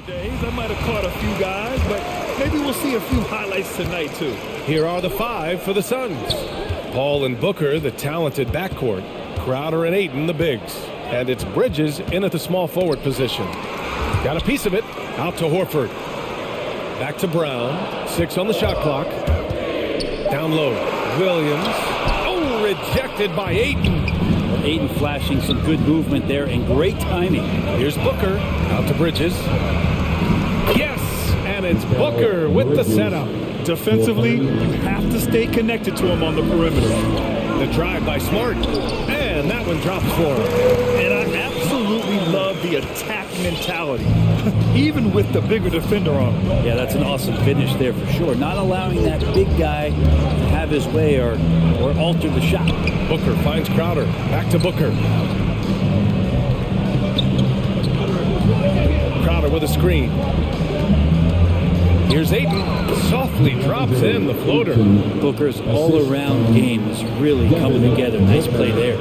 days, I might have caught a few guys, but maybe we'll see a few highlights tonight, too. Here are the five for the Suns. Paul and Booker, the talented backcourt. Crowder and Ayton, the bigs. And it's Bridges in at the small forward position. Got a piece of it. Out to Horford. Back to Brown. 6 on the shot clock. Down low. Williams. Oh, rejected by Ayton. Well, Ayton flashing some good movement there and great timing. Here's Booker. Out to Bridges. Yes! And it's Booker with the setup. Defensively, you have to stay connected to him on the perimeter. The drive by Smart. And that one drops for him. And I absolutely love the attack mentality, even with the bigger defender on him. Yeah, that's an awesome finish there for sure. Not allowing that big guy to have his way or alter the shot. Booker finds Crowder. Back to Booker. Crowder with a screen. Here's Ayton. Softly drops in the floater. Booker's all-around game is really coming together. Nice play there.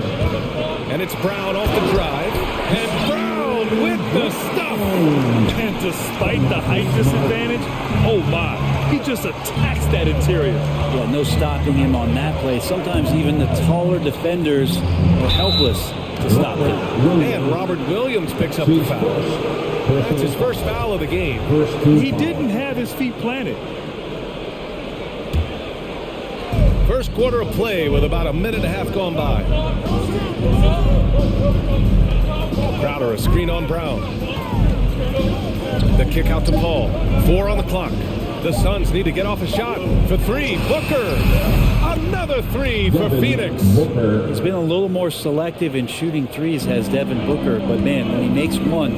And it's Brown off the drive. And Brown with the stuff. And despite the height disadvantage, oh my, he just attacks that interior. Yeah, no stopping him on that play. Sometimes even the taller defenders are helpless to stop him. And Robert Williams picks up the foul. That's his first foul of the game. He didn't have his feet planted. First quarter of play with about a minute and a half gone by. Crowder, a screen on Brown. The kick out to Paul. 4 on the clock. The Suns need to get off a shot for 3. Booker. Another 3 for Phoenix. He's been a little more selective in shooting threes, has Devin Booker. But man, when he makes one,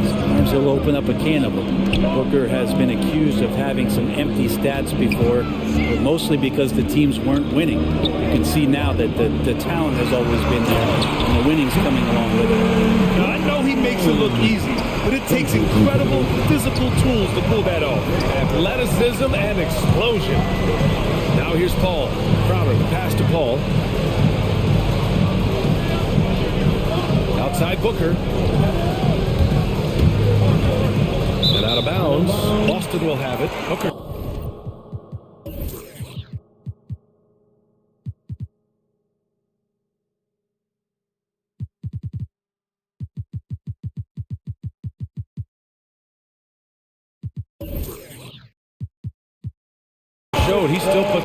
sometimes he'll open up a can of them. Booker has been accused of having some empty stats before, but mostly because the teams weren't winning. You can see now that the talent has always been there, and the winning's coming along with it. Now, I know he makes it look easy, but it takes incredible physical tools to pull that off. Athleticism and explosion. Now here's Paul. Crowder, the pass to Paul. Outside Booker. And out of bounds. Boston will have it. Booker. Showed he still put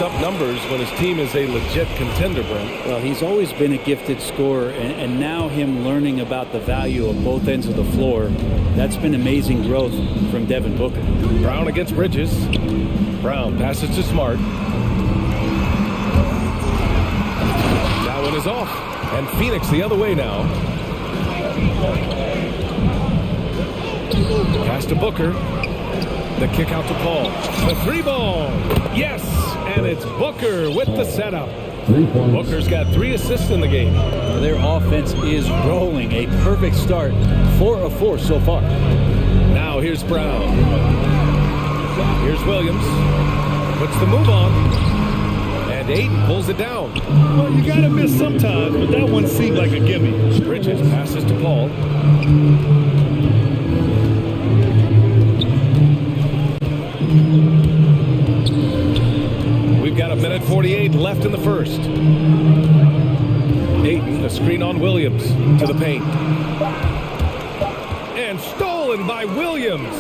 up numbers when his team is a legit contender, Brent. Well, he's always been a gifted scorer, and now him learning about the value of both ends of the floor, that's been amazing growth from Devin Booker. Brown against Bridges. Brown passes to Smart. That one is off. And Phoenix the other way now. Pass to Booker. The kick out to Paul. The 3-ball. Yes! And it's Booker with the setup. Booker's got 3 assists in the game. Their offense is rolling. A perfect start. 4 of 4 so far. Now here's Brown. Here's Williams. Puts the move on. And Ayton pulls it down. Well, you gotta miss sometimes, but that one seemed like a gimme. Bridges passes to Paul. We've got a minute 48 left in the first. Ayton, a screen on Williams to the paint. And stolen by Williams.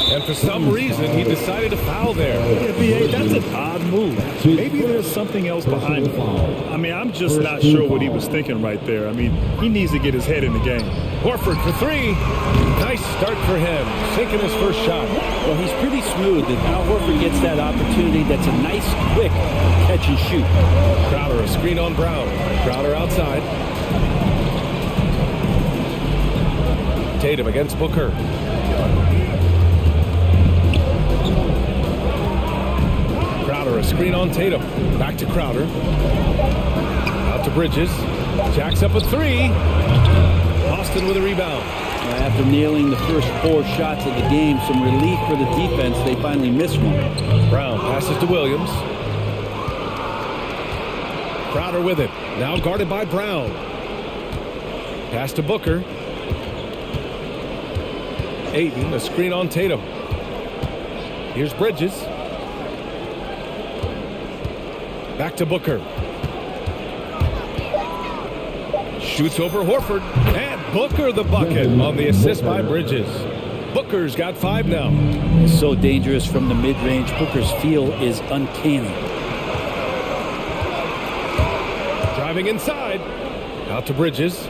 And for some reason, he decided to foul there. Yeah, B.A., that's an odd move. Maybe there's something else behind it. I mean, I'm just not sure what he was thinking right there. I mean, he needs to get his head in the game. Horford for 3. Nice start for him. Sinking his first shot. Well, he's pretty smooth. And now Horford gets that opportunity. That's a nice, quick catch and shoot. Crowder, a screen on Brown. Crowder outside. Tatum against Booker. Crowder, a screen on Tatum. Back to Crowder. Out to Bridges. Jacks up a 3. Boston with a rebound. After nailing the first 4 shots of the game, some relief for the defense. They finally missed one. Brown passes to Williams. Crowder with it. Now guarded by Brown. Pass to Booker. Ayton, a screen on Tatum. Here's Bridges. Back to Booker. Shoots over Horford. And Booker the bucket on the assist by Bridges. Booker's got 5 now. He's so dangerous from the mid-range. Booker's feel is uncanny. Driving inside. Out to Bridges.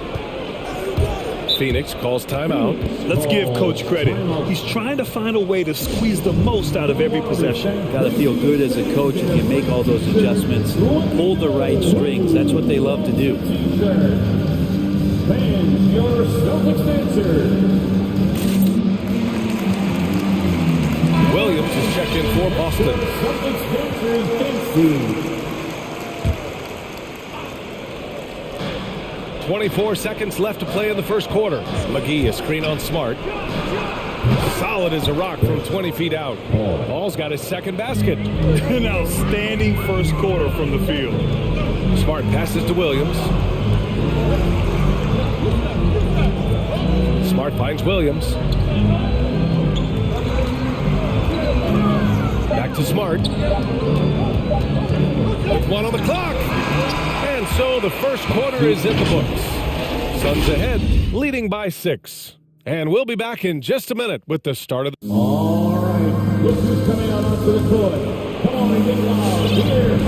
Phoenix calls timeout. Let's give Coach credit. He's trying to find a way to squeeze the most out of every possession. Got to feel good as a coach if you make all those adjustments. Pull the right strings. That's what they love to do. Fans, your Celtics answer. Williams is checked in for Boston. Celtics answer. 24 seconds left to play in the first quarter. McGee, a screen on Smart. Solid as a rock from 20 feet out. Ball's got his second basket. An outstanding first quarter from the field. Smart passes to Williams. Smart finds Williams. Back to Smart. With 1 on the clock. And so the first quarter is in the books. Suns ahead, leading by 6. And we'll be back in just a minute with the start of the... All right, look who's coming out onto the court. Come on and get loud. Here,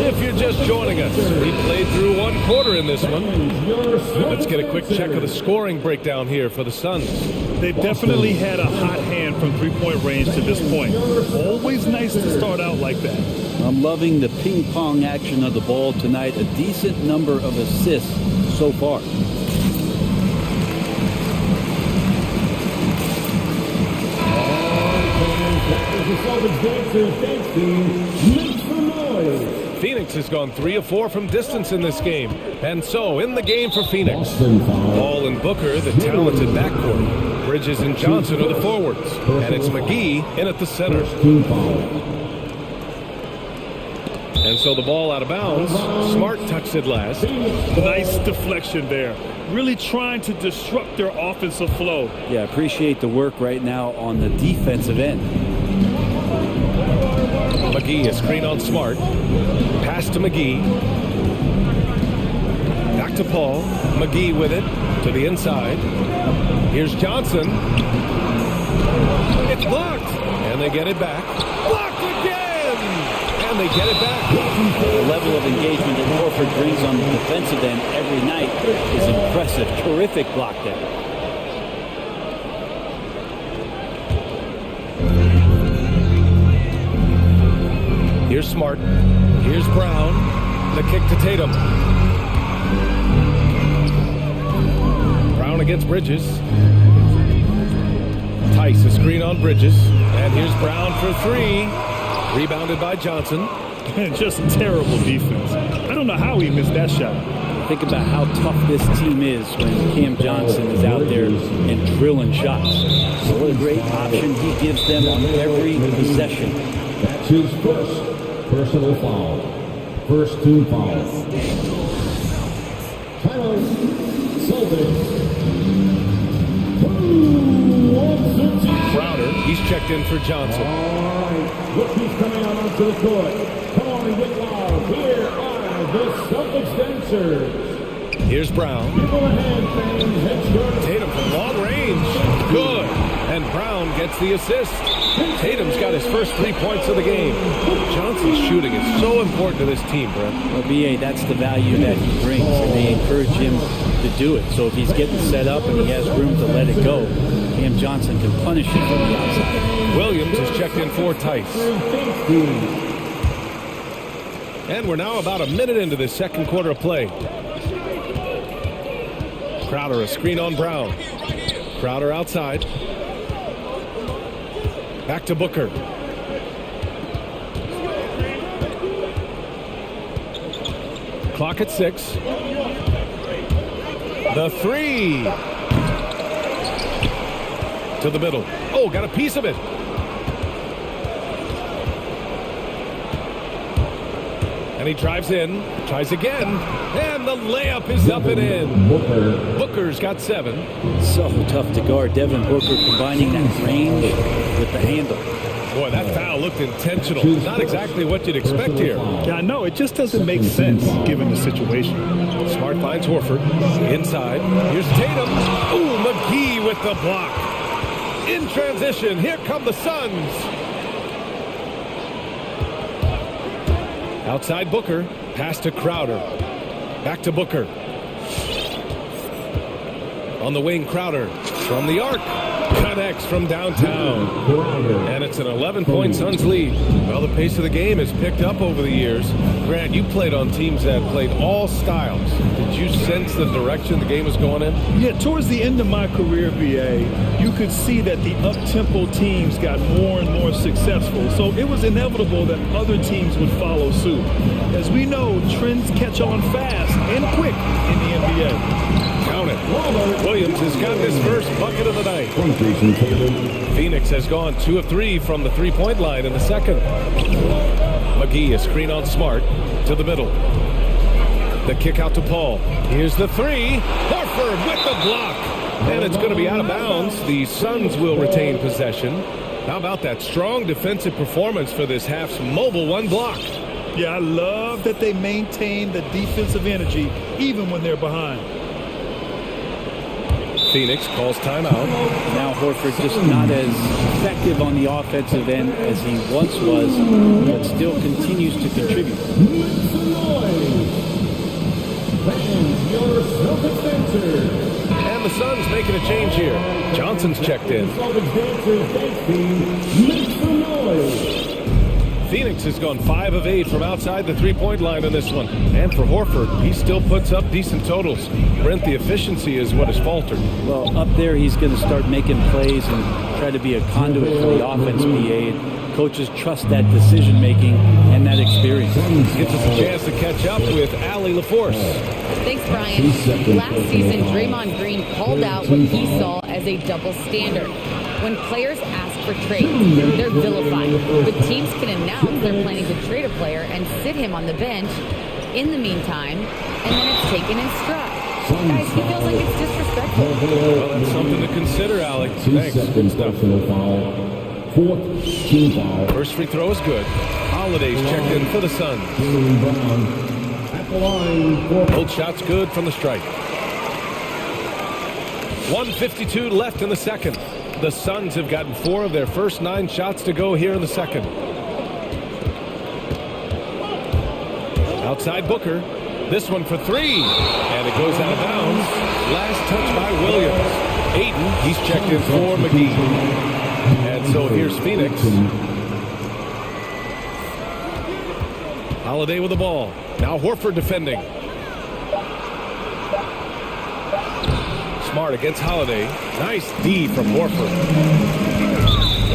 If you're just joining us, we played through 1 quarter in this one. your Let's get a quick check of the scoring breakdown here for the Suns. They've definitely had a hot hand from three-point range to this point. Always nice to start out like that. I'm loving the ping-pong action of the ball tonight. A decent number of assists so far. the Celtics dancers dancing. Make some noise. Phoenix has gone 3 of 4 from distance in this game. And so, in the game for Phoenix, Boston foul. Ball and Booker, the talented backcourt. Bridges and Johnson are the forwards. And it's McGee in at the center. First team foul. And so the ball out of bounds. Smart touched it last. Nice deflection there. Really trying to disrupt their offensive flow. Yeah, appreciate the work right now on the defensive end. McGee, a screen on Smart. Pass to McGee. Back to Paul. McGee with it to the inside. Here's Johnson. It's blocked. And they get it back. Blocked again! And they get it back. The level of engagement that Horford brings on the defensive end every night is impressive. Terrific block there. Here's Smart. Here's Brown. The kick to Tatum. Brown against Bridges. Tice, a screen on Bridges. And here's Brown for 3. Rebounded by Johnson. Just terrible defense. I don't know how he missed that shot. Think about how tough this team is when Cam Johnson is out there and drilling shots. So what a great option he gives them on every possession. That's his first personal foul. First team foul. Tyler Celtics. Crowder, he's checked in for Johnson. All right, look who's coming out onto the court. Come on and get loud. Here are the Celtics dancers. Here's Brown. Give them a hand, fans. That's your Tatum from long range. Good. And Brown gets the assist. Tatum's got his first 3 points of the game. Johnson's shooting is so important to this team, Brett. Well, BA, that's the value that he brings, and they encourage him to do it. So if he's getting set up and he has room to let it go, Cam Johnson can punish him from the outside. Williams is checked in for Tice. And we're now about a minute into this second quarter of play. Crowder, a screen on Brown. Crowder outside. Back to Booker. Clock at 6. The 3. To the middle. Oh, got a piece of it. And he drives in, tries again, and the layup is up and in. Booker's got 7. So tough to guard. Devin Booker combining that range with the handle. Boy, that foul looked intentional. Not exactly what you'd expect here. Yeah, I know. It just doesn't make sense given the situation. Smart finds Horford. Inside. Here's Tatum. Ooh, McGee with the block. In transition, here come the Suns. Outside Booker. Pass to Crowder. Back to Booker. On the wing, Crowder. From the arc. Connects from downtown. And it's an 11-point Suns lead. Well, the pace of the game has picked up over the years. Grant, you played on teams that played all styles. Did you sense the direction the game was going in? Yeah, towards the end of my career, BA, you could see that the up-tempo teams got more and more successful. So it was inevitable that other teams would follow suit. As we know, trends catch on fast and quick in the NBA. Count it. Williams has got his first bucket of the night. Phoenix has gone 2 of 3 from the three-point line in the second. McGee, a screen on Smart to the middle. The kick out to Paul. Here's the 3. Horford with the block. And it's going to be out of bounds. The Suns will retain possession. How about that strong defensive performance for this half's mobile one block? Yeah, I love that they maintain the defensive energy even when they're behind. Phoenix calls timeout. Now Horford just not as effective on the offensive end as he once was, but still continues to contribute. And the Suns making a change here. Johnson's checked in. Phoenix has gone 5 of 8 from outside the three-point line in this one. And for Horford, he still puts up decent totals. Brent, the efficiency is what has faltered. Well, up there he's going to start making plays and try to be a conduit for the offense, BA. Coaches trust that decision-making and that experience. Gives us a chance to catch up with Allie LaForce. Thanks, Brian. Last season, Draymond Green called out what he saw as a double standard. When players ask for trades, they're vilified. But teams can announce they're planning to trade a player and sit him on the bench in the meantime, and then it's taken in stride. Guys, he feels like it's disrespectful. Well, that's something to consider, Alec. Thanks. Good stuff. First free throw is good. Holiday's checked in for the Suns. Both shots good from the strike. 1:52 left in the second. The Suns have gotten 4 of their first 9 shots to go here in the second. Outside Booker. This one for 3. And it goes out of bounds. Last touch by Williams. Ayton, he's checked in for McGee. And so here's Phoenix. Holiday with the ball. Now Horford defending. Smart against Holiday. Nice D from Horford.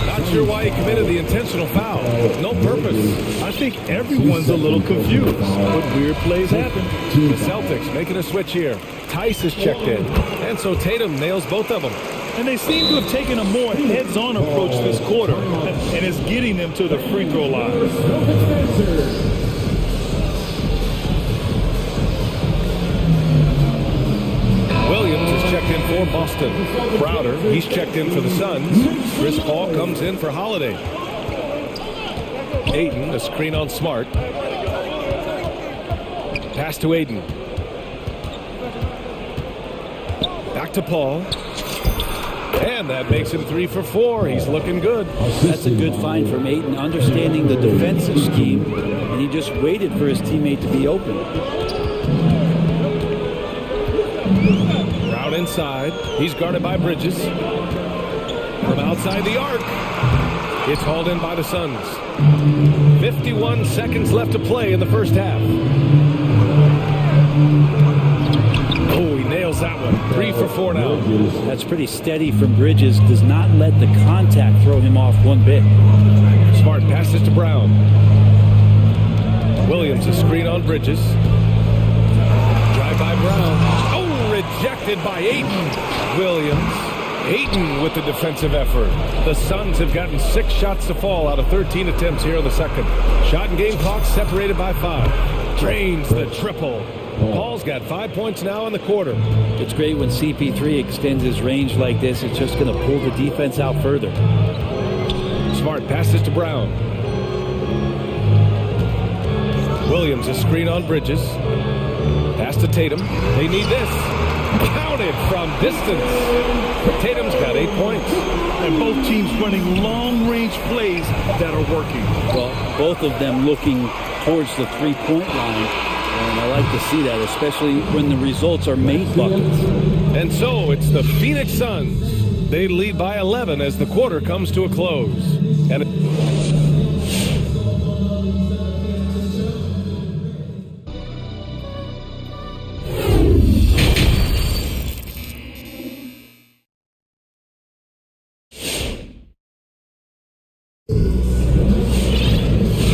Not sure why he committed the intentional foul. No purpose. I think everyone's a little confused, but weird plays happen. The Celtics making a switch here. Tice is checked in. And so Tatum nails both of them. And they seem to have taken a more heads-on approach this quarter, and it's getting them to the free throw line. Williams is checked in for Boston. Crowder, he's checked in for the Suns. Chris Paul comes in for Holiday. Ayton, a screen on Smart. Pass to Ayton. Back to Paul. And that makes him 3 for 4. He's looking good. That's a good find from Ayton, understanding the defensive scheme, and he just waited for his teammate to be open. Route inside. He's guarded by Bridges. From outside the arc. It's hauled in by the Suns. 51 seconds left to play in the first half. Oh, he nails that one. 3 for 4 now. That's pretty steady from Bridges. Does not let the contact throw him off one bit. Smart passes to Brown. Williams, a screen on Bridges. Drive by Brown. Oh, rejected by Ayton. Williams. Ayton with the defensive effort. The Suns have gotten 6 shots to fall out of 13 attempts here in the second. Shot and game clock separated by 5. Drains the triple. Paul's got 5 points now in the quarter. It's great when CP3 extends his range like this. It's just going to pull the defense out further. Smart passes to Brown. Williams a screen on Bridges. Pass to Tatum. They need this. Counted from distance. Tatum's got 8 points. And both teams running long-range plays that are working. Well, both of them looking towards the three-point line. And I like to see that, especially when the results are made buckets. And so it's the Phoenix Suns. They lead by 11 as the quarter comes to a close.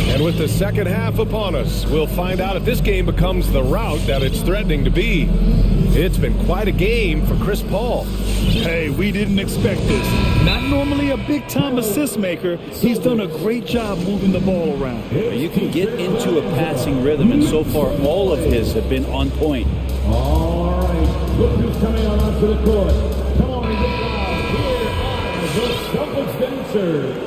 And with the second half upon us, we'll find out if this game becomes the rout that it's threatening to be. It's been quite a game for Chris Paul. Hey, we didn't expect this. Not normally a big-time assist maker, he's done a great job moving the ball around. You can get into a passing rhythm, and so far all of his have been on point. All right, look who's coming on onto the court. Come on and get loud. Here are the Celtics dancers.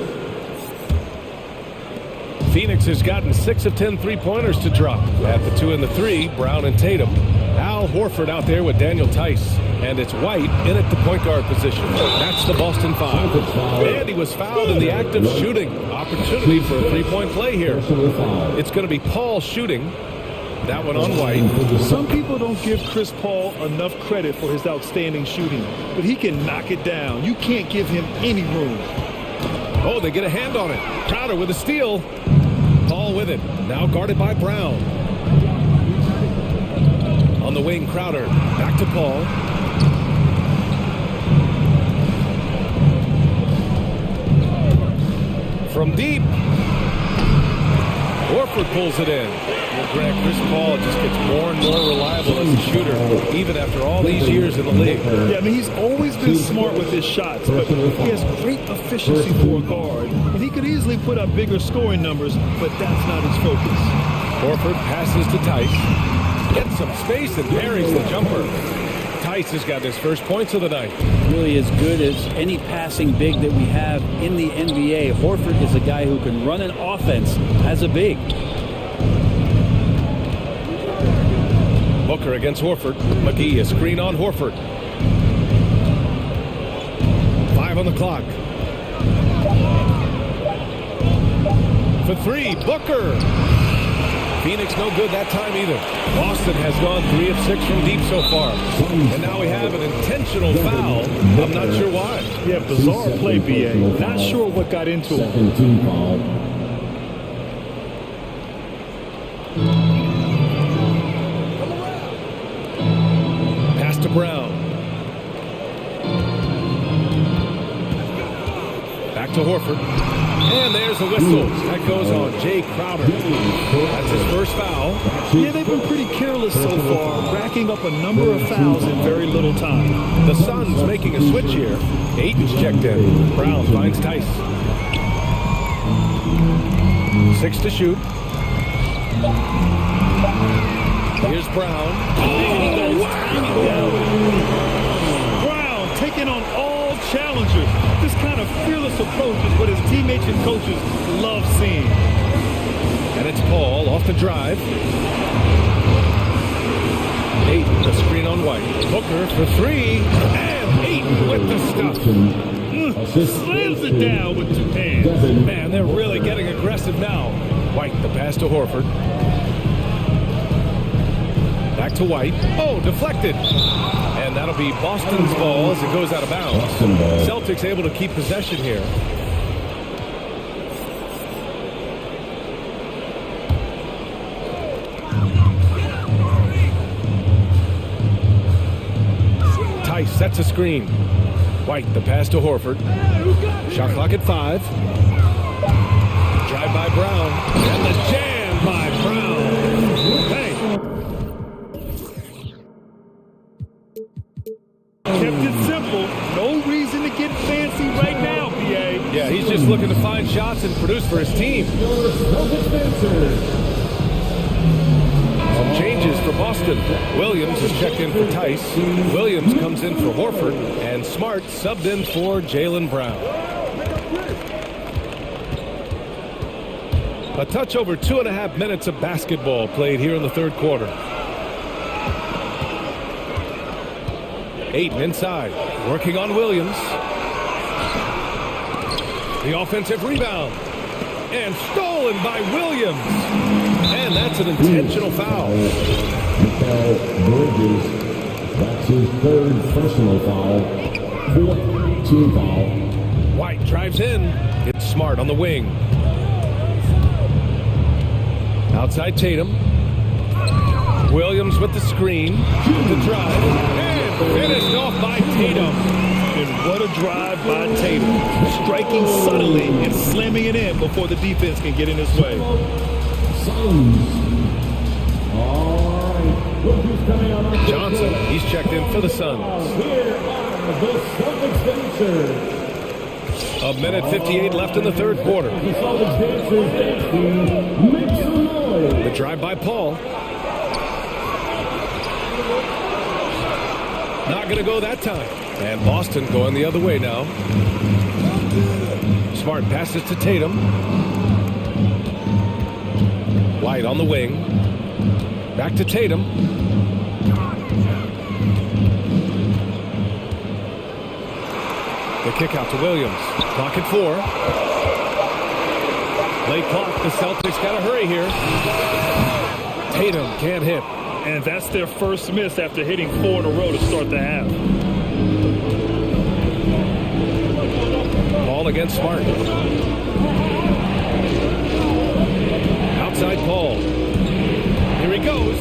Phoenix has gotten 6 of 10 three-pointers to drop. At the 2 and the 3, Brown and Tatum. Al Horford out there with Daniel Tice. And it's White in at the point guard position. That's the Boston Five. And he was fouled in the act of shooting. Opportunity for a three-point play here. It's going to be Paul shooting. That one on White. Some people don't give Chris Paul enough credit for his outstanding shooting, but he can knock it down. You can't give him any room. Oh, they get a hand on it. Crowder with a steal. Paul with it. Now guarded by Brown. On the wing, Crowder. Back to Paul. From deep. Horford pulls it in. Well, Greg, Chris Paul just gets more and more reliable as a shooter, even after all these years in the league. Yeah, I mean, he's always been smart with his shots, but he has great efficiency for a guard. And he could easily put up bigger scoring numbers, but that's not his focus. Horford passes to Tice. Gets some space and parries the jumper. Tice has got his first points of the night. Really as good as any passing big that we have in the NBA. Horford is a guy who can run an offense as a big. Booker against Horford. McGee a screen on Horford. 5 on the clock. For 3, Booker. Phoenix no good that time either. Boston has gone 3 of 6 from deep so far. And now we have an intentional foul. I'm not sure why. Yeah, bizarre play, BA. Not sure what got into him. Second team foul. Pass to Brown. Back to Horford. And there's the whistle. That goes on Jay Crowder. That's his first foul. Yeah, they've been pretty careless so far, racking up a number of fouls in very little time. The Suns making a switch here. Aiton's checked in. Brown finds Tice. 6 to shoot. Here's Brown. Oh, wow. Brown taking on all challengers. This kind of fearless approach is what his teammates and coaches love seeing. And it's Paul off the drive. Ayton, the screen on White. Booker for 3. And Ayton with the stuff. Slams it down with 2 hands. Man, they're really getting aggressive now. White, the pass to Horford. Back to White. Oh, deflected. And that'll be Boston's ball as it goes out of bounds. Celtics able to keep possession here. Tice sets a screen. White, the pass to Horford. Shot clock at 5. Drive by Brown. And the jam by Brown. Hey. Kept it simple. No reason to get fancy right now, BA. Yeah, he's just looking to find shots and produce for his team. for Boston. Williams is checked in for Tice. Williams comes in for Horford. And Smart subbed in for Jaylen Brown. A touch over 2.5 minutes of basketball played here in the third quarter. Ayton inside, working on Williams. The offensive rebound. And stolen by Williams. And that's an intentional foul. Bridges, that's his third personal foul. Fourth team foul. White drives in. It's Smart on the wing. Outside Tatum. Williams with the screen. The drive. And finished off by Tatum. And what a drive by Tatum. Striking subtly and slamming it in before the defense can get in his way. Johnson, he's checked in for the Suns. A minute 58 left in the third quarter. The drive by Paul. Not going to go that time. And Boston going the other way now. Smart passes to Tatum. White on the wing. Back to Tatum. The kick out to Williams. Clock at 4. Late clock. The Celtics got to hurry here. Tatum can't hit. And that's their first miss after hitting 4 in a row to start the half. Ball against Smart. Outside Paul. Here he goes.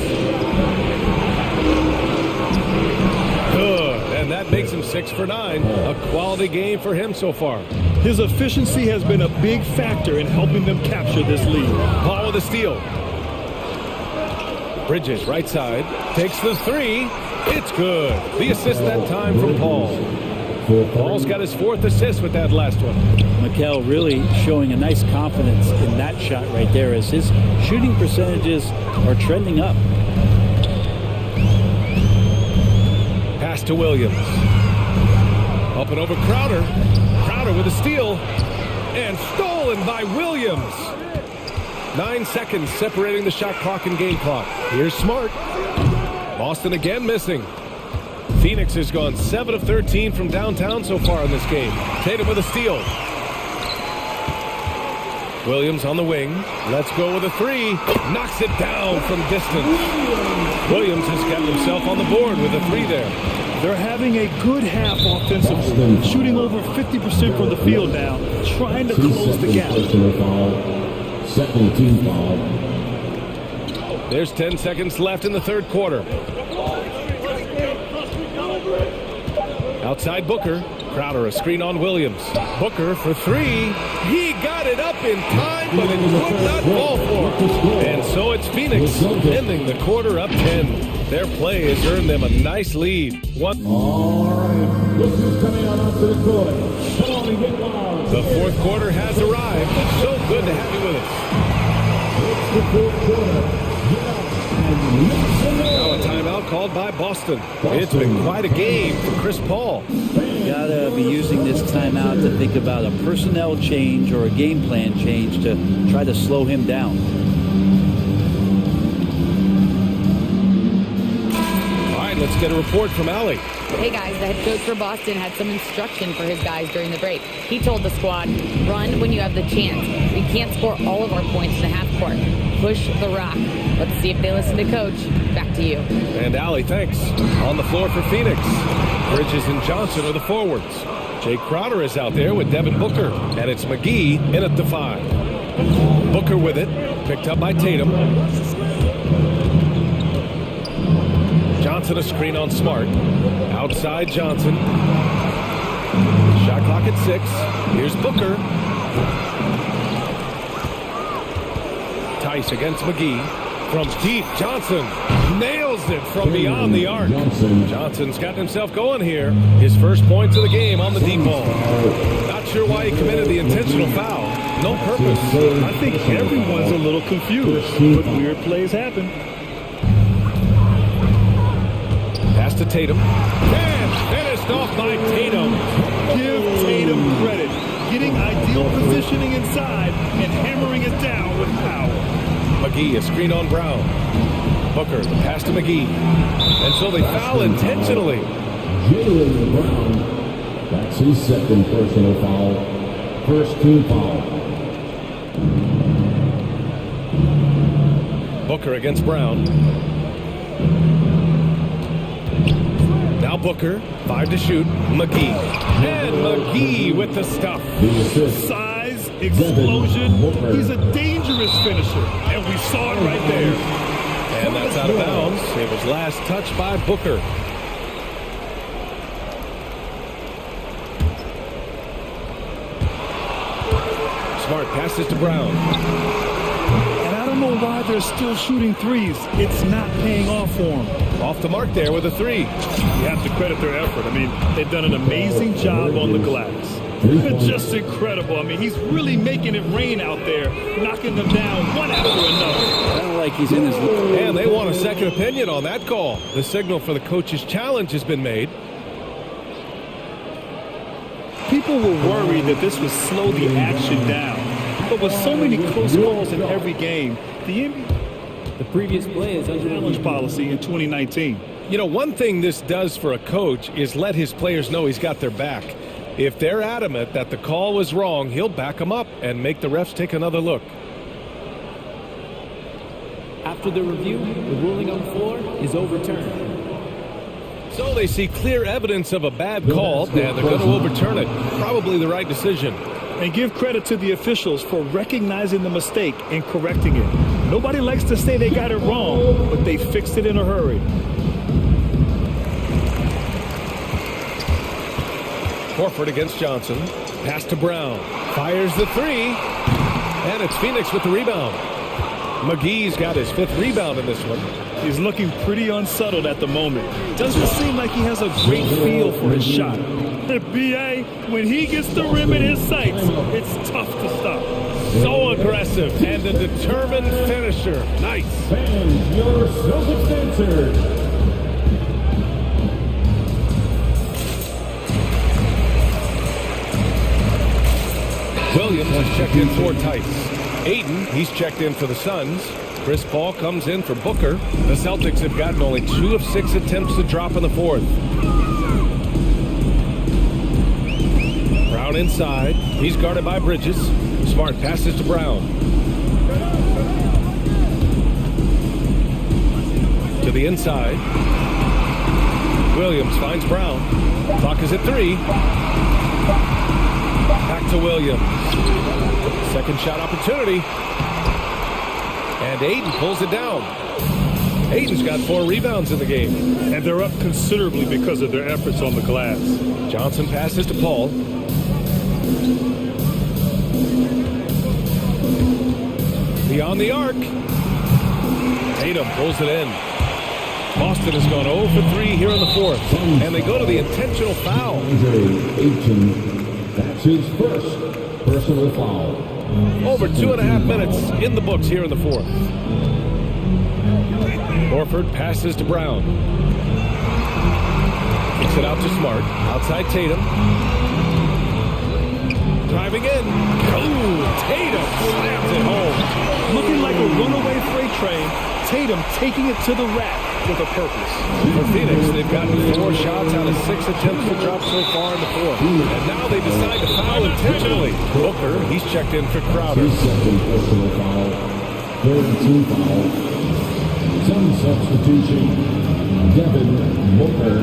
Good. And that makes him 6 for 9. A quality game for him so far. His efficiency has been a big factor in helping them capture this lead. Paul with a steal. Bridges, right side, takes the 3. It's good. The assist that time from Paul. Paul's got his 4th assist with that last one. Mikel really showing a nice confidence in that shot right there as his shooting percentages are trending up. Pass to Williams. Up and over Crowder. Crowder with a steal. And stolen by Williams. 9 seconds separating the shot clock and game clock. Here's Smart. Boston again missing. Phoenix has gone 7 of 13 from downtown so far in this game. Tatum with a steal. Williams on the wing. Let's go with a 3. Knocks it down from distance. Williams has gotten himself on the board with a 3 there. They're having a good half offensively. Shooting over 50% from the field now. Trying to close the gap. Second team foul. There's 10 seconds left in the third quarter. Outside Booker. Crowder a screen on Williams. Booker for 3. He got it up in time, but it would not fall for him. And so it's Phoenix ending the quarter up 10. Their play has earned them a nice lead. All right. Look who's coming on up to the court. Come on and get loud. The fourth quarter has arrived. So good to have you with us. It's the fourth quarter. Now a timeout called by Boston. It's been quite a game for Chris Paul. You gotta be using this timeout to think about a personnel change or a game plan change to try to slow him down. All right, let's get a report from Allie. Hey guys, the head coach for Boston had some instruction for his guys during the break. He told the squad, run when you have the chance. We can't score all of our points in the half court. Push the rock. Let's see if they listen to coach. Back to you. And Allie, thanks. On the floor for Phoenix. Bridges and Johnson are the forwards. Jay Crowder is out there with Devin Booker. And it's McGee in at the 5. Booker with it. Picked up by Tatum. Johnson a screen on Smart. Outside Johnson. Shot clock at 6. Here's Booker. Tice against McGee. From deep, Johnson nails it from beyond the arc. Johnson's gotten himself going here. His first points of the game on the deep ball. Not sure why he committed the intentional foul. No purpose. I think everyone's a little confused, but weird plays happen. to Tatum. And finished off by Tatum. Give Tatum credit. Getting ideal positioning inside and hammering it down with power. McGee, a screen on Brown. Booker, the pass to McGee. And so they foul intentionally. Jalen Brown, that's his second personal foul. First team foul. Booker against Brown. Now Booker, 5 to shoot. McGee. And McGee with the stuff. The assist. Size, explosion. He's a dangerous finisher. And we saw it right there. And that's out of bounds. It was last touched by Booker. Smart passes to Brown. And I don't know why they're still shooting threes. It's not paying off for them. Off the mark there with a 3. You have to credit their effort. I mean, they've done an amazing job on the glass. It's just incredible. I mean, he's really making it rain out there, knocking them down one after another. Kind of like he's in his... And they want a second opinion on that call. The signal for the coach's challenge has been made. People were worried that this would slow the action down. But with so many close calls in every game, the NBA... The previous play is under challenge policy in 2019. You know, one thing this does for a coach is let his players know he's got their back. If they're adamant that the call was wrong, he'll back them up and make the refs take another look. After the review, the ruling on the floor is overturned. So they see clear evidence of a bad call, and they're going to overturn it. Probably the right decision. And give credit to the officials for recognizing the mistake and correcting it. Nobody likes to say they got it wrong, but they fixed it in a hurry. Horford against Johnson. Pass to Brown. Fires the 3. And it's Phoenix with the rebound. McGee's got his 5th rebound in this one. He's looking pretty unsettled at the moment. Doesn't seem like he has a great feel for his shot. B.A., when he gets the rim in his sights, it's tough to stop. So aggressive and a determined finisher. Nice. Fans, your Celtics answer. Williams has checked in for Tice. Aiden, he's checked in for the Suns. Chris Paul comes in for Booker. The Celtics have gotten only 2 of 6 attempts to drop in the 4th. Brown inside. He's guarded by Bridges. Smart passes to Brown. To the inside. Williams finds Brown. Clock is at 3. Back to Williams. Second shot opportunity. And Aiden pulls it down. Aiden's got 4 rebounds in the game. And they're up considerably because of their efforts on the glass. Johnson passes to Paul. Beyond the arc. Tatum pulls it in. Boston has gone 0 for 3 here in the 4th. And they go to the intentional foul. That's his first personal foul. Over 2.5 minutes in the books here in the 4th. Horford passes to Brown. Kicks it out to Smart. Outside Tatum. Driving in. Ooh, Tatum slams it home. Looking like a runaway freight train, Tatum taking it to the rack with a purpose. For Phoenix, they've gotten 4 shots out of 6 attempts to drop so far in the 4th. And now they decide to foul intentionally. Booker, he's checked in for Crowder. His second personal foul. Third team foul. Some substitution. Devin Booker.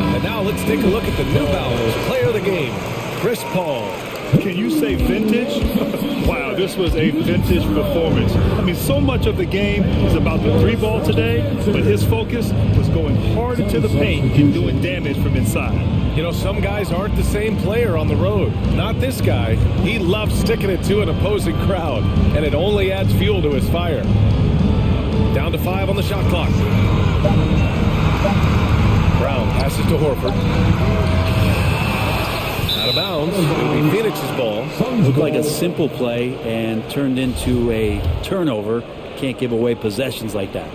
And now let's take a look at the New Balance player of the game, Chris Paul. Can you say vintage? Wow, this was a vintage performance. I mean, so much of the game is about the 3-ball today, but his focus was going hard into the paint and doing damage from inside. You know, some guys aren't the same player on the road. Not this guy. He loves sticking it to an opposing crowd, and it only adds fuel to his fire. Down to 5 on the shot clock. Brown passes to Horford. Out of bounds. It'll be Phoenix's ball. Looked like a simple play and turned into a turnover. Can't give away possessions like that.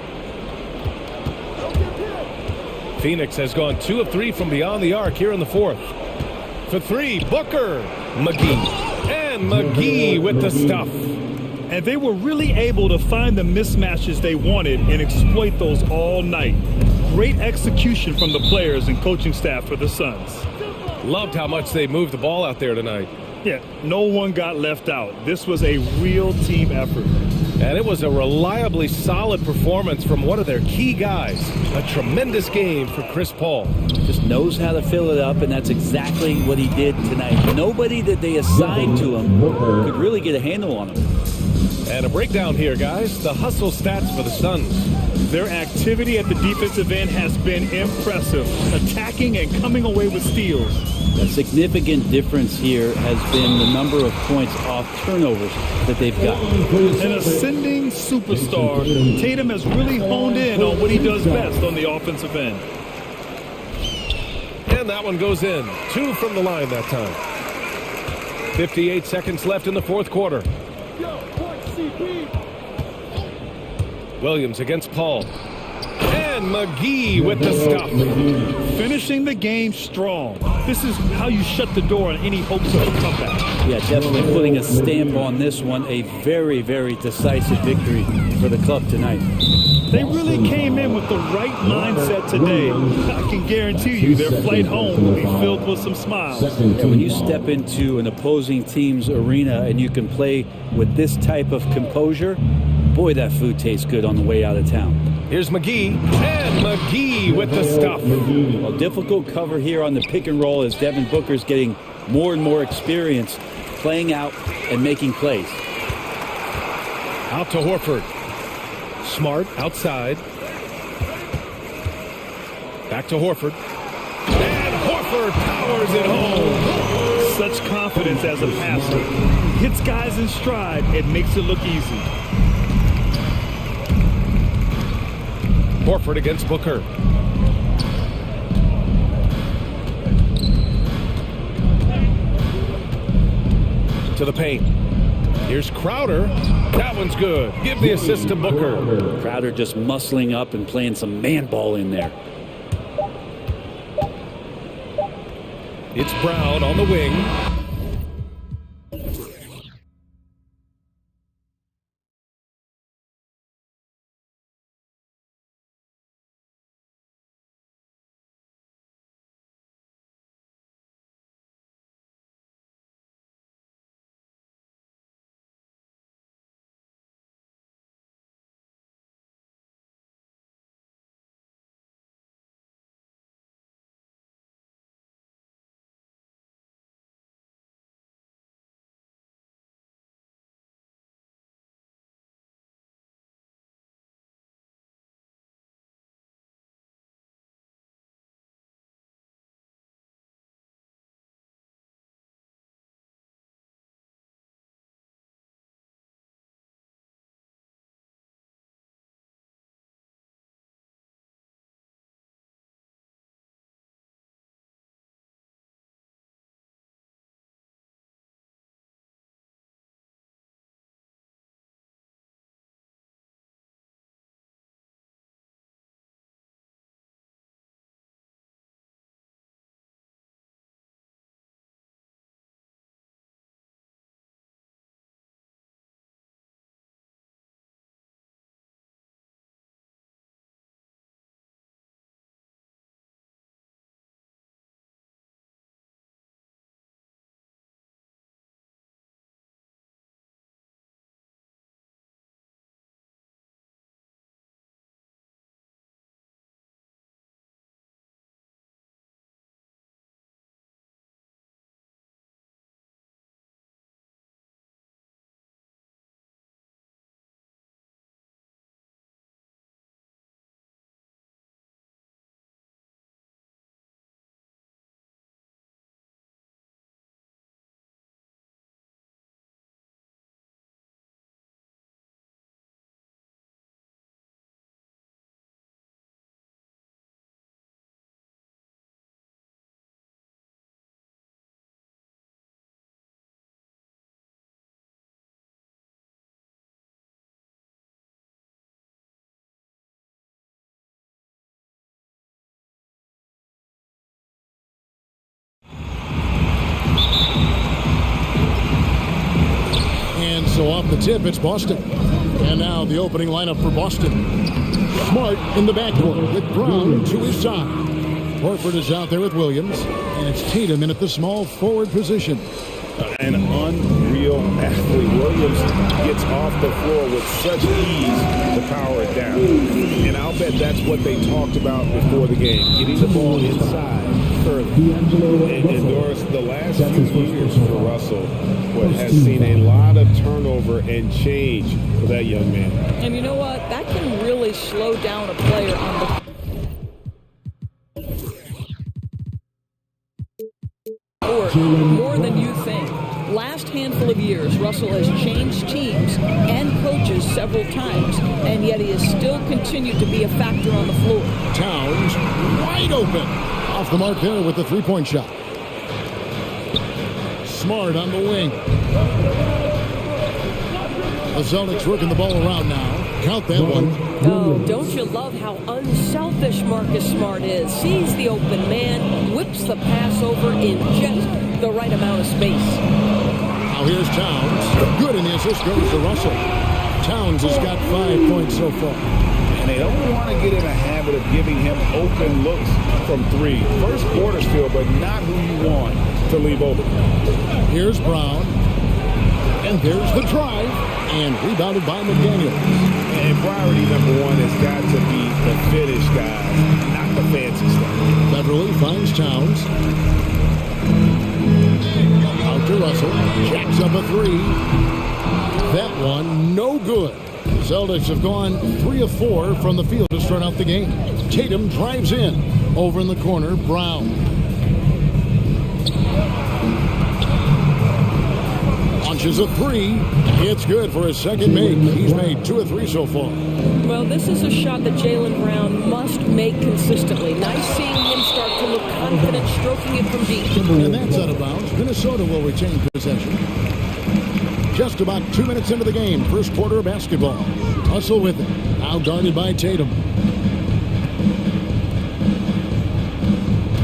Phoenix has gone 2 of 3 from beyond the arc here in the fourth. For 3, Booker, McGee, and McGee with the stuff. And they were really able to find the mismatches they wanted and exploit those all night. Great execution from the players and coaching staff for the Suns. Loved how much they moved the ball out there tonight. Yeah, no one got left out. This was a real team effort. And it was a reliably solid performance from one of their key guys. A tremendous game for Chris Paul. Just knows how to fill it up, and that's exactly what he did tonight. Nobody that they assigned to him could really get a handle on him. And a breakdown here, guys. The hustle stats for the Suns. Their activity at the defensive end has been impressive, attacking and coming away with steals. A significant difference here has been the number of points off turnovers that they've got. An ascending superstar, Tatum has really honed in on what he does best on the offensive end. And that one goes in. 2 from the line that time. 58 seconds left in the fourth quarter. Williams against Paul. And McGee with the stuff. Finishing the game strong. This is how you shut the door on any hopes of a comeback. Yeah, definitely putting a stamp on this one. A very, very decisive victory for the club tonight. They really came in with the right mindset today. I can guarantee you their flight home will be filled with some smiles. Yeah, when you step into an opposing team's arena and you can play with this type of composure, boy, that food tastes good on the way out of town. Here's McGee, and McGee with the stuff. Well, difficult cover here on the pick and roll as Devin Booker's getting more and more experience playing out and making plays. Out to Horford. Smart outside. Back to Horford. And Horford powers it home. Such confidence as a passer. Hits guys in stride and makes it look easy. Horford against Booker. To the paint. Here's Crowder. That one's good. Give the assist to Booker. Crowder just muscling up and playing some man ball in there. It's Brown on the wing. off the tip, it's Boston. And now the opening lineup for Boston. Smart in the backcourt with Brown to his side. Horford is out there with Williams, and it's Tatum in at the small forward position. An unreal athlete. Williams gets off the floor with such ease to power it down. And I'll bet that's what they talked about before the game, getting the ball inside early. And Doris, the last few years for Russell has seen a lot of turnover and change for that young man. And you know what? That can really slow down a player on the court more than you think. Last handful of years, Russell has changed teams and coaches several times, and yet he has still continued to be a factor on the floor. Towns wide open. Off the mark there with the three-point shot. Smart on the wing. The Celtics working the ball around now. Count that one. Oh, don't you love how unselfish Marcus Smart is? Sees the open man, whips the pass over in just the right amount of space. Now here's Towns. Good, and the assist goes to Russell. Towns has got 5 points so far. And they don't want to get in a habit of giving him open looks from three. First quarter still, but not who you want to leave open. Here's Brown. And there's the drive. And rebounded by McDaniel. And priority number one has got to be the finish, guys, not the fancy stuff. Beverly finds Towns. Out to Russell. Jacks up a three. That one, no good. Celtics have gone 3 of 4 from the field to start out the game. Tatum drives in. Over in the corner, Brown. Launches a three. It's good for his second make. He's made 2 of 3 so far. Well, this is a shot that Jaylen Brown must make consistently. Nice seeing him start to look confident, stroking it from deep. And that's out of bounds. Minnesota will retain possession. Just about 2 minutes into the game. First quarter of basketball. Hustle with it. Now guarded by Tatum.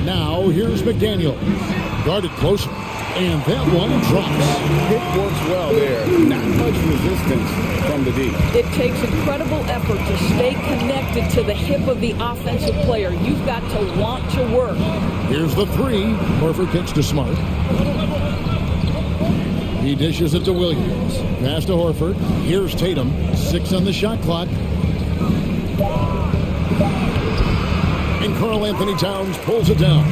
Now here's McDaniel. Guarded closer. And that one drops. It works well there. Not much resistance from the D. It takes incredible effort to stay connected to the hip of the offensive player. You've got to want to work. Here's the three. Horford kicks to Smart. He dishes it to Williams. Pass to Horford. Here's Tatum. 6 on the shot clock. And Karl Anthony Towns pulls it down.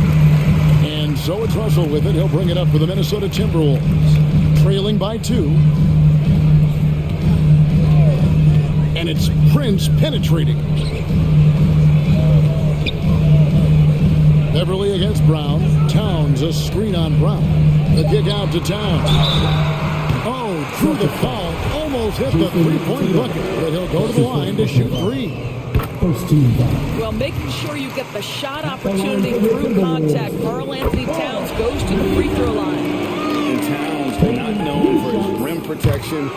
And so it's Russell with it. He'll bring it up for the Minnesota Timberwolves. Trailing by 2. And it's Prince penetrating. Beverly against Brown. Towns a screen on Brown. The kick out to Towns. Oh, drew the foul. Almost hit the three-point bucket. But he'll go to the line to shoot 3. Well, making sure you get the shot opportunity through contact. Karl Anthony Towns goes to the free throw line. And Towns, not known for his rim protection,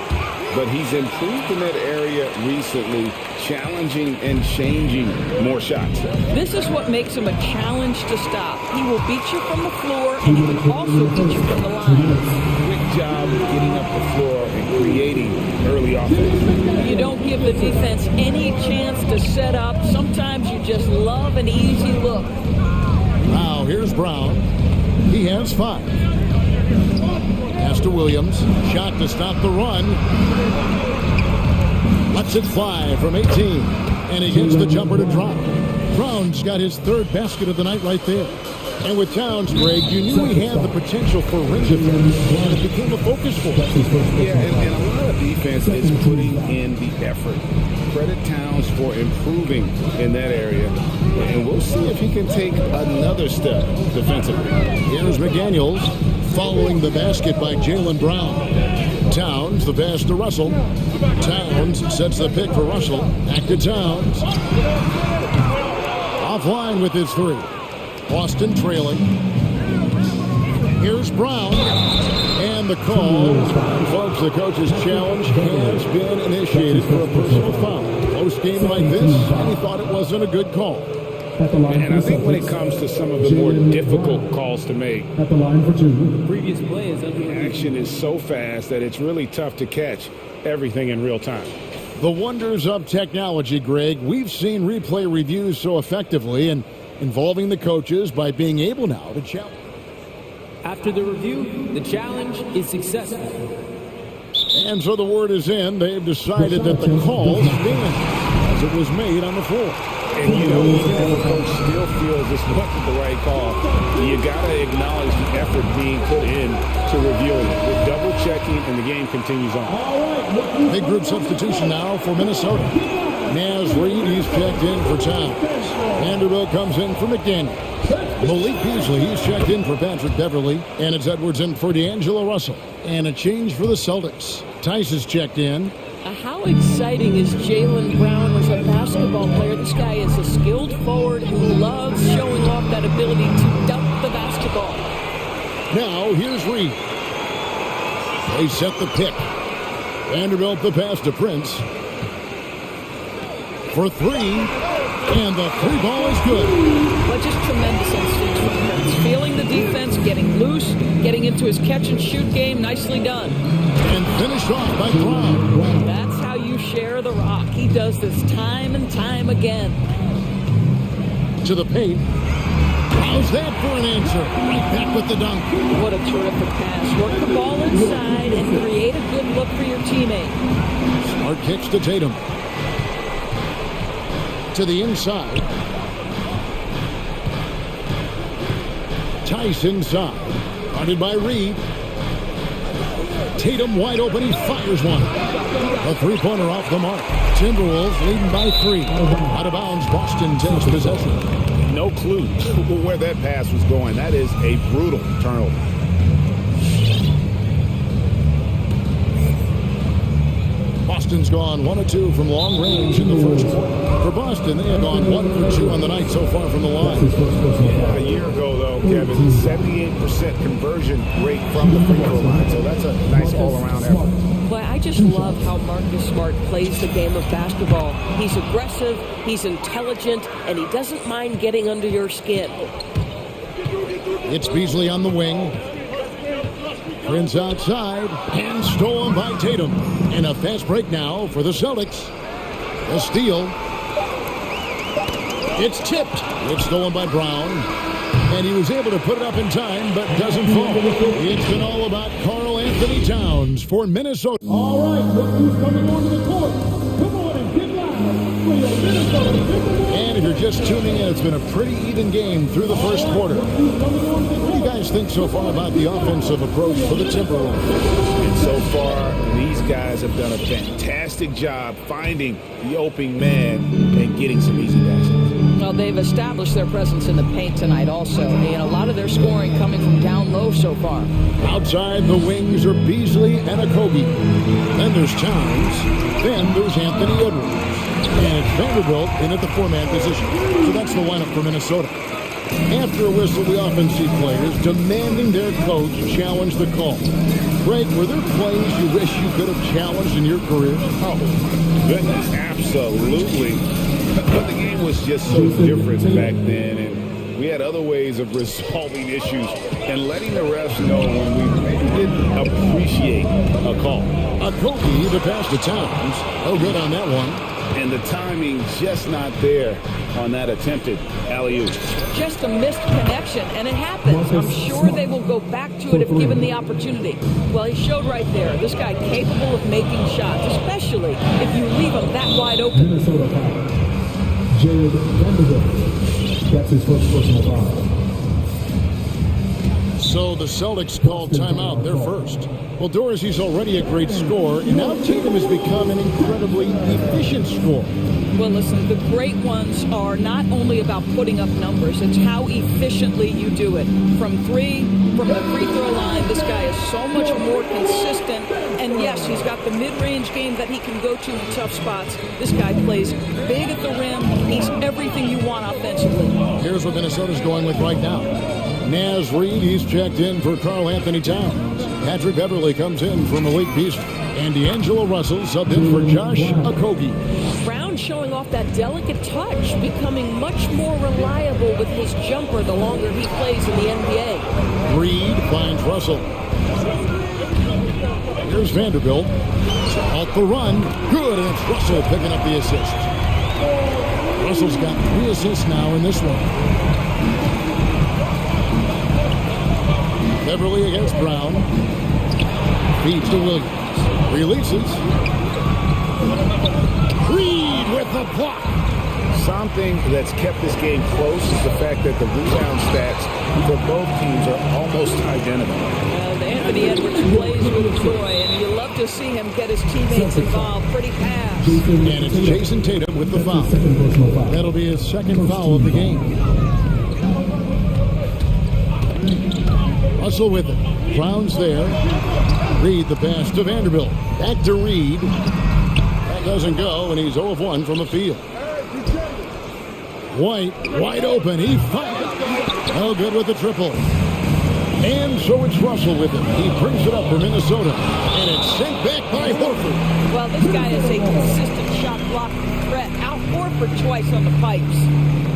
but he's improved in that area recently, challenging and changing more shots. This is what makes him a challenge to stop. He will beat you from the floor, and he can also beat you from the line. Quick job of getting up the floor and creating early offense. You don't give the defense any chance to set up. Sometimes you just love an easy look. Now here's Brown. He has 5. Pass to Williams. Shot to stop the run. Lets it fly from 18. And he gets the jumper to drop. Brown's got his 3rd basket of the night right there. And with Towns, Greg, you knew he had the potential for rim defense, and it became a focus for him. Yeah, and a lot of defense is putting in the effort. Credit Towns for improving in that area, and we'll see if he can take another step defensively. Here's McDaniels following the basket by Jaylen Brown. Towns, the pass to Russell. Towns sets the pick for Russell. Back to Towns. Offline with his 3. Boston trailing. Here's Brown. And the call. Folks, the coach's challenge has been initiated for a personal foul. Close game like this, and he thought it wasn't a good call. And I think when it comes to some of the more difficult calls to make, the previous play is the action is so fast that it's really tough to catch. everything in real time. The wonders of technology, Greg. We've seen replay reviews so effectively and involving the coaches by being able now to challenge. After the review, the challenge is successful. And so the word is in. They've decided that the call stands as it was made on the floor. And, you know, even if a coach still feels this wasn't the right call, you got to acknowledge the effort being put in to reviewing it. With double-checking, and the game continues on. Big group substitution now for Minnesota. Naz Reid, he's checked in for Towns. Vanderbilt comes in for McDaniel. Malik Beasley, he's checked in for Patrick Beverly. And it's Edwards in for D'Angelo Russell. And a change for the Celtics. Tice is checked in. How exciting is Jaylen Brown as a basketball player? This guy is a skilled forward who loves showing off that ability to dunk the basketball. Now, here's Reed. They set the pick. Vanderbilt the pass to Prince. For three. And the three ball is good. Well, just tremendous instincts from Prince. Feeling the defense, getting loose, getting into his catch-and-shoot game. Nicely done. And finished off by Brown. That's how you share the rock. He does this time and time again. To the paint. How's that for an answer? Right back with the dunk. What a terrific pass. Work the ball inside and create a good look for your teammate. Smart kicks to Tatum. To the inside. Tice inside. Guarded by Reed. Tatum wide open. He fires one. A three-pointer off the mark. Timberwolves leading by 3. Out of bounds. Boston takes possession. No clue where that pass was going. That is a brutal turnover. Boston's gone 1 of 2 from long range in the first quarter. For Boston, they have gone 1 for 2 on the night so far from the line. A year ago, though, Kevin, 78% conversion rate from the free throw line. So that's a nice all-around effort. Boy, I just love how Marcus Smart plays the game of basketball. He's aggressive, he's intelligent, and he doesn't mind getting under your skin. It's Beasley on the wing. Prince outside, and stolen by Tatum. And a fast break now for the Celtics. A steal. It's tipped. It's stolen by Brown. And he was able to put it up in time, but doesn't fall. It's been all about Karl Anthony Towns for Minnesota. All right, look who's coming onto the court. Come on and get loud for your Minnesota Timberwolves. And if you're just tuning in, it's been a pretty even game through the first quarter. What do you guys think so far about the offensive approach for the Timberwolves? And so far, these guys have done a fantastic job finding the open man and getting some easy baskets. Well, they've established their presence in the paint tonight also. And a lot of their scoring coming from down low so far. Outside the wings are Beasley and Okogie. Then there's Towns. Then there's Anthony Edwards. And it's Vanderbilt in at the 4-man position. So that's the lineup for Minnesota. After a whistle, the offensive players demanding their coach challenge the call. Greg, were there plays you wish you could have challenged in your career? Oh, goodness, absolutely. But the game was just so different back then, and we had other ways of resolving issues and letting the refs know when we maybe didn't appreciate a call. Okogie, the pass to Towns. Oh, good on that one. And the timing just not there on that attempted alley-oop. Just a missed connection, and it happens. I'm sure they will go back to it if given the opportunity. Well, he showed right there, this guy capable of making shots, especially if you leave him that wide open. Minnesota foul. Jared Vanderbilt. That's his first personal foul. So the Celtics called timeout. They're first. Well, Dorsey's already a great scorer, and now Tatum has become an incredibly efficient scorer. Well, listen, the great ones are not only about putting up numbers, it's how efficiently you do it. From three, from the free throw line, this guy is so much more consistent. And yes, he's got the mid-range game that he can go to in tough spots. This guy plays big at the rim. He's everything you want offensively. Here's what Minnesota's going with right now. Naz Reid, he's checked in for Karl Anthony Towns. Patrick Beverly comes in for Malik Beasley. And D'Angelo Russell subbed in for Josh Okogie. Brown showing off that delicate touch, becoming much more reliable with his jumper the longer he plays in the NBA. Reid finds Russell. Here's Vanderbilt. Off the run. Good, and it's Russell picking up the assist. Russell's got 3 assists now in this one. Beverly against Brown. Feeds to Williams. Releases. Reed with the block. Something that's kept this game close is the fact that the rebound stats for both teams are almost identical. Well, Anthony Edwards plays with joy, and you love to see him get his teammates involved pretty fast. And it's Jason Tatum with the foul. That'll be his second foul of the game. Russell with it. Brown's there. Reed the pass to Vanderbilt. Back to Reed. That doesn't go, and he's 0 of 1 from the field. White, wide open. He fired. No good with the triple. And so it's Russell with it. He brings it up for Minnesota. And it's sent back by Horford. Well, this guy is a consistent shot blocking threat. Out Horford twice on the pipes.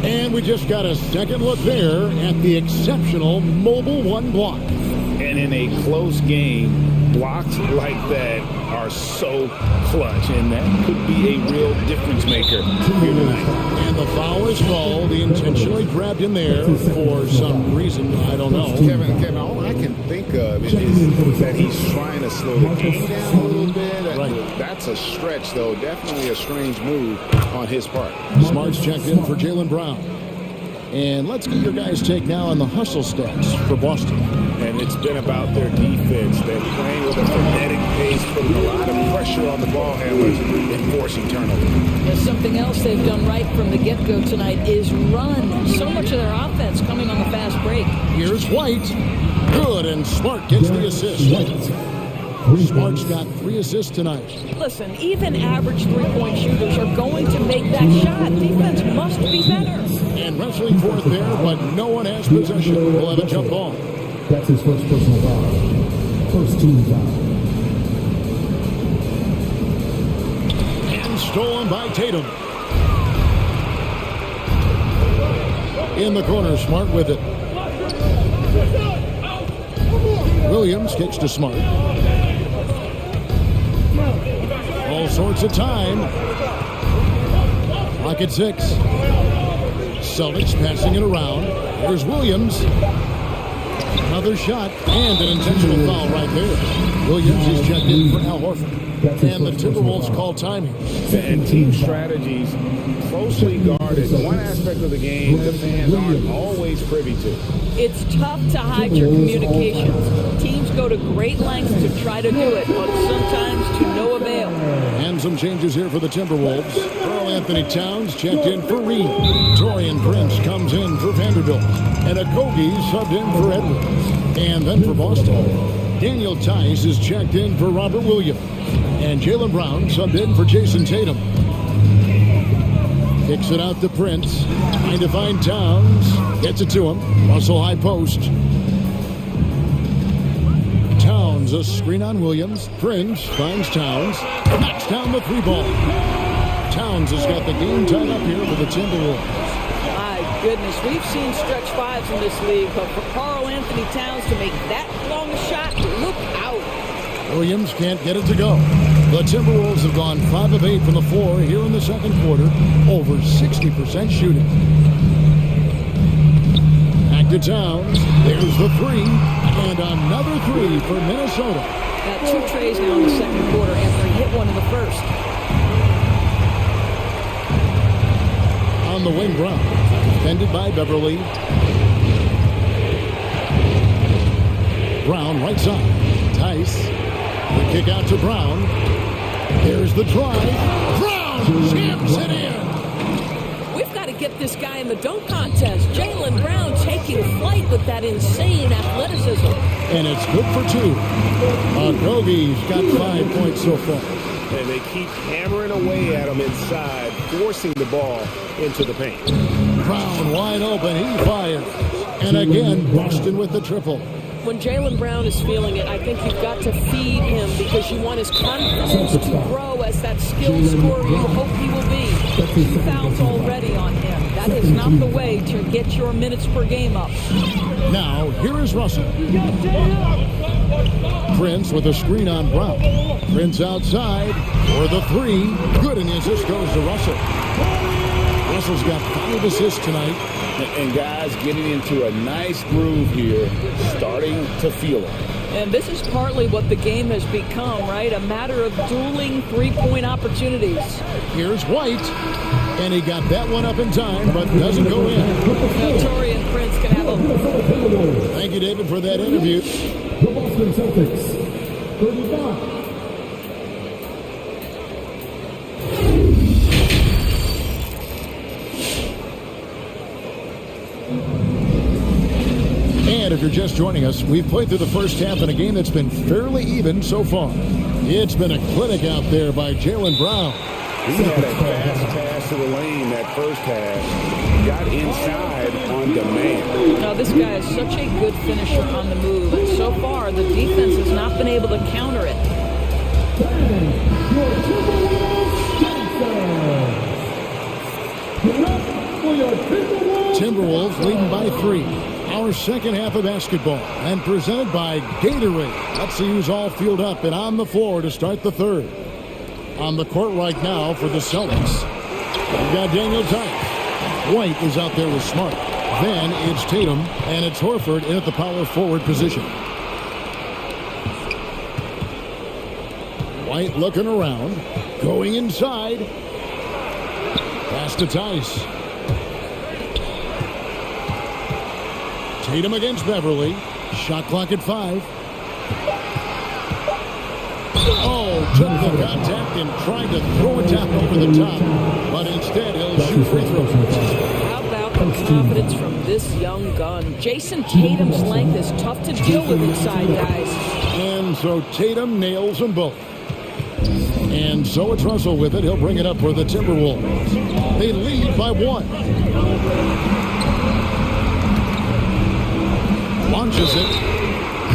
And we just got a second look there at the exceptional mobile 1 block. And in a close game, blocks like that are so clutch, and that could be a real difference maker here tonight. And the foul is called. He intentionally grabbed him there for some reason. I don't know. Kevin, all I can think of is that he's trying to slow the game down a little bit. Right. That's a stretch, though. Definitely a strange move on his part. Smart's checked in for Jaylen Brown. And let's get your guys' take now on the hustle stats for Boston. And it's been about their defense. They're playing with a frenetic pace, putting a lot of pressure on the ball handlers and forcing turnovers. There's something else they've done right from the get-go tonight is run. So much of their offense coming on the fast break. Here's White. Good, and Smart gets the assist. Smart's got 3 assists tonight. Listen, even average three-point shooters are going to make that shot. Defense must be better. And wrestling for it there, but no one has possession. We'll have a jump ball. That's his first personal foul. First team foul. And stolen by Tatum. In the corner, Smart with it. Williams kicks to Smart. All sorts of time. Clock at 6. Celtics passing it around. Here's Williams. Another shot and an intentional foul right there. Williams is checked in for Al Horford. And the Timberwolves call timing. And team strategies closely guarded. One aspect of the game the fans aren't always privy to. It's tough to hide your communications. Teams go to great lengths to try to do it, but sometimes to no avail. And some changes here for the Timberwolves. Karl Anthony Towns checked in for Reed. Torian Prince comes in for Vanderbilt. And Okogie subbed in for Edwards. And then for Boston, Daniel Tice is checked in for Robert Williams. And Jaylen Brown subbed in for Jason Tatum. Kicks it out to Prince. Trying to find Towns. Gets it to him. Russell high post. Towns, a screen on Williams. Prince finds Towns. Knocks down the 3-ball. Towns has got the game tied up here for the Timberwolves. My goodness, we've seen stretch fives in this league, but for Karl Anthony Towns to make that long a shot, look out. Williams can't get it to go. The Timberwolves have gone 5 of 8 from the floor here in the second quarter. Over 60% shooting. Back to Towns. There's the 3. And another 3 for Minnesota. Got 2 trays now in the second quarter after he hit one in the first. On the wing, Brown. Defended by Beverly. Brown right side. Tice. The kick out to Brown. There's the drive. Brown jams it in. We've got to get this guy in the dunk contest. Jaylen Brown taking flight with that insane athleticism. And it's good for 2. Okogie's got 5 points so far. And they keep hammering away at him inside, forcing the ball into the paint. Brown wide open. He fires. And again, Boston with the triple. When Jaylen Brown is feeling it, I think you've got to feed him because you want his confidence to grow as that skilled scorer you hope he will be. 2 fouls already on him. That is not the way to get your minutes per game up. Now, here is Russell. Prince with a screen on Brown. Prince outside for the three. Good, and the assist goes to Russell. Russell's got 5 assists tonight. And guys getting into a nice groove here, starting to feel it. And this is partly what the game has become, right? A matter of dueling three-point opportunities. Here's White, and he got that one up in time, but doesn't go in. Torian Prince can have a... Thank you, David, for that interview. The Boston Celtics, 35. And if you're just joining us, we've played through the first half in a game that's been fairly even so far. It's been a clinic out there by Jaylen Brown. He had a fast pass to the lane that first half. Got inside on demand. Now, this guy is such a good finisher on the move, and so far the defense has not been able to counter it. Timberwolves leading by 3. Our second half of basketball, and presented by Gatorade. Let's see who's all fueled up and on the floor to start the third. On the court right now for the Celtics, we've got Daniel Tice. White is out there with Smart. Then it's Tatum, and it's Horford in at the power forward position. White looking around, going inside. Pass to Tice. Tatum against Beverly. Shot clock at 5. Oh, took the contact and tried to throw it down over the top. But instead, he'll shoot free throws. How about the confidence from this young gun? Jason Tatum's length is tough to deal with inside, guys. And so Tatum nails them both. And so it's Russell with it. He'll bring it up for the Timberwolves. They lead by 1. Launches it,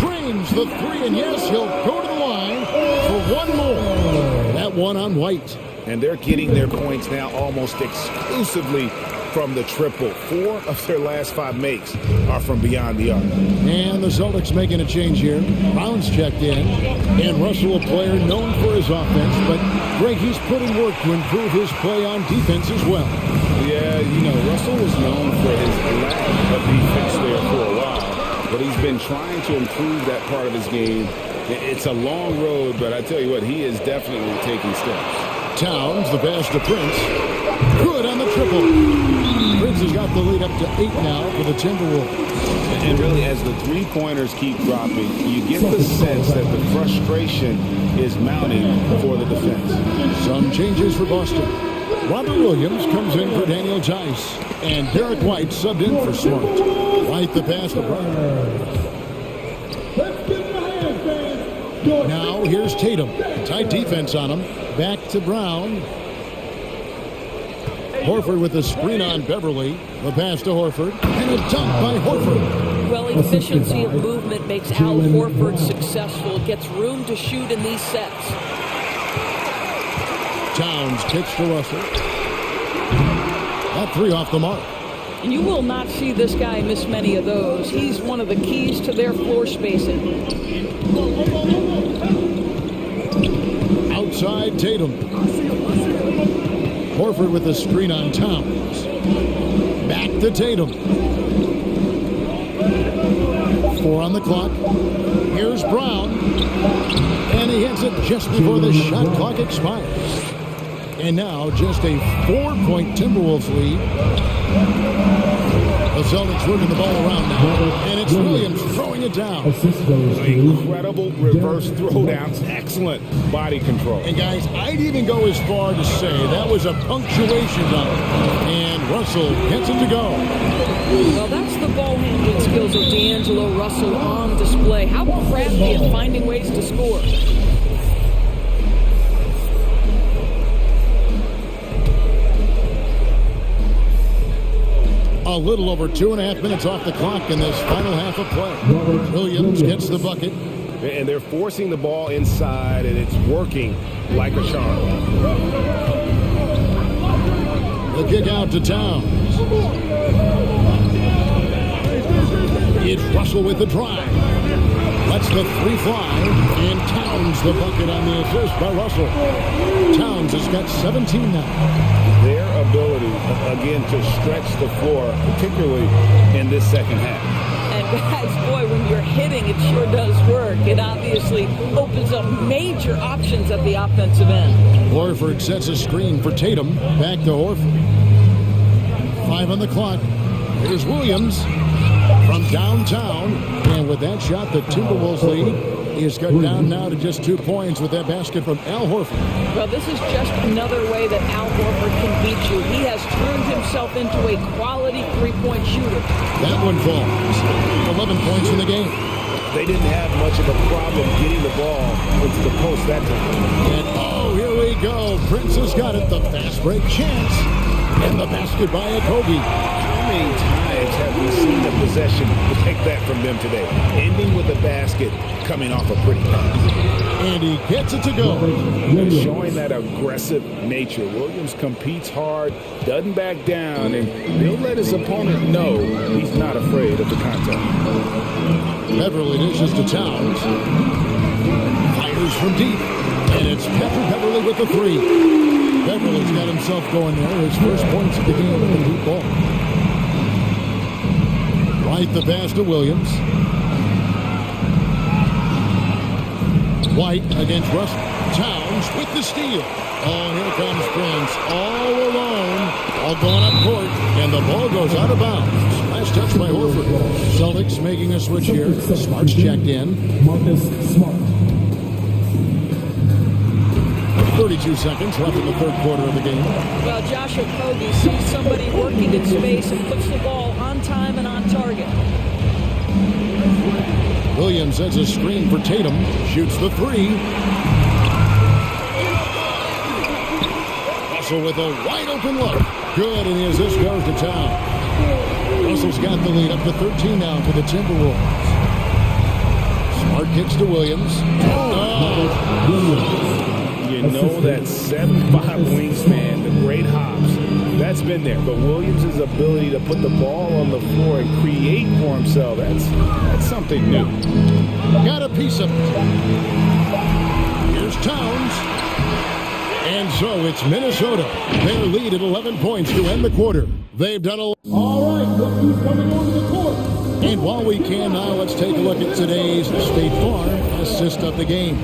drains the 3, and yes, he'll go to the line for one more. That one on White. And they're getting their points now almost exclusively from the triple. 4 of their last 5 makes are from beyond the arc. And the Celtics making a change here. Brown's checked in, and Russell, a player known for his offense, but Greg, he's putting work to improve his play on defense as well. Yeah, you know, Russell was known for his lack of defense there for a while. But he's been trying to improve that part of his game. It's a long road, but I tell you what, he is definitely taking steps. Towns, the pass to Prince. Good on the triple. Prince has got the lead up to 8 now for the Timberwolves. And really, as the three-pointers keep dropping, you get the sense that the frustration is mounting for the defense. Some changes for Boston. Robert Williams comes in for Daniel Tice. And Derek White subbed in for Smart. White the pass to Brown. Now here's Tatum. Tight defense on him. Back to Brown. Horford with the screen on Beverly. The pass to Horford. And a dunk by Horford. Well, efficiency of movement makes Al Horford successful. Gets room to shoot in these sets. Towns kicks to Russell. That 3 off the mark. You will not see this guy miss many of those. He's one of the keys to their floor spacing. Outside Tatum. Horford with the screen on Towns. Back to Tatum. 4 on the clock. Here's Brown. And he hits it just before the shot clock expires. And now just a 4-point Timberwolves lead. The Celtics working the ball around now. And it's Williams throwing it down. Incredible reverse throwdowns. Excellent body control. And guys, I'd even go as far to say that was a punctuation number. And Russell gets it to go. Well, that's the ball handling skills of D'Angelo Russell on display. How crafty at finding ways to score. A little over 2.5 minutes off the clock in this final half of play. Williams gets the bucket. And they're forcing the ball inside, and it's working like a charm. The kick out to Towns. It's Russell with the drive. Lets the three fly, and Towns the bucket on the assist by Russell. Towns has got 17 now. Their ability, again, to stretch the floor, particularly in this second half. And guys, boy, when you're hitting, it sure does work. It obviously opens up major options at the offensive end. Horford sets a screen for Tatum. Back to Horford. 5 on the clock. Here's Williams from downtown. And with that shot, the Timberwolves lead is cut down now to just 2 points with that basket from Al Horford. Well, this is just another way that Al Horford can beat you. He has turned himself into a quality three-point shooter. That one falls. 11 points in the game. They didn't have much of a problem getting the ball into the post that time. And oh, here we go. Prince has got it. The fast break chance. And the basket by Okogie. How many times have we seen a possession take that from them today? Ending with a basket, coming off a pretty pass. And he gets it to go. They're showing that aggressive nature. Williams competes hard, doesn't back down, and he'll let his opponent know he's not afraid of the contact. Beverly dishes to Towns. Fires from deep. And it's Patrick Beverly with the three. Beverly's got himself going there. His first points of the game with the deep ball. Right the pass to Williams. White against Russell. Towns with the steal. Oh, here comes Prince. All alone. All going up court. And the ball goes out of bounds. Last touch by Horford. Celtics making a switch here. Smart's checked in. Marcus Smart. 32 seconds left in the third quarter of the game. Well, Josh Okogie sees somebody working in space and puts the ball on time and on target. Williams sets a screen for Tatum. Shoots the three. Russell with a wide open look. Good, and the assist goes to Town. Russell's got the lead up to 13 now for the Timberwolves. Smart kicks to Williams. You know that 7'5" wingspan, the great hops, that's been there. But Williams' ability to put the ball on the floor and create for himself, that's something new. Got a piece of it. Here's Towns. And so it's Minnesota. Their lead at 11 points to end the quarter. They've done a... All right, look who's coming onto the court. And while we can now, let's take a look at today's State Farm assist of the game.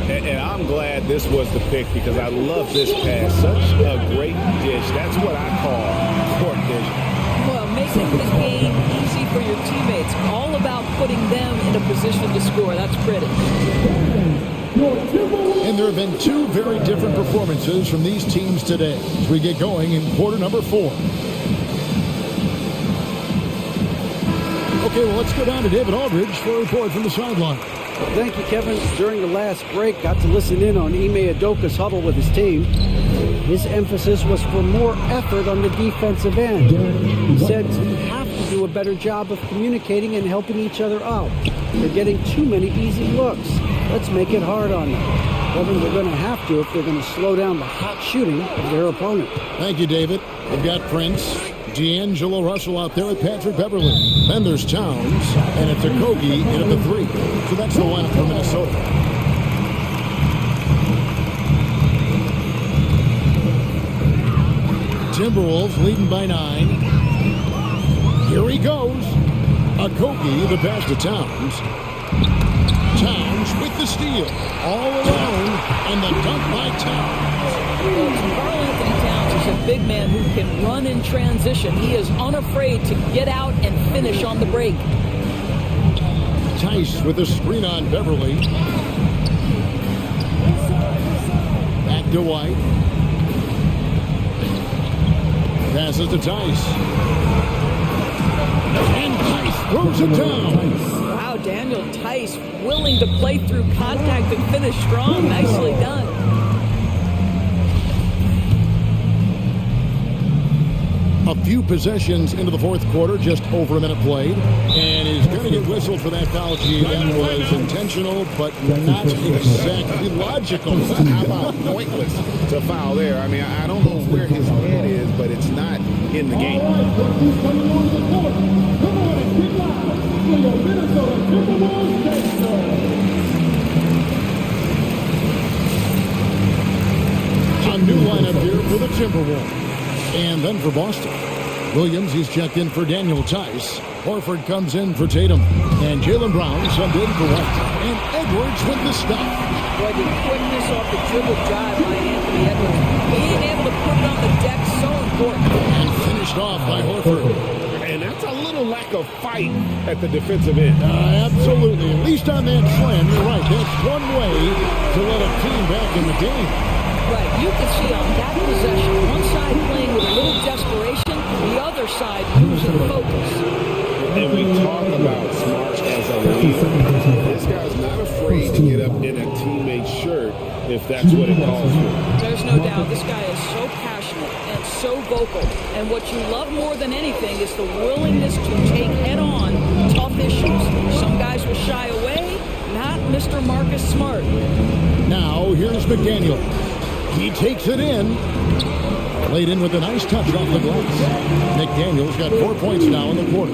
And I'm glad this was the pick because I love this pass. Such a great dish. That's what I call court vision. Well, making the game easy for your teammates. All about putting them in a position to score. That's pretty. And there have been two very different performances from these teams today as we get going in quarter number 4. Okay, well, let's go down to David Aldridge for a report from the sideline. Well, thank you, Kevin. During the last break, got to listen in on Ime Udoka's huddle with his team. His emphasis was for more effort on the defensive end. He said we have to do a better job of communicating and helping each other out. They're getting too many easy looks. Let's make it hard on them. Kevin, they're going to have to if they're going to slow down the hot shooting of their opponent. Thank you, David. We've got Prince, D'Angelo Russell out there with Patrick Beverly. Then there's Towns, and it's Okogie in at the 3. So that's the lineup for Minnesota. Timberwolves leading by 9. Here he goes. Okogie, the pass to Towns. Towns with the steal. All alone, and the dunk by Towns. Karl Anthony Towns is a big man who can run in transition. He is unafraid to get out and finish on the break. Tice with a screen on Beverly. Back to White. Passes to Tice. And Tice throws it down. Wow, Daniel Tice willing to play through contact and finish strong. Nicely done. A few possessions into the fourth quarter, just over a minute played. And he's going to get whistled for that foul. Gee, that was intentional, but not exactly logical. How about pointless to foul there? I mean, I don't know where his head is, but it's not in the game. All right, look who's coming on the court. Come on and get loud for your Minnesota Timberwolves Gangsters. A new lineup here for the Timberwolves. And then for Boston. Williams, he's checked in for Daniel Tice. Horford comes in for Tatum. And Jaylen Brown subbed in for White. And Edwards with the stop. Boy, the quickness off the dribble drive by Anthony Edwards. Being able to put it on the deck, so important. And finished off by Horford. And that's a little lack of fight at the defensive end. Absolutely. At least on that slam, you're right. That's one way to let a team back in the game. Right, you can see on that possession, one side playing with a little desperation, the other side losing focus. And we talk about Smart as a leader. This guy's not afraid to get up in a teammate's shirt if that's what it calls for. There's no doubt this guy is so passionate and so vocal. And what you love more than anything is the willingness to take head-on tough issues. Some guys will shy away, not Mr. Marcus Smart. Now, here's McDaniel. He takes it in. Played in with a nice touch off the glass. McDaniel's got 4 points now in the quarter.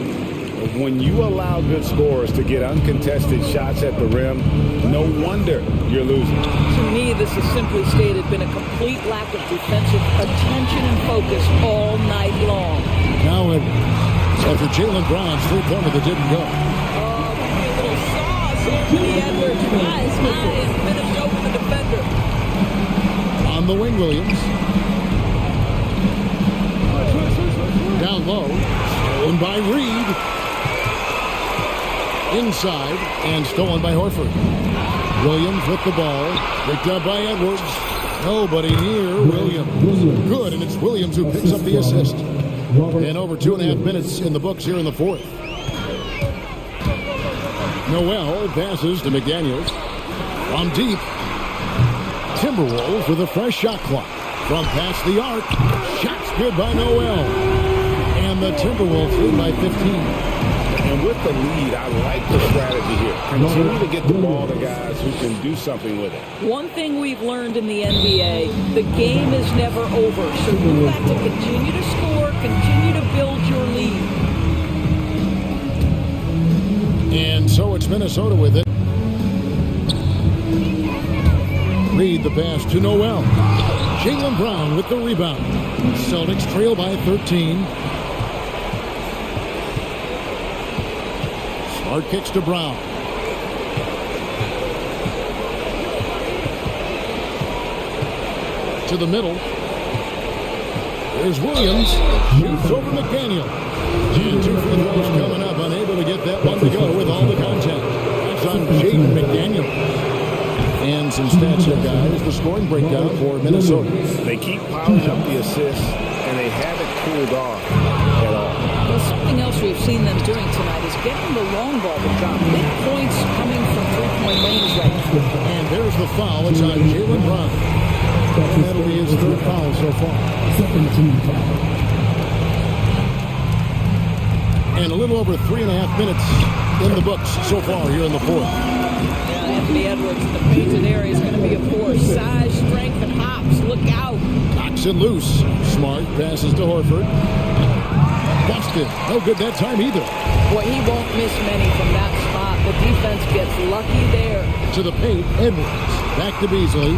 When you allow good scorers to get uncontested shots at the rim, no wonder you're losing. To me, this has simply stated been a complete lack of defensive attention and focus all night long. Now, after Jaylen Brown's three-pointer that didn't go. A little sauce. Anthony Edwards rise high and finished over the defender. On the wing, Williams. Down low. Stolen by Reed. Inside. And stolen by Horford. Williams with the ball. Picked up by Edwards. Nobody near Williams. Good, and it's Williams who picks up the assist. And over 2.5 minutes in the books here in the fourth. Noel passes to McDaniels. From deep. Timberwolves with a fresh shot clock. From past the arc. Shots good by Noel. And the Timberwolves lead by 15. And with the lead, I like the strategy here. Continue to get the ball to guys who can do something with it. One thing we've learned in the NBA, the game is never over. So you have to continue to score, continue to build your lead. And so it's Minnesota with it. Reed the pass to Noel. Jaylen Brown with the rebound. Celtics trail by 13. Smart kicks to Brown. To the middle. There's Williams. Shoots over McDaniel. And 2 free throws coming up. Unable to get that one to go with all the contact. That's on Jaden McDaniel. And some stats here, guys. The scoring breakdown for Minnesota. They keep piling up the assists, and they haven't cooled off at all. Well, something else we've seen them doing tonight is getting the long ball to drop. Big points coming from three-point range right now. And there's the foul. It's on Jaylen Brown. And that'll be his third foul so far. And a little over 3.5 minutes in the books so far here in the fourth. Anthony Edwards in the painted area is going to be a force. Size, strength, and hops. Look out. Knocks it loose. Smart passes to Horford. Busted. No good that time either. Boy, he won't miss many from that spot. The defense gets lucky there. To the paint, Edwards. Back to Beasley.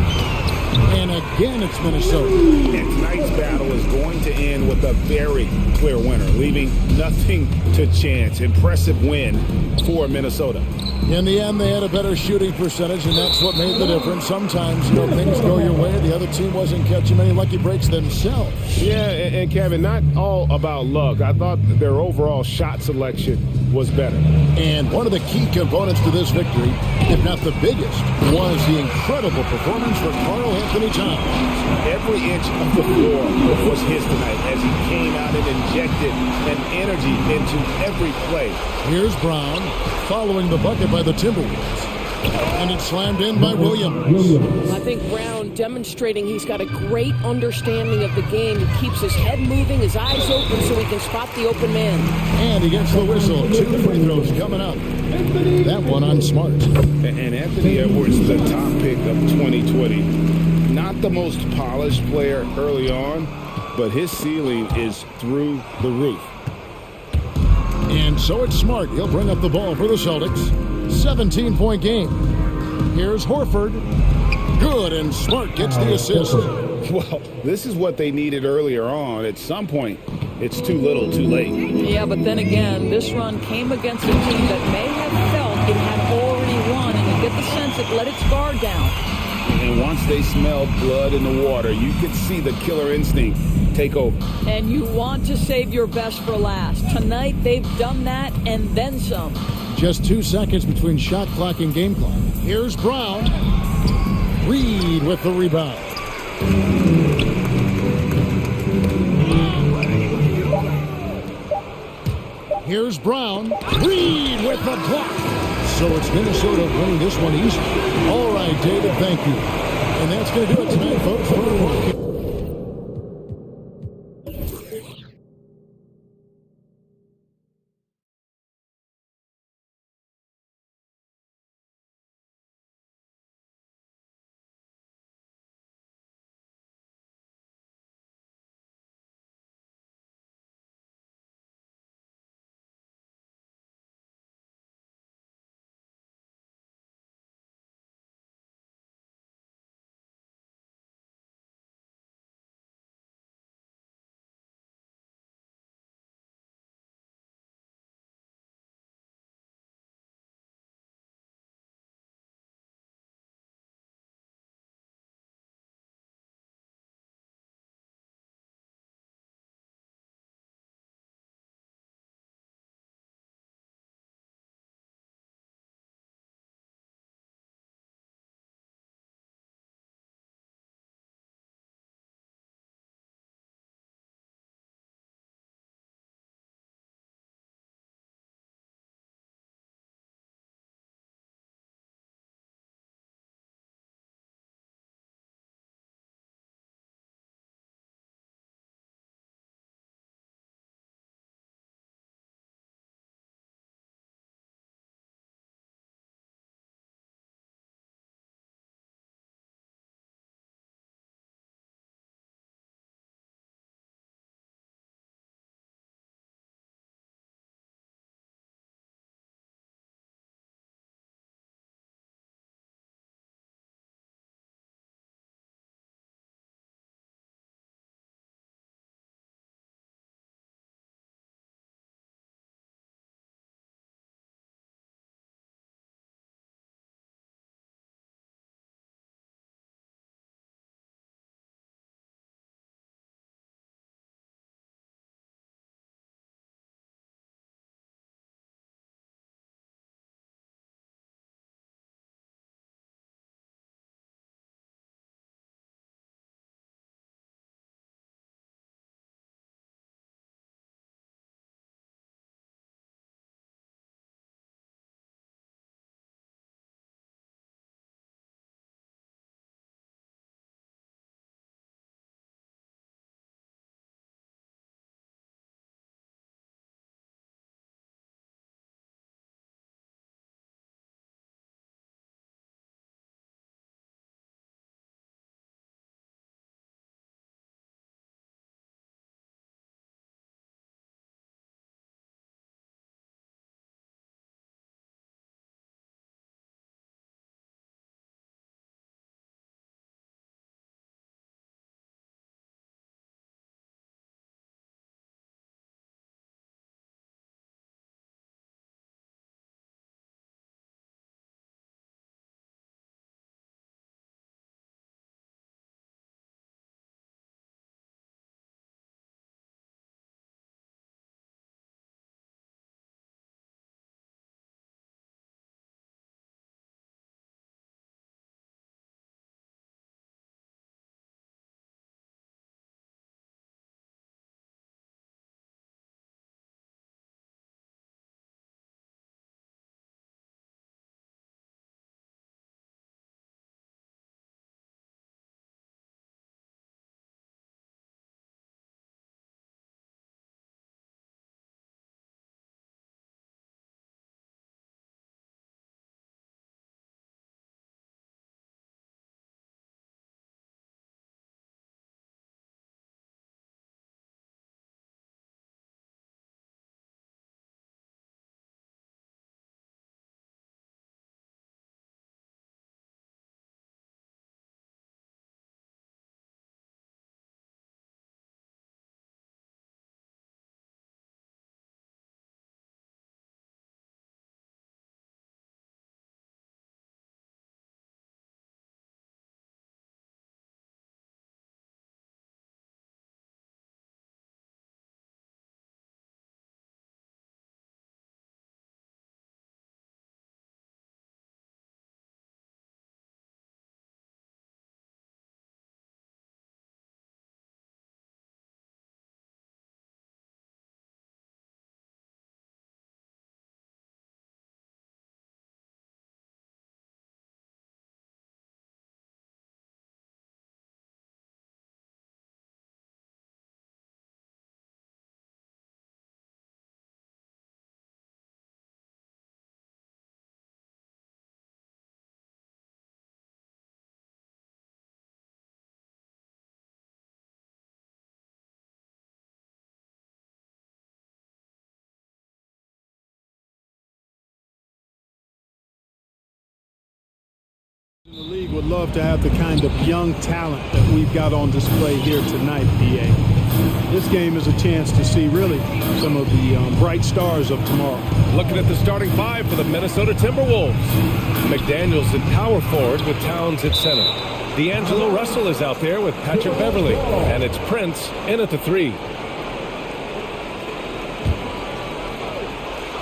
And again, it's Minnesota. And tonight's battle is going to end with a very clear winner, leaving nothing to chance. Impressive win for Minnesota. In the end, they had a better shooting percentage, and that's what made the difference. Sometimes, things go your way. The other team wasn't catching many lucky breaks themselves. Yeah, and Kevin, not all about luck. I thought their overall shot selection was better. And one of the key components to this victory, if not the biggest, was the incredible performance for Karl Anthony Towns. Every inch of the floor was his tonight as he came out and injected an energy into every play. Here's Brown following the bucket by the Timberwolves. And it's slammed in by Williams. I think Brown demonstrating he's got a great understanding of the game. He keeps his head moving, his eyes open so he can spot the open man. And he gets the whistle. 2 free throws coming up. That one on Smart. And Anthony Edwards, the top pick of 2020. Not the most polished player early on, but his ceiling is through the roof. And so it's Smart. He'll bring up the ball for the Celtics. 17-point game. Here's Horford. Good, and Smart gets the assist. Well, this is what they needed earlier on. At some point, it's too little, too late. Yeah, but then again, this run came against a team that may have felt it had already won, and you get the sense it let its guard down. And once they smelled blood in the water, you could see the killer instinct take over. And you want to save your best for last. Tonight, they've done that and then some. Just 2 seconds between shot clock and game clock. Here's Brown. Reed with the rebound. Here's Brown. Reed with the block. So it's Minnesota winning this one easy. All right, David, thank you. And that's going to do it tonight, folks. The league would love to have the kind of young talent that we've got on display here tonight, BA. This game is a chance to see really some of the bright stars of tomorrow. Looking at the starting five for the Minnesota Timberwolves. McDaniels at power forward with Towns at center. D'Angelo Russell is out there with Patrick Beverly. And it's Prince in at the three.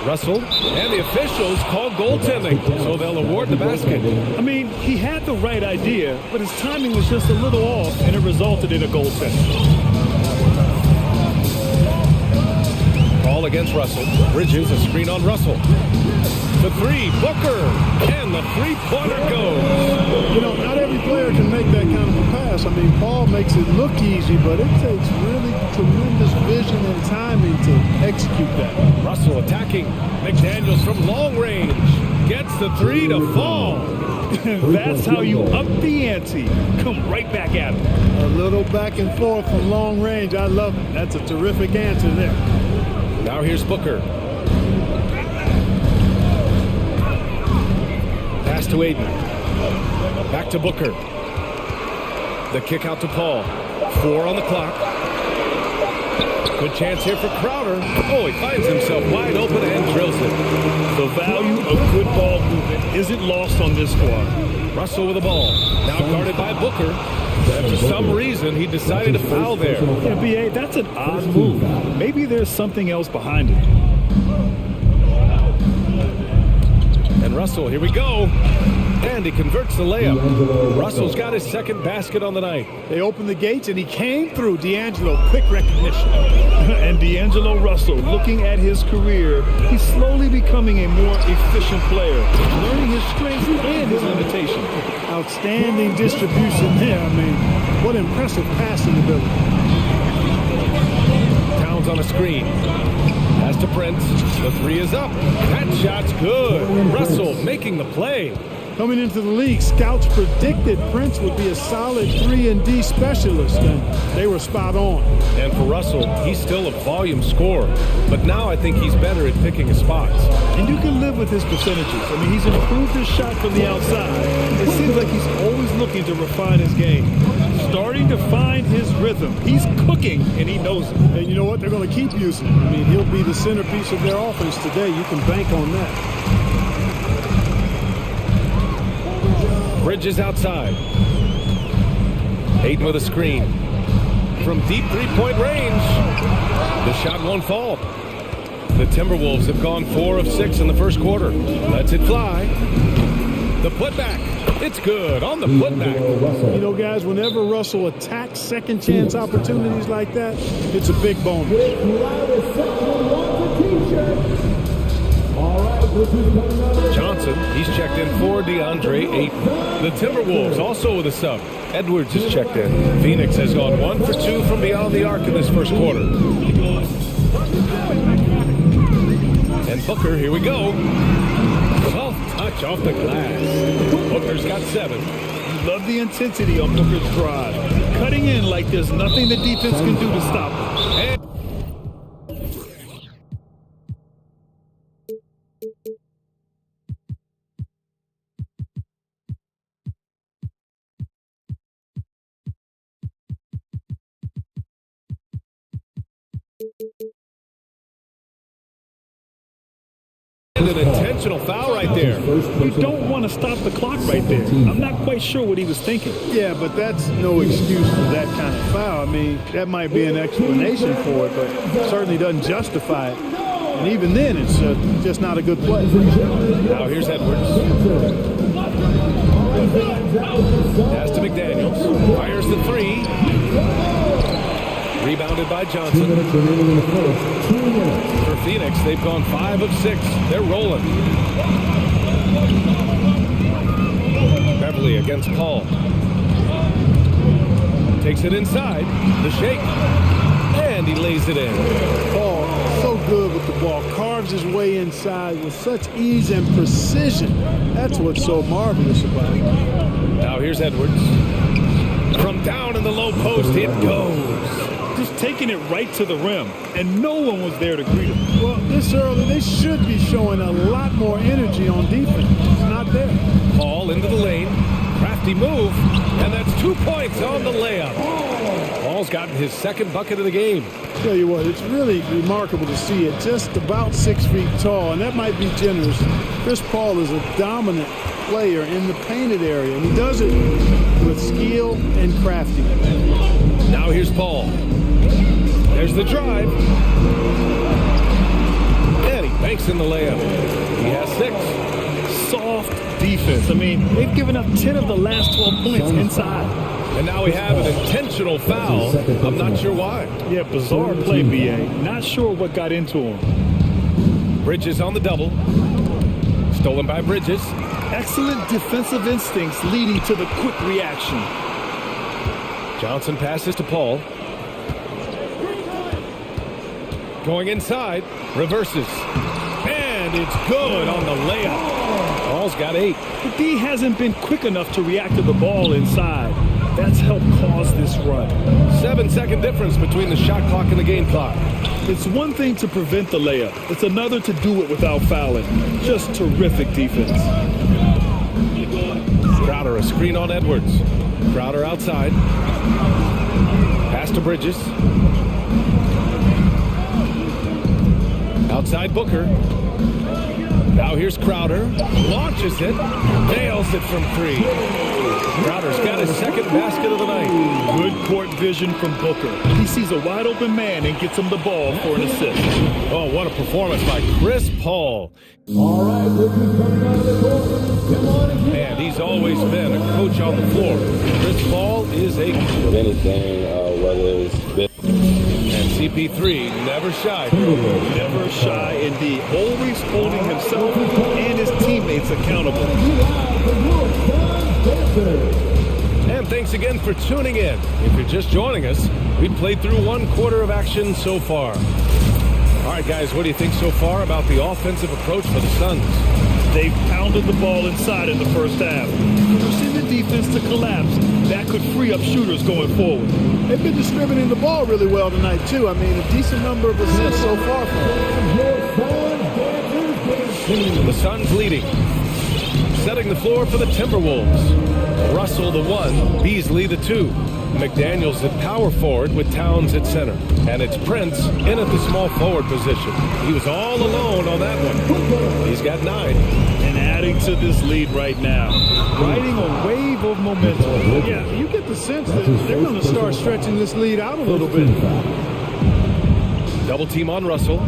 Russell, and the officials call goaltending, so they'll award the basket. I mean, he had the right idea, but his timing was just a little off, and it resulted in a goaltending. Ball against Russell. Bridges, a screen on Russell. The three, Booker, and the three-pointer goes. You know, not every player can make that kind of a pass. I mean, Paul makes it look easy, but it takes really tremendous vision and timing to execute that. Russell attacking. McDaniels from long range. Gets the three to fall. That's how you up the ante. Come right back at him. A little back and forth from long range. I love it. That's a terrific answer there. Now here's Booker. Pass to Aiden. Back to Booker. The kick out to Paul. 4 on the clock. Good chance here for Crowder. Oh, he finds himself wide open and drills it. The value of good ball movement isn't lost on this squad. Russell with the ball. Now guarded by Booker. And for some reason, he decided to foul there. Yeah, B.A., that's an odd move. Maybe there's something else behind it. And Russell, here we go. And he converts the layup. Russell's got his second basket on the night. They opened the gates and he came through. D'Angelo, quick recognition. And D'Angelo Russell, looking at his career, he's slowly becoming a more efficient player, learning his strengths and his limitations. Outstanding distribution there. I mean, what impressive passing ability. Towns on a screen. Pass to Prince. The three is up. That shot's good. Russell making the play. Coming into the league, scouts predicted Prince would be a solid 3-and-D specialist, and they were spot on. And for Russell, he's still a volume scorer, but now I think he's better at picking his spots. And you can live with his percentages. I mean, he's improved his shot from the outside. It seems like he's always looking to refine his game. Starting to find his rhythm. He's cooking, and he knows it. And you know what? They're going to keep using him. I mean, he'll be the centerpiece of their offense today. You can bank on that. Bridges outside. Aiden with a screen. From deep three-point range. The shot won't fall. The Timberwolves have gone 4 of 6 in the first quarter. Lets it fly. The putback. It's good on the putback. You know, guys, whenever Russell attacks second chance opportunities like that, it's a big bonus. Johnson, he's checked in for DeAndre Ayton. The Timberwolves also with a sub. Edwards is checked in. Phoenix has gone 1 for 2 from beyond the arc in this first quarter. And Booker, here we go. Soft touch off the glass. Booker's got 7. Love the intensity on Booker's drive. Cutting in like there's nothing the defense can do to stop him. And an intentional foul right there. You don't want to stop the clock right there. I'm not quite sure what he was thinking. Yeah, but that's no excuse for that kind of foul. I mean, that might be an explanation for it, but it certainly doesn't justify it. And even then, it's just not a good play. Now here's Edwards. Pass to McDaniels. Fires the 3. Rebounded by Johnson. For Phoenix, they've gone 5 of 6. They're rolling. Beverly against Paul. Takes it inside. The shake. And he lays it in. Paul, so good with the ball. Carves his way inside with such ease and precision. That's what's so marvelous about it. Now here's Edwards. From down in the low post, it goes. Just taking it right to the rim, and no one was there to greet him. Well, this early, they should be showing a lot more energy on defense. It's not there. Paul into the lane. Crafty move, and that's 2 points on the layup. Paul's gotten his second bucket of the game. Tell you what, it's really remarkable to see it. Just about 6 feet tall, and that might be generous. Chris Paul is a dominant player in the painted area, and he does it with skill and crafty. Now here's Paul. There's the drive. And he banks in the layup. He has 6. Soft defense. I mean, they've given up 10 of the last 12 points inside. And now we have an intentional foul. I'm not sure why. Yeah, bizarre play, BA. Not sure what got into him. Bridges on the double. Stolen by Bridges. Excellent defensive instincts leading to the quick reaction. Johnson passes to Paul. Going inside. Reverses. And it's good on the layup. Paul's got 8. The D hasn't been quick enough to react to the ball inside. That's helped cause this run. 7-second difference between the shot clock and the game clock. It's one thing to prevent the layup. It's another to do it without fouling. Just terrific defense. Crowder, a screen on Edwards. Crowder outside. Pass to Bridges. Outside Booker. Now here's Crowder. Launches it. Nails it from 3. Crowder's got his second basket of the night. Good court vision from Booker. He sees a wide open man and gets him the ball for an assist. Oh, what a performance by Chris Paul. All right, coming out of the court. Come on again. And he's always been a coach on the floor. Chris Paul is a... With anything, whether it's... And CP3 never shy. Never shy indeed. Always holding himself and his teammates accountable. And thanks again for tuning in. If you're just joining us, we played through 1 quarter of action so far. All right, guys, what do you think so far about the offensive approach for the Suns? They've pounded the ball inside in the first half, forcing the defense to collapse. That could free up shooters going forward. They've been distributing the ball really well tonight, too. I mean, a decent number of assists so far from them. The Suns leading. Setting the floor for the Timberwolves. Russell the 1, Beasley the 2. McDaniels at power forward with Towns at center. And it's Prince in at the small forward position. He was all alone on that one. He's got 9. And adding to this lead right now. Riding a wave of momentum. Yeah, you get the sense that they're going to start stretching this lead out a little bit. Double team on Russell.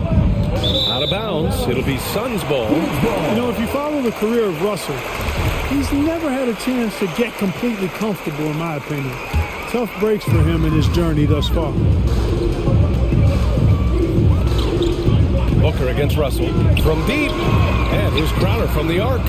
Out of bounds. It'll be Suns ball. You know, if you follow the career of Russell, he's never had a chance to get completely comfortable, in my opinion. Tough breaks for him in his journey thus far. Booker against Russell. From deep. And here's Crowder from the arc.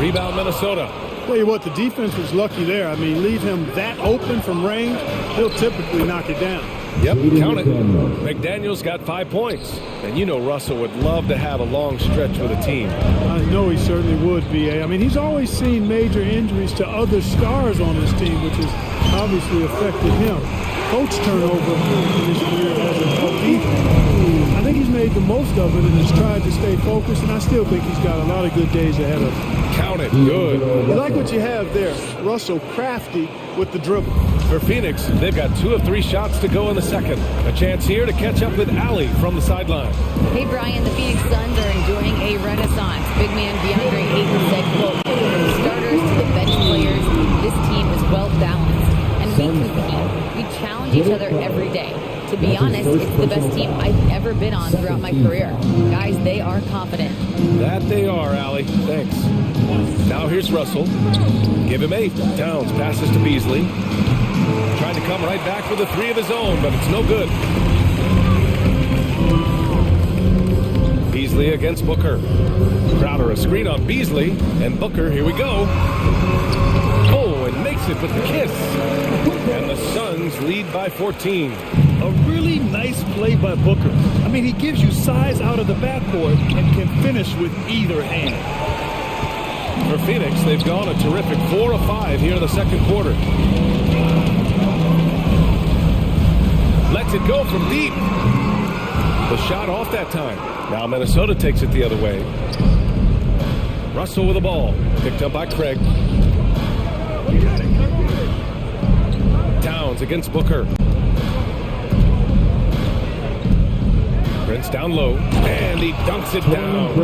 Rebound Minnesota. Tell you what, the defense was lucky there. I mean, leave him that open from range, he'll typically knock it down. Yep, count it. McDaniels got 5 points. And you know Russell would love to have a long stretch with a team. I know he certainly would, B.A. I mean, he's always seen major injuries to other stars on his team, which has obviously affected him. Coach turnover in his career hasn't helped either. I think he's made the most of it and has tried to stay focused, and I still think he's got a lot of good days ahead of him. Count it. Good. You like what you have there. Russell crafty with the dribble. For Phoenix, they've got 2 of 3 shots to go in the second. A chance here to catch up with Allie from the sideline. Hey, Brian, the Phoenix Suns are enjoying a renaissance. Big man DeAndre Ayton said, quote, from the starters to the bench players, this team is well balanced. And we compete. We challenge each other every day. To be honest, it's the best team I've ever been on throughout my career. Guys, they are confident. That they are, Allie. Thanks. Now here's Russell. Give him 8. Towns passes to Beasley. Trying to come right back with a 3 of his own, but it's no good. Beasley against Booker. Crowder a screen on Beasley, and Booker, here we go. Oh, and makes it with the kiss. And the Suns lead by 14. A really nice play by Booker. I mean, he gives you size out of the backcourt and can finish with either hand. For Phoenix, they've gone a terrific 4 of 5 here in the second quarter. Lets it go from deep. The shot off that time. Now Minnesota takes it the other way. Russell with the ball. Picked up by Craig. Downs against Booker. Prince down low, and he dunks it down.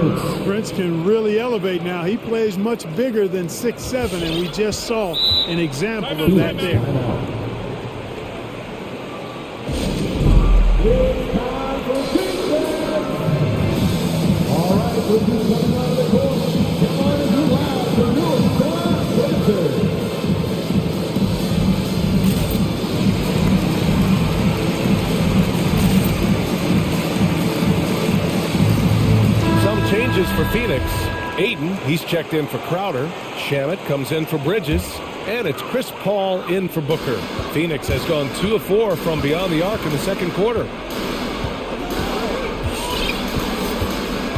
Prince can really elevate now. He plays much bigger than 6'7", and we just saw an example of that there. All right, we're just coming out of the court. Come on and do loud for your transfer. Changes for Phoenix. Aiden, he's checked in for Crowder. Shamit comes in for Bridges. And it's Chris Paul in for Booker. Phoenix has gone 2 of 4 from beyond the arc in the second quarter.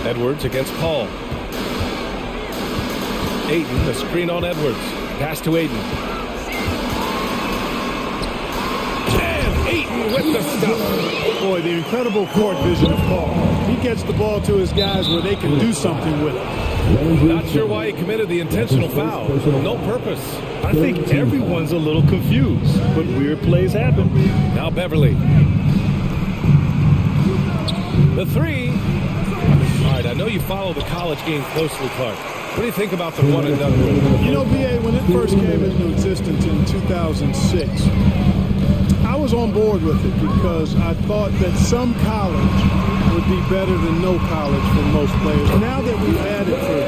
Edwards against Paul. Aiden, the screen on Edwards. Pass to Aiden. And Aiden with the stuff. Boy, the incredible court vision of Paul. He gets the ball to his guys where they can do something with it. Not sure why he committed the intentional foul. No purpose. I think everyone's a little confused, but weird plays happen. Now Beverly. The three. All right, I know you follow the college game closely, Clark. What do you think about the one and done rule? You know, BA, when it first came into existence in 2006, I was on board with it because I thought that some college would be better than no college for most players. Now that we've had it for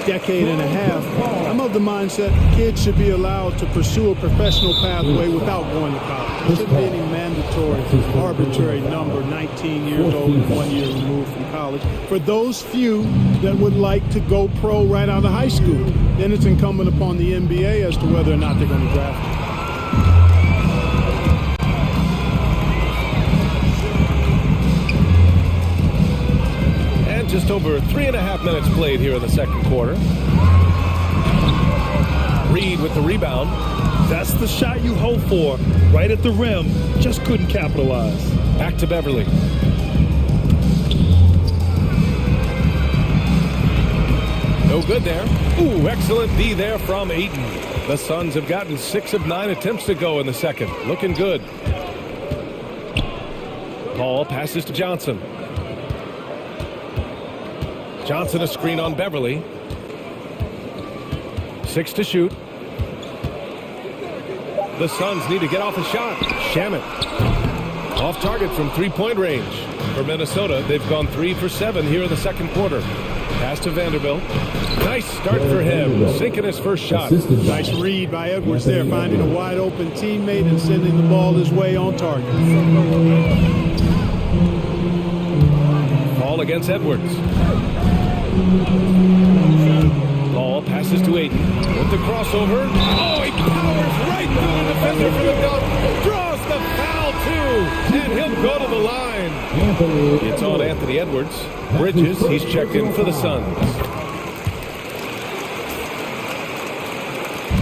a decade and a half, I'm of the mindset kids should be allowed to pursue a professional pathway without going to college. There shouldn't be any mandatory, arbitrary number, 19 years old and 1 year removed from college. For those few that would like to go pro right out of high school, then it's incumbent upon the NBA as to whether or not they're going to draft them. Just over 3.5 minutes played here in the second quarter. Reed with the rebound. That's the shot you hope for. Right at the rim. Just couldn't capitalize. Back to Beverly. No good there. Ooh, excellent D there from Aiden. The Suns have gotten 6 of 9 attempts to go in the second. Looking good. Paul passes to Johnson. Johnson a screen on Beverly. 6 to shoot. The Suns need to get off a shot. Shamit off target from 3-point range. For Minnesota, they've gone 3 for 7 here in the second quarter. Pass to Vanderbilt. Nice start for him. Sinking his first shot. Nice read by Edwards there, finding a wide open teammate and sending the ball his way on target. Paul against Edwards. Ball passes to Aiden with the crossover. Oh, he powers right through the defender for the dunk. Draws the foul too, and he'll go to the line. It's on Anthony Edwards. Bridges, he's checked in for the Suns.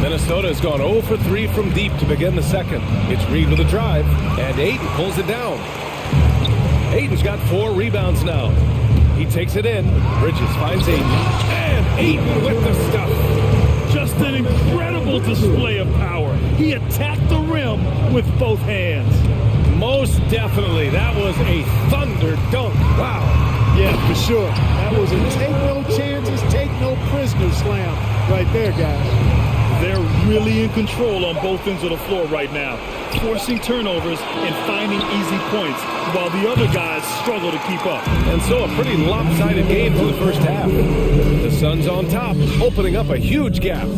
Minnesota has gone 0 for 3 from deep to begin the second. It's Reed with a drive, and Aiden pulls it down. Aiden's got 4 rebounds now. He takes it in. Bridges finds Aiden. And Aiden with the stuff. Just an incredible display of power. He attacked the rim with both hands. Most definitely. That was a thunder dunk. Wow. Yeah, for sure. That was a take no chances, take no prisoners slam right there, guys. They're really in control on both ends of the floor right now, forcing turnovers and finding easy points, while the other guys struggle to keep up. And so a pretty lopsided game for the first half. The Suns on top, opening up a huge gap.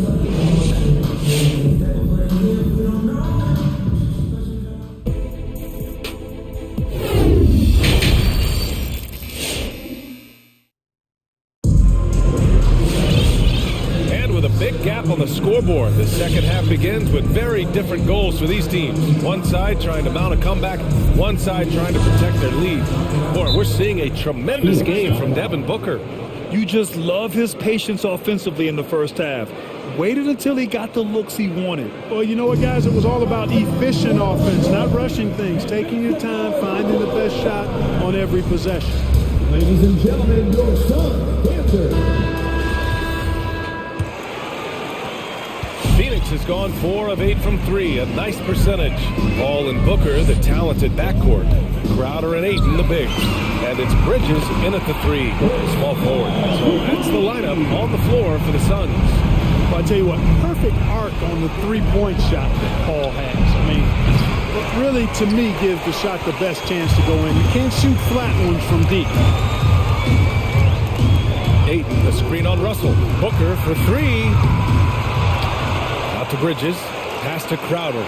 On the scoreboard, the second half begins with very different goals for these teams. One side trying to mount a comeback, one side trying to protect their lead. Boy, we're seeing a tremendous game from Devin Booker. You just love his patience offensively in the first half. Waited until he got the looks he wanted. Well, you know what, guys? It was all about efficient offense, not rushing things, taking your time, finding the best shot on every possession. Ladies and gentlemen, your Sun Panther. Phoenix Phoenix has gone 4 of 8 from 3, a nice percentage. Paul and Booker, the talented backcourt. Crowder and Ayton, the bigs. And it's Bridges in at the 3, small forward. So that's the lineup on the floor for the Suns. Well, I tell you what, perfect arc on the three-point shot that Paul has. I mean, it really, to me, gives the shot the best chance to go in. You can't shoot flat ones from deep. Ayton, the screen on Russell. Booker for 3. Out to Bridges. Pass to Crowder.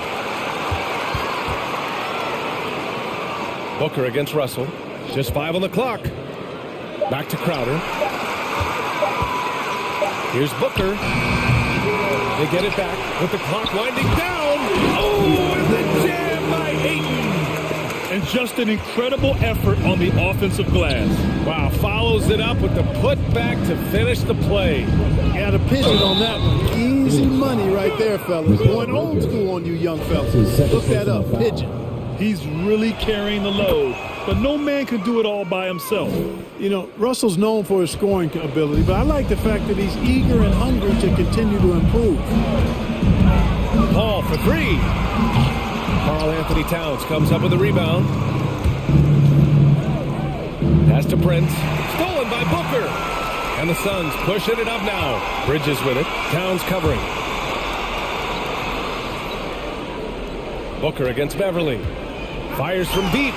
Booker against Russell. Just 5 on the clock. Back to Crowder. Here's Booker. They get it back with the clock winding down. Oh, and the jam by Ayton. And just an incredible effort on the offensive glass. Wow, follows it up with the putback to finish the play. Got a pigeon on that one. Easy money right there, fellas. Going old school on you young fellas. Look that up, pigeon. He's really carrying the load, but no man can do it all by himself. You know, Russell's known for his scoring ability, but I like the fact that he's eager and hungry to continue to improve. Paul for 3. Karl Anthony Towns comes up with a rebound. Pass to Prince. Stolen by Booker. And the Suns pushing it up now. Bridges with it. Towns covering. Booker against Beverly. Fires from deep.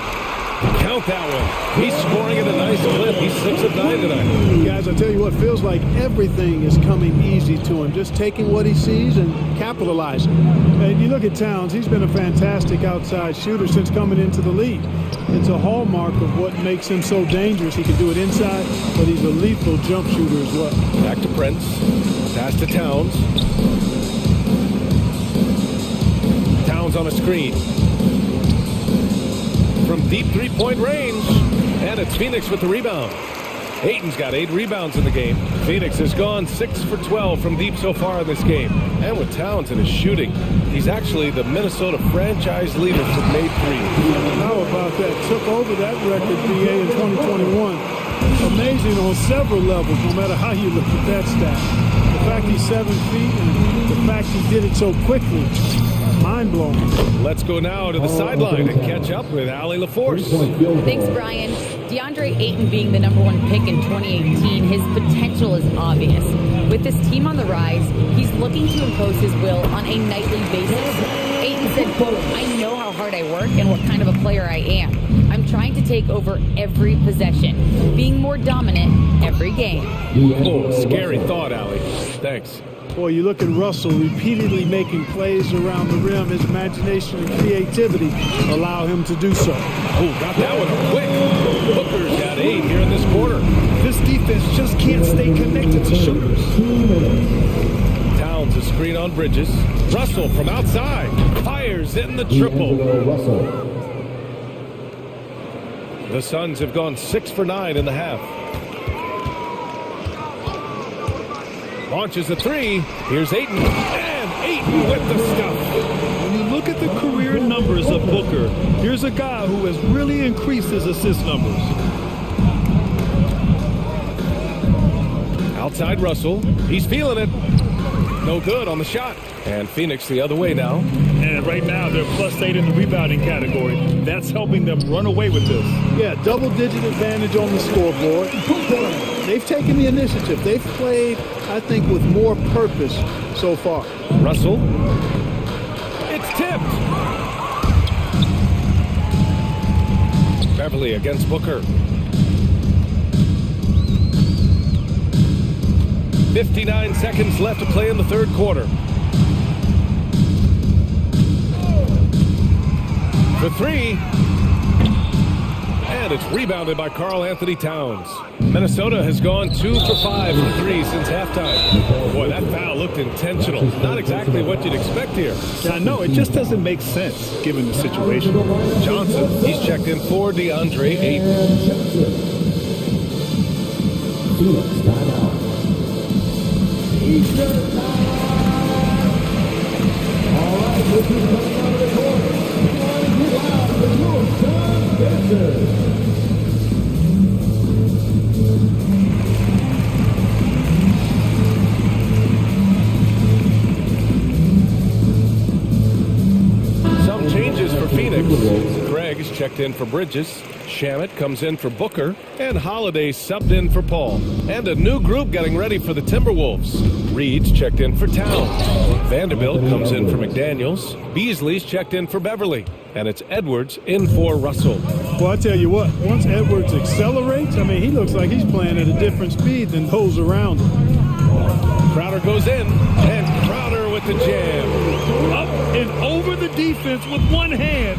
Count that one. He's scoring at a nice clip. He's 6 of 9 tonight. Guys, I tell you what, feels like everything is coming easy to him. Just taking what he sees and capitalizing. And you look at Towns, he's been a fantastic outside shooter since coming into the league. It's a hallmark of what makes him so dangerous. He can do it inside, but he's a lethal jump shooter as well. Back to Prince. Pass to Towns. Towns on a screen. From deep three-point range. And it's Phoenix with the rebound. Ayton's got 8 rebounds in the game. Phoenix has gone 6 for 12 from deep so far in this game. And with Towns in his shooting, he's actually the Minnesota franchise leader for made threes. How about that? Took over that record, BA, in 2021. Amazing on several levels, no matter how you look at that stat. The fact he's 7 feet and the fact he did it so quickly. Mind-blowing. Let's go now to the sideline and catch up with Allie LaForce. Thanks, Brian. DeAndre Ayton being the #1 pick in 2018, his potential is obvious. With this team on the rise, he's looking to impose his will on a nightly basis. Ayton said, quote, "I know how hard I work and what kind of a player I am. I'm trying to take over every possession, being more dominant every game." Oh, scary thought, Allie. Thanks. Boy, you look at Russell repeatedly making plays around the rim. His imagination and creativity allow him to do so. Oh, got that one quick. Booker's got 8 here in this quarter. This defense just can't stay connected to shooters. Towns a screen on Bridges. Russell from outside. Fires in the triple. The Suns have gone 6 for 9 in the half. Launches a 3. Here's Ayton. And Ayton with the stuff. When you look at the career numbers of Booker, here's a guy who has really increased his assist numbers. Outside Russell. He's feeling it. No good on the shot. And Phoenix the other way now. And right now they're +8 in the rebounding category. That's helping them run away with this. Yeah, double-digit advantage on the scoreboard. They've taken the initiative. They've played, I think, with more purpose so far. Russell. It's tipped. Beverly against Booker. 59 seconds left to play in the third quarter. For 3. And it's rebounded by Karl Anthony Towns. Minnesota has gone 2 for 5 from 3 since halftime. Boy, that foul looked intentional. Not exactly what you'd expect here. Yeah, I know. It just doesn't make sense given the situation. Johnson, he's checked in for DeAndre Ayton. All right, this is coming out of the court. Get loud for your Sun dancers. checked in for Bridges. Shamit comes in for Booker. And Holiday subbed in for Paul. And a new group getting ready for the Timberwolves. Reed's checked in for Towns. Vanderbilt comes in for McDaniels. Beasley's checked in for Beverly. And it's Edwards in for Russell. Well, I tell you what, once Edwards accelerates, I mean, he looks like he's playing at a different speed than those around him. Crowder goes in, and Crowder with the jam. Up and over the defense with one hand.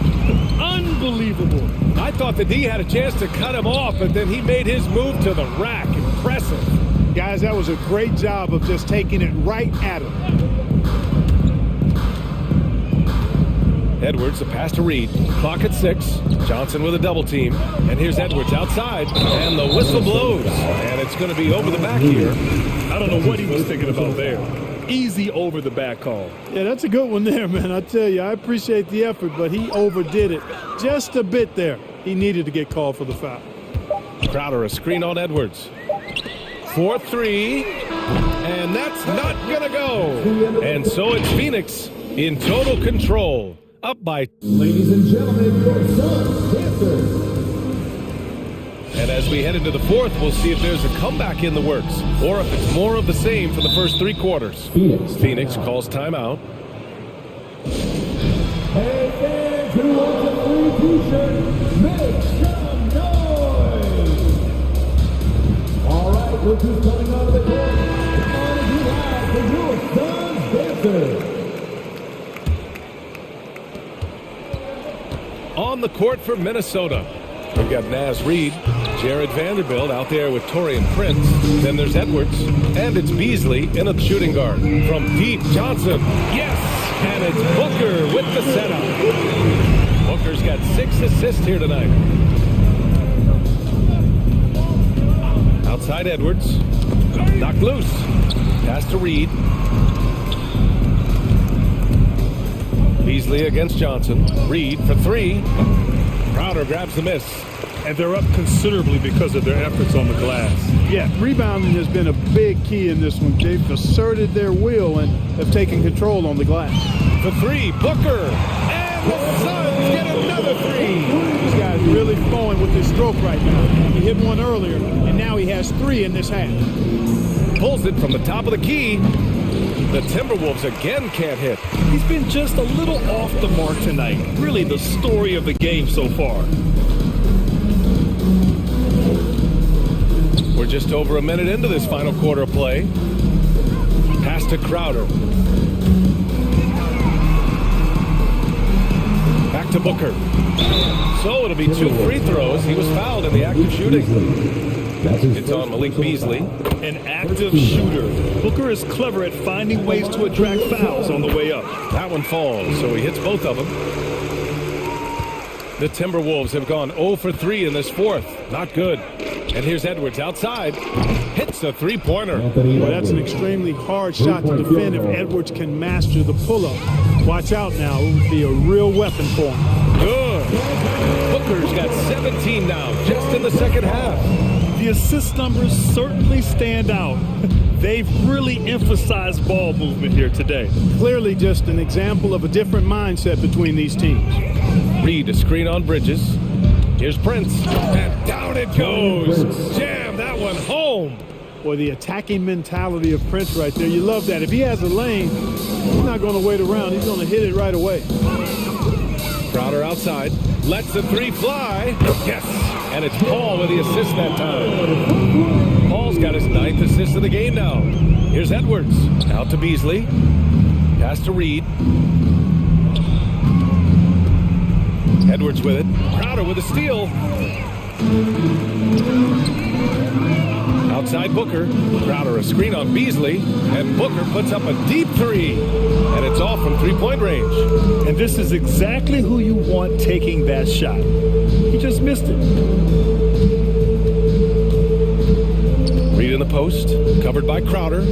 Unbelievable. I thought the D had a chance to cut him off, but then he made his move to the rack. Impressive. Guys, that was a great job of just taking it right at him. Edwards, the pass to Reed. Clock at 6. Johnson with a double team. And here's Edwards outside. And the whistle blows. And it's going to be over the back here. I don't know what he was thinking about there. Easy over the back call. Yeah, that's a good one there, man. I tell you, I appreciate the effort, but he overdid it just a bit there. He needed to get called for the foul. Crowder, a screen on Edwards. 4-3. And that's not going to go. And so it's Phoenix in total control. Up by... Ladies and gentlemen, your Suns dancers. And as we head into the fourth, we'll see if there's a comeback in the works or if it's more of the same for the first 3 quarters. Phoenix calls timeout. Hey fans, who wants a free t-shirt? Make some noise! All right, look who's coming out of the court. Come on and be loud for your Suns dancers. On the court for Minnesota, we've got Naz Reed, Jared Vanderbilt out there with Torian Prince. Then there's Edwards, and it's Beasley in a shooting guard. From deep, Johnson, yes! And it's Booker with the setup. Booker's got 6 assists here tonight. Outside Edwards, knocked loose. Pass to Reed. Beasley against Johnson. Reed for 3. Crowder grabs the miss. And they're up considerably because of their efforts on the glass. Yeah, rebounding has been a big key in this one. They've asserted their will and have taken control on the glass. For 3, Booker. And the Suns get another 3. This guy's really flowing with his stroke right now. He hit one earlier, and now he has 3 in this half. Pulls it from the top of the key. The Timberwolves again can't hit. He's been just a little off the mark tonight. Really the story of the game so far. We're just over a minute into this final quarter of play. Pass to Crowder. Back to Booker. So it'll be 2 free throws. He was fouled in the act of shooting. It's on Malik Beasley. An active shooter. Booker is clever at finding ways to attract fouls on the way up. That one falls, so he hits both of them. The Timberwolves have gone 0 for 3 in this fourth. Not good. And here's Edwards outside. Hits a 3-pointer. Well, that's an extremely hard shot to defend if Edwards can master the pull-up. Watch out now. It would be a real weapon for him. Good. Booker's got 17 now, just in the second half. The assist numbers certainly stand out. They've really emphasized ball movement here today. Clearly just an example of a different mindset between these teams. Reed, a screen on Bridges. Here's Prince. And down it goes. Jam that one home. Boy, the attacking mentality of Prince right there. You love that. If he has a lane, he's not going to wait around. He's going to hit it right away. Crowder outside. Lets the 3 fly. Yes. And it's Paul with the assist that time. Paul's got his 9th assist of the game now. Here's Edwards. Out to Beasley. Pass to Reed. Edwards with it. Crowder with a steal. Outside Booker. Crowder a screen on Beasley. And Booker puts up a deep 3. And it's off from 3-point range. And this is exactly who you want taking that shot. He just missed it. Reed in the post. Covered by Crowder.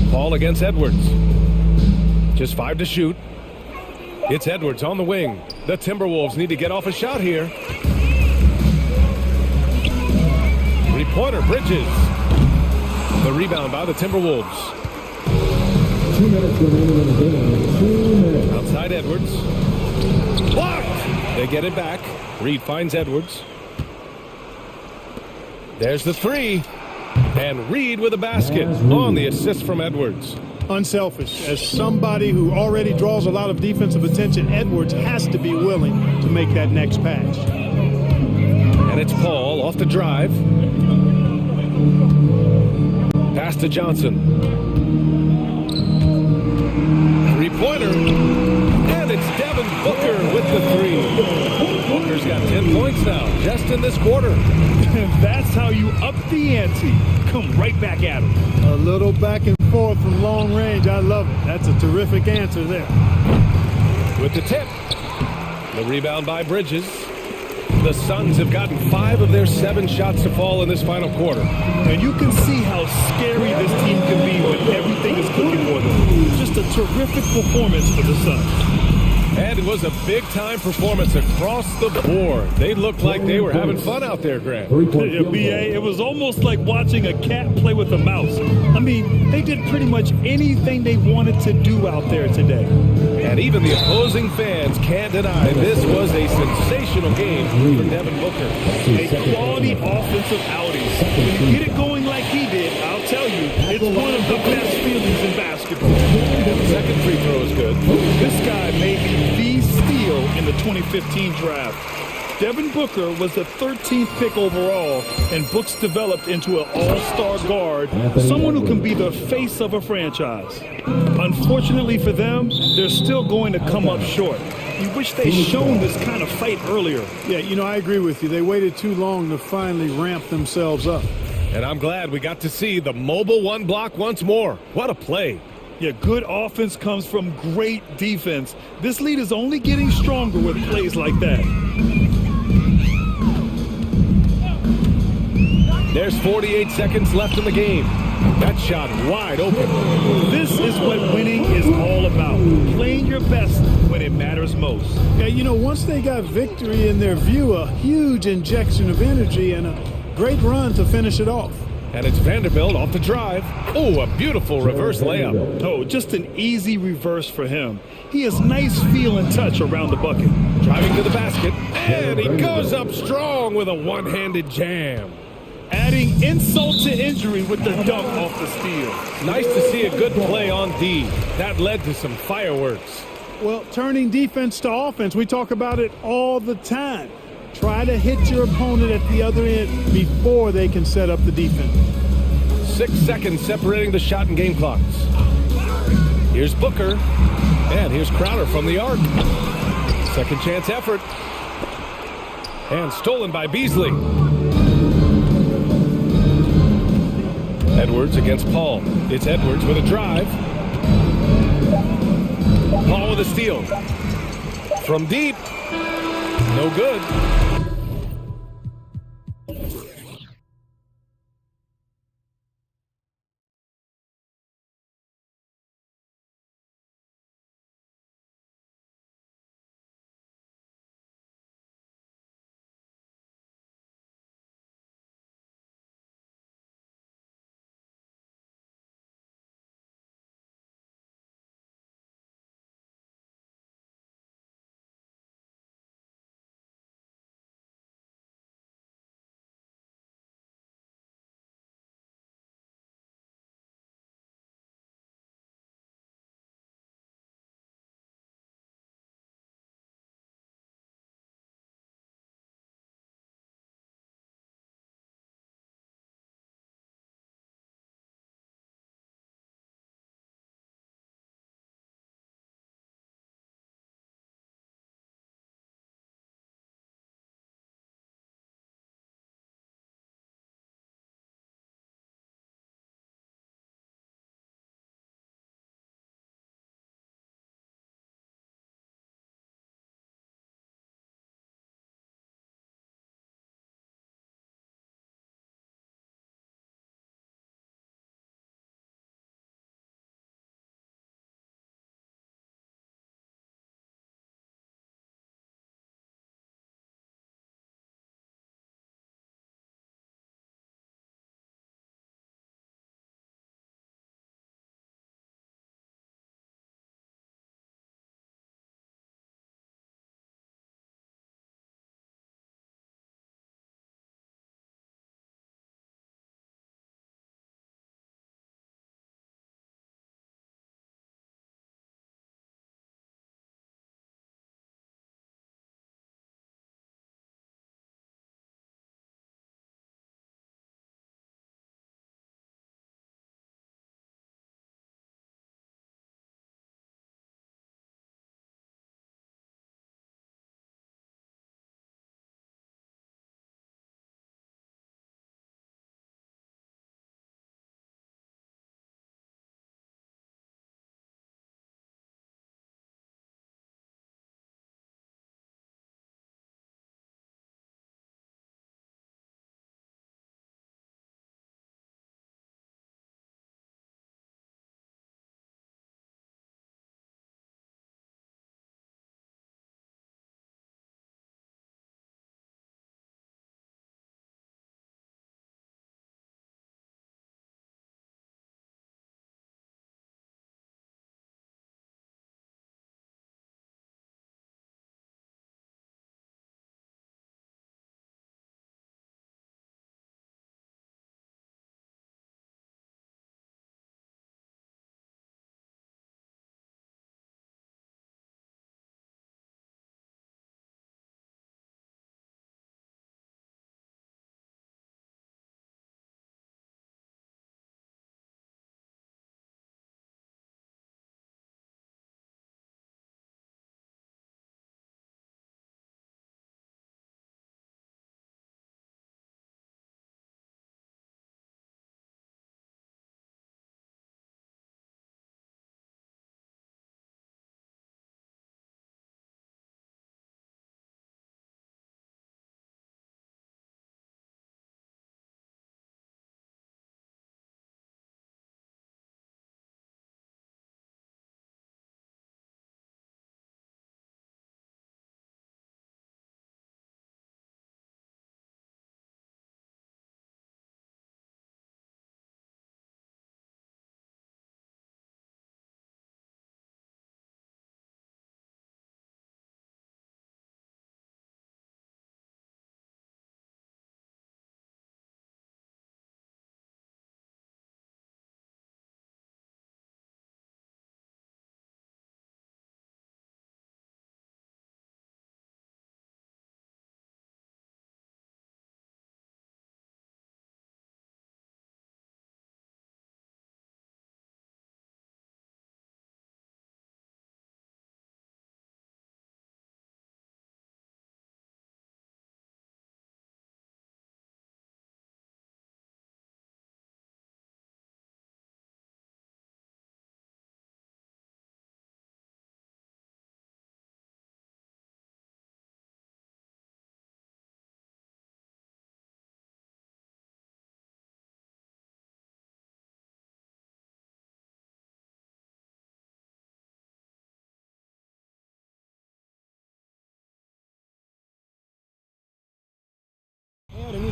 Paul against Edwards. Just 5 to shoot. It's Edwards on the wing. The Timberwolves need to get off a shot here. 3-pointer, Bridges. The rebound by the Timberwolves. 2 minutes remaining in the game. 2 minutes. Outside Edwards. Blocked! They get it back. Reed finds Edwards. There's the three. And Reed with a basket on the assist from Edwards. Unselfish. As somebody who already draws a lot of defensive attention, Edwards has to be willing to make that next pass. And it's Paul off the drive. Pass to Johnson. Three-pointer. And it's Devin Booker with the three. Booker's got 10 points now, just in this quarter. That's how you up the ante. Come right back at him. A little back and forth from long range. I love it. That's a terrific answer there. With the tip. The rebound by Bridges. The Suns have gotten 5 of their 7 shots to fall in this final quarter. And you can see how scary this team can be when everything is cooking for them. Just a terrific performance for the Suns. And it was a big-time performance across the board. They looked like they were having fun out there, Grant. Yeah, BA, it was almost like watching a cat play with a mouse. I mean, they did pretty much anything they wanted to do out there today. And even the opposing fans can't deny this was a sensational game for Devin Booker. A quality offensive outing. When you get it going like he did, I'll tell you, it's one of the best feelings in basketball. The second free throw is good. This guy may be the steal in the 2015 draft. Devin Booker was the 13th pick overall, and Books developed into an all-star guard, someone who can be the face of a franchise. Unfortunately for them, they're still going to come up short. You wish they'd shown this kind of fight earlier. Yeah, you know, I agree with you. They waited too long to finally ramp themselves up. And I'm glad we got to see the mobile one block once more. What a play. Yeah, good offense comes from great defense. This lead is only getting stronger with plays like that. There's 48 seconds left in the game. That shot wide open. This is what winning is all about. Playing your best when it matters most. Yeah, you know, once they got victory in their view, a huge injection of energy and a great run to finish it off. And it's Vanderbilt off the drive. Oh, a beautiful reverse layup. Oh, just an easy reverse for him. He has nice feel and touch around the bucket. Driving to the basket. And he goes up strong with a one-handed jam. Adding insult to injury with the dunk off the steal. Nice to see a good play on D. That led to some fireworks. Well, turning defense to offense, we talk about it all the time. Try to hit your opponent at the other end before they can set up the defense. 6 seconds separating the shot and game clocks. Here's Booker. And here's Crowder from the arc. Second chance effort. And stolen by Beasley. Edwards against Paul. It's Edwards with a drive. Paul with a steal. From deep. No good.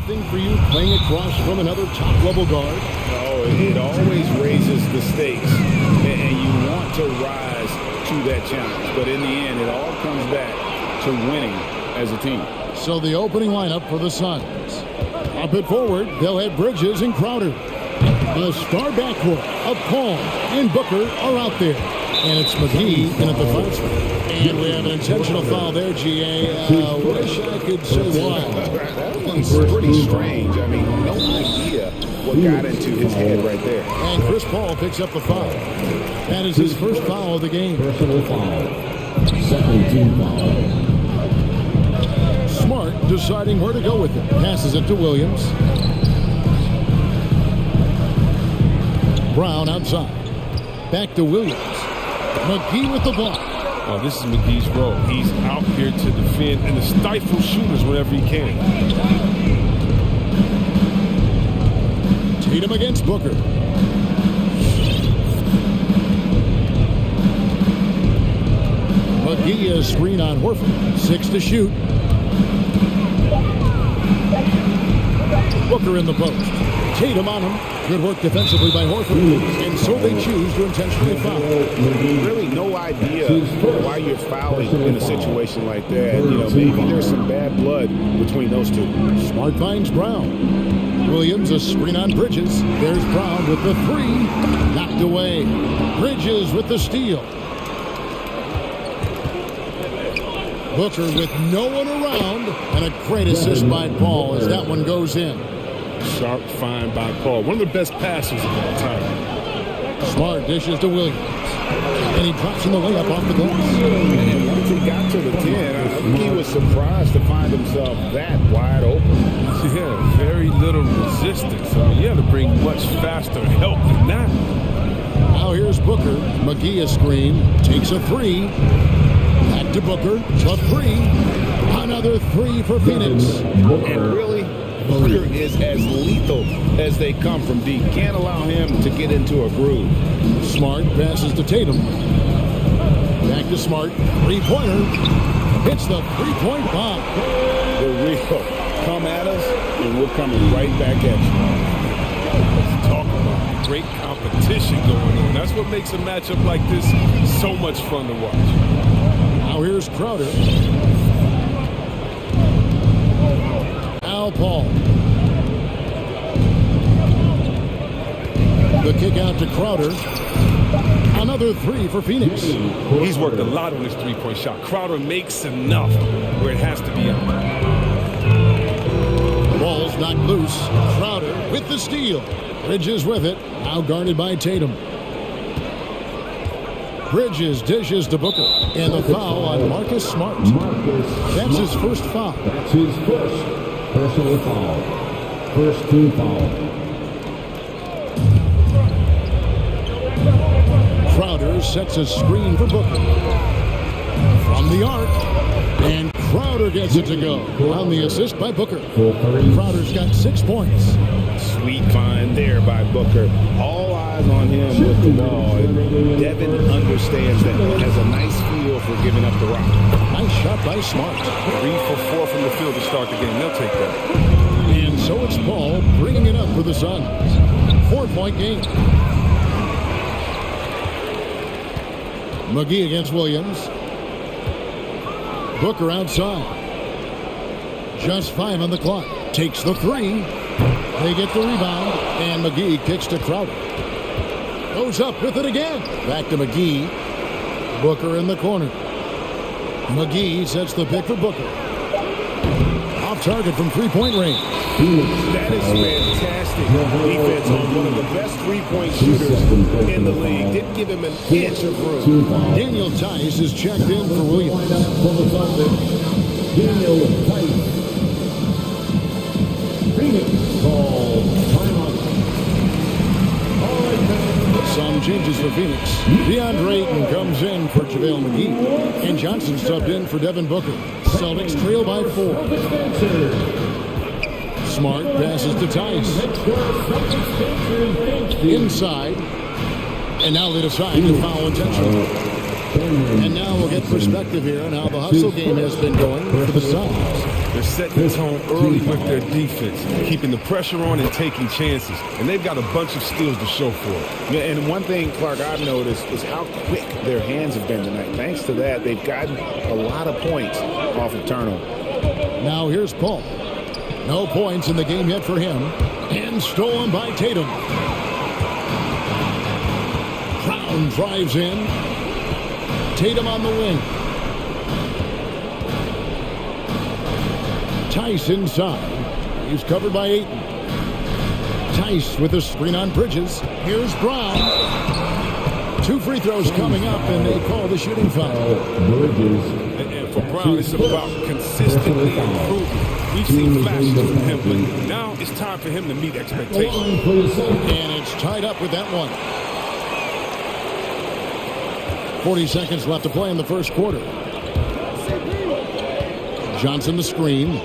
anything for you playing across from another top-level guard? Oh, it always raises the stakes, and you want to rise to that challenge. But in the end, it all comes back to winning as a team. So the opening lineup for the Suns. Up it forward, they'll have Bridges and Crowder. The star backcourt of Paul and Booker are out there. And it's McGee in at the foul spot. And we have an intentional foul there, GA. Wish I could say why. That one's pretty strange. I mean, no idea what got into his head right there. And Chris Paul picks up the foul. That is his first foul of the game. Personal foul. Second team foul. Smart deciding where to go with it. Passes it to Williams. Brown outside. Back to Williams. McGee with the block. Oh, this is McGee's role. He's out here to defend and to stifle shooters whenever he can. Tatum against Booker. McGee is screen on Horford. 6 to shoot. Booker in the post. Tatum on him. Good work defensively by Horford. And so they choose to intentionally foul. Really no idea why you're fouling in a situation like that. You know, maybe there's some bad blood between those two. Smart finds Brown. Williams a screen on Bridges. There's Brown with the 3. Knocked away. Bridges with the steal. Booker with no one around. And a great assist by Paul as that one goes in. Sharp find by Paul. One of the best passers of all time. Smart dishes to Williams. And he drops in the layup off the glass. And once he got to the 10, I think he was surprised to find himself that wide open. Yeah, very little resistance. I mean, you have to bring much faster help than that. Now here's Booker. McGee a screen. Takes a 3. Back to Booker. The 3. Another 3 for Phoenix. And really, Booker is as lethal as they come from deep. Can't allow him to get into a groove. Smart passes to Tatum. Back to Smart. 3-pointer. Hits the 3-point bomb. The real come at us, and we're coming right back at you. Let's talk about great competition going on. That's what makes a matchup like this so much fun to watch. Now here's Crowder. Al Paul. The kick out to Crowder. Another 3 for Phoenix. He's worked a lot on this three-point shot. Crowder makes enough where it has to be out. Ball's knocked loose. Crowder with the steal. Bridges with it. Now guarded by Tatum. Bridges dishes to Booker. And the foul on Marcus Smart. That's his first foul. That's his first personal foul. First team foul. Crowder sets a screen for Booker. From the arc. And Crowder gets it to go. On the assist by Booker. Crowder's got 6 points. Sweet find there by Booker. All eyes on him with the ball. And Devin understands that. Has a nice feel for giving up the rock. Nice shot by Smart. 3 for 4 from the field to start the game. They'll take that. And so it's Paul bringing it up for the Suns. 4-point game. McGee against Williams. Booker outside. Just 5 on the clock. Takes the 3. They get the rebound. And McGee kicks to Crowder. Goes up with it again. Back to McGee. Booker in the corner. McGee sets the pick for Booker. Off target from 3-point range. That is fantastic defense on one of the best 3-point shooters in the league. Didn't give him an inch of room. Daniel Tice is checked in for Williams. Daniel Tice. Phoenix call timeout. Some changes for Phoenix. DeAndre Ayton comes in for JaVale McGee. And Johnson subbed in for Devin Booker. Celtics trail by 4. Smart passes to Tice. Inside. And now they decide to foul intentionally. And now we'll get perspective here on how the hustle game has been going for the Suns. They're setting the tone early with their defense, keeping the pressure on and taking chances. And they've got a bunch of skills to show for it. Yeah, and one thing, Clark, I've noticed is how quick their hands have been tonight. Thanks to that, they've gotten a lot of points off of turnover. Now here's Paul. No points in the game yet for him. And stolen by Tatum. Brown drives in. Tatum on the wing. Tice inside. He's covered by Ayton. Tice with a screen on Bridges. Here's Brown. 2 free throws coming up, and they call the shooting foul. And for Brown, it's about consistently improving. We've seen flashes from him, but now it's time for him to meet expectations. And it's tied up with that one. 40 seconds left to play in the first quarter. Johnson the screen.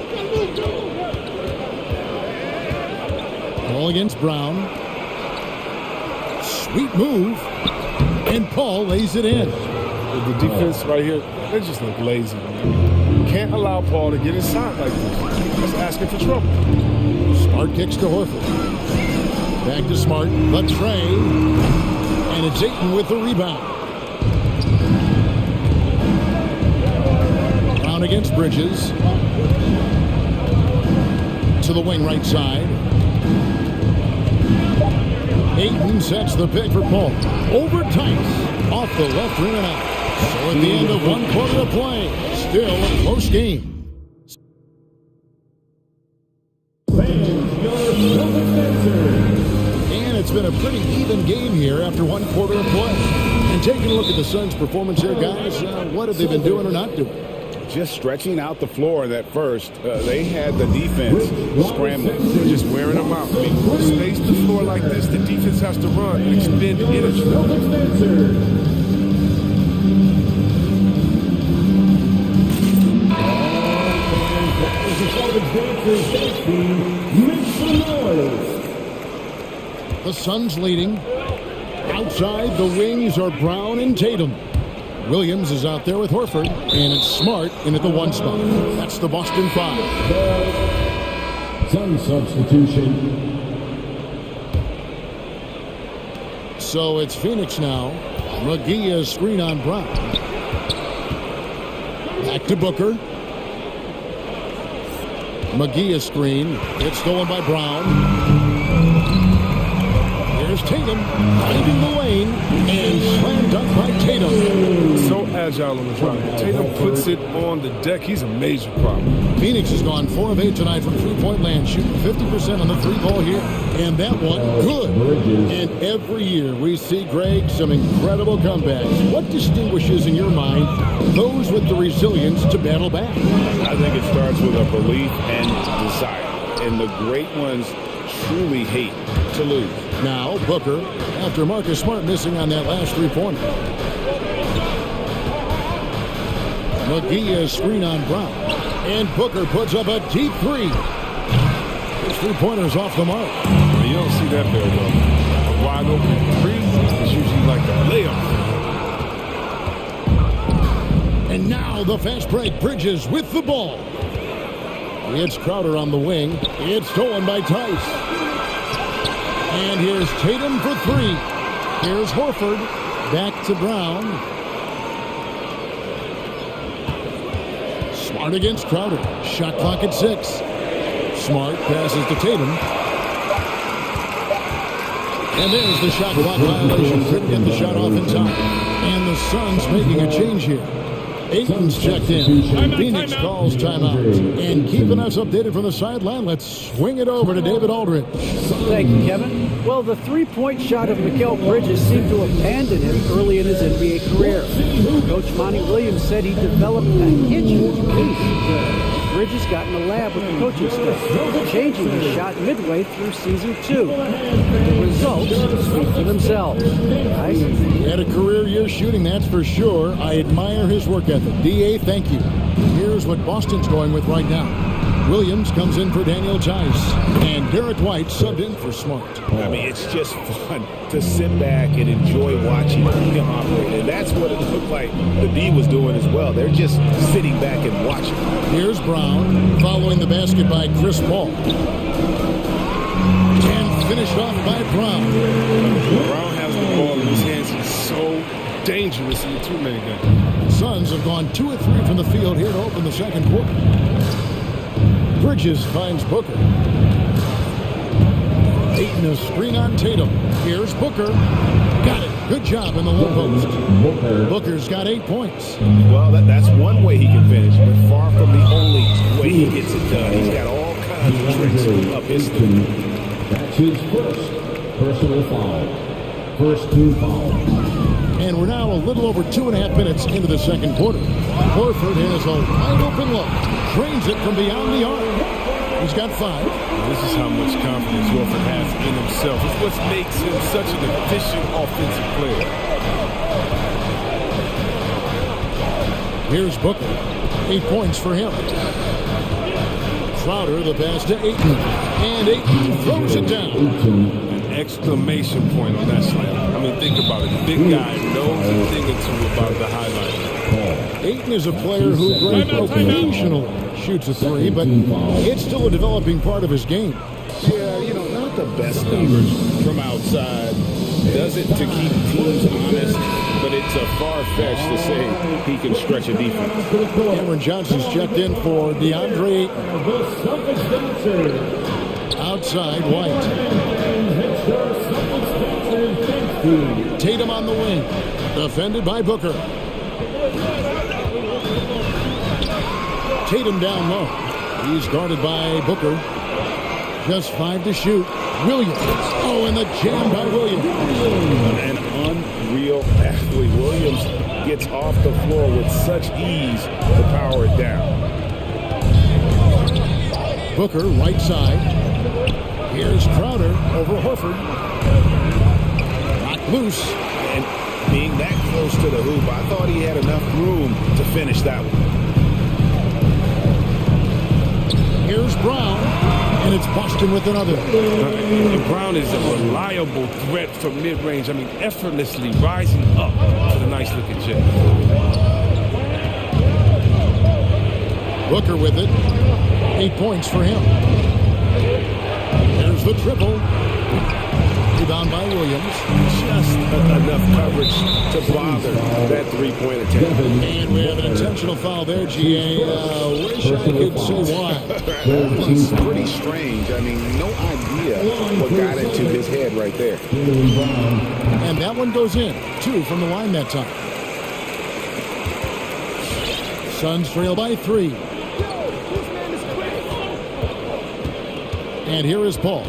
Ball against Brown. Sweet move. And Paul lays it in. The defense right here, they just look lazy, man. Can't allow Paul to get inside like this. That's asking for trouble. Smart kicks to Horford. Back to Smart. The tray. And it's Ayton with the rebound. Brown against Bridges. To the wing right side. Ayton sets the pick for Paul. Over Tice. Off the left rim and out. So at the end of 1 quarter of play, still a close game. And it's been a pretty even game here after 1 quarter of play. And taking a look at the Suns' performance here, guys, what have they been doing or not doing? Just stretching out the floor at first. They had the defense scrambling. They're just wearing them out. I mean, space the floor like this, the defense has to run and expend energy. The Suns leading. Outside, the wings are Brown and Tatum. Williams is out there with Horford, and it's Smart in at the 1 spot. That's the Boston 5. Sun substitution. So it's Phoenix now. McGee is screen on Brown. Back to Booker. McGee is screen. It's stolen by Brown. Here's Tatum, finding the lane, and slam dunk by Tatum. So agile on the drive. Tatum puts it on the deck. He's a major problem. Phoenix has gone 4 of 8 tonight from three-point land, shooting 50% on the 3-ball here. And that one, good. And every year we see, Greg, some incredible comebacks. What distinguishes, in your mind, those with the resilience to battle back? I think it starts with a belief and desire. And the great ones truly hate to lose. Now, Booker, after Marcus Smart missing on that last 3-pointer. McGee is screen on Brown. And Booker puts up a deep 3. His 3-pointer's off the mark. You don't see that very well. A wide open 3 is usually like a layup. And now the fast break. Bridges with the ball. It's Crowder on the wing. It's stolen by Tice. And here's Tatum for 3. Here's Horford. Back to Brown. Smart against Crowder. Shot clock at 6. Smart passes to Tatum. And there's the shot clock violation. Couldn't get the shot off in time. And the Suns making a change here. Ayton's checked in. Phoenix calls timeout. And keeping us updated from the sideline, let's swing it over to David Aldridge. Thank you, Kevin. Well, the 3-point shot of Mikal Bridges seemed to abandon him early in his NBA career. Coach Monty Williams said he developed a hitch in his release. Bridges got in the lab with the coaching staff, changing his shot midway through season 2. The results speak for themselves. Guys? He had a career year shooting, that's for sure. I admire his work ethic. D.A., thank you. Here's what Boston's going with right now. Williams comes in for Daniel Tice. And Derek White subbed in for Smart. I mean, it's just fun to sit back and enjoy watching him operate. And that's what it looked like the D was doing as well. They're just sitting back and watching. Here's Brown following the basket by Chris Paul. And finished off by Brown. Brown has the ball in his hands. He's so dangerous in the two-man game. Suns have gone 2 of 3 from the field here to open the second quarter. Bridges finds Booker. Ayton a screen on Tatum. Here's Booker. Got it. Good job in the low post. Booker's got 8 points. Well, that's one way he can finish, but far from the only way he gets it done. He's got all kinds of tricks up his sleeve. That's his first personal foul. First 2 fouls. And we're now a little over 2.5 minutes into the second quarter. Horford has a wide open look. Drains it from beyond the arc. He's got 5. This is how much confidence Horford has in himself. It's what makes him such an efficient offensive player. Here's Booker. 8 points for him. Crowder, the pass to Ayton. And Ayton throws it down. An exclamation point on that slam. I mean, think about it. The big guy knows a thing or two about the highlight. Ayton is a player who occasionally shoots a 3, but it's still a developing part of his game. Yeah, not the best numbers from outside. Does it to keep teams honest, but it's a far-fetch to say he can stretch a defense. Cameron Johnson's checked in for DeAndre Ayton. Outside, White. Tatum on the wing. Defended by Booker. Tatum down low. He's guarded by Booker. Just 5 to shoot. Williams. Oh, and the jam by Williams. An unreal athlete. Williams gets off the floor with such ease to power it down. Booker, right side. Here's Crowder over Horford. Knocked loose. And being that close to the hoop, I thought he had enough room to finish that one. Here's Brown, and it's Boston with another. Brown is a reliable threat from mid-range. I mean, effortlessly rising up to the nice-looking jet. Booker with it. 8 points for him. There's the triple. Rebound by Williams. Just enough coverage to bother that three-point attempt. And we have an intentional foul there, G.A. Wish I could say why. That was pretty strange. I mean, no idea what got into his head right there. And that one goes in. 2 from the line that time. Suns trail by 3. And here is Paul.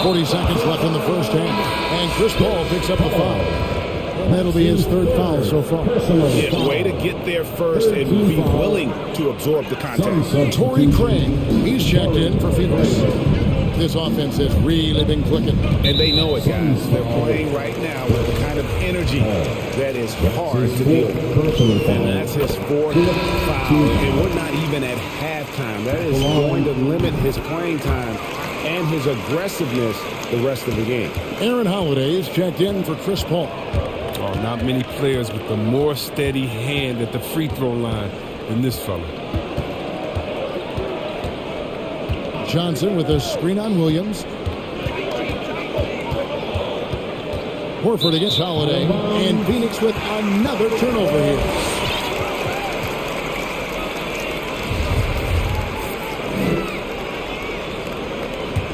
40 seconds left in the first half. And Chris Paul picks up the foul. That'll be his 3rd foul so far. Yeah, way to get there first and be willing to absorb the contact. Torrey Craig, he's checked in for Phoenix. This offense has really been clicking. And they know it, guys. They're playing right now with the kind of energy that is hard to deal with. And that's his 4th foul. And we're not even at halftime. That is going to limit his playing time and his aggressiveness the rest of the game. Aaron Holiday is checked in for Chris Paul. Oh, not many players with a more steady hand at the free throw line than this fella. Johnson with a screen on Williams. Horford against Holiday. And Phoenix with another turnover here.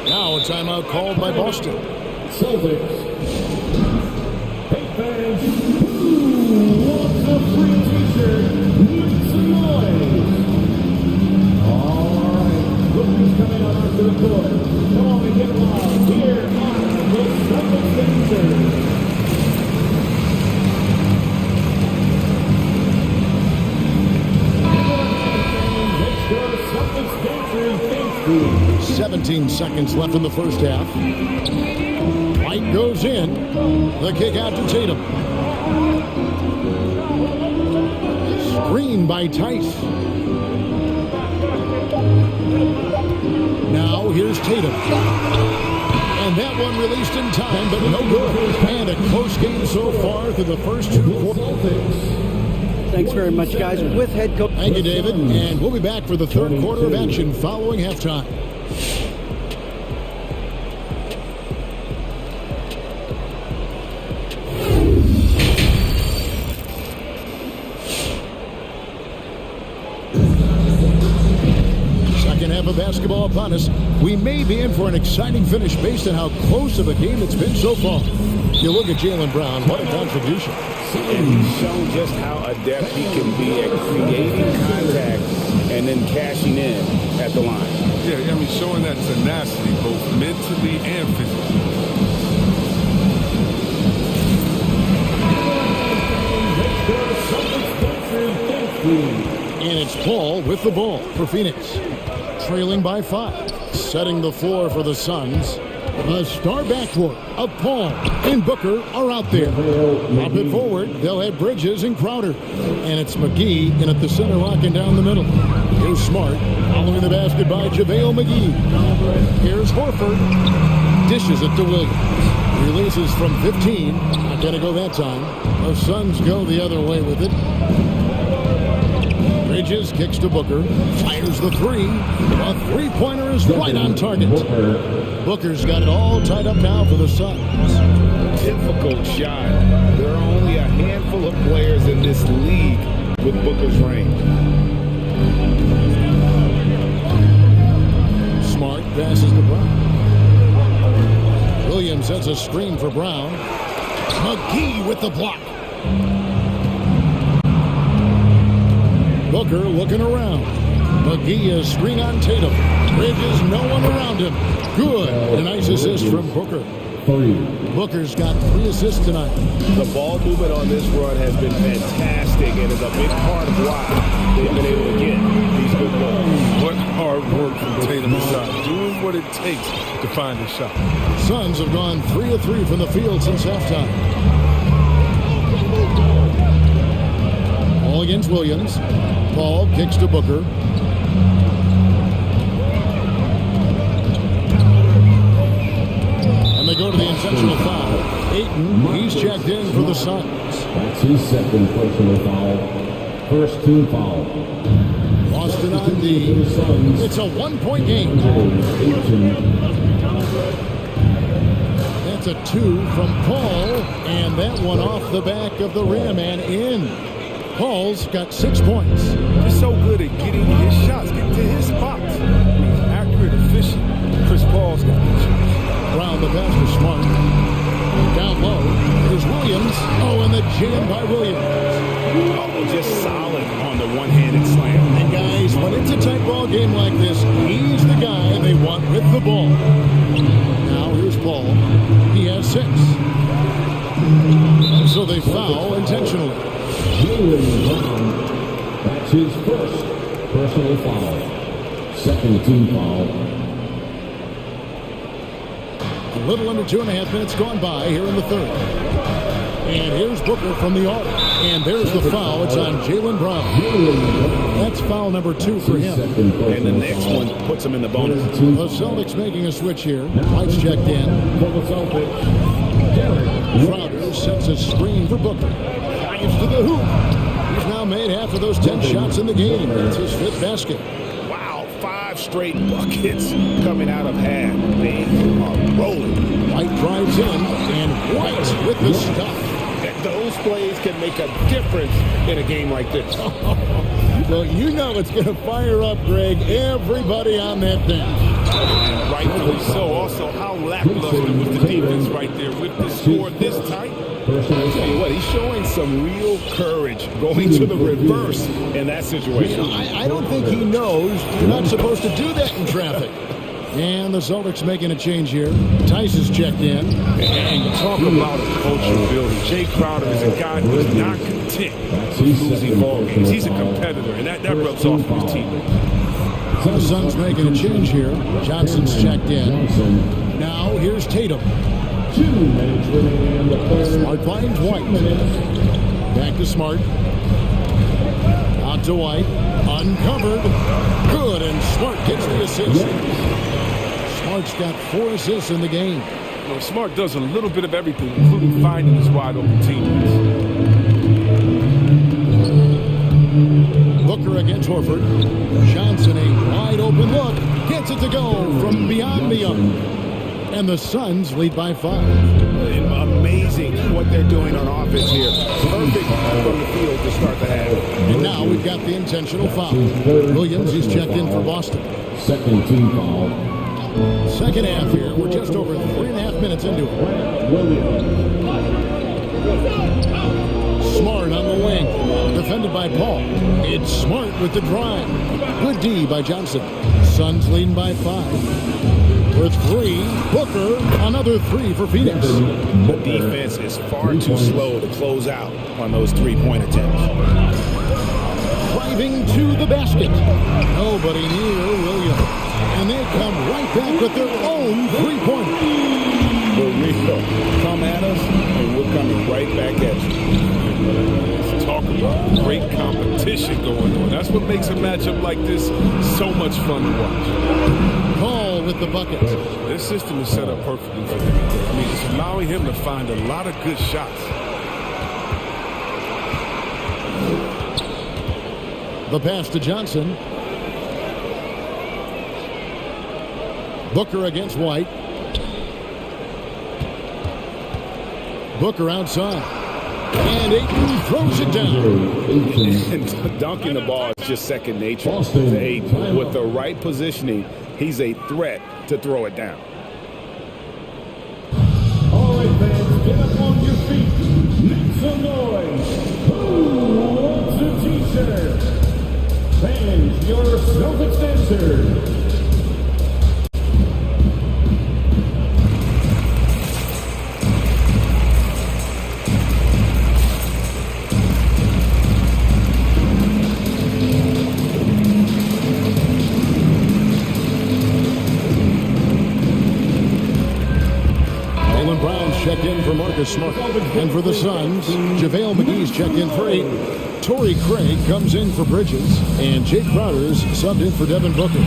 Now a timeout called by Boston. Celtics. Hey fans, who wants a free t-shirt? Make some noise. All right, look who's coming on onto the court. Come on and get loud here on the Celtics Center. 17 seconds left in the first half. White goes in. The kick out to Tatum. Green by Tice. Now here's Tatum. And that one released in time, but no good. And a close game so far through the first 2 quarters. Thanks very much, guys. With head coach. Thank you, David. And we'll be back for the third quarter of action following halftime. Second half of basketball upon us. We may be in for an exciting finish based on how close of a game it's been so far. You look at Jaylen Brown, what a contribution. And he's shown just how adept he can be at creating contact and then cashing in at the line. Yeah, I mean, showing that tenacity both mentally and physically. And it's Paul with the ball for Phoenix. Trailing by 5. Setting the floor for the Suns. A star backcourt of Paul and Booker are out there. Up it forward, they'll have Bridges and Crowder. And it's McGee in at the center, locking down the middle. Here's Smart, following the basket by JaVale McGee. Here's Horford. Dishes it to Williams. Releases from 15. Not going to go that time. The Suns go the other way with it. Bridges kicks to Booker. Fires the 3. A three-pointer is right on target. Booker's got it all tied up now for the Suns. Difficult shot. There are only a handful of players in this league with Booker's range. Smart passes to Brown. Williams sets a screen for Brown. McGee with the block. Booker looking around. McGee is screen on Tatum. Bridges, no one around him. Good. A nice assist from Booker. Booker's got 3 assists tonight. The ball movement on this run has been fantastic and is a big part of why they've been able to get these good balls. What hard work from Tatum inside, doing what it takes to find a shot. Suns have gone 3 of 3 from the field since halftime. All against Williams. Paul kicks to Booker. And they go to the intentional foul. Ayton, he's checked in for the Suns. That's his second personal foul. First team foul. Boston on D. It's a 1-point game. That's a 2 from Paul. And that one off the back of the rim and in. Paul's got 6 points. He's so good at getting his shots, getting to his spots. He's accurate, efficient. Chris Paul's got the shots. Around the pass for Smart. Down low. There's Williams. Oh, and the jam by Williams. Oh, just solid on the one-handed slam. And guys, when it's a tight ball game like this, he's the guy they want with the ball. Now here's Paul. He has 6. So they foul intentionally. That's his first personal foul. Second team foul. A little under 2.5 minutes gone by here in the third. And here's Booker from the arc. And there's the foul. It's on Jaylen Brown. That's foul number 2 for him. And the next one puts him in the bonus. The Celtics making a switch here. Lights checked in. Crowder sets a screen for Booker. Fires to the hoop. He's now made half of those 10 shots in the game. That's his 5th basket. Wow, 5 straight buckets coming out of half. They are rolling. White drives in, and White with the stuff. Those plays can make a difference in a game like this. Well, you know it's going to fire up, Greg, everybody on that bench. And rightfully so. Also, how lackluster was the defense right there with the score this tight? I'll tell you what, he's showing some real courage going to the reverse in that situation. You know, I don't think he knows you're not supposed to do that in traffic. And the Celtics making a change here. Tice is checked in. And talk about a culture building. Jay Crowder is a guy who is not content with losing ball games. He's a competitor, and that rubs off on his teammates. The Suns making a change here. Johnson's checked in. Now here's Tatum. 2 minutes remaining in the third. Smart finds White. Back to Smart. Out to White. Uncovered. Good, and Smart gets the assist. Smart's got 4 assists in the game. You know, Smart does a little bit of everything, including finding his wide open teammates. Booker against Horford. Johnson, a wide open look. Gets it to go from beyond the arc. And the Suns lead by 5. Amazing what they're doing on offense here. Perfect from the field to start the half. And now we've got the intentional foul. Williams is checked in for Boston. Second team foul. Second half here. We're just over 3.5 minutes into it. Smart on the wing. Defended by Paul. It's Smart with the drive. Good D by Johnson. Suns leading by 5. For 3, Booker, another 3 for Phoenix. The defense is far too slow to close out on those 3-point attempts. Driving to the basket. Nobody near Williams. And they come right back with their own 3-pointer. For real. Come at us, and we're coming right back at you. Let's talk about great competition going on. That's what makes a matchup like this so much fun to watch. Paul with the bucket. This system is set up perfectly for him. I mean, it's allowing him to find a lot of good shots. The pass to Johnson. Booker against White. Booker outside. And Ayton throws it down. Dunking the ball is just second nature to Ayton. With the right positioning, he's a threat to throw it down. All right, fans, get up on your feet. Make some noise. Who wants a t-shirt? Fans, your self-extensor. Checked in for Marcus Smart. And for the Suns, JaVale McGee's checked in for 8. Torrey Craig comes in for Bridges. And Jake Crowder's subbed in for Devin Booker.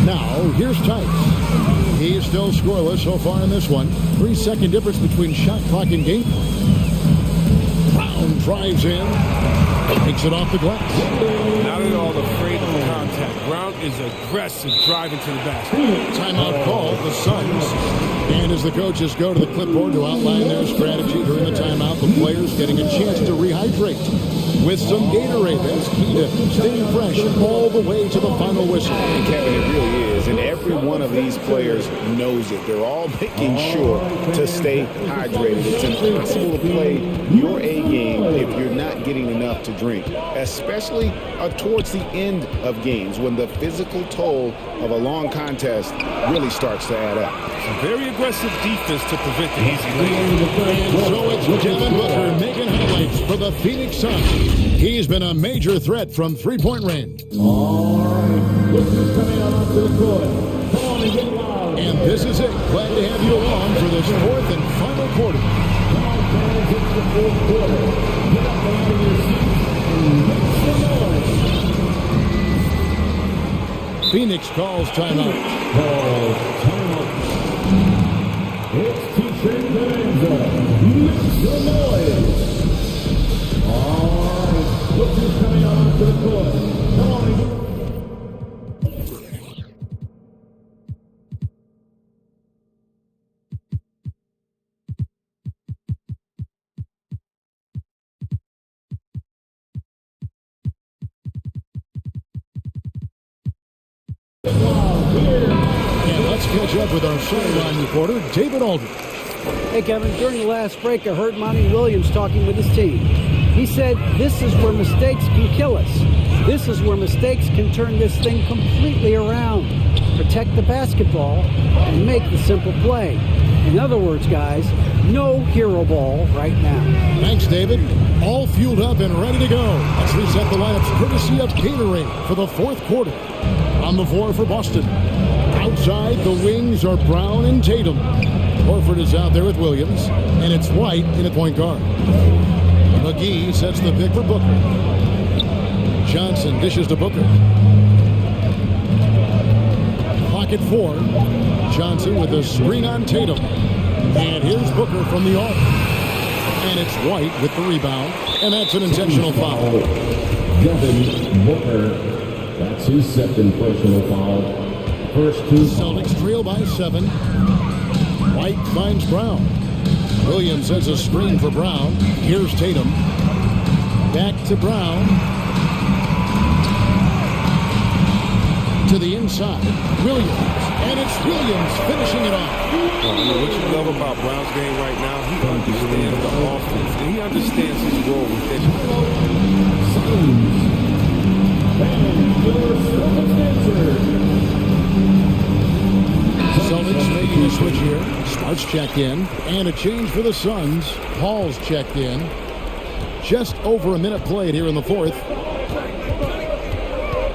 Now, here's Tice. He's still scoreless so far in this one. 3-second difference between shot clock and game. Brown drives in. Takes it off the glass. Not at all afraid of the contact. Brown is aggressive driving to the basket. Timeout called, the Suns. And as the coaches go to the clipboard to outline their strategy during the timeout, the players getting a chance to rehydrate with some Gatorade. That's key to staying fresh all the way to the final whistle. And Kevin, it really is. And every one of these players knows it. They're all making sure to stay hydrated. It's impossible to play your A game if you're not getting enough to drink, especially towards the end of games when the physical toll of a long contest really starts to add up. Very aggressive defense to prevent the easy layup. And so it's Devin Booker making highlights for the Phoenix Suns. He's been a major threat from three-point range. All right, Booker's coming out onto the court. Come on and get loud. And this is it. Glad to have you along for this fourth and final quarter. Come on, fans, it's the fourth quarter. Get up out of your seats and make some noise. Phoenix calls timeout. It's T-shirt Bonanza. Make some noise. All right, look who's coming out onto the court. Come on and get. And let's catch up with our sideline reporter, David Aldridge. Hey, Kevin, during the last break, I heard Monty Williams talking with his team. He said, this is where mistakes can kill us. This is where mistakes can turn this thing completely around. Protect the basketball and make the simple play. In other words, guys, no hero ball right now. Thanks, David. All fueled up and ready to go. Let's reset the lineups courtesy of Gatorade for the fourth quarter. On the floor for Boston. Outside, the wings are Brown and Tatum. Horford is out there with Williams, and it's White in at point guard. McGee sets the pick for Booker. Johnson dishes to Booker. Clock at 4. Johnson with a screen on Tatum. And here's Booker from the arc. And it's White with the rebound. And that's an intentional foul. Devin Booker. That's his second personal foul. First two. Celtics trail by 7. White finds Brown. Williams has a screen for Brown. Here's Tatum. Back to Brown. To the inside. Williams. And it's Williams finishing it off. What you love about Brown's game right now, he understands the offense, and he understands his role within it. Celtics making a switch here. Smart's checked in. And a change for the Suns. Hall's checked in. Just over a minute played here in the fourth.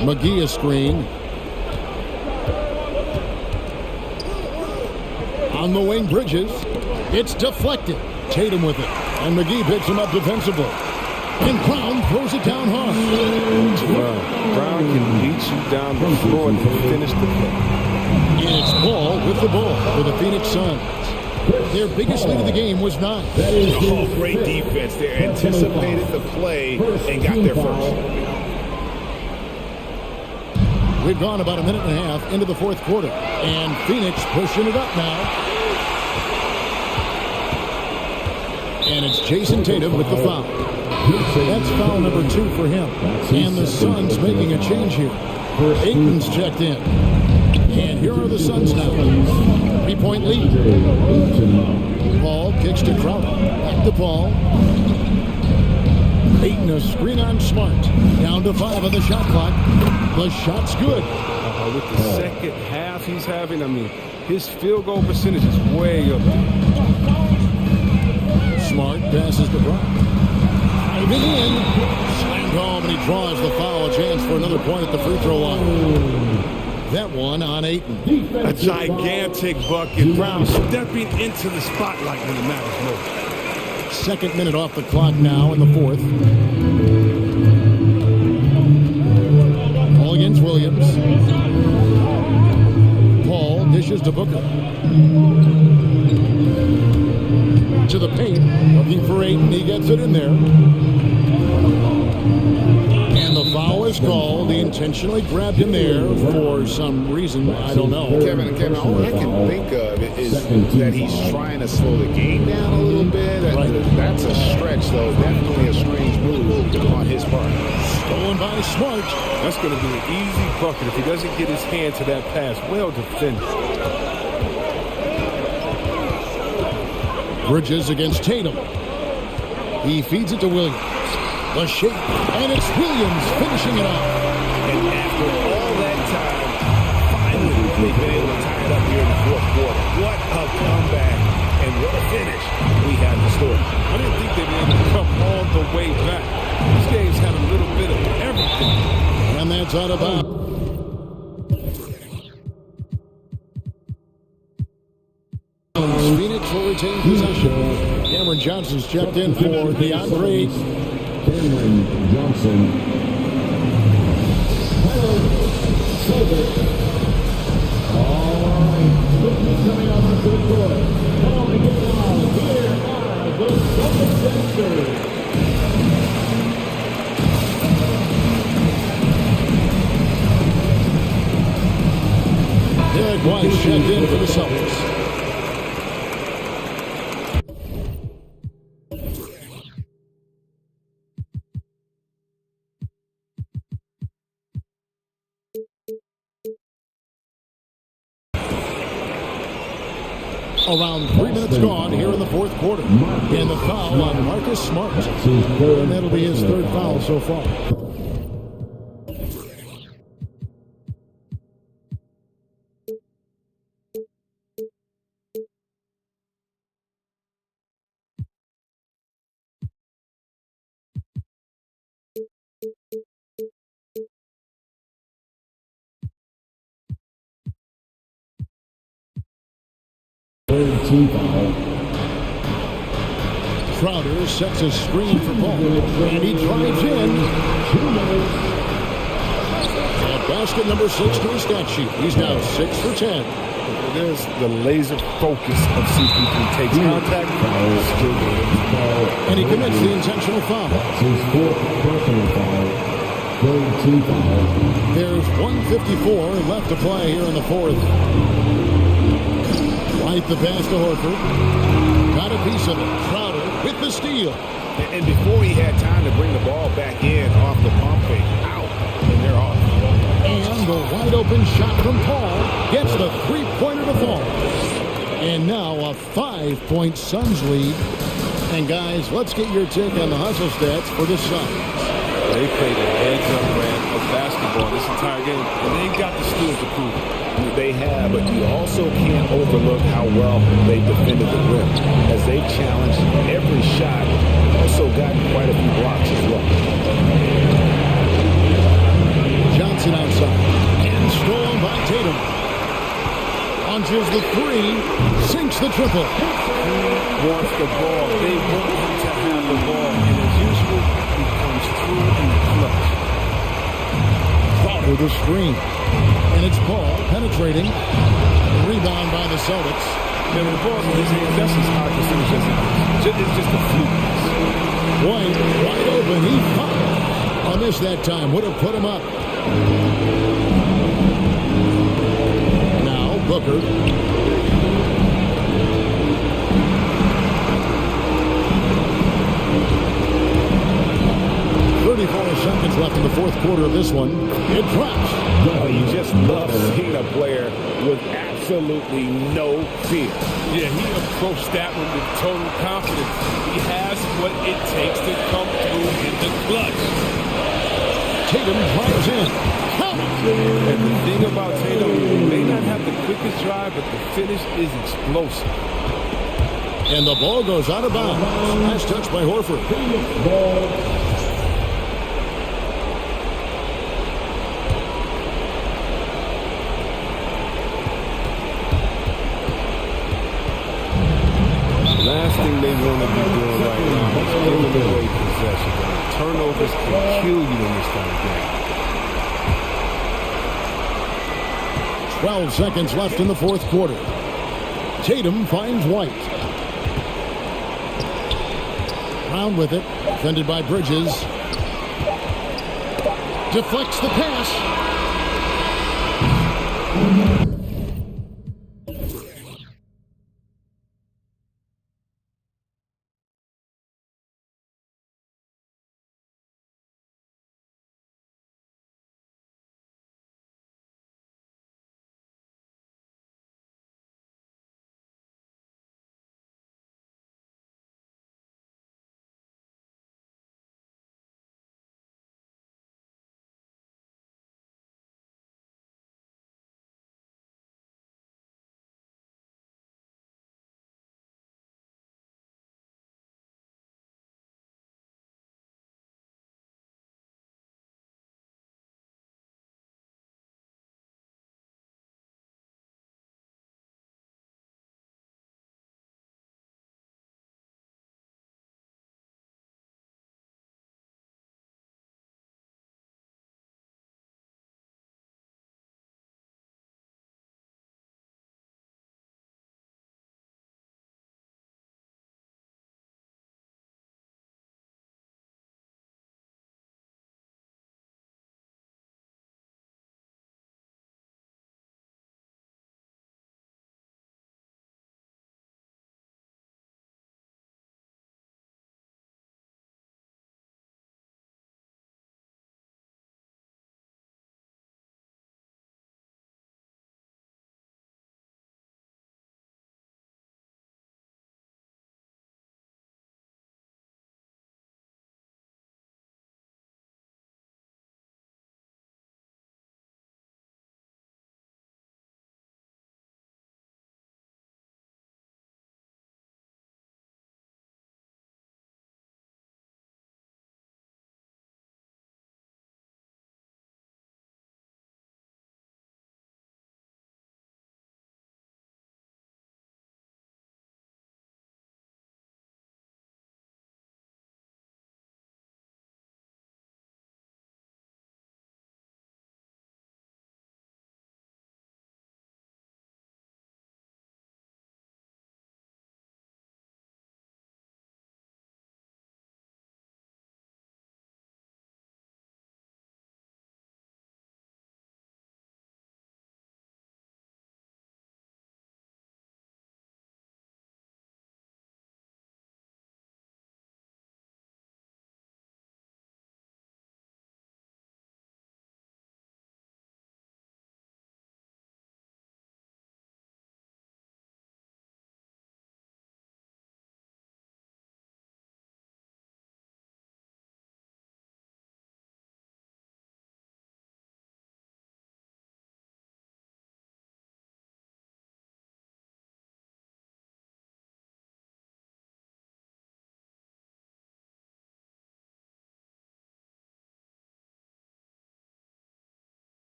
McGee a screen. On the wing, Bridges. It's deflected. Tatum with it. And McGee picks him up defensively. And Brown throws it down hard. Brown can beat you down the floor and finish the play. And it's Ball with the ball for the Phoenix Suns. Their biggest lead of the game was 9. Oh, great defense. They anticipated the play and got there first. We've gone about a minute and a half into the fourth quarter. And Phoenix pushing it up now. And it's Jason Tatum with the foul. That's foul number 2 for him. And the Suns making a change here. Ayton's checked in. And here are the Suns now. 3-point lead. Paul kicks to Crowder. Back to Paul. Ayton a screen on Smart. Down to 5 on the shot clock. The shot's good. With the second half he's having, I mean, his field goal percentage is way up there. Smart passes to Brown. Diving in. Slammed home, and he draws the foul. A chance for another point at the free throw line. That one on Ayton. A gigantic bucket. Brown stepping into the spotlight when it matters most. Second minute off the clock now in the fourth. Ball against Williams. Paul dishes to Booker. To the paint. Looking for Ayton. He gets it in there. And the foul is called. He intentionally grabbed him there for some reason. I don't know. Kevin, all I can think of is that he's trying to slow the game down a little bit. That's a stretch, though. Definitely a strange move on his part. Stolen by Smart. That's going to be an easy bucket if he doesn't get his hand to that pass. Well defended. Bridges against Tatum. He feeds it to Williams. The shake, and it's Williams finishing it off. And after all that time, finally they've been able to tie it up here in the fourth quarter. What a comeback, and what a finish we had in the store. I didn't think they'd be able to come all the way back. This game's had a little bit of everything. And that's out of bounds. Phoenix will retain possession. Cameron Johnson's checked in for DeAndre. Cameron Johnson. All right. Coming out of the third quarter. Come on, get out. Here are the Celtics. Derek White checked in for the Celtics. Around 3 minutes gone here in the fourth quarter. And the foul on Marcus Smart. And that'll be his third foul so far. Third team foul. Crowder sets a screen for Paul. And he drives in. 2 minutes. Basket number 6 to his stat sheet. He's now 6 for 10. There's the laser focus of CP3. Takes contact, still and he commits the intentional foul. That's his fourth personal foul. Third team foul. There's 1:54 left to play here in the fourth. Right the pass to Horford. Got a piece of it. Crowder with the steal. And before he had time to bring the ball back in off the pump fake, out, and they're off. And the wide open shot from Paul gets the three-pointer to fall. And now a 5-point Suns lead. And guys, let's get your take on the hustle stats for the Suns. They played a heads-up brand of basketball this entire game, and they've got the skills to prove it. They have, but you also can't overlook how well they defended the rim. As they've challenged every shot, also got quite a few blocks as well. Johnson outside, and stolen by Tatum. Launches the three, sinks the triple. Wants the ball. They want him to have the ball, and as usual, he comes through in the clutch. Crowder the screen, and it's Paul penetrating. Rebound by the Celtics. And the ball's in his hands. That's as high percentage as it is. It's just a fluke. White wide open. He fouled. On this that time would have put him up. Now Booker. Seconds left in the fourth quarter of this one. It drops. Oh, you just love seeing a player with absolutely no fear. Yeah, he approached that one with total confidence. He has what it takes to come through in the clutch. Tatum drives in. And the thing about Tatum, he may not have the quickest drive, but the finish is explosive. And the ball goes out of bounds. Nice touch by Horford. Last thing they want to be doing right now is giving away possession. Turnovers can kill you in this kind of game. 12 seconds left in the fourth quarter. Tatum finds White. Brown with it. Defended by Bridges. Deflects the pass.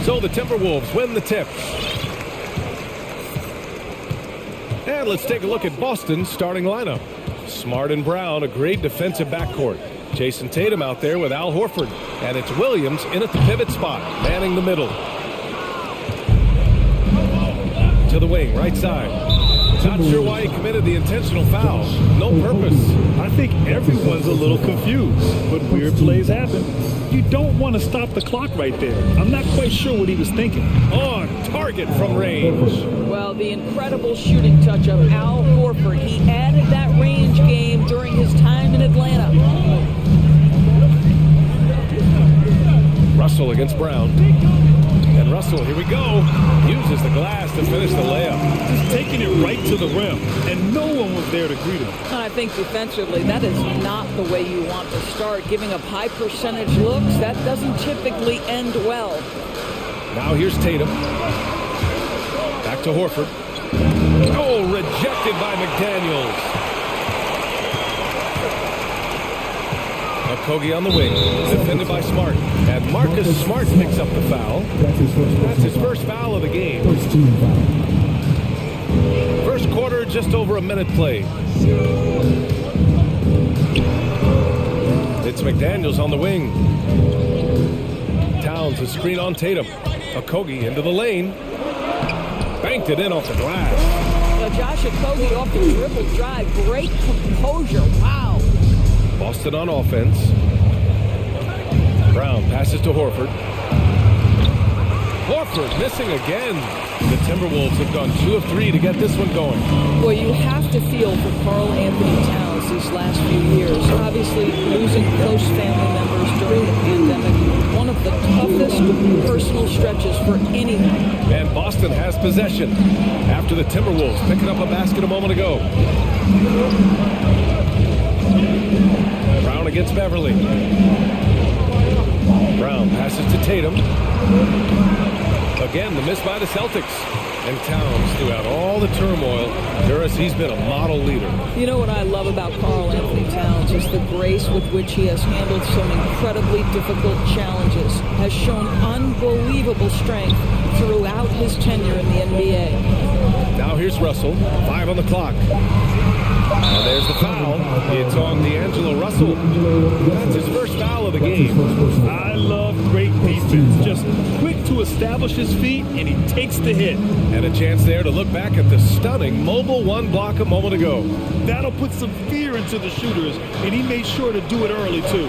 So the Timberwolves win the tip. And let's take a look at Boston's starting lineup. Smart and Brown, a great defensive backcourt. Jason Tatum out there with Al Horford. And it's Williams in at the pivot spot, manning the middle. To the wing, right side. Not sure why he committed the intentional foul. No purpose. I think everyone's a little confused, but weird plays happen. You don't want to stop the clock right there. I'm not quite sure what he was thinking. On target from range. Well, the incredible shooting touch of Al Horford. He added that range game during his time in Atlanta. Russell against Brown. And Russell, here we go, uses the glass to finish the layup. Just taking it right to the rim, and no one was there to greet him. And I think defensively, that is not the way you want to start. Giving up high percentage looks, that doesn't typically end well. Now here's Tatum. Back to Horford. Oh, rejected by McDaniels. Okogie on the wing, defended by Smart. And Marcus Smart picks up the foul. That's his first foul of the game. First quarter, just over a minute played. It's McDaniels on the wing. Towns a screen on Tatum. Okogie into the lane. Banked it in off the glass. Now Josh Okogie off the dribble drive. Great composure. Wow. Boston on offense. Brown passes to Horford. Horford missing again. The Timberwolves have gone 2 of 3 to get this one going. Well, you have to feel for Karl Anthony Towns these last few years. Obviously, losing close family members during the pandemic, one of the toughest personal stretches for anyone. And Boston has possession after the Timberwolves picking up a basket a moment ago. Brown against Beverly. Brown passes to Tatum. Again, the miss by the Celtics. And Towns, throughout all the turmoil, Duras, he's been a model leader. You know what I love about Karl Anthony Towns is the grace with which he has handled some incredibly difficult challenges, has shown unbelievable strength throughout his tenure in the NBA. Now here's Russell, 5 on the clock. And there's the foul. It's on D'Angelo Russell. That's his first foul of the game. I love great defense. Just quick to establish his feet, and he takes the hit. And a chance there to look back at the stunning mobile one block a moment ago. That'll put some fear into the shooters, and he made sure to do it early, too.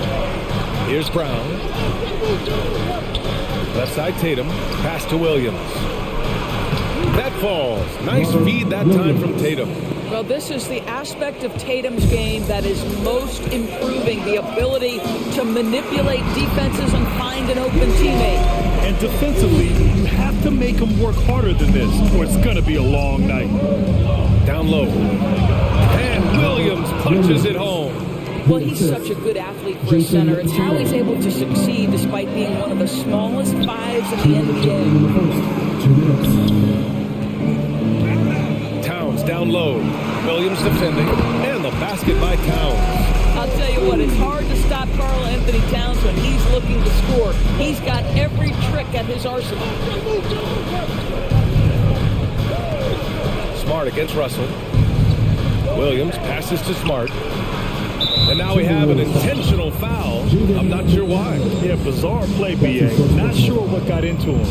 Here's Brown. Left side Tatum. Pass to Williams. That falls. Nice feed that time from Tatum. Well, this is the aspect of Tatum's game that is most improving, the ability to manipulate defenses and find an open teammate. And defensively, you have to make him work harder than this, or it's going to be a long night. Down low. And Williams punches it home. Well, he's such a good athlete for a center. It's how he's able to succeed despite being one of the smallest fives in the NBA. Towns down low. Williams defending. And the basket by Towns. I'll tell you what, it's hard to stop Karl Anthony Towns when he's looking to score. He's got every trick at his arsenal. Smart against Russell. Williams passes to Smart. And now we have an intentional foul. I'm not sure why. Yeah, bizarre play, B.A. Not sure what got into him.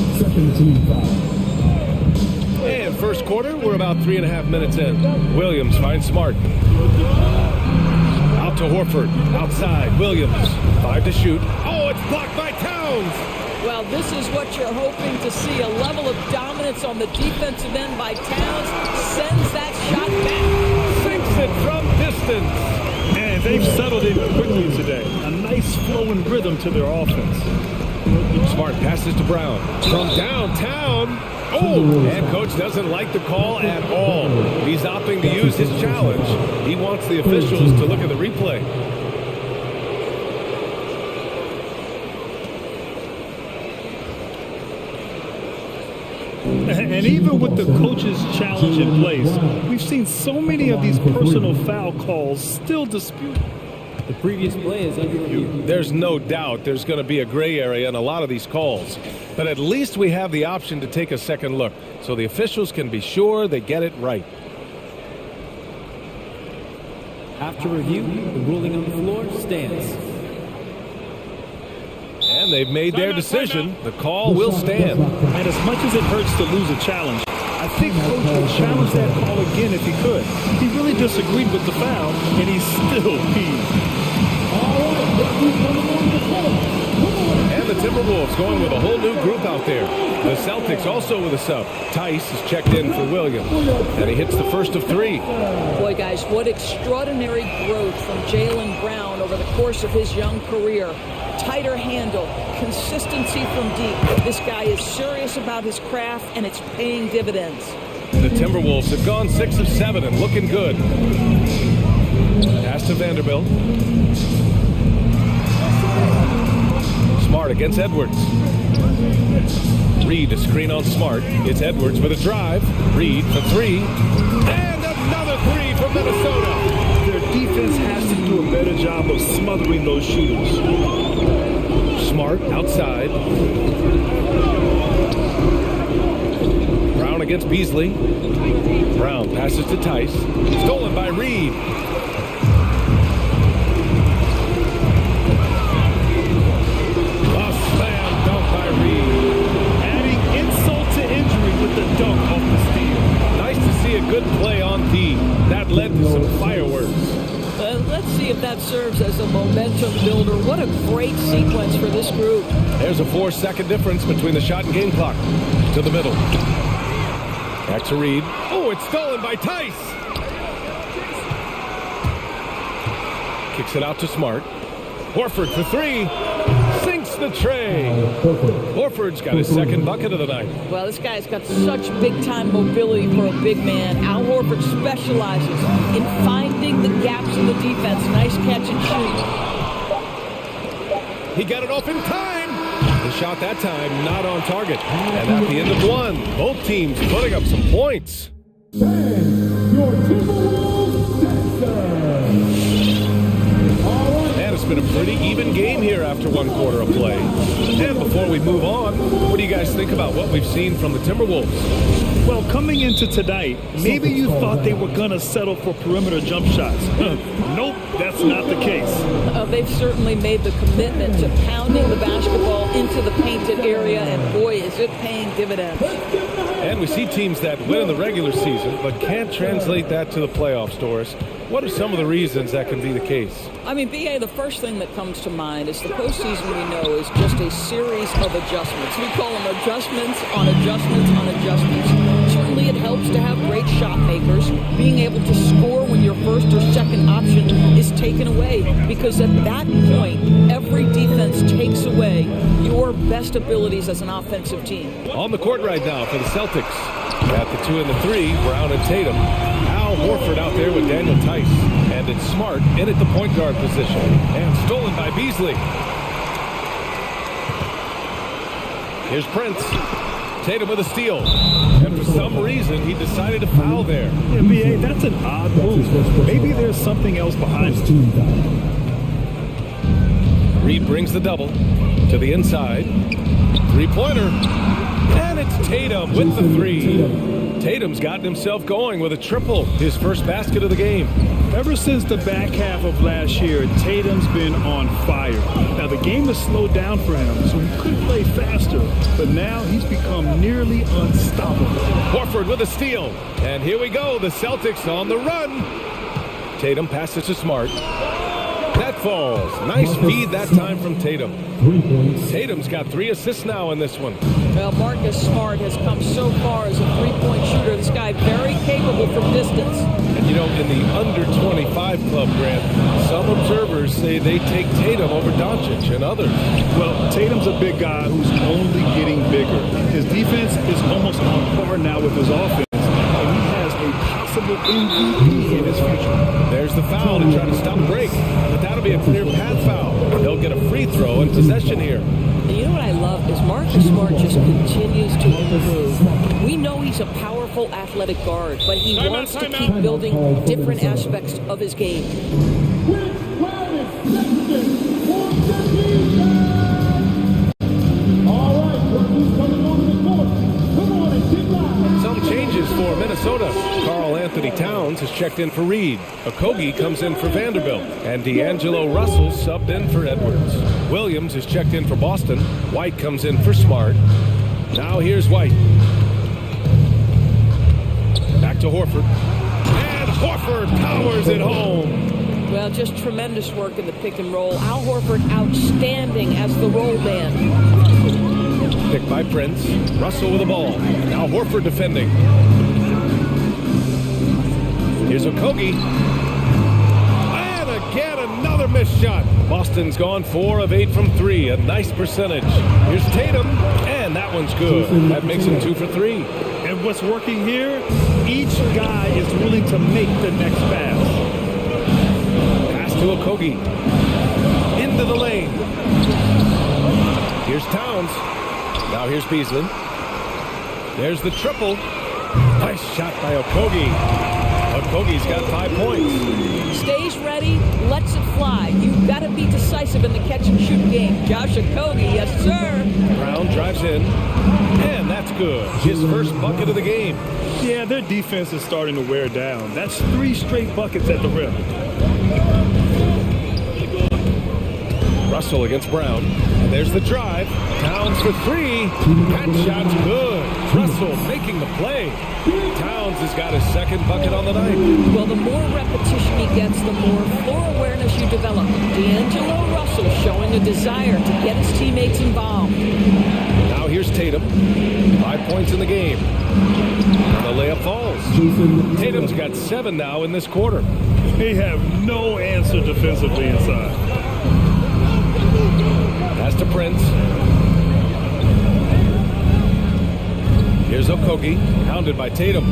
And first quarter, we're about 3.5 minutes in. Williams finds Smart. Out to Horford. Outside, Williams. 5 to shoot. Oh, it's blocked by Towns. Well, this is what you're hoping to see. A level of dominance on the defensive end by Towns. Sends that shot back. Sinks it from distance. And they've settled in quickly today. A nice flowing rhythm to their offense. Smart passes to Brown. From downtown. Oh, and coach doesn't like the call at all. He's opting to use his challenge. He wants the officials to look at the replay. And even with the coach's challenge in place, we've seen so many of these personal foul calls still disputed. The previous play is under review. There's no doubt there's going to be a gray area in a lot of these calls. But at least we have the option to take a second look, so the officials can be sure they get it right. After review, the ruling on the floor stands. And they've made their decision. The call will stand. And as much as it hurts to lose a challenge, I think Coach would challenge that call again if he could. He really disagreed with the foul, and he's still peeved. And the Timberwolves going with a whole new group out there. The Celtics also with a sub. Tice is checked in for Williams, and he hits the first of three. Boy, guys, what extraordinary growth from Jaylen Brown over the course of his young career. Tighter handle, consistency from deep. This guy is serious about his craft, and it's paying dividends. The Timberwolves have gone 6 of 7 and looking good. Pass to Vanderbilt. Smart against Edwards. Reed, a screen on Smart. It's Edwards with a drive. Reed for three. And another three from Minnesota. Their defense has to do a better job of smothering those shooters. Smart outside. Brown against Beasley. Brown passes to Tice. Stolen by Reed. A slam dunk by Reed. Adding insult to injury with the dunk off the steal. Nice to see a good play on D. That led to some fireworks. Let's see if that serves as a momentum builder. What a great sequence for this group. There's a 4-second difference between the shot and game clock. To the middle. Back to Reed. Oh, it's stolen by Tice. Kicks it out to Smart. Horford for three. Sinks the tray. Horford's got his second bucket of the night. Well, this guy's got such big-time mobility for a big man. Al Horford specializes in finding the gaps in the defense. Nice catch and shoot. He got it off in time. The shot that time not on target. And at the end of one, both teams putting up some points. And it's been a pretty even game here after one quarter of play. And before we move on, what do you guys think about what we've seen from the Timberwolves? Well, coming into tonight, maybe you thought they were going to settle for perimeter jump shots. Nope, that's not the case. They've certainly made the commitment to pounding the basketball into the painted area, and boy, is it paying dividends. And we see teams that win in the regular season, but can't translate that to the playoffs, Doris. What are some of the reasons that can be the case? I mean, B.A., the first thing that comes to mind is the postseason we know is just a series of adjustments. We call them adjustments on adjustments on adjustments. Certainly it helps to have great shot makers, being able to score when your first or second option is taken away, because at that point, every defense takes away your best abilities as an offensive team. On the court right now for the Celtics. At the 2 and the 3, Brown and Tatum. Al Horford out there with Daniel Tice. And it's Smart in at the point guard position. And stolen by Beasley. Here's Prince. Tatum with a steal. And for some reason, he decided to foul there. Yeah, B.A., that's an odd move. Maybe there's something else behind it. Reed brings the double to the inside. Three-pointer. And it's Tatum with the three. Tatum's gotten himself going with a triple, his first basket of the game. Ever since the back half of last year, Tatum's been on fire. Now, the game has slowed down for him, so he could play faster, but now he's become nearly unstoppable. Horford with a steal. And here we go, the Celtics on the run. Tatum passes to Smart. That falls. Nice feed that time from Tatum. Tatum's got 3 assists now in this one. Well, Marcus Smart has come so far as a three-point shooter. This guy very capable from distance. And you know, in the under 25 club, Grant, some observers say they take Tatum over Doncic and others. Well, Tatum's a big guy who's only getting bigger. His defense is almost on par now with his offense. Possible MVP in his future. There's the foul to try to stop break, but that'll be a clear path foul. They'll get a free throw in possession here. And you know what I love is Marcus Smart just continues to improve. We know he's a powerful athletic guard, but he wants to keep building different aspects of his game. Minnesota. Karl Anthony Towns has checked in for Reed. Okogie comes in for Vanderbilt. And D'Angelo Russell subbed in for Edwards. Williams is checked in for Boston. White comes in for Smart. Now here's White. Back to Horford. And Horford powers it home. Well, just tremendous work in the pick and roll. Al Horford outstanding as the roll man. Picked by Prince. Russell with the ball. Now Horford defending. Here's Okogie. And again, another missed shot. Boston's gone 4 of 8 from 3. A nice percentage. Here's Tatum. And that one's good. That makes him 2 for 3. And what's working here? Each guy is willing to make the next pass. Pass to Okogie. Into the lane. Here's Towns. Now here's Beasley. There's the triple. Nice shot by Okogie. Okogie's got 5 points. Stays ready, lets it fly. You've got to be decisive in the catch-and-shoot game. Josh Okogie, yes, sir. Brown drives in, and that's good. His first bucket of the game. Yeah, their defense is starting to wear down. That's 3 straight buckets at the rim. Russell against Brown. And there's the drive. Towns for 3. That shot's good. Russell making the play. Towns has got his second bucket on the night. Well, the more repetition he gets, the more floor awareness you develop. D'Angelo Russell showing a desire to get his teammates involved. Now here's Tatum. 5 points in the game. And the layup falls. Tatum's got 7 now in this quarter. They have no answer defensively inside. Pass to Prince. Here's Okogie, hounded by Tatum.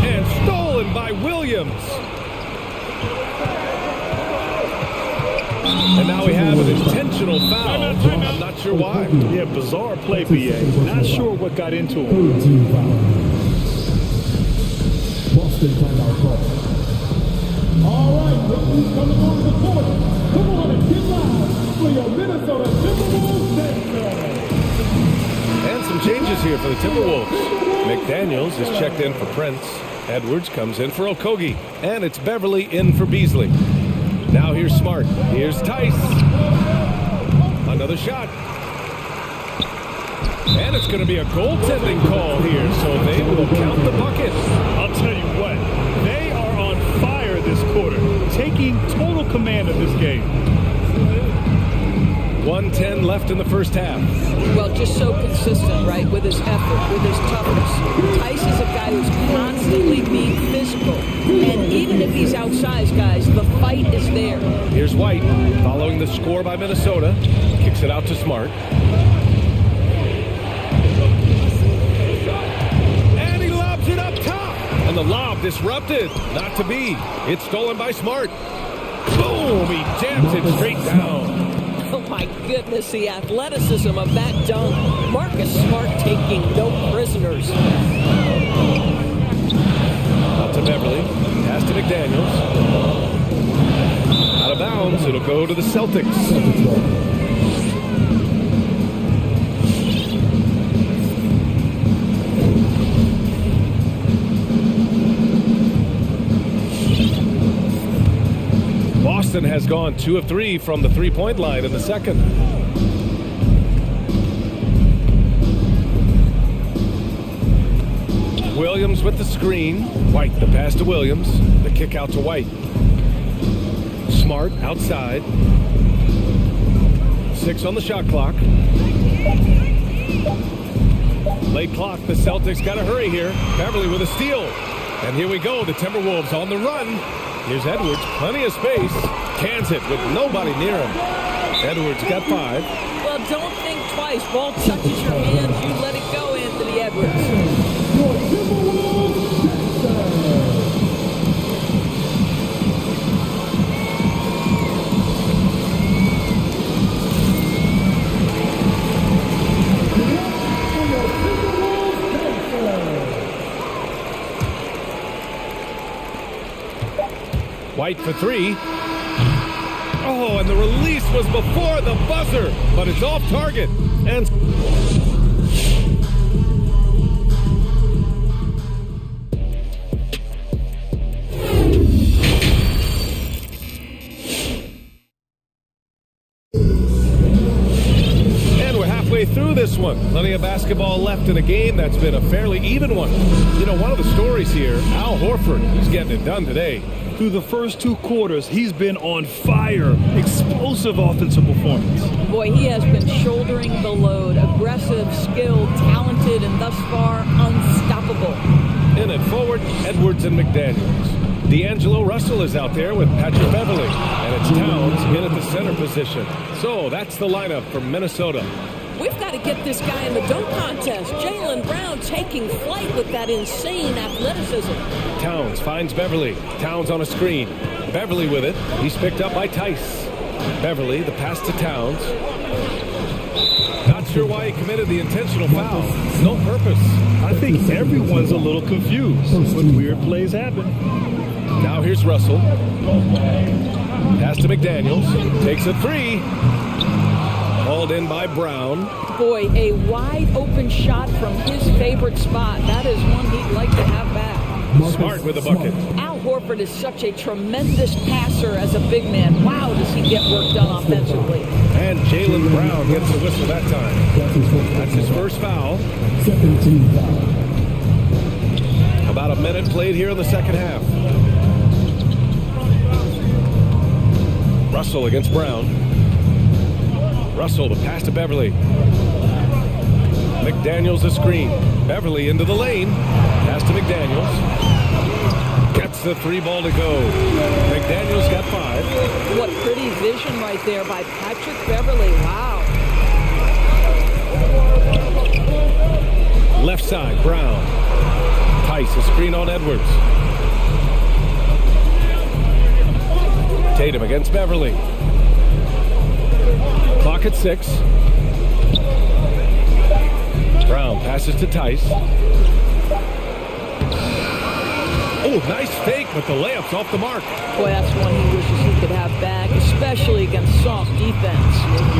And stolen by Williams. And now we have an intentional foul. I'm not sure why. Yeah, bizarre play, BA. Not sure what got into him. Boston timeout call. All right, rookies coming on the court. Come on and get loud for your Minnesota Timberwolves Nation. And some changes here for the Timberwolves. McDaniels is checked in for Prince. Edwards comes in for Okogie. And it's Beverly in for Beasley. Now here's Smart. Here's Tice. Another shot. And it's going to be a goaltending call here, so they will count the bucket. I'll tell you what, they are on fire this quarter, taking total command of this game. 1:10 left in the first half. Well, just so consistent, right, with his effort, with his toughness. Tice is a guy who's constantly being physical. And even if he's outsized, guys, the fight is there. Here's White, following the score by Minnesota. Kicks it out to Smart. And he lobs it up top. And the lob disrupted. Not to be. It's stolen by Smart. Boom! He jams it straight down. Oh my goodness, the athleticism of that dunk. Marcus Smart taking no prisoners. Out to Beverly. Pass to McDaniels. Out of bounds. It'll go to the Celtics. Boston has gone 2 of 3 from the three-point line in the second. Williams with the screen. White, the pass to Williams. The kick out to White. Smart outside. 6 on the shot clock. Late clock. The Celtics got to hurry here. Beverly with a steal. And here we go. The Timberwolves on the run. Here's Edwards, plenty of space. Cans it with nobody near him. Edwards got 5. Well, don't think twice. Ball touches your hands, you let it go, Anthony Edwards. White for 3. Oh, and the release was before the buzzer, but it's off target. And this one. Plenty of basketball left in a game that's been a fairly even one. You know, one of the stories here, Al Horford, he's getting it done today. Through the first 2 quarters, he's been on fire. Explosive offensive performance. Boy, he has been shouldering the load. Aggressive, skilled, talented, and thus far, unstoppable. In at forward, Edwards and McDaniels. D'Angelo Russell is out there with Patrick Beverly. And it's Towns in at the center position. So that's the lineup for Minnesota. We've got to get this guy in the dunk contest. Jaylen Brown taking flight with that insane athleticism. Towns finds Beverly. Towns on a screen. Beverly with it. He's picked up by Tice. Beverly, the pass to Towns. Not sure why he committed the intentional foul. No purpose. I think everyone's a little confused, but weird plays happen. Now here's Russell. Pass to McDaniels. Takes a 3. Hauled in by Brown. Boy, a wide open shot from his favorite spot. That is one he'd like to have back. Smart with the bucket. Al Horford is such a tremendous passer as a big man. Wow, does he get work done offensively. And Jaylen Brown gets the whistle that time. That's his first foul. About a minute played here in the second half. Russell against Brown. Russell, the pass to Beverly. McDaniels the screen. Beverly into the lane. Pass to McDaniels. Gets the 3 ball to go. McDaniels got 5. What pretty vision right there by Patrick Beverly. Wow. Left side, Brown. Tice, a screen on Edwards. Tatum against Beverly. Clock at 6. Brown passes to Tice. Oh, nice fake, but the layup's off the mark. Boy, that's one he wishes he could have back, especially against soft defense.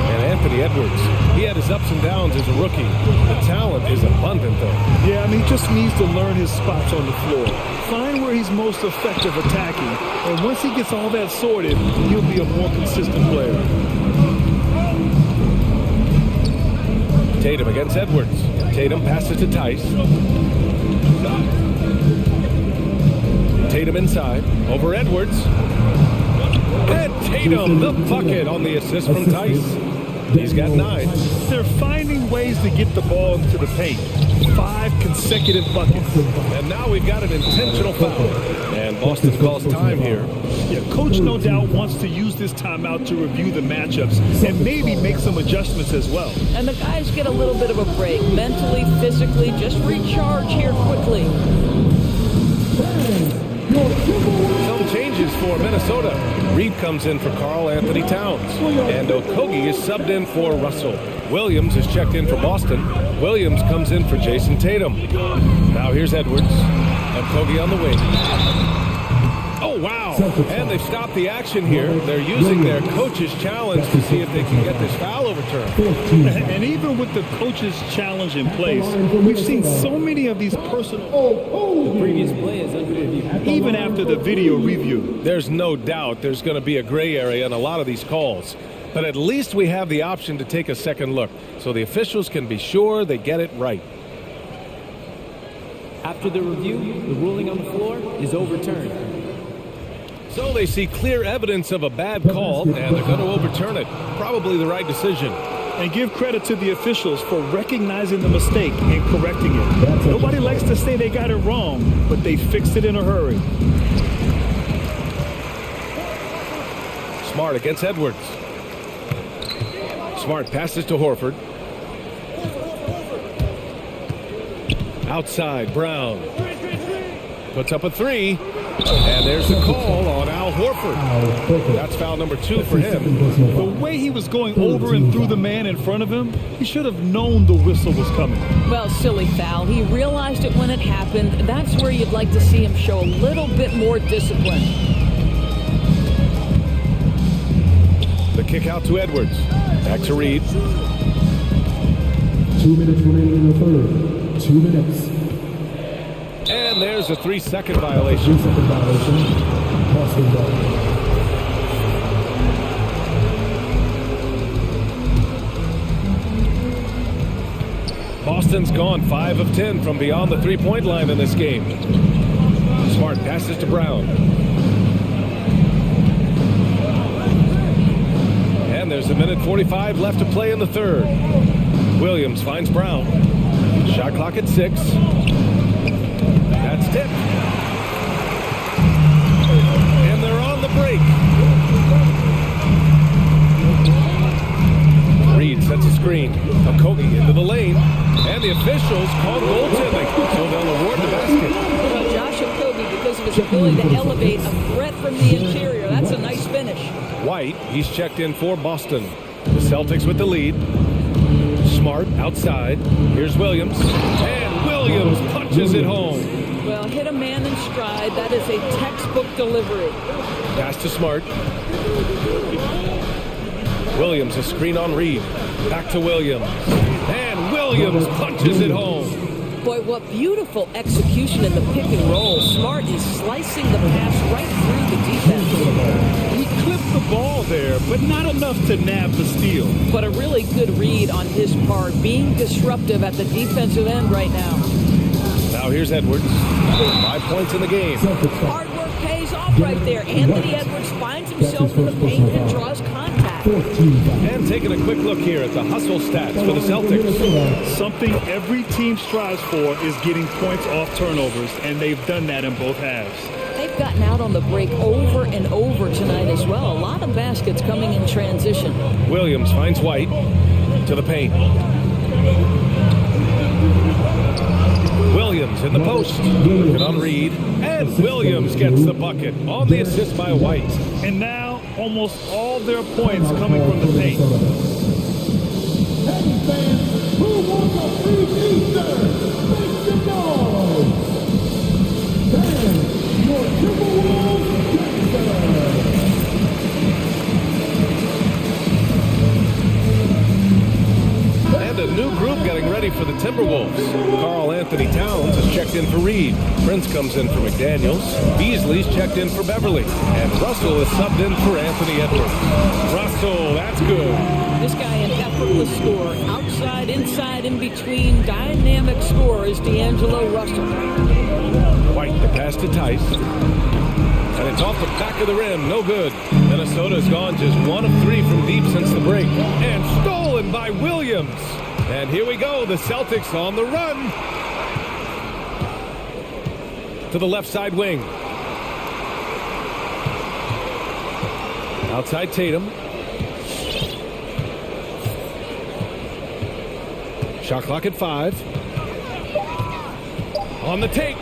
And Anthony Edwards, he had his ups and downs as a rookie. The talent is abundant, though. Yeah, I mean, he just needs to learn his spots on the floor. Find where he's most effective attacking. And once he gets all that sorted, he'll be a more consistent player. Tatum against Edwards. Tatum passes to Tice. Tatum inside. Over Edwards. And Tatum, the bucket on the assist from Tice. He's got 9. They're finding ways to get the ball into the paint. 5 consecutive buckets. And now we've got an intentional foul. And Boston calls time here. Yeah, coach no doubt wants to use this timeout to review the matchups and maybe make some adjustments as well. And the guys get a little bit of a break. Mentally, physically, just recharge here quickly. Some changes for Minnesota. Reed comes in for Karl Anthony Towns. And Okogie is subbed in for Russell. Williams is checked in for Boston. Williams comes in for Jason Tatum. Now here's Edwards. Okogie on the wing. Oh, wow. And they've stopped the action here. They're using their coach's challenge to see if they can get this foul overturned. And even with the coach's challenge in place, we've seen so many of these personal... The previous play is under review. Even after the video review. There's no doubt there's going to be a gray area in a lot of these calls. But at least we have the option to take a second look, so the officials can be sure they get it right. After the review, the ruling on the floor is overturned. So they see clear evidence of a bad call, and they're going to overturn it. Probably the right decision. And give credit to the officials for recognizing the mistake and correcting it. Nobody likes to say they got it wrong, but they fixed it in a hurry. Smart against Edwards. Smart passes to Horford. Outside, Brown. Puts up a 3. And there's the call on Al Horford. That's foul number 2 for him. The way he was going over and through the man in front of him, he should have known the whistle was coming. Well, silly foul. He realized it when it happened. That's where you'd like to see him show a little bit more discipline. The kick out to Edwards. Back to Reed. 2 minutes remaining in the third. 2 minutes. And there's a 3-second violation. 3-second violation. Boston ball. Boston's gone 5 of 10 from beyond the three-point line in this game. Smart passes to Brown. And there's a minute 45 left to play in the third. Williams finds Brown. Shot clock at 6. That's tipped. And they're on the break. Reed sets a screen. Okogie into the lane. And the officials call goaltending, so they'll award the basket. Well, Josh Okogie, because of his ability to elevate a threat from the interior, that's a nice finish. White, he's checked in for Boston. The Celtics with the lead. Smart outside. Here's Williams. And Williams punches it home. Well, hit a man in stride. That is a textbook delivery. Pass to Smart. Williams, a screen on Reed. Back to Williams. And Williams punches it home. Boy, what beautiful execution in the pick and roll. Smart is slicing the pass right through the defense. He clipped the ball there, but not enough to nab the steal. But a really good read on his part, being disruptive at the defensive end right now. Now here's Edwards. 5 points in the game. Hard work pays off right there. Anthony Edwards finds himself in the paint and draws contact. And taking a quick look here at the hustle stats for the Celtics. Something every team strives for is getting points off turnovers, and they've done that in both halves. They've gotten out on the break over and over tonight as well. A lot of baskets coming in transition. Williams finds White to the paint. Williams in the post. Looking on Reed. And Williams gets the bucket on the assist by White. And now almost all their points coming from the paint. Hey fans, who wants a free Easter? Make some noise! Fans, your Timberwolves Gangsters! And a new group getting ready for the Timberwolves. Karl Anthony Towns has checked in for Reed. Prince comes in for McDaniels. Beasley's checked in for Beverly. And Russell is subbed in for Anthony Edwards. Russell, that's good. This guy an effortless scorer. Outside, inside, in between. Dynamic scorer is D'Angelo Russell. White, the pass to Tice. And it's off the back of the rim. No good. Minnesota's gone just 1 of 3 from deep since the break. And stolen by Williams. And here we go. The Celtics on the run. To the left side wing. Outside Tatum. Shot clock at 5. On the take.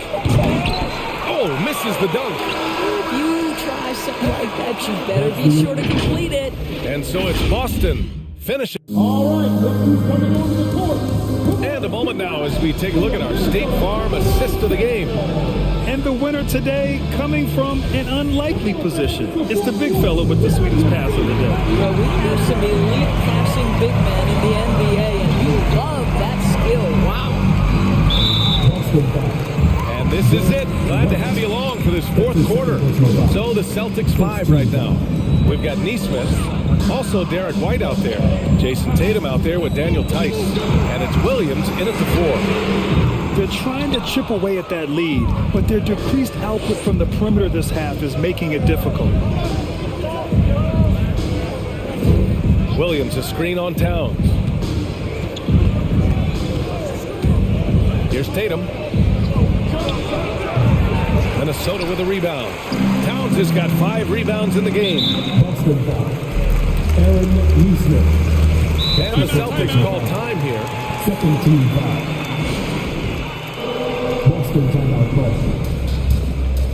Oh, misses the dunk. If you try something like that, you better be sure to complete it. And so it's Boston finishing. All right, look who's coming onto the court. And a moment now as we take a look at our State Farm assist of the game. And the winner today coming from an unlikely position. It's the big fella with the sweetest pass of the day. Well, we have some elite passing big men in the NBA, and you love that skill. Wow. And this is it. Glad to have you along for this fourth quarter. So the Celtics 5 right now. We've got Neesmith, also Derek White out there. Jason Tatum out there with Daniel Tice. And it's Williams in at the 4. They're trying to chip away at that lead, but their decreased output from the perimeter this half is making it difficult. Williams, a screen on Towns. Here's Tatum. Minnesota with a rebound. Towns has got 5 rebounds in the game. And the Celtics call time here. Second team foul. Boston timeout call.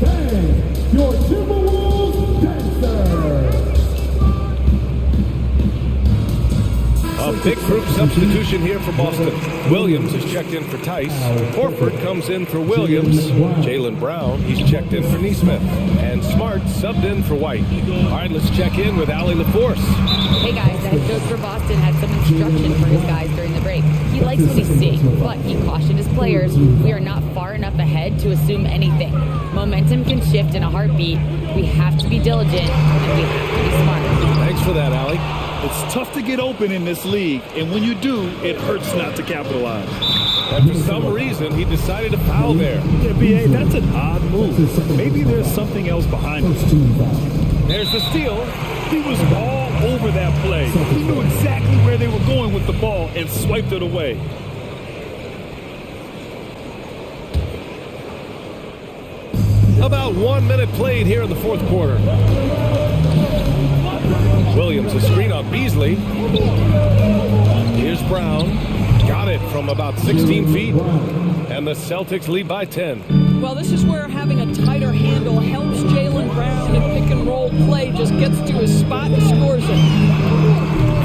Bang! Your Timberwolves Gangsters! A big group substitution here for Boston. Williams is checked in for Tice. Horford comes in for Williams. Jaylen Brown, he's checked in for Neesmith. And Smart subbed in for White. All right, let's check in with Allie LaForce. Hey guys, the head coach for Boston had some instruction for his guys during the break. He likes what he's seeing, but he cautioned his players, we are not far enough ahead to assume anything. Momentum can shift in a heartbeat. We have to be diligent, and we have to be smart. Thanks for that, Allie. It's tough to get open in this league, and when you do, it hurts not to capitalize. And for some reason, he decided to foul there. Yeah, B.A., that's an odd move. Maybe there's something else behind it. There's the steal. He was all over that play. He knew exactly where they were going with the ball and swiped it away. About 1 minute played here in the fourth quarter. Williams, a screen on Beasley. Here's Brown. Got it from about 16 feet. And the Celtics lead by 10. Well, this is where having a tighter handle helps Jaylen Brown in pick and roll play. Just gets to his spot and scores it.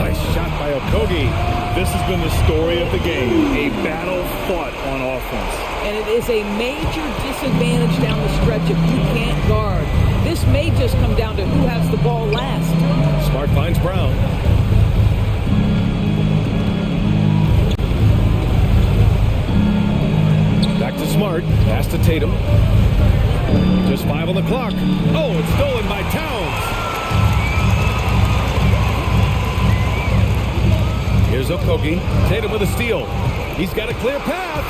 Nice shot by Okogie. This has been the story of the game. A battle fought on offense. And it is a major disadvantage down the stretch if you can't guard. This may just come down to who has the ball last. Smart finds Brown. Back to Smart. Pass to Tatum. Just 5 on the clock. Oh, it's stolen by Towns. Here's Okogie. Tatum with a steal. He's got a clear path.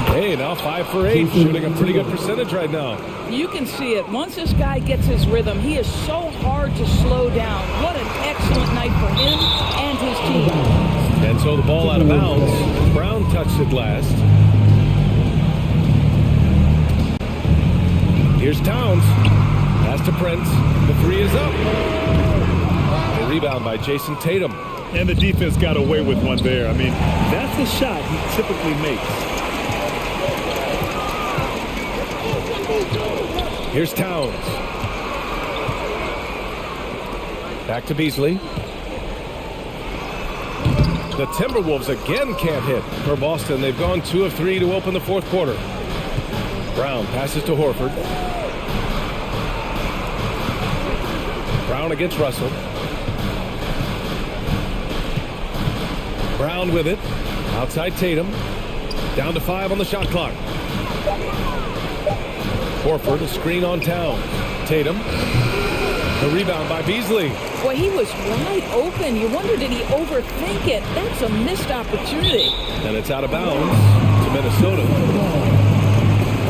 Hey, now 5 for 8, shooting a pretty good percentage right now. You can see it. Once this guy gets his rhythm, he is so hard to slow down. What an excellent night for him and his team. And so the ball out of bounds. Brown touched it last. Here's Towns. Pass to Prince. The 3 is up. A rebound by Jason Tatum. And the defense got away with one there. I mean, that's the shot he typically makes. Here's Towns. Back to Beasley. The Timberwolves again can't hit for Boston. They've gone 2 of 3 to open the fourth quarter. Brown passes to Horford. Brown against Russell. Brown with it. Outside Tatum. Down to 5 on the shot clock. Horford, a screen on Towns. Tatum. The rebound by Beasley. Boy, he was wide open. You wonder, did he overthink it? That's a missed opportunity. And it's out of bounds to Minnesota.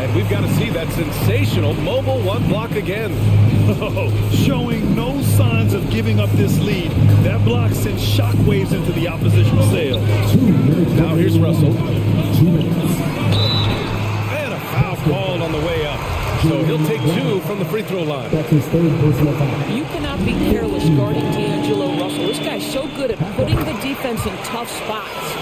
And we've got to see that sensational mobile 1 block again. Showing no signs of giving up this lead. That block sent shockwaves into the opposition sail. Now here's Russell. And a foul called on the way up. So he'll take 2 from the free throw line. You cannot be careless guarding D'Angelo Russell. This guy's so good at putting the defense in tough spots.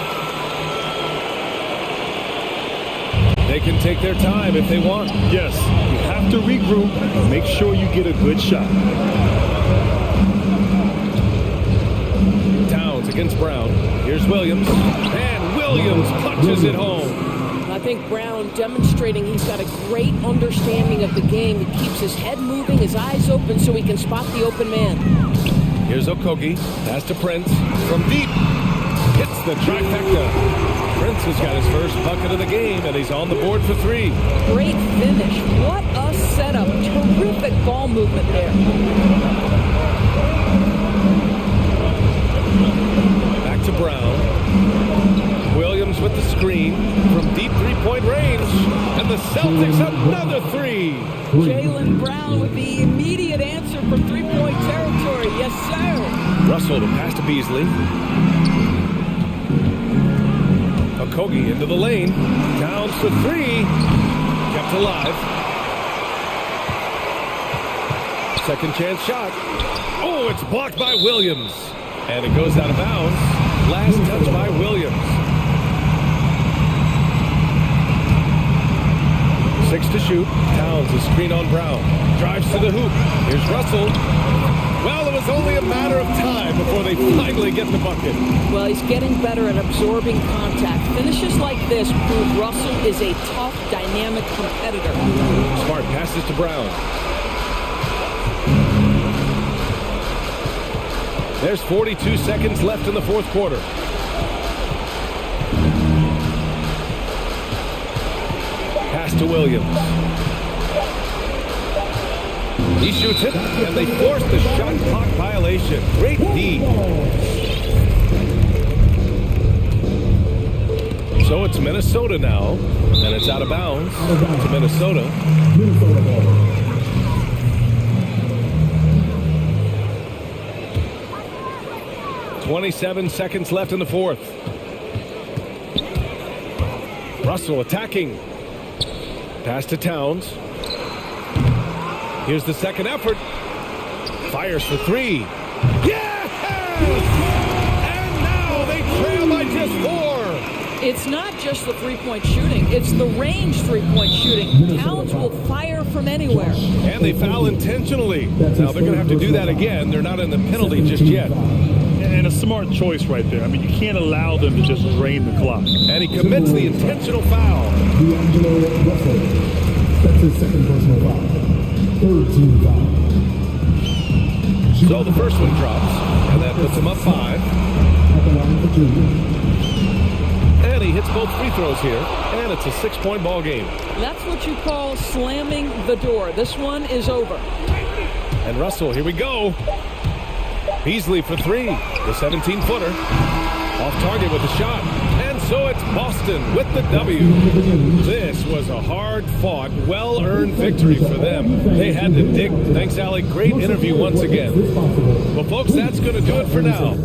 They can take their time if they want. Yes, you have to regroup. Make sure you get a good shot. Towns against Brown. Here's Williams. And Williams punches it home. I think Brown demonstrating he's got a great understanding of the game. He keeps his head moving, his eyes open so he can spot the open man. Here's Okogie. Pass to Prince. From deep. Hits the trifecta. Prince has got his first bucket of the game, and he's on the board for 3. Great finish. What a setup. Terrific ball movement there. Back to Brown. Williams with the screen from deep 3-point range. And the Celtics another 3. Jaylen Brown with the immediate answer from 3-point territory. Yes, sir. Russell to pass to Beasley. Okogie into the lane. Towns for 3. Kept alive. Second chance shot. Oh, it's blocked by Williams. And it goes out of bounds. Last touch by Williams. 6 to shoot. Towns a screen on Brown. Drives to the hoop. Here's Russell. Well, it was only a matter of time before they finally get the bucket. Well, he's getting better at absorbing contact. Finishes like this prove Russell is a tough, dynamic competitor. Smart passes to Brown. There's 42 seconds left in the fourth quarter. Pass to Williams. He shoots it, and they force the shot clock violation. Great D. So it's Minnesota now, and it's out of bounds to Minnesota. 27 seconds left in the fourth. Russell attacking. Pass to Towns. Here's the second effort. Fires for three. Yes! And now they trail by just 4. It's not just the three-point shooting. It's the range three-point shooting. Towns will fire from anywhere. And they foul intentionally. Now they're going to have to do that again. They're not in the penalty just yet. And a smart choice right there. I mean, you can't allow them to just drain the clock. And he commits the intentional foul. That's his second personal foul. Third team foul. So the first one drops, and that puts him up 5. At the line for 2. And he hits both free throws here, and it's a 6-point ball game. That's what you call slamming the door. This one is over. And Russell, here we go. Beasley for 3, the 17-footer. Off target with the shot. And so it's Boston with the W. This was a hard-fought, well-earned victory for them. They had to dig. Thanks, Alec. Great interview once again. Well, folks, that's going to do it for now.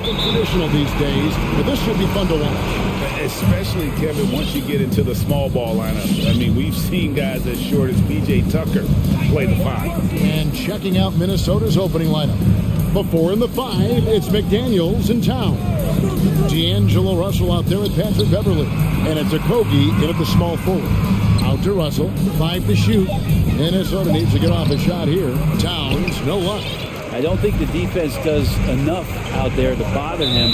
than traditional these days, but this should be fun to watch. Especially, Kevin, once you get into the small ball lineup. I mean, we've seen guys as short as P.J. Tucker play the 5. And checking out Minnesota's opening lineup. The 4 and the 5, it's McDaniels in town. D'Angelo Russell out there with Patrick Beverly. And it's Okogie in at the small forward. Out to Russell, 5 to shoot. Minnesota needs to get off a shot here. Towns, no luck. I don't think the defense does enough out there to bother him.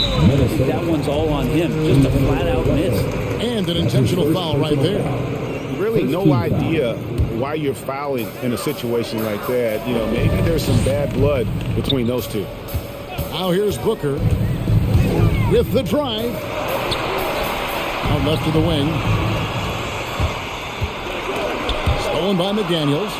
That one's all on him. Just a flat-out miss. And an intentional foul right there. Really no idea why you're fouling in a situation like that. You know, maybe there's some bad blood between those two. Now here's Booker with the drive. Out left to the wing. Stolen by McDaniels.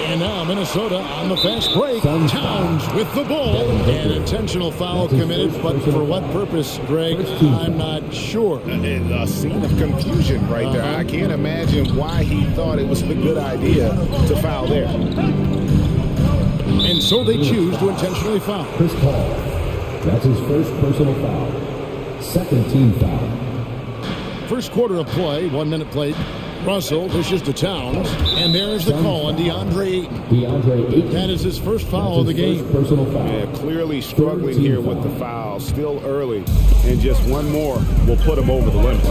And now Minnesota on the fast break. Towns with the ball. An intentional foul committed, but for what purpose, Greg? I'm not sure. A scene of confusion right there. I can't imagine why he thought it was a good idea to foul there. And so they choose to intentionally foul. Chris Paul. That's his first personal foul. Second team foul. First quarter of play, 1 minute played. Russell dishes to Towns, and there's the call on DeAndre Ayton. That is his first foul of the game. Yeah, clearly struggling here with the foul, still early, and just one more will put him over the limit.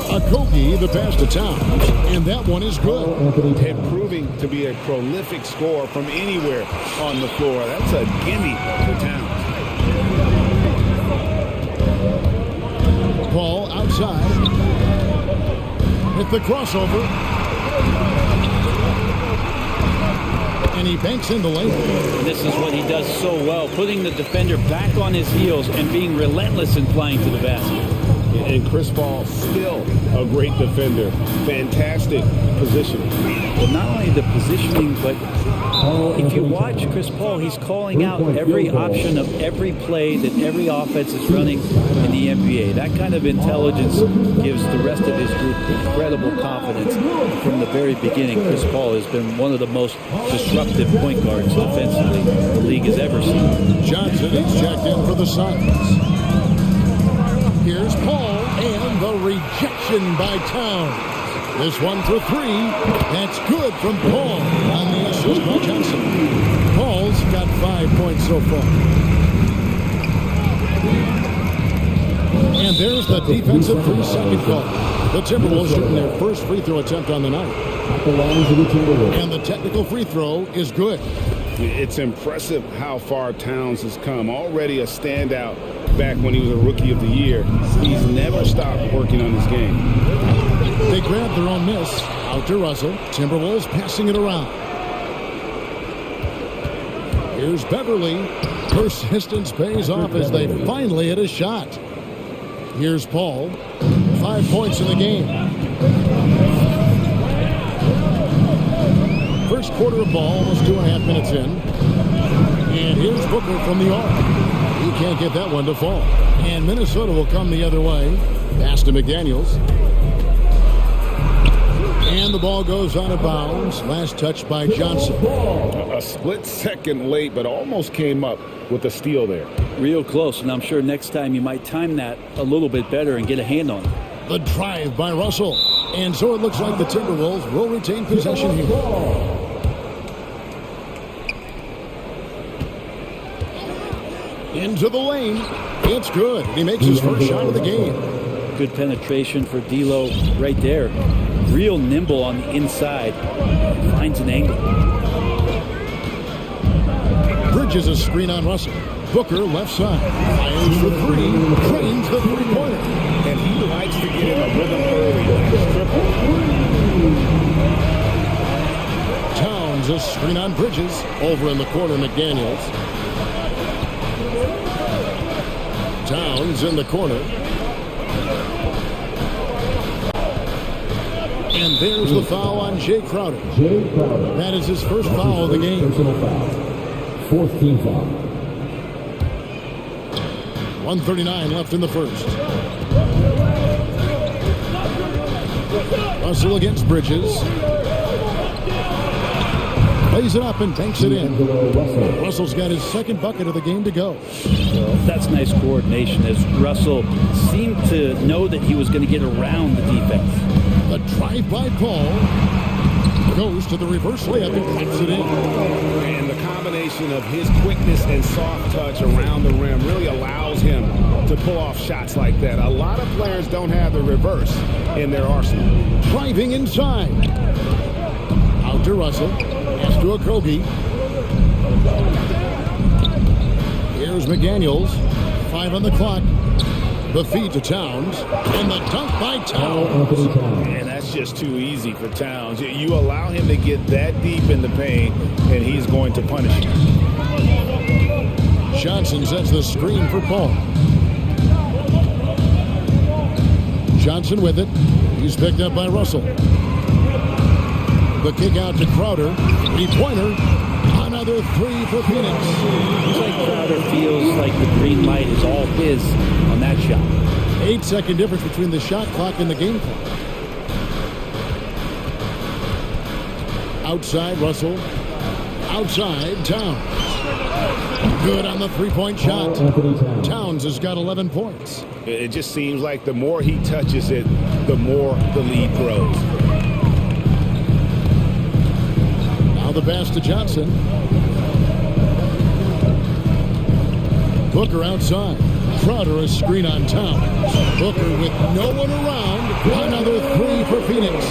Okogie, the pass to Towns, and that one is good. And proving to be a prolific scorer from anywhere on the floor. That's a gimme for Towns. Paul outside. With the crossover. And he banks in the lane. This is what he does so well, putting the defender back on his heels and being relentless in flying to the basket. And Chris Paul, still a great defender. Fantastic positioning. Well, not only the positioning, but if you watch Chris Paul, he's calling out every option of every play that every offense is running in the NBA. That kind of intelligence gives the rest of his group incredible confidence. From the very beginning, Chris Paul has been one of the most disruptive point guards defensively the league has ever seen. Johnson is checked in for the Suns. Here's Paul, and the rejection by Towns. This one for 3. That's good from Paul on the assist by Johnson. Paul's got 5 points so far. And there's the defensive 3-second call. The Timberwolves shooting their first free throw attempt on the night. And the technical free throw is good. It's impressive how far Towns has come. Already a standout back when he was a rookie of the year. He's never stopped working on his game. They grab their own miss. Out to Russell. Timberwolves passing it around. Here's Beverly. Persistence pays off as they finally hit a shot. Here's Paul. 5 points in the game. First quarter of ball, almost 2.5 minutes in. And here's Booker from the arc. He can't get that one to fall. And Minnesota will come the other way. Pass to McDaniels. And the ball goes out of bounds. Last touch by Johnson. A split second late, but almost came up with a steal there. Real close, and I'm sure next time you might time that a little bit better and get a hand on it. The drive by Russell. And so it looks like the Timberwolves will retain possession here. Into the lane. It's good. He makes his first shot of the game. Good penetration for D'Lo right there. Real nimble on the inside. Finds an angle. Bridges a screen on Russell. Booker left side. Fires for 3. Drains the three-pointer. And he likes to get in a rhythm early. Towns a screen on Bridges. Over in the corner, McDaniels. Towns in the corner. And there's the foul on Jay Crowder. That is his first foul of the game. Fourth team foul. 1:39 left in the first. Russell against Bridges. Lays it up and banks it in. Russell's got his second bucket of the game to go. Well, that's nice coordination as Russell seemed to know that he was going to get around the defense. The drive-by ball goes to the reverse layup and puts it in. And the combination of his quickness and soft touch around the rim really allows him to pull off shots like that. A lot of players don't have the reverse in their arsenal. Driving inside. Out to Russell. Pass to Okogie. Here's McDaniels. 5 on the clock. The feed to Towns. And the dunk by Towns. And that's just too easy for Towns. You allow him to get that deep in the paint, and he's going to punish you. Johnson sets the screen for Paul. Johnson with it. He's picked up by Russell. The kick out to Crowder. Three-pointer. Another three for Phoenix. Looks like Crowder feels like the green light is all his on that shot. 8-second difference between the shot clock and the game clock. Outside Russell. Outside Towns. Good on the three-point shot. Towns has got 11 points. It just seems like the more he touches it, the more the lead grows. Now the pass to Johnson. Booker outside. Crowder a screen on Towns. Booker with no one around. Another three for Phoenix.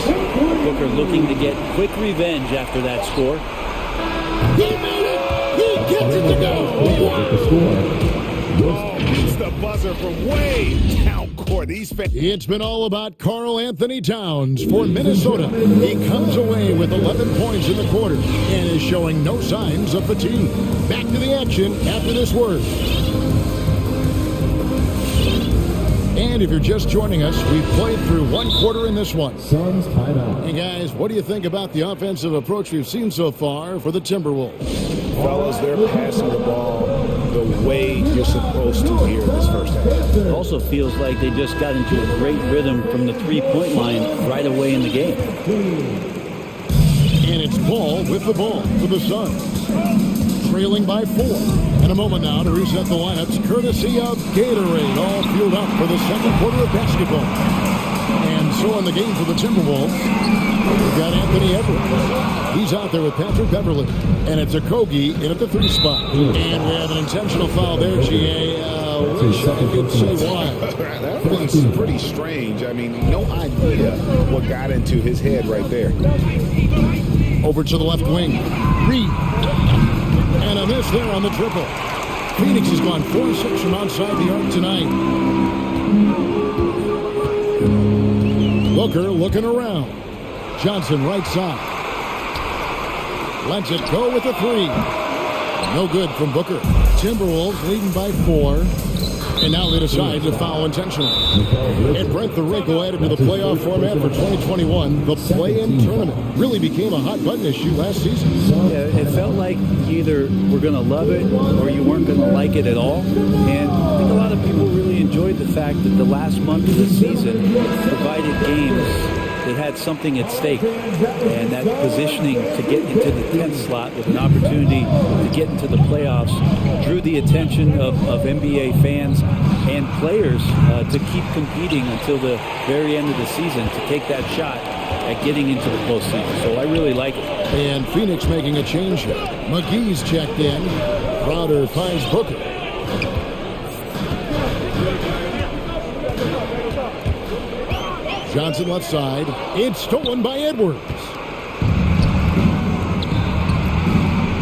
Booker looking to get quick revenge after that score. He made it! He gets it to go! Oh, beats the buzzer from way down court. It's been all about Karl Anthony Towns for Minnesota. He comes away with 11 points in the quarter and is showing no signs of fatigue. Back to the action after this word. And if you're just joining us, we've played through one quarter in this one. Suns timeout. Hey guys, what do you think about the offensive approach we've seen so far for the Timberwolves? Fellas, they're passing the ball the way you're supposed to here in this first half. It also feels like they just got into a great rhythm from the three-point line right away in the game. And it's Paul with the ball for the Suns. Trailing by 4. In a moment now to reset the lineups, courtesy of Gatorade, all fueled up for the second quarter of basketball. And so in the game for the Timberwolves, we've got Anthony Edwards. He's out there with Patrick Beverly. And it's Okogie in at the 3 spot. And we have an intentional foul there, GA. Wish I could say why. That was pretty strange. I mean, no idea what got into his head right there. Over to the left wing. Reed. And a miss there on the triple. Phoenix has gone 4-6 from outside the arc tonight. Booker looking around. Johnson right side. Lets it go with a 3. No good from Booker. Timberwolves leading by 4. And now they decide to foul intentionally. And Brent, the wrinkle added to the playoff format for 2021, the play-in tournament really became a hot button issue last season. Yeah, it felt like either we're going to love it or you weren't going to like it at all. And I think a lot of people really enjoyed the fact that the last month of the season provided games that had something at stake, and that positioning to get into the 10th slot with an opportunity to get into the playoffs drew the attention of NBA fans and players to keep competing until the very end of the season to take that shot at getting into the postseason. So I really like it. And Phoenix making a change here. McGee's checked in. Crowder finds Booker. Johnson left side. It's stolen by Edwards.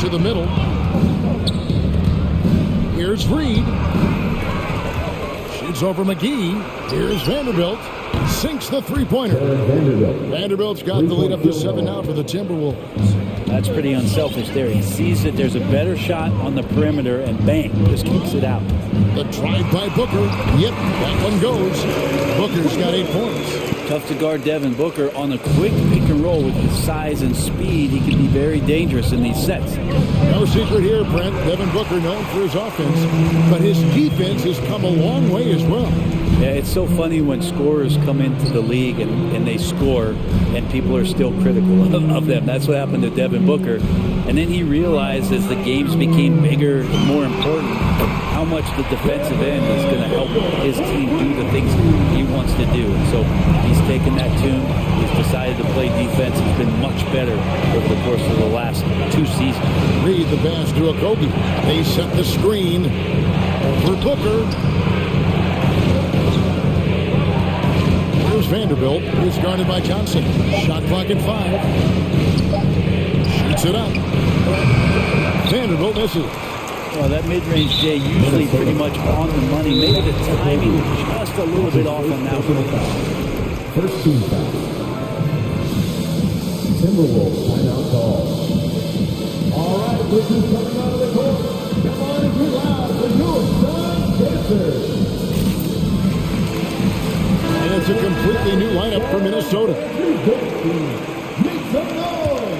To the middle. Here's Reed. Shoots over McGee. Here's Vanderbilt. Sinks the three-pointer. Vanderbilt's got the lead up to 7 now for the Timberwolves. That's pretty unselfish there. He sees that there's a better shot on the perimeter and bang, just kicks it out. The drive by Booker. Yep, that one goes. Booker's got 8 points. Tough to guard Devin Booker on a quick pick and roll with his size and speed. He can be very dangerous in these sets. No secret here, Brent. Devin Booker known for his offense, but his defense has come a long way as well. Yeah, it's so funny when scorers come into the league and they score and people are still critical of them. That's what happened to Devin Booker. And then he realized as the games became bigger and more important, how much the defensive end is going to help his team do the things he wants to do. And so he's taken that tune. He's decided to play defense. He's been much better over the course of the last 2 seasons. Reed the pass to Okogie. They set the screen for Booker. Here's Vanderbilt. He's guarded by Johnson. Shot clock at 5. Shoots it up. Vanderbilt misses. Well, that mid-range J usually pretty much on the money. Maybe the timing just a little bit off on that one. First team foul. Timberwolves timeout call. All right, this is coming out of the court. Come on and get loud for your son, Dancers. And it's a completely new lineup for Minnesota. Make some noise.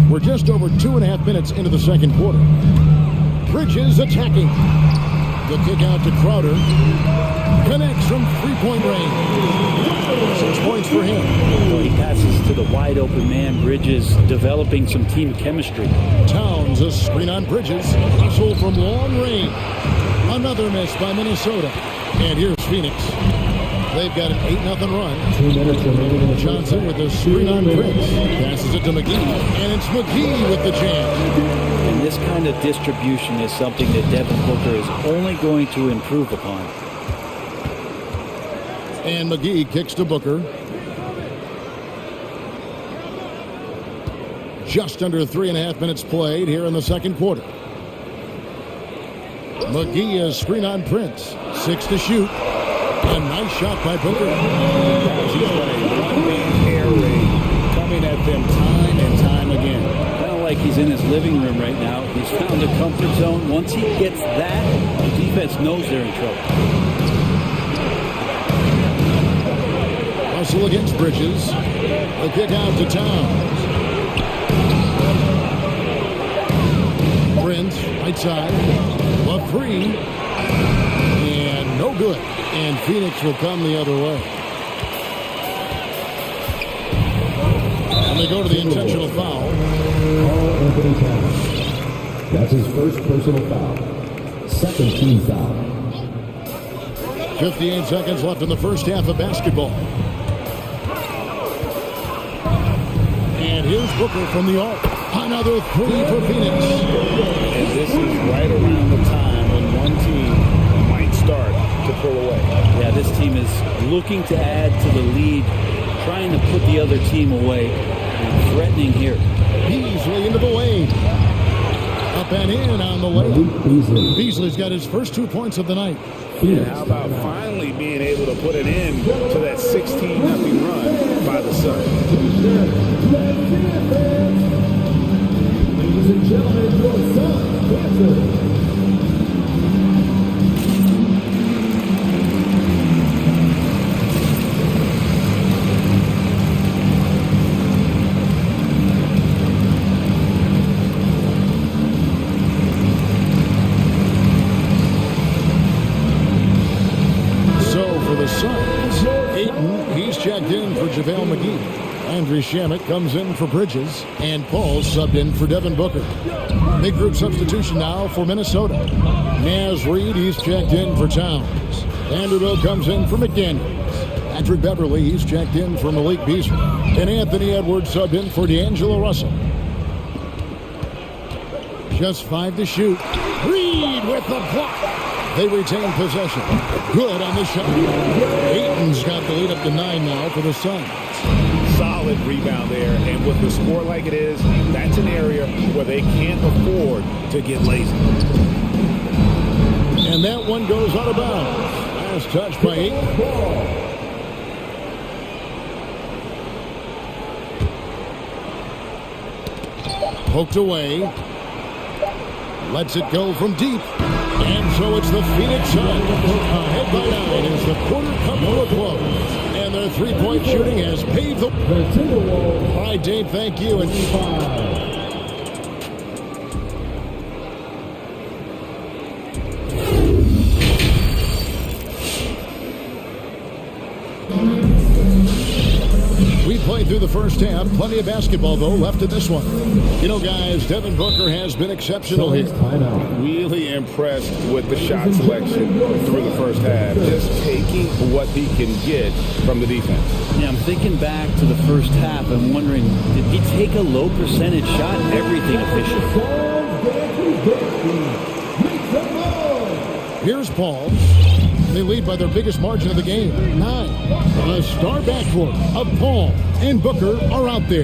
We're just over 2.5 minutes into the second quarter. Bridges attacking. The kick out to Crowder. Connects from three-point range. 6 points for him. So he passes to the wide open man. Bridges developing some team chemistry. Towns a screen on Bridges. Hustle from long range. Another miss by Minnesota. And here's Phoenix. They've got an 8-0 run. 2 minutes remaining in the Johnson with the screen on Prince. Passes it to McGee. And it's McGee with the jam. And this kind of distribution is something that Devin Booker is only going to improve upon. And McGee kicks to Booker. Just under 3.5 minutes played here in the second quarter. McGee is screen on Prince. 6 to shoot. A nice shot by Booker. He's got a one-man air raid coming at them time and time again. Kind of like he's in his living room right now. He's found a comfort zone. Once he gets that, the defense knows they're in trouble. Russell against Bridges. A kick out to Towns. Prince, right side. A 3. And no good. And Phoenix will come the other way. And they go to the intentional foul. That's his first personal foul. Second team foul. 58 seconds left in the first half of basketball. And here's Booker from the arc. Another 3 for Phoenix. And this is right around the time when one team might start to pull away. Yeah, this team is looking to add to the lead, trying to put the other team away, and threatening here. Beasley into the lane. Up and in on the lane. Beasley's got his first 2 points of the night. And how about finally being able to put an end to that 16-0 run by the Suns? Ladies and gentlemen, your Suns Dancers. Checked in for JaVale McGee. Andrew Shamet comes in for Bridges. And Paul subbed in for Devin Booker. Big group substitution now for Minnesota. Naz Reid, he's checked in for Towns. Vanderbilt comes in for McDaniels. Patrick Beverly, he's checked in for Malik Beasley. And Anthony Edwards subbed in for D'Angelo Russell. Just 5 to shoot. Reid with the block. They retain possession. Good on the shot. Ayton's got the lead up to 9 now for the Suns. Solid rebound there. And with the score like it is, that's an area where they can't afford to get lazy. And that one goes out of bounds. Last touch by Ayton. Poked away. Lets it go from deep. And so it's the Phoenix Suns ahead by 9 as the quarter comes to a close. And their three-point shooting has paved the Timberwolves. All right, Dave, thank you. And 5. play through the first half. Plenty of basketball, though, left in this one. You know, guys, Devin Booker has been exceptional here. Really impressed with the shot selection through the first half. Just taking what he can get from the defense. Yeah, I'm thinking back to the first half. I'm wondering, did he take a low percentage shot? Everything efficient. Here's Paul. They lead by their biggest margin of the game, 9. The star backcourt of Paul and Booker are out there.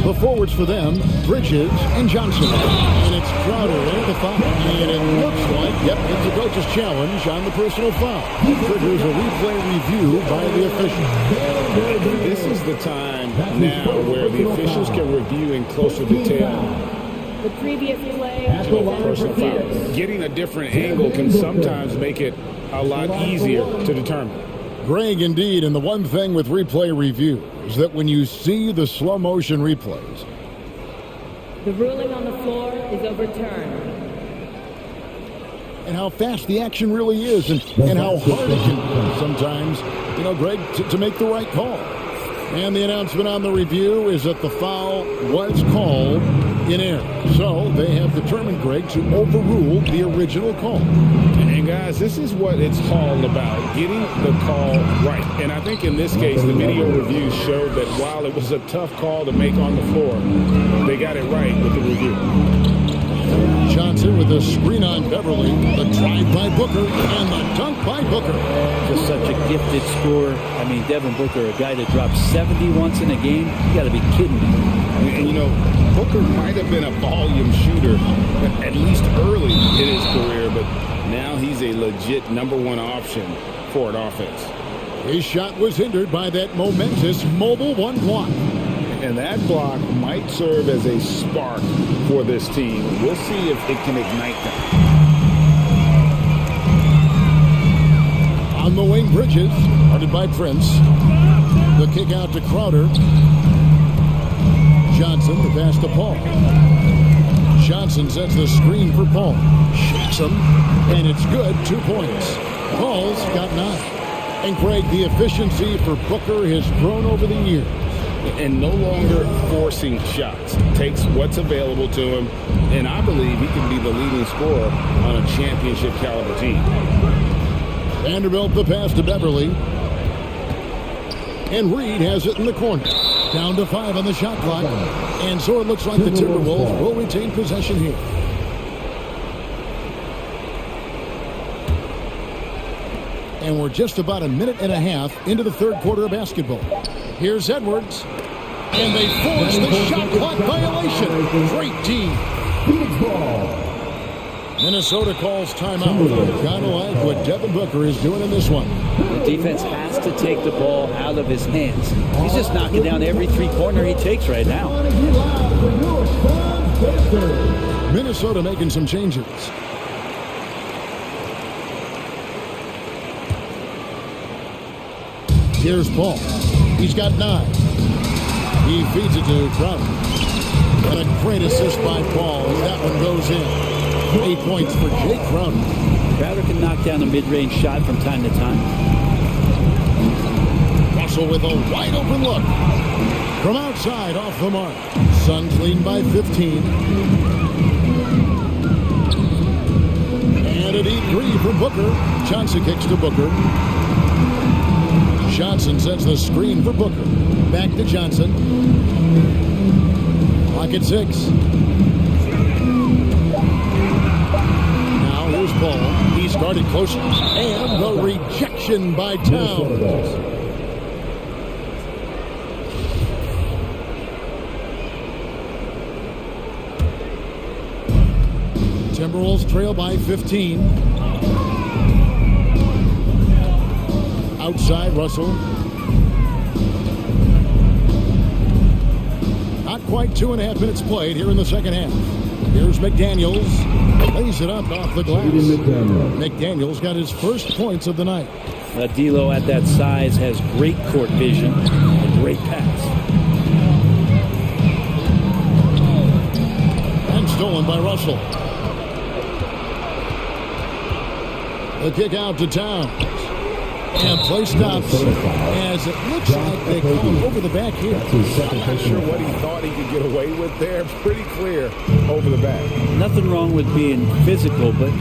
The forwards for them, Bridges and Johnson. And it's Crowder and the foul. And it looks like, yep, it's a coach's challenge on the personal foul. Triggers a replay review by the official. This is the time now where the officials can review in closer detail. The previous play Personal foul. Getting a different angle can sometimes make it a lot easier to determine. Greg, indeed, and the one thing with replay review is that when you see the slow motion replays, the ruling on the floor is overturned. And how fast the action really is, and how hard it can be sometimes, you know, Greg, to make the right call. And the announcement on the review is that the foul was called in error. So they have determined, Greg, to overrule the original call. And guys, this is what it's all about, getting the call right. And I think in this case, the video review showed that while it was a tough call to make on the floor, they got it right with the review. Johnson with a screen on Beverly, the drive by Booker, and the dunk by Booker. Just such a gifted scorer. I mean, Devin Booker, a guy that dropped 70 once in a game. You got to be kidding me. And, you know, Booker might have been a volume shooter, at least early in his career, but now he's a legit #1 option for an offense. His shot was hindered by that momentous mobile one block. And that block might serve as a spark for this team. We'll see if it can ignite them. On the wing, Bridges, guarded by Prince. The kick out to Crowder. Johnson, the pass to Paul. Johnson sets the screen for Paul. Shoots him, and it's good. 2 points. Paul's got 9. And Craig, the efficiency for Booker has grown over the years. And no longer forcing shots. Takes what's available to him, and I believe he can be the leading scorer on a championship caliber team. Vanderbilt the pass to Beverly. And Reed has it in the corner. Down to 5 on the shot clock. And so it looks like the Timberwolves will retain possession here. And we're just about a minute and a half into the third quarter of basketball. Here's Edwards. And they force the shot clock violation. Great team. Minnesota calls timeout. Kind of like what Devin Booker is doing in this one. The defense has to take the ball out of his hands. He's just knocking down every three-pointer he takes right now. Minnesota making some changes. Here's Paul. He's got 9. He feeds it to Crowder. And a great assist by Paul as that one goes in. 8 points for Jake Crowder. Crowder can knock down a mid-range shot from time to time. Russell with a wide open look. From outside off the mark. Suns lead by 15. And a deep 3 from Booker. Johnson kicks to Booker. Johnson sets the screen for Booker. Back to Johnson. Clock at 6. Now here's Paul. He's guarded close. And the rejection by Towns. Timberwolves trail by 15. Outside, Russell. Not quite 2.5 minutes played here in the second half. Here's McDaniels. Lays it up off the glass. McDaniels got his first points of the night. D'Lo at that size has great court vision. A great pass. And stolen by Russell. The kick out to Towns. And play stops as it looks like they call over the back here. I'm not sure what he thought he could get away with there. Pretty clear over the back. Nothing wrong with being physical, but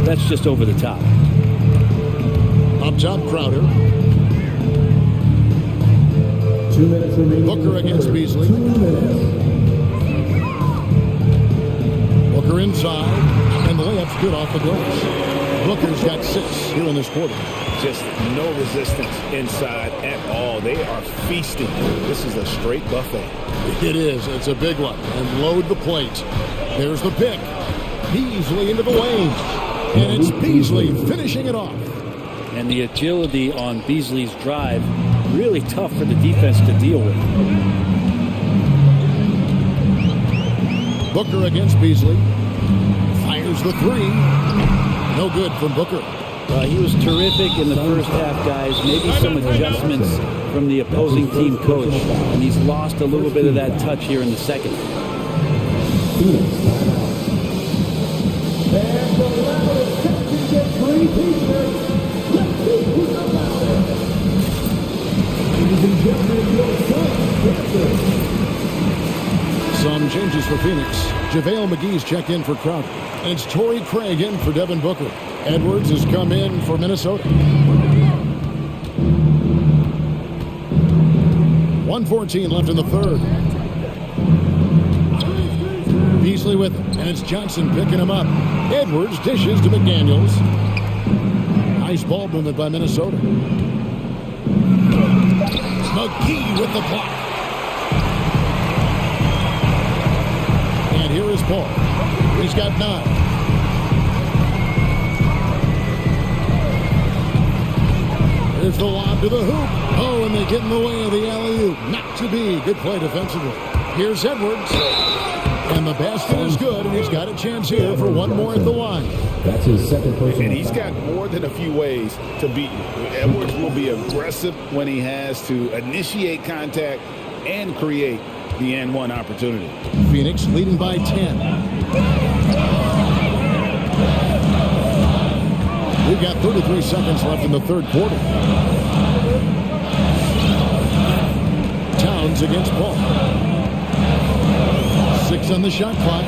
that's just over the top. Up top, Crowder. 2 minutes remaining. Booker against Beasley. 2 minutes. Booker inside, and the layup's good off the glass. Booker's got 6 here in this quarter. Just no resistance inside at all. They are feasting. This is a straight buffet. It is. It's a big one. And load the plate. There's the pick. Beasley into the lane. And it's Beasley finishing it off. And the agility on Beasley's drive, really tough for the defense to deal with. Booker against Beasley. Fires the 3. No good from Booker. He was terrific in the first half, guys. Maybe some adjustments from the opposing team coach. And he's lost a little bit of that touch here in the second. And the level is set to get 3 t-shirts. Let's see who's about it. Ladies and gentlemen, your son, Some changes for Phoenix. JaVale McGee's checked in for Crowder. And it's Torrey Craig in for Devin Booker. Edwards has come in for Minnesota. 1:14 left in the third. Beasley with him, and it's Johnson picking him up. Edwards dishes to McDaniels. Nice ball movement by Minnesota. McGee with the block. And here is Paul. He's got 9. There's the lob to the hoop. Oh, and they get in the way of the alley-oop. Not to be. Good play defensively. Here's Edwards. And the basket is good, and he's got a chance here for one more at the line. That's his second personal. And he's got more than a few ways to beat you. Edwards will be aggressive when he has to initiate contact and create the N1 opportunity. Phoenix leading by 10. We've got 33 seconds left in the third quarter. Towns against Paul. 6 on the shot clock.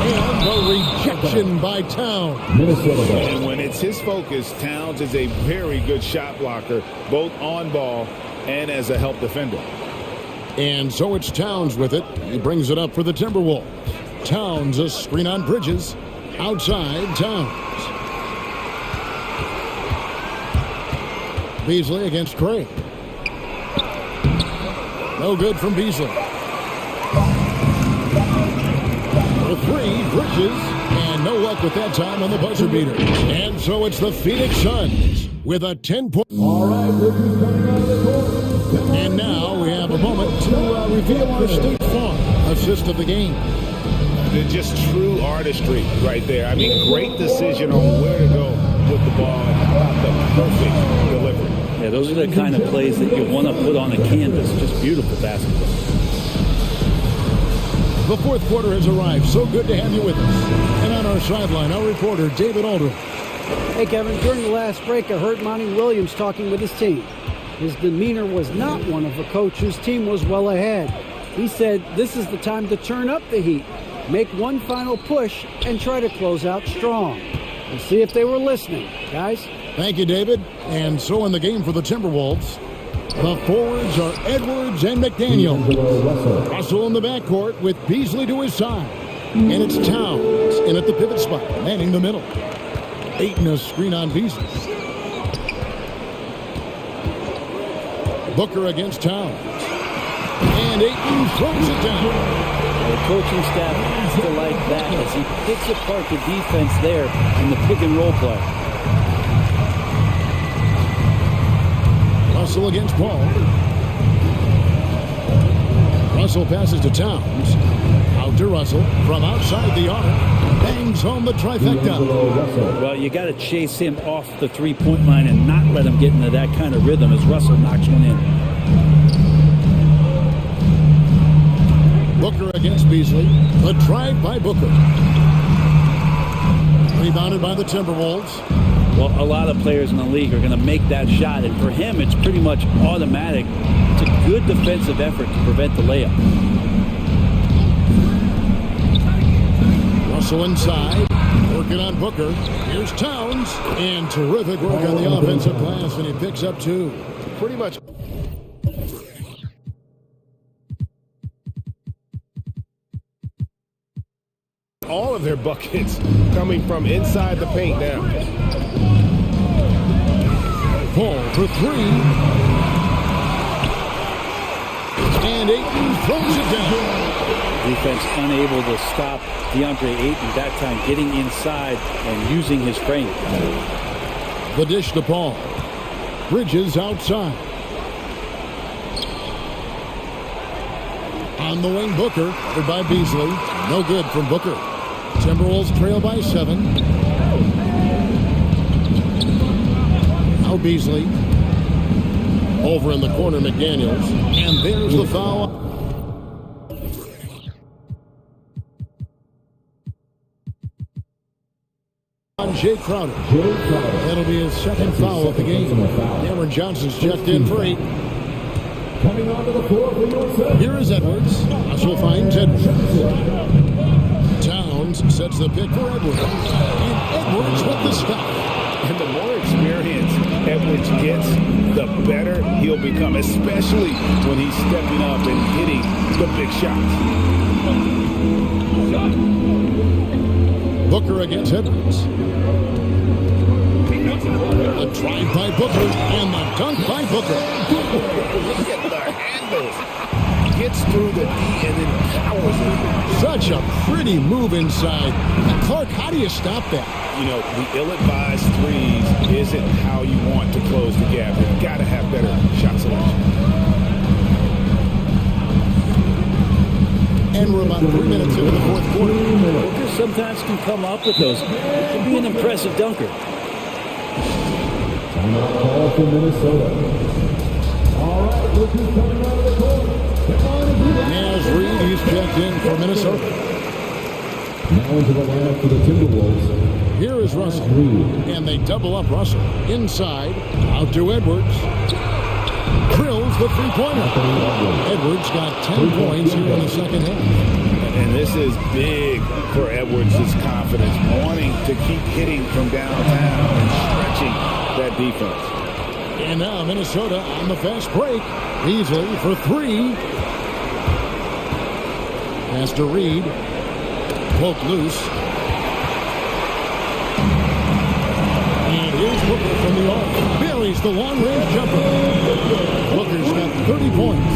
And the rejection by Towns. And when it's his focus, Towns is a very good shot blocker, both on ball and as a help defender. And so it's Towns with it. He brings it up for the Timberwolves. Towns, a screen on Bridges. Outside, Towns. Beasley against Craig. No good from Beasley. The 3, Bridges. And no luck with that time on the buzzer beater. And so it's the Phoenix Suns with a 10-point. All right, this is coming out of the court. And now we have a moment to reveal our State Farm assist of the game. They're just true artistry right there. I mean, great decision on where to go with the ball and how about the perfect delivery. Yeah, those are the kind of plays that you want to put on a canvas. Just beautiful basketball. The fourth quarter has arrived. So good to have you with us. And on our sideline, our reporter, David Aldridge. Hey, Kevin, during the last break, I heard Monty Williams talking with his team. His demeanor was not one of a coach whose team was well ahead. He said this is the time to turn up the heat, make one final push, and try to close out strong. We'll see if they were listening, guys. Thank you, David. And so in the game for the Timberwolves, the forwards are Edwards and McDaniel. Russell in the backcourt with Beasley to his side. And it's Towns in at the pivot spot, manning the middle. Ayton a screen on Beasley. Booker against Towns. And Ayton throws it down. The coaching staff needs to like that as he picks apart the defense there in the pick and roll play. Russell against Paul. Russell passes to Towns. Out to Russell from outside the arc. Bangs home the trifecta. Well, you got to chase him off the three-point line and not let him get into that kind of rhythm as Russell knocks one in. Booker against Beasley. The drive by Booker. Rebounded by the Timberwolves. Well, a lot of players in the league are going to make that shot, and for him, it's pretty much automatic. It's a good defensive effort to prevent the layup. Russell inside, working on Booker. Here's Towns, and terrific work on the offensive glass, and he picks up 2. Pretty much. All of their buckets coming from inside the paint now. Paul for 3. And Ayton throws it down. Defense unable to stop DeAndre Ayton, that time getting inside and using his frame. The dish to Paul. Bridges outside. On the wing, Booker, covered by Beasley. No good from Booker. Timberwolves trail by 7. Now Beasley. Over in the corner, McDaniels. And there's the foul. On Jay Crowder. That'll be his second foul of the game. Cameron Johnson's checked in for 8. Coming onto the floor for your Here is Edwards. Russell finds Edwards. Towns sets the pick for Edwards. And Edwards with the stop. And the more experience Edwards gets, the better he'll become, especially when he's stepping up and hitting the big shots. Booker against Edwards. A drive by Booker and the dunk by Booker. Look at the handles. Gets through the D and then powers it. Such a pretty move inside. Clark, how do you stop that? You know, the ill-advised threes isn't how you want to close the gap. You've got to have better shot selection. And we're about 3 minutes into the fourth quarter. Booker sometimes can come up with those. He can be an impressive dunker. Timeout call for Minnesota. All right, look who's coming out of the court. Naz Reid, he's checked in for Minnesota. Now into the lineup for the Timberwolves. Here is Russell. And they double up Russell. Inside, out to Edwards. Drills the three-pointer. Edwards got 10 points here in the second half. And this is big for Edwards' confidence, wanting to keep hitting from downtown and stretching that defense. And now Minnesota on the fast break. Beasley for 3. Pass to Reed. Poke loose. And here's Booker from the arc. Buries the long-range jumper. Booker's got 30 points.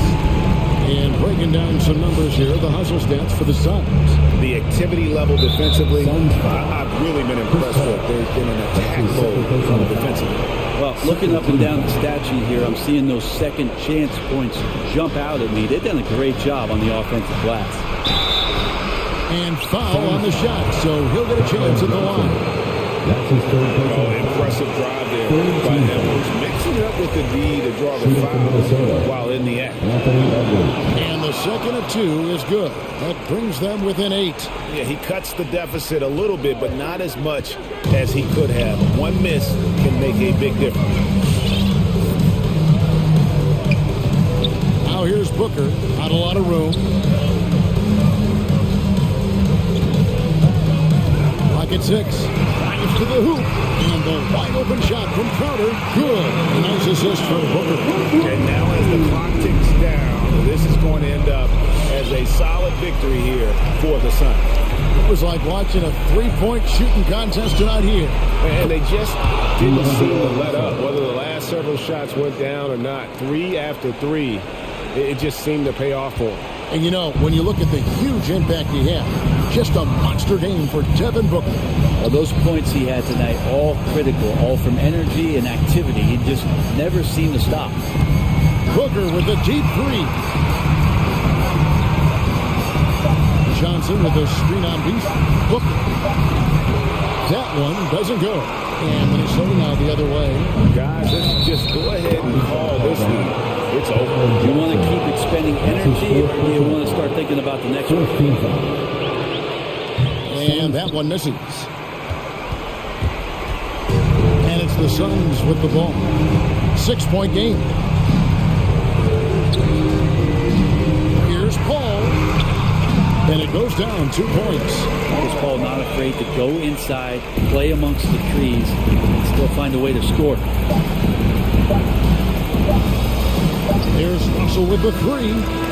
And breaking down some numbers here, the hustle stats for the Suns. The activity level defensively, I've really been impressed with. There's been an attack mode defensively. Well, looking up and down the stat sheet here, I'm seeing those second chance points jump out at me. They've done a great job on the offensive glass. And foul on the shot, so he'll get a chance at the line. That's his third personal foul. Impressive drive there by Edwards. Mixing it up with the D to draw the foul while in the act. And the second of 2 is good. That brings them within 8. Yeah, he cuts the deficit a little bit, but not as much as he could have. One miss can make a big difference. Now here's Booker. Not a lot of room. Pocket 6. Drives to the hoop. And the wide open shot from Crowder. Good. A nice assist from Booker. And now as the clock ticks down, this is going to end up as a solid victory here for the Suns. It was like watching a three-point shooting contest tonight here. And they just didn't seem to let up. Whether the last several shots went down or not, 3 after 3, it just seemed to pay off for them. And you know, when you look at the huge impact he had, just a monster game for Devin Booker. Well, those points he had tonight, all critical, all from energy and activity. He just never seemed to stop. Booker with a deep 3. Johnson with a screen on Beasley. Booker. That one doesn't go. And Minnesota now the other way. Guys, let's just go ahead and call this one. It's over. Do you want to keep expending energy, or do you want to start thinking about the next one? And that one misses. And the Suns with the ball. 6-point game. Here's Paul. And it goes down 2 points. Here's Paul, not afraid to go inside, play amongst the trees, and still find a way to score. Here's Russell with the 3.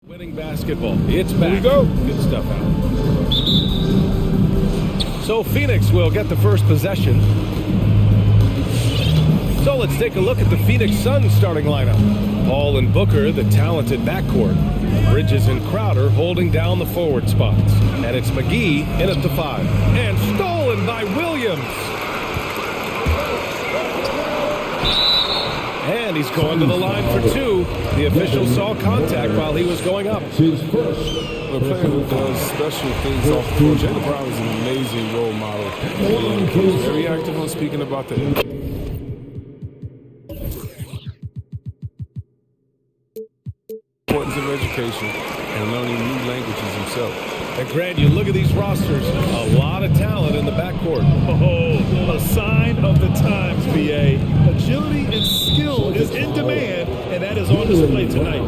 Winning basketball. It's back. Here we go. Good stuff out. So Phoenix will get the first possession. So let's take a look at the Phoenix Suns starting lineup. Paul and Booker, the talented backcourt. Bridges and Crowder holding down the forward spots. And it's McGee in at the 5. And stolen by Williams. And he's going to the line for 2. The official saw contact while he was going up. A player who does special things off the court. Jaylen Brown is an amazing role model. He's very active on speaking about the importance of education and learning new languages himself. And Grant, you look at these rosters, a lot of talent in the backcourt. Oh, a sign of the times, BA. Agility and skill is in demand, and that is on display tonight.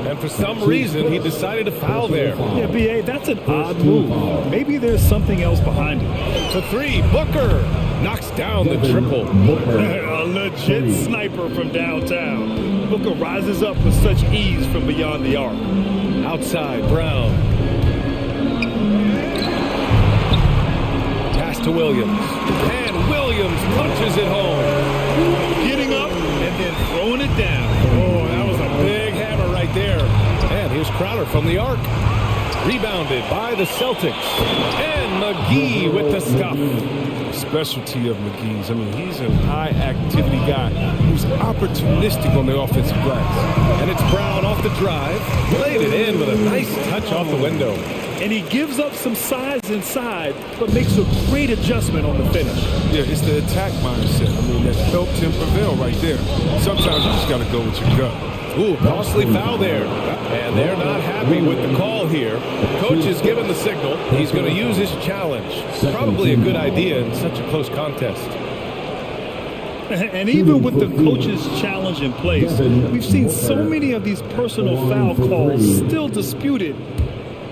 And for some reason, he decided to foul there. Yeah, BA, that's an odd move. Maybe there's something else behind it. For 3, Booker knocks down the triple. A legit sniper from downtown. Booker rises up with such ease from beyond the arc. Outside, Brown. Pass to Williams. And Williams punches it home. Getting up and then throwing it down. Oh, that was a big hammer right there. And here's Crowder from the arc. Rebounded by the Celtics. And McGee with the stuff. Specialty of McGee's. I mean, he's a high-activity guy who's opportunistic on the offensive glass. And it's Brown off the drive. Laid it in with a nice touch off the window. And he gives up some size inside, but makes a great adjustment on the finish. Yeah, it's the attack mindset. I mean, that helped him prevail right there. Sometimes you just got to go with your gut. Ooh, costly foul there. And they're not happy with the call here. Coach is given the signal. He's going to use his challenge. Probably a good idea in such a close contest. And even with the coach's challenge in place, we've seen so many of these personal foul calls still disputed.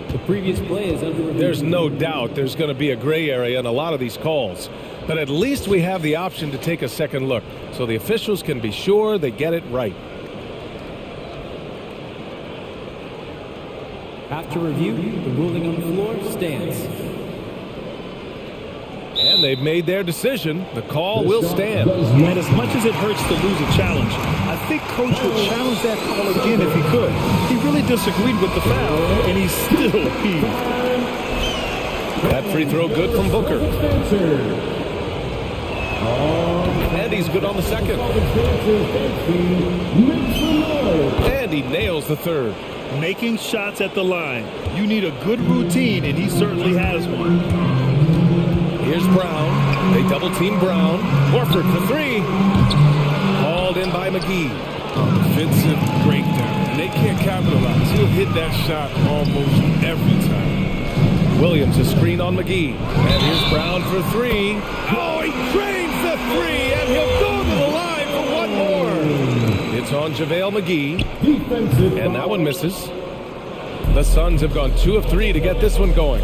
The previous play is under review. There's no doubt there's going to be a gray area in a lot of these calls. But at least we have the option to take a second look, so the officials can be sure they get it right. After review, the ruling on the floor stands. And they've made their decision. The call will stand. And as much as it hurts to lose a challenge, I think Coach would challenge that call again if he could. He really disagreed with the foul, and he's still peeved. That free throw good from Booker. And he's good on the second. And he nails the third. Making shots at the line. You need a good routine, and he certainly has one. Here's Brown. They double-team Brown. Horford for 3. Hauled in by McGee. Defensive breakdown. And they can't capitalize. He'll hit that shot almost every time. Williams a screen on McGee. And here's Brown for 3. Oh, he drains the 3, and he'll go to the line for one more. It's on JaVale McGee. And that one misses. The Suns have gone 2 of 3 to get this one going.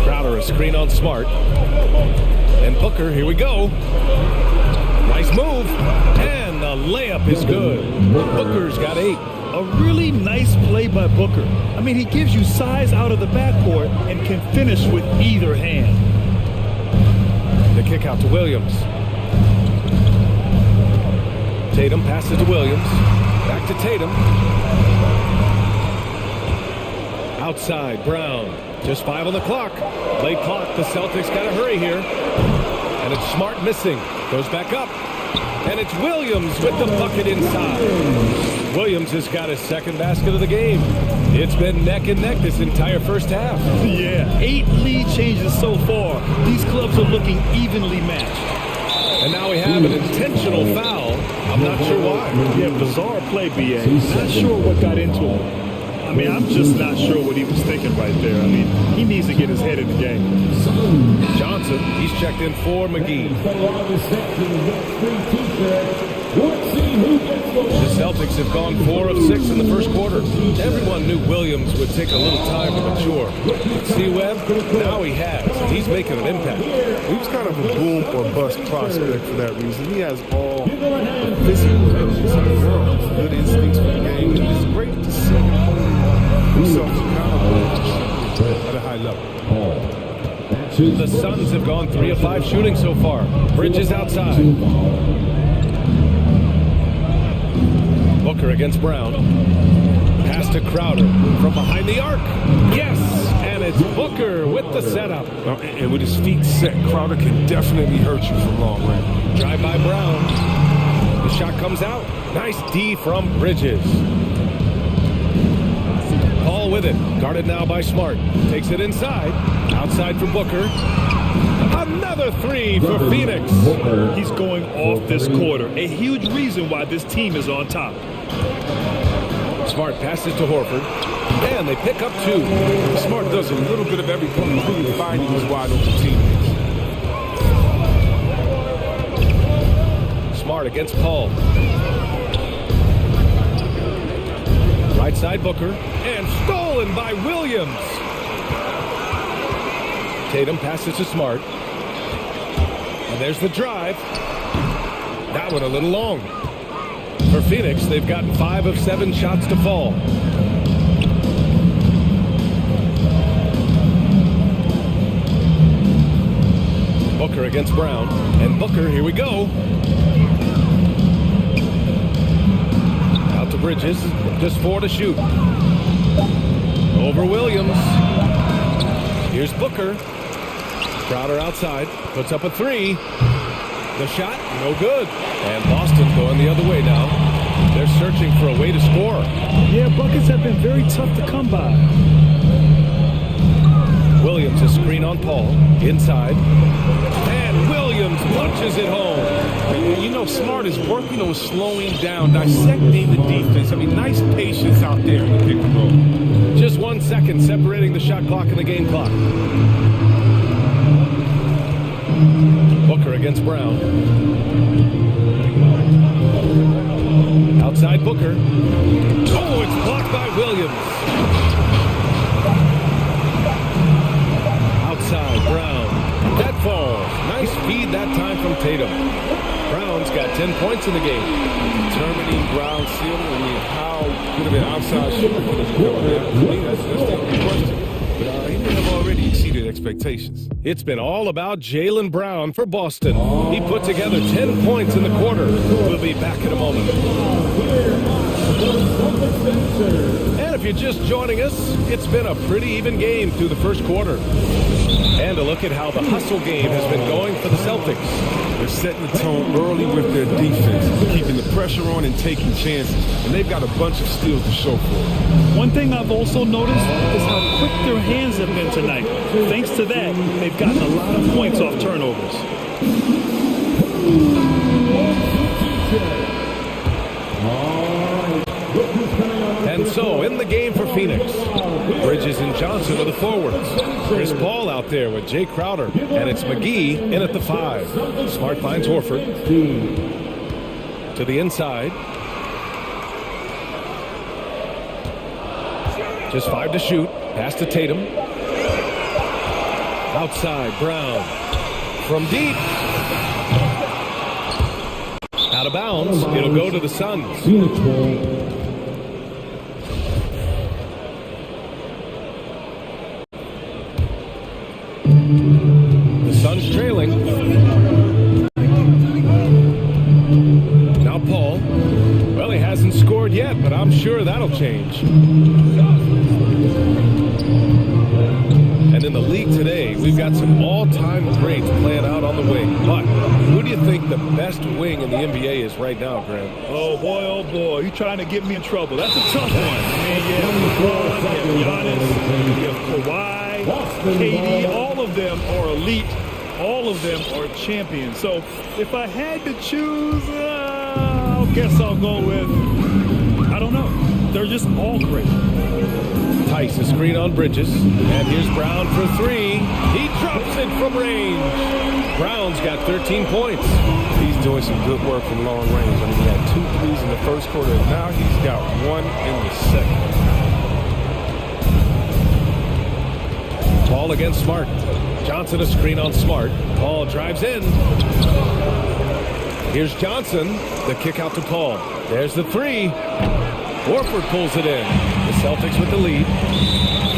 Crowder a screen on Smart. And Booker, here we go. Nice move. And the layup is good. Booker's got 8. A really nice play by Booker. I mean, he gives you size out of the backcourt and can finish with either hand. The kick out to Williams. Tatum passes to Williams. Back to Tatum. Outside, Brown. Just 5 on the clock. Late clock. The Celtics got to hurry here. And it's Smart missing. Goes back up. And it's Williams with the bucket inside. Williams has got his second basket of the game. It's been neck and neck this entire first half. Yeah, 8 lead changes so far. These clubs are looking evenly matched. And now we have an intentional foul. I'm not sure why. Yeah, bizarre play, BA. Not sure what got into him. I mean, I'm just not sure what he was thinking right there. I mean, he needs to get his head in the game. Johnson, he's checked in for McGee. The Celtics have gone 4 of 6 in the first quarter. Everyone knew Williams would take a little time to mature. See Webb? Now he has. He's making an impact. He was kind of a boom or bust prospect for that reason. He has all the physical abilities in the world, good instincts for the game. And it's great to see him holding himself accountable at a high level. The Suns have gone 3 of 5 shooting so far. Bridges outside. Booker against Brown. Pass to Crowder from behind the arc. Yes, and it's Booker with the setup. And with his feet set, Crowder can definitely hurt you from long range. Drive by Brown. The shot comes out. Nice D from Bridges. Paul with it. Guarded now by Smart. Takes it inside. Outside for Booker. Another 3 for Phoenix. He's going off this quarter. A huge reason why this team is on top. Smart passes to Horford. And they pick up 2. Smart does a little bit of everything, including finding his wide open teammates. Smart against Paul. Right side Booker. And stolen by Williams. Tatum passes to Smart. And there's the drive. That one a little long. For Phoenix, they've gotten 5 of 7 shots to fall. Booker against Brown. And Booker, here we go. Out to Bridges. Just 4 to shoot. Over Williams. Here's Booker. Crowder outside. Puts up a 3. The shot, no good. And Boston going the other way now. They're searching for a way to score. Yeah, buckets have been very tough to come by. Williams, a screen on Paul. Inside. And Williams punches it home. And you know, Smart is working on slowing down, dissecting the defense. I mean, nice patience out there in the pick and roll. Just 1 second separating the shot clock and the game clock. Booker against Brown. Outside Booker. Oh, it's blocked by Williams. Outside Brown. That falls. Nice feed that time from Tatum. Brown's got 10 points in the game. Determining Brown's ceiling. I mean, how good of an outside shooter can he become? To me, that's the only question. But he may have already exceeded expectations. It's been all about Jaylen Brown for Boston. He put together 10 points in the quarter. We'll be back in a moment. And if you're just joining us, it's been a pretty even game through the first quarter. And a look at how the hustle game has been going for the Celtics. They're setting the tone early with their defense, keeping the pressure on and taking chances. And they've got a bunch of steals to show for it. One thing I've also noticed is how quick their hands have been tonight. Thanks to that, they've gotten a lot of points off turnovers. And so, in the game for Phoenix, Bridges and Johnson are the forwards. Chris Paul out there with Jay Crowder. And it's McGee in at the 5. Smart finds Horford. To the inside. Just 5 to shoot. Pass to Tatum. Outside, Brown. From deep. Out of bounds. It'll go to the Suns. The Suns trailing. Now Paul. Well, he hasn't scored yet, but I'm sure that'll change. And in the league today, we've got some all-time greats playing out on the wing. But who do you think the best wing in the NBA is right now, Grant? Oh boy, you trying to get me in trouble. That's a tough one. I mean, you have LeBron, you have Giannis, you have Kawhi, KD, all of them are elite. All of them are champions. So if I had to choose, I guess I'll go with, I don't know. They're just all great. Tice, a screen on Bridges. And here's Brown for 3. He drops it from range. Brown's got 13 points. He's doing some good work from long range. I mean, he had 2 threes in the first quarter. Now he's got 1 in the second. Paul against Smart. Johnson a screen on Smart. Paul drives in. Here's Johnson. The kick out to Paul. There's the three. Horford pulls it in. The Celtics with the lead.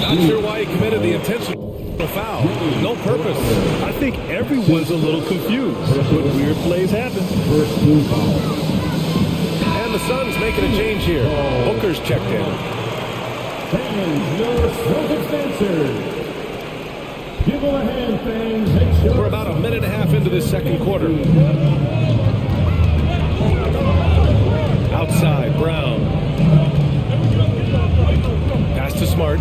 Not sure why he committed the intentional foul. No purpose. I think everyone's a little confused, but weird plays happen. And the Suns making a change here. Booker's checked in. And your Celtics dancers. Give them a hand, fans. We're about a minute and a half into this second quarter. Outside, Brown. Pass to Smart.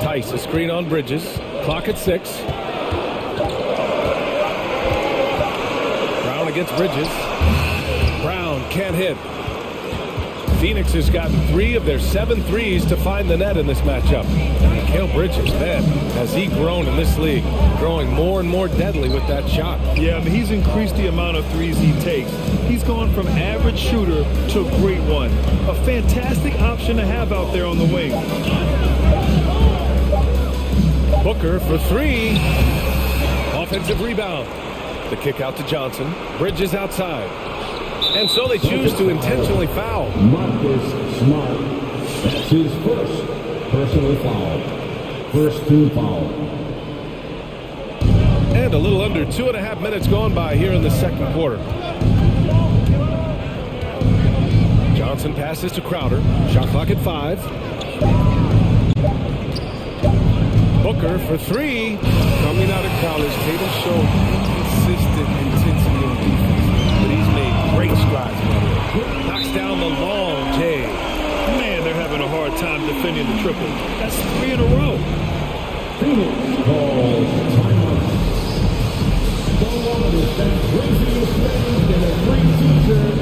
Tice, a screen on Bridges. Clock at 6. Brown against Bridges. Brown can't hit. Phoenix has gotten 3 of their 7 threes to find the net in this matchup. Mikal Bridges, man, has he grown in this league, growing more and more deadly with that shot. Yeah, I mean, he's increased the amount of threes he takes. He's gone from average shooter to a great one. A fantastic option to have out there on the wing. Booker for 3. Offensive rebound. The kick out to Johnson. Bridges outside. And so they choose to intentionally foul. Marcus Smart. That's his first personal foul. First team foul. And a little under 2.5 minutes gone by here in the second quarter. Johnson passes to Crowder. Shot clock at 5. Booker for 3. Coming out of college, Tatum showed consistent intensity on defense, but he's made great strides. Knocks down the long J. Man, they're having a hard time defending the triple. That's 3 in a row. Phoenix calls timeout. The longest and craziest fans in a green t-shirt.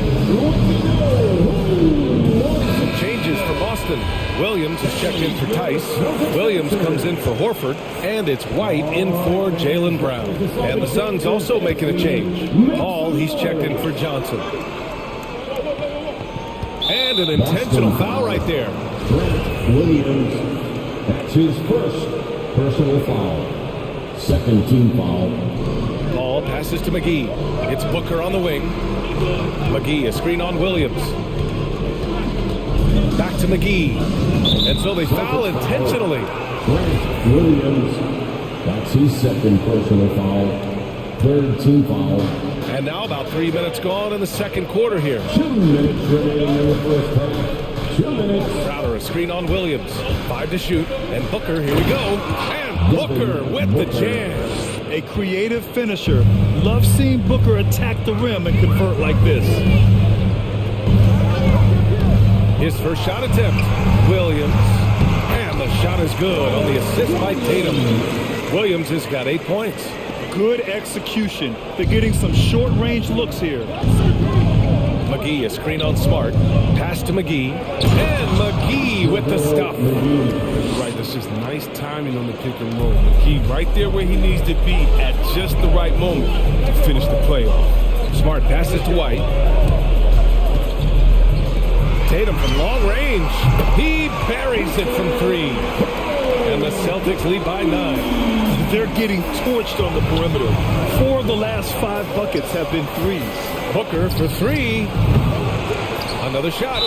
Some changes for Boston. Williams is checked in for Tice. Williams comes in for Horford. And it's White in for Jaylen Brown. And the Suns also making a change. Paul, he's checked in for Johnson. And an intentional foul right there. Williams, that's his first personal foul. Second team foul. Paul passes to McGee. It's Booker on the wing. McGee, a screen on Williams. Back to McGee. And so they foul intentionally. Williams, that's his second personal foul. Third team foul. And now about 3 minutes gone in the second quarter here. 2 minutes remaining in the first half. 2 minutes. Crowder, a screen on Williams. 5 to shoot. And Booker, here we go. And Booker with the jam. A creative finisher. Love seeing Booker attack the rim and convert like this. His first shot attempt. Williams. And the shot is good on the assist by Tatum. Williams has got 8 points. Good execution. They're getting some short-range looks here. McGee, a screen on Smart. Pass to McGee. And McGee with the stuff. Right, that's just nice timing on the pick and roll. McGee right there where he needs to be at just the right moment to finish the play off. Smart passes to White. Tatum from long range. He buries it from 3. And the Celtics lead by 9. They're getting torched on the perimeter. 4 of the last 5 buckets have been threes. Booker for 3. Another shot.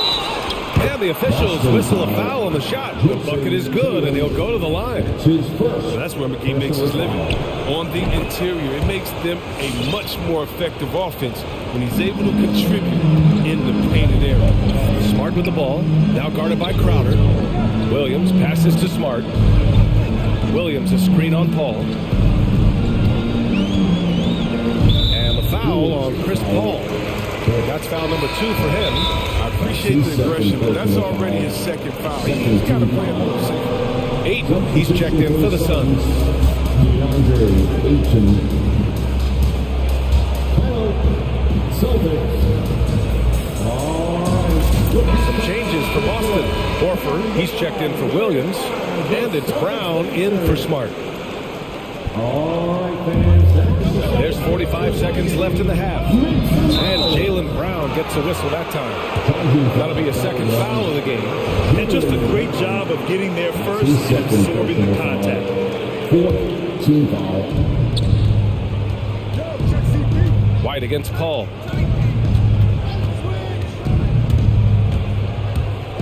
And the officials whistle a foul on the shot. The bucket is good, and he'll go to the line. That's where McGee makes his living. On the interior, it makes them a much more effective offense when he's able to contribute in the painted area. Smart with the ball. Now guarded by Crowder. Williams passes to Smart. Williams, a screen on Paul. And the foul on Chris Paul. That's foul number 2 for him. I appreciate the aggression, but that's already his second foul. He's got to play a little safer. 8. He's checked in for the Suns. Some changes for Boston. Horford, he's checked in for Williams. And it's Brown in for Smart. There's 45 seconds left in the half. And Jaylen Brown gets a whistle that time. That'll be a second foul of the game. And just a great job of getting there first and absorbing the contact. 4th team foul. right against Paul.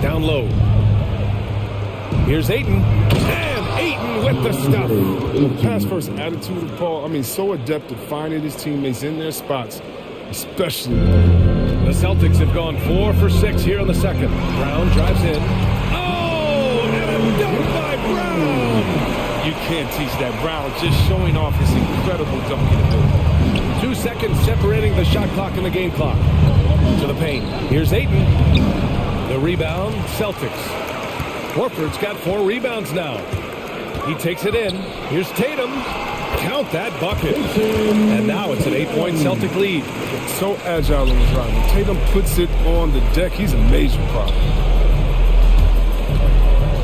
Down low. Here's Ayton. And Ayton with the stuff. The pass-first attitude of Paul, I mean, so adept at finding his teammates in their spots, especially. The Celtics have gone 4 for 6 here in the second. Brown drives in. Oh, and a dunk by Brown. You can't teach that. Brown just showing off his incredible dunking ability. 2 seconds separating the shot clock and the game clock. To the paint. Here's Ayton. The rebound, Celtics. Horford's got 4 rebounds now. He takes it in. Here's Tatum. Count that bucket. And now it's an 8-point Celtic lead. So agile in his run. When Tatum puts it on the deck, he's a major problem.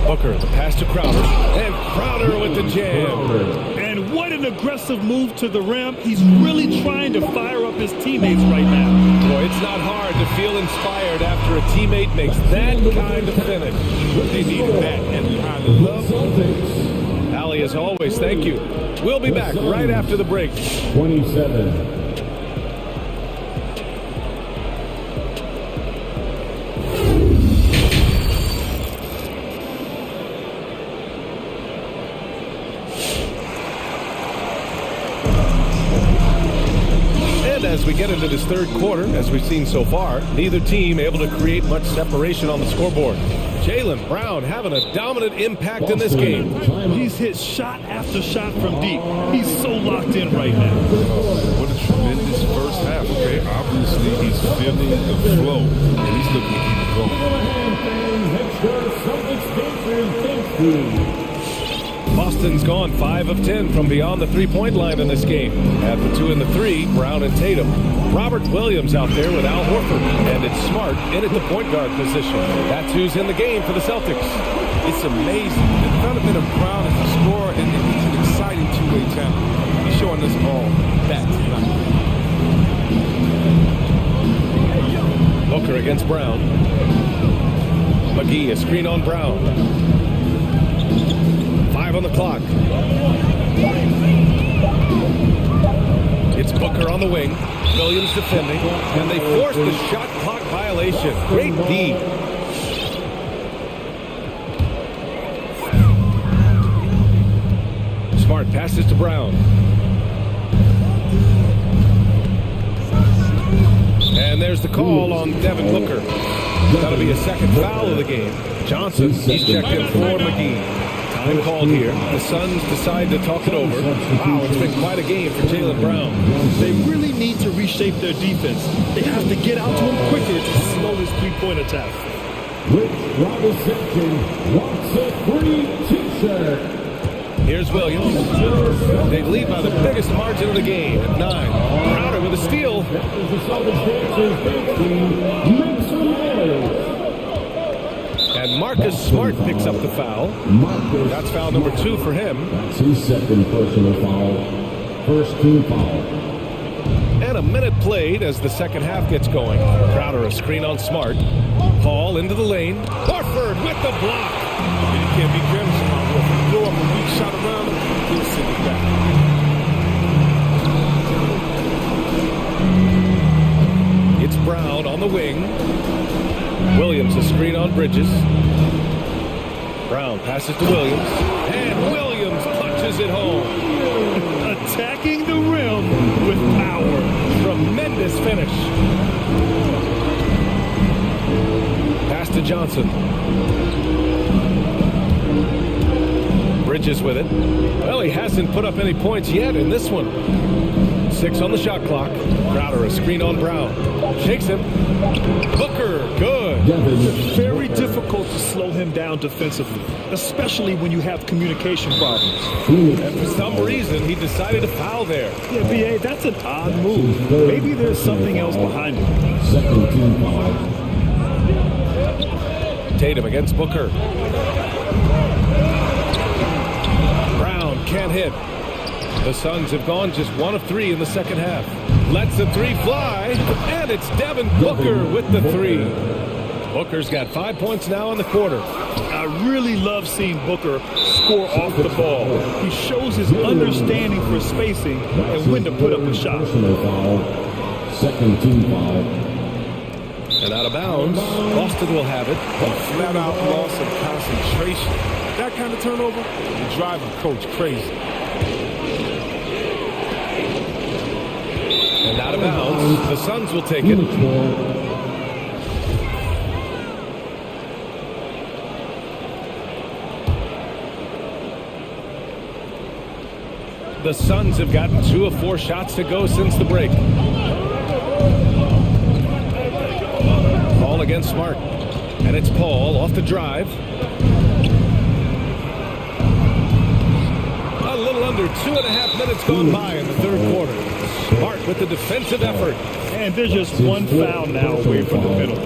Booker, the pass to Crowder. And Crowder with the jam. And what an aggressive move to the rim. He's really trying to fire up his teammates right now. Boy, it's not hard to feel inspired after a teammate makes that kind of finish. They needed that, and I love it. Ali, as always, thank you. We'll be back right after the break. 27. As we get into this third quarter, as we've seen so far, neither team able to create much separation on the scoreboard. Jaylen Brown having a dominant impact in this game. He's hit shot after shot from deep. He's so locked in right now. What a tremendous first half, okay? Obviously, he's feeling the flow, and he's looking to keep it going. Boston's gone 5 of 10 from beyond the three-point line in this game. At the 2 and the 3, Brown and Tatum. Robert Williams out there with Al Horford. And it's Smart in at the point guard position. That's who's in the game for the Celtics. It's amazing. The development of Brown as a scorer, and he's an exciting two-way talent. He's showing us all that tonight. Booker against Brown. McGee, a screen on Brown. 5 on the clock. It's Booker on the wing. Williams defending. And they force the shot clock violation. Great D. Smart passes to Brown. And there's the call on Devin Booker. That'll be a second foul of the game. Johnson, he's checked in for McGee. Time called here. The Suns decide to talk it over. Wow, it's been quite a game for Jaylen Brown. They really need to reshape their defense. They have to get out to him quicker to slow his three-point attack. Rich Robinson wants a free t-shirt. Here's Williams. They lead by the biggest margin of the game at 9. Crowder with a steal. And Marcus Smart picks up the foul. That's foul number 2 for him. That's his second personal foul. First team foul. And a minute played as the second half gets going. Crowder a screen on Smart. Paul into the lane. Horford with the block. You can't be careless about Horford. Throw up a weak shot around him, he'll send it back. It's Brown on the wing. Williams a screen on Bridges. Brown passes to Williams. And Williams punches it home. Attacking the rim with power. Tremendous finish. Pass to Johnson. Bridges with it. Well, he hasn't put up any points yet in this one. 6 on the shot clock. Crowder a screen on Brown. Shakes him. Booker, good. It's very difficult to slow him down defensively, especially when you have communication problems. And for some reason, he decided to foul there. Yeah, B.A., that's an odd move. Maybe there's something else behind it. Second team foul. Tatum against Booker. Brown can't hit. The Suns have gone just 1 of 3 in the second half. Lets the 3 fly, and it's Devin Booker with the 3. Booker's got 5 points now in the quarter. I really love seeing Booker score off the ball. He shows his understanding for spacing and when to put up a shot. Second team foul. And out of bounds, Boston will have it. A flat-out loss of concentration. That kind of turnover will drive a coach crazy. And out of bounds, the Suns will take it. The Suns have gotten 2 of 4 shots to go since the break. Ball against Smart. And it's Paul off the drive. A little under 2.5 minutes gone by in the third quarter. Smart with the defensive effort. And there's just one foul now away from the middle.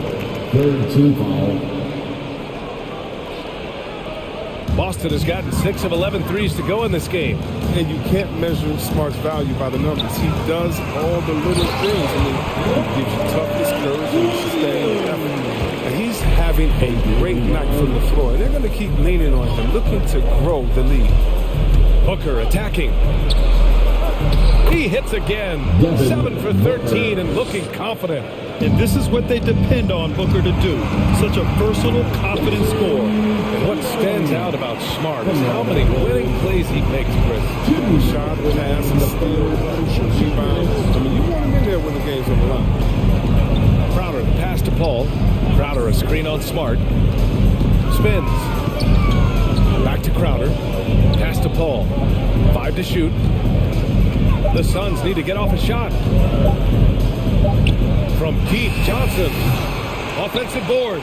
Third team foul. Boston has gotten 6 of 11 threes to go in this game. And you can't measure Smart's value by the numbers. He does all the little things. I mean, he gives you toughness, courage, and sustained effort. And he's having a great night from the floor. And they're going to keep leaning on him, looking to grow the lead. Booker attacking. He hits again. 7 for 13 and looking confident. And this is what they depend on Booker to do. Such a versatile, confident scorer. And what stands out about Smart is how many winning plays he makes, Chris. Shot, pass, steal, crucial rebound. I mean, you want him in there when the game's on the line. Crowder, the pass to Paul. Crowder, a screen on Smart. Spins. Back to Crowder. Pass to Paul. 5 to shoot. The Suns need to get off a shot. From Keith Johnson. Offensive board.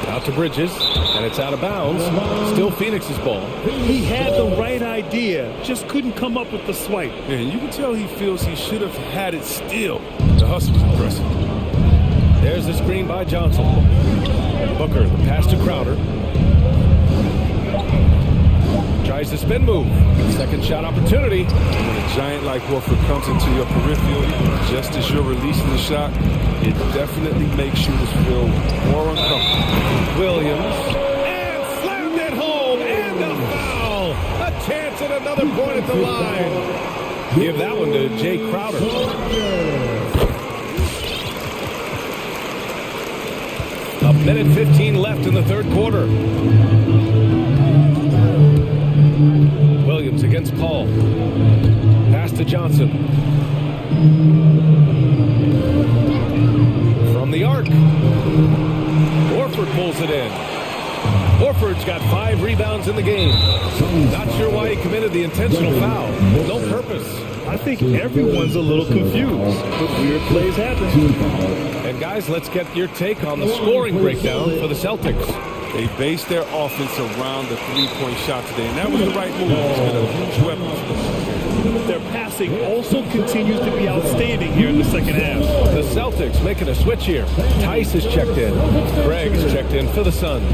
Out to Bridges, and it's out of bounds. Still Phoenix's ball. He had the right idea, just couldn't come up with the swipe. Yeah, and you can tell he feels he should have had it still. The hustle was impressive. There's the screen by Johnson. Booker, the pass to Crowder. Tries the spin move. Second shot opportunity. When a giant like Horford comes into your peripheral, just as you're releasing the shot, it definitely makes shooters feel more uncomfortable. Williams. And slammed it home. And a foul. A chance at another point at the line. Give that one to Jay Crowder. A minute 15 left in the third quarter. Williams against Paul. Pass to Johnson. From the arc. Horford pulls it in. Horford's got 5 rebounds in the game. Not sure why he committed the intentional foul. No purpose. I think everyone's a little confused, but weird plays happen. And guys, let's get your take on the scoring breakdown for the Celtics. They based their offense around the three-point shot today, and that was the right move. It's been a huge weapon. Their passing also continues to be outstanding here in the second half. The Celtics making a switch here. Tice is checked in. Greg is checked in for the Suns.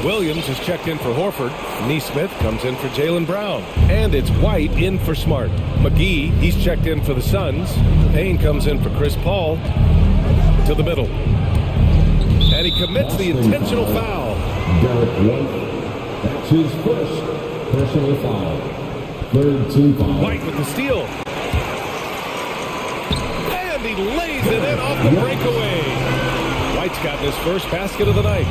Williams is checked in for Horford. Neesmith comes in for Jaylen Brown. And it's White in for Smart. McGee, he's checked in for the Suns. Payne comes in for Chris Paul. To the middle. And he commits the intentional foul. Derek White. That's his first personal foul. Third team foul. White with the steal. And he lays it in off the breakaway. White's gotten his first basket of the night.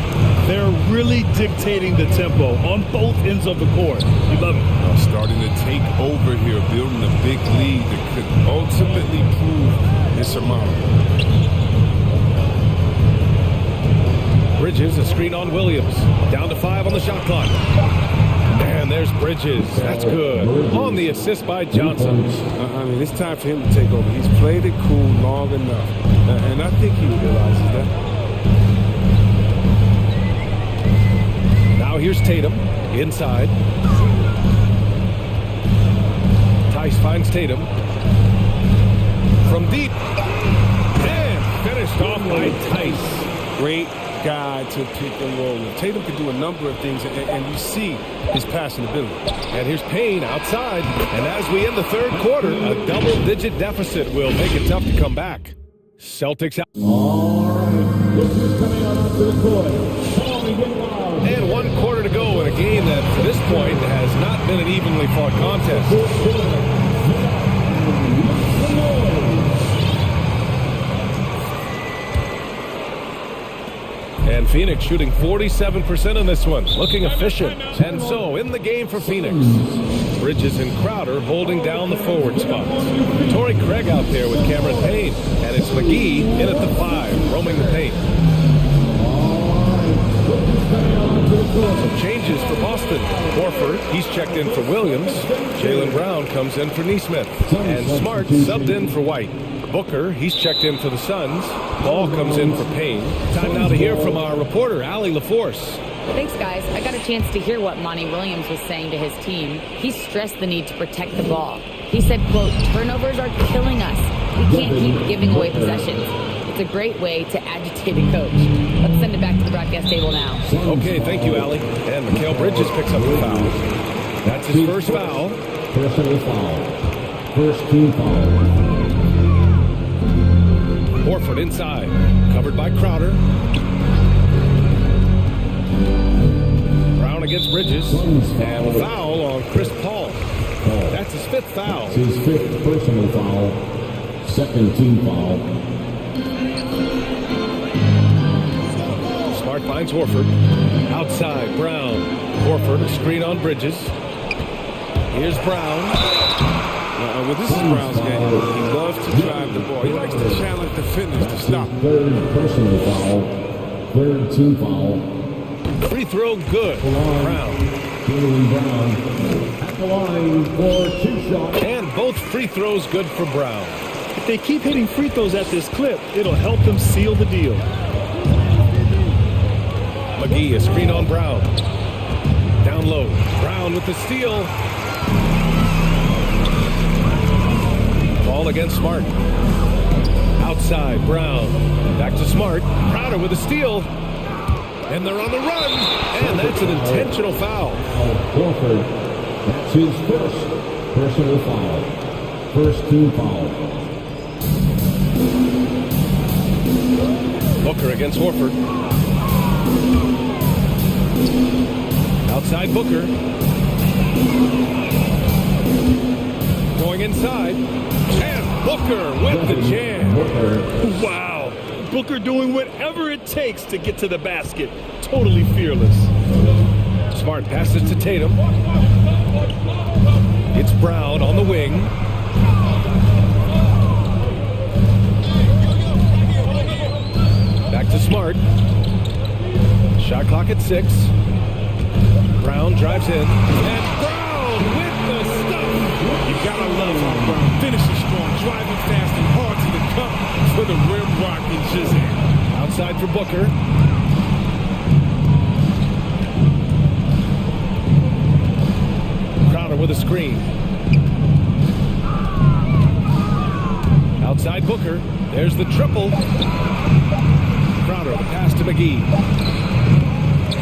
They're really dictating the tempo on both ends of the court. You love it. Starting to take over here, building a big lead that could ultimately prove insurmountable. Bridges, a screen on Williams. Down to 5 on the shot clock. And there's Bridges. That's good. On the assist by Johnson. I mean, it's time for him to take over. He's played it cool long enough. And I think he realizes that. Now here's Tatum, inside. Tice finds Tatum. From deep. And finished off by Tice. Great guy to pick and roll with. Tatum can do a number of things, and you see his passing ability. And here's Payne outside. And as we end the third quarter, a double-digit deficit will make it tough to come back. Celtics out. All right, this is coming out onto the court. And 1 quarter to go in a game that, to this point, has not been an evenly fought contest. And Phoenix shooting 47% in this one, looking efficient. And so, in the game for Phoenix, Bridges and Crowder holding down the forward spots. Torrey Craig out there with Cameron Payne, and it's McGee in at the 5, roaming the paint. Some changes for Boston. Horford, he's checked in for Williams. Jaylen Brown comes in for Nesmith. And Smart subbed in for White. Booker, he's checked in for the Suns. Ball comes in for Payne. Time now to hear from our reporter, Allie LaForce. Thanks, guys. I got a chance to hear what Monty Williams was saying to his team. He stressed the need to protect the ball. He said, quote, "Turnovers are killing us. We can't keep giving away possessions." It's a great way to agitate a coach. Let's send it back to the broadcast table now. Okay, thank you, Allie. And Mikal Bridges picks up the foul. That's his first foul. Personal foul. First team foul. Horford inside, covered by Crowder. Brown against Bridges, and foul on Chris Paul. That's his 5th foul. It's his 5th personal foul, 2nd team foul. Smart finds Horford. Outside, Brown. Horford, a screen on Bridges. Here's Brown. Well, this is Brown's game. He loves to drive the ball. He likes to challenge the finish to stop. 3rd personal foul, 3rd team foul. Free throw good. Brown. Jaylen Brown at the line for 2 shots. And both free throws good for Brown. If they keep hitting free throws at this clip, it'll help them seal the deal. McGee, a screen on Brown. Down low. Brown with the steal. Ball against Smart. Outside, Brown. Back to Smart. Crowder with a steal. And they're on the run. And that's an intentional foul. Crawford, that's his 1st personal foul. 1st team foul. Booker against Horford. Outside Booker. Going inside. And Booker with the jam. Wow. Booker doing whatever it takes to get to the basket. Totally fearless. Smart passes to Tatum. It's Brown on the wing. Back to Smart. Shot clock at 6. Brown drives in. And Brown with the stuff. You gotta love how Brown finishes strong, driving fast and hard to the cup for the rim rock and just outside for Booker. Crowder with a screen. Outside Booker. There's the triple. Crowder, the pass to McGee.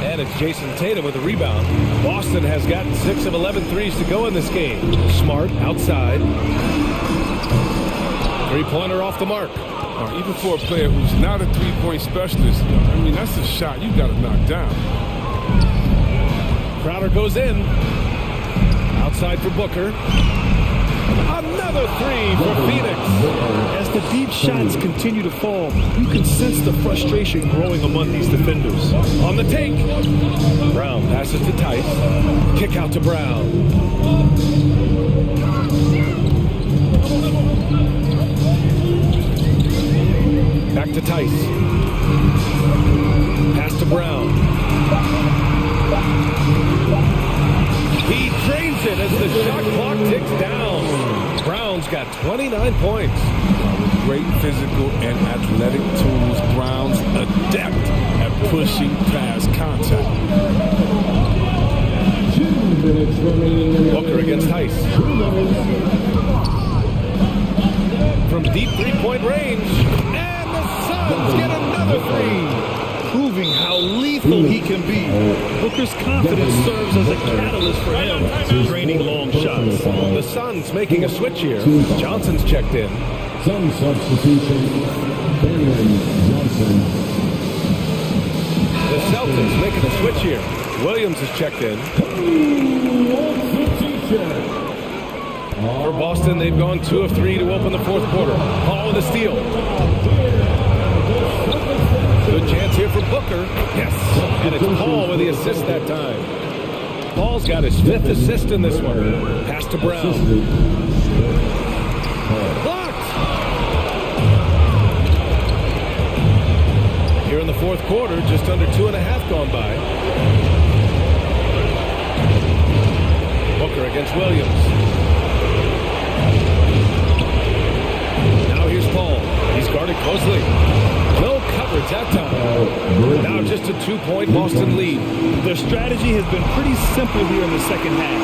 And it's Jason Tatum with a rebound. Boston has gotten 6 of 11 threes to go in this game. Smart outside. Three-pointer off the mark. Even for a player who's not a three-point specialist, I mean, that's a shot you got to knock down. Crowder goes in. Outside for Booker. Another 3 for Phoenix. As the deep shots continue to fall, you can sense the frustration growing among these defenders. On the take. Brown passes to Tice. Kick out to Brown. Back to Tice. Pass to Brown. He drains it as the shot clock ticks down. Brown's got 29 points. Great physical and athletic tools. Brown's adept at pushing past contact. 2 minutes remaining in the Booker against Tice. From deep three-point range. And the Suns get another 3. proving how lethal he can be. Booker's confidence serves as a catalyst for him, draining long shots. The Suns making a switch here. Johnson's checked in. Sun substitution, Baron Johnson. The Celtics making a switch here. Williams is checked in. For Boston, they've gone 2 of 3 to open the fourth quarter. Paul with a steal. Good chance here for Booker. Yes. And it's Paul with the assist that time. Paul's got his 5th assist in this one. Pass to Brown. Blocked. Here in the fourth quarter, just under 2.5 gone by. Booker against Williams. Now here's Paul. He's guarded closely. No coverage that time. Now just a 2-point Boston lead. Their strategy has been pretty simple here in the second half.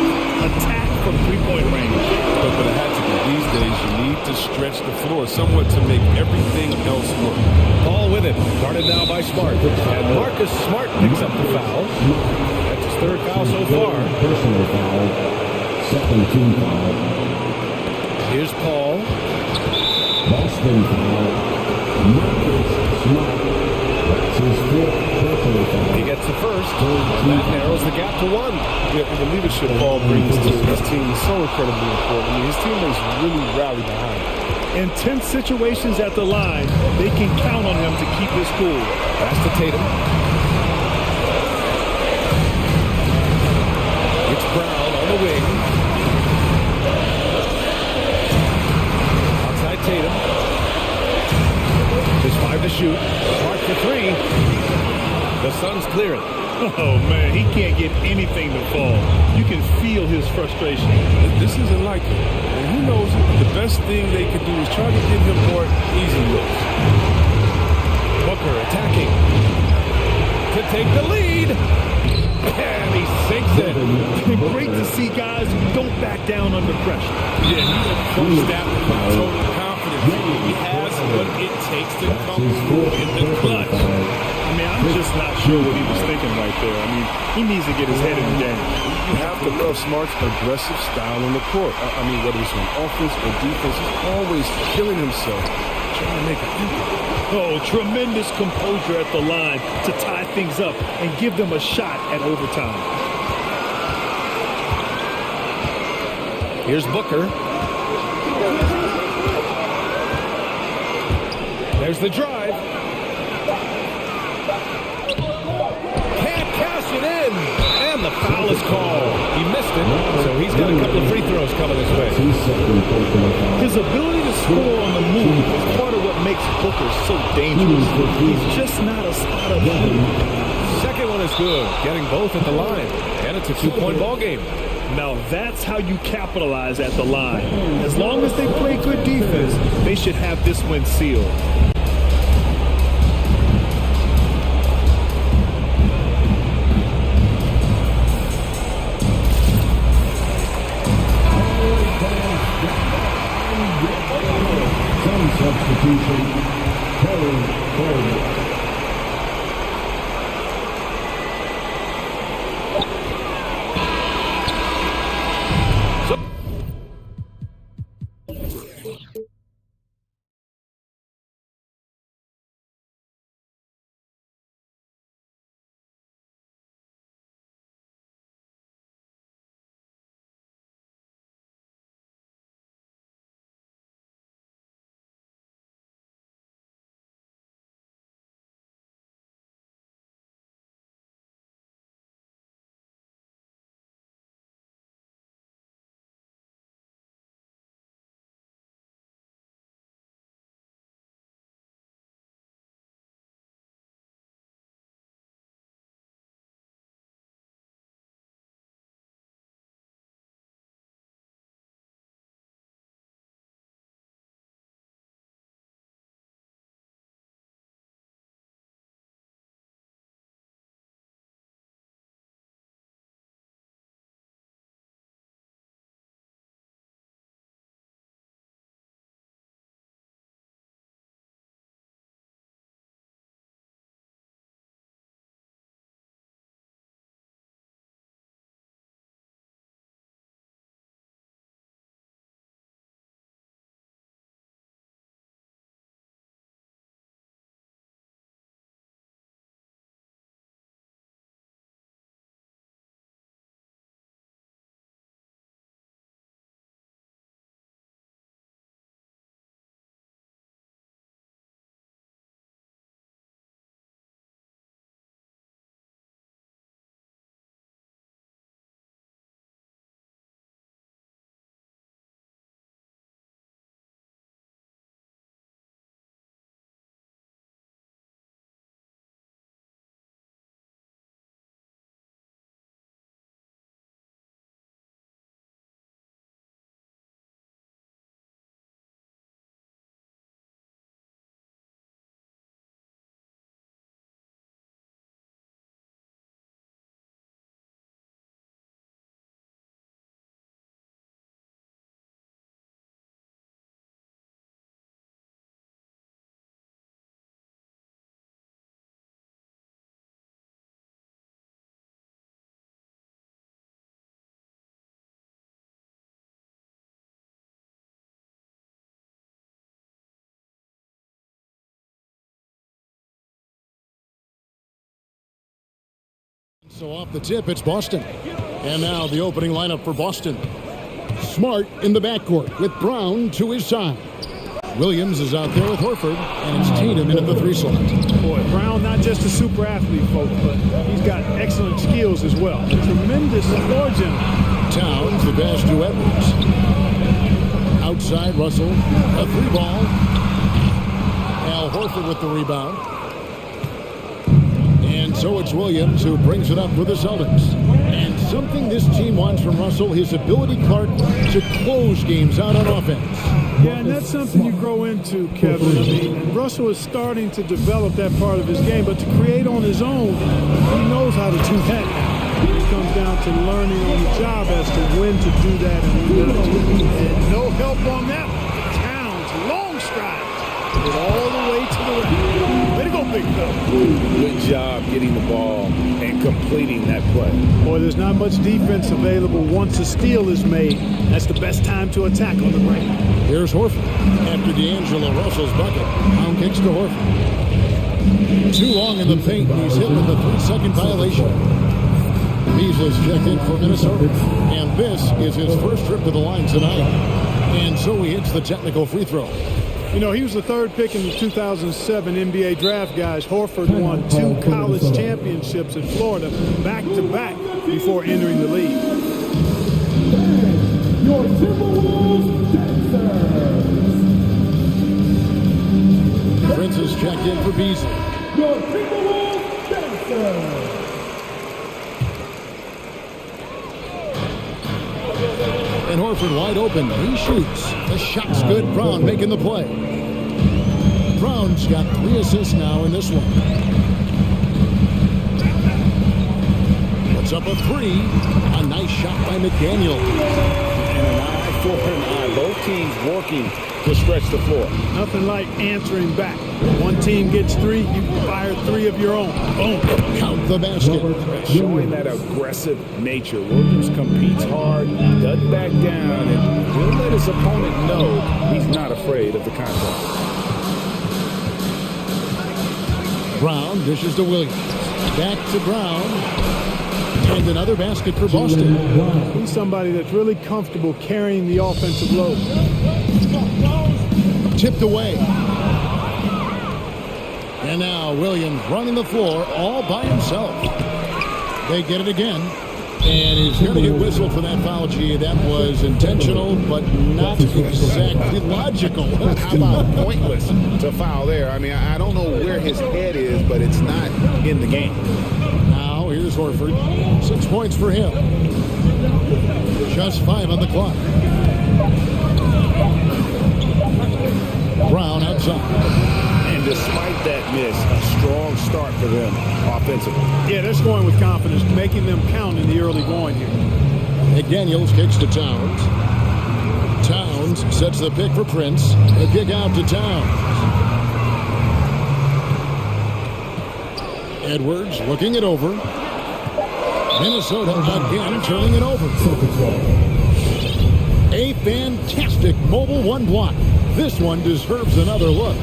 Attack from 3-point range. But it had to be. These days, you need to stretch the floor somewhat to make everything else work. Paul with it. Guarded now by Smart. And Marcus Smart picks up the foul. That's his 3rd foul so far. Personal foul, 2nd team foul. Here's Paul. Boston foul, Marcus Smart. That's his 4th personal foul. He gets the first. That narrows the gap to 1. Yeah, and the leadership Paul brings to his team is so incredibly important. I mean, his teammates really rally behind him. In tense situations at the line, they can count on him to keep his cool. Pass to Tatum. It's Brown on the wing. Outside Tatum. Just 5 to shoot. Smart for 3. The Suns clear it. Oh, man, he can't get anything to fall. You can feel his frustration. This isn't like him. And he knows it. The best thing they can do is try to give him more easy looks. Booker attacking. To take the lead. And he sinks it. Great to see guys who don't back down under pressure. Yeah, he's a first step with total confidence. He has what it takes to come through in the clutch. I mean, I'm just not sure what he was thinking right there. I mean, he needs to get his head in the game. You have to love Smart's aggressive style on the court. I mean, whether it's on offense or defense, he's always killing himself, trying to make it impact. Oh, tremendous composure at the line to tie things up and give them a shot at overtime. Here's Booker. There's the drive. Can't cash it in. And the foul is called. He missed it, so he's got a couple of free throws coming his way. His ability to score on the move is part of what makes Booker so dangerous. He's just not a spot-up shooter. Second one is good, getting both at the line. And it's a 2-point ball game. Now that's how you capitalize at the line. As long as they play good defense, they should have this win sealed. Substitution, Perry. So off the tip, it's Boston. And now the opening lineup for Boston. Smart in the backcourt with Brown to his side. Williams is out there with Horford, and it's Tatum in at the 3 slot. Boy, Brown, not just a super athlete, folks, but he's got excellent skills as well. A tremendous floor general. Towns, the pass to Edwards. Outside, Russell, a 3 ball. Al Horford with the rebound. And so it's Williams who brings it up with the Celtics. And something this team wants from Russell, his ability, Clark, to close games out on offense. Yeah, and that's something you grow into, Kevin. I mean, Russell is starting to develop that part of his game, but to create on his own, he knows how to do that now. It comes down to learning on the job as to when to do that and when not to. And no help on that one. Towns, long strides, get all the way to the rim. Way to go, big fella. Good job getting the ball and completing that play. Boy, there's not much defense available once a steal is made. That's the best time to attack on the break. Here's Horford. After D'Angelo Russell's bucket, Brown kicks to Horford. Too long in the paint. He's hit with a 3-second violation. Beasley's checked in for Minnesota. And this is his first trip to the line tonight. And so he hits the technical free throw. You know, he was the 3rd pick in the 2007 NBA draft, guys. Horford won 2 college championships in Florida back-to-back before entering the league. Your Timberwolves dancers. Prince is checked in for Beasley. Your Timberwolves dancers. And Horford wide open. He shoots. The shot's good. Brown making the play. Brown's got 3 assists now in this one. Puts up a 3. A nice shot by McDaniel. And an eye for an eye. Both teams working to stretch the floor. Nothing like answering back. One team gets 3, you fire 3 of your own. Boom. Count the basket. Showing that aggressive nature. Williams competes hard, doesn't back down, and will let his opponent know he's not afraid of the contact. Brown dishes to Williams. Back to Brown. And another basket for Boston. He's somebody that's really comfortable carrying the offensive load. Tipped away. And now Williams running the floor all by himself. They get it again. And he's going to get whistled for that foul. Gee, that was intentional, but not exactly logical. How about pointless to foul there? I mean, I don't know where his head is, but it's not in the game. Now here's Horford. 6 points for him. Just 5 on the clock. Brown outside. And despite that miss, a strong start for them offensively. Yeah, they're scoring with confidence, making them count in the early going here. McDaniels kicks to Towns. Towns sets the pick for Prince. A kick out to Towns. Edwards looking it over. Minnesota again turning it over. A fantastic mobile 1 block. This one deserves another look.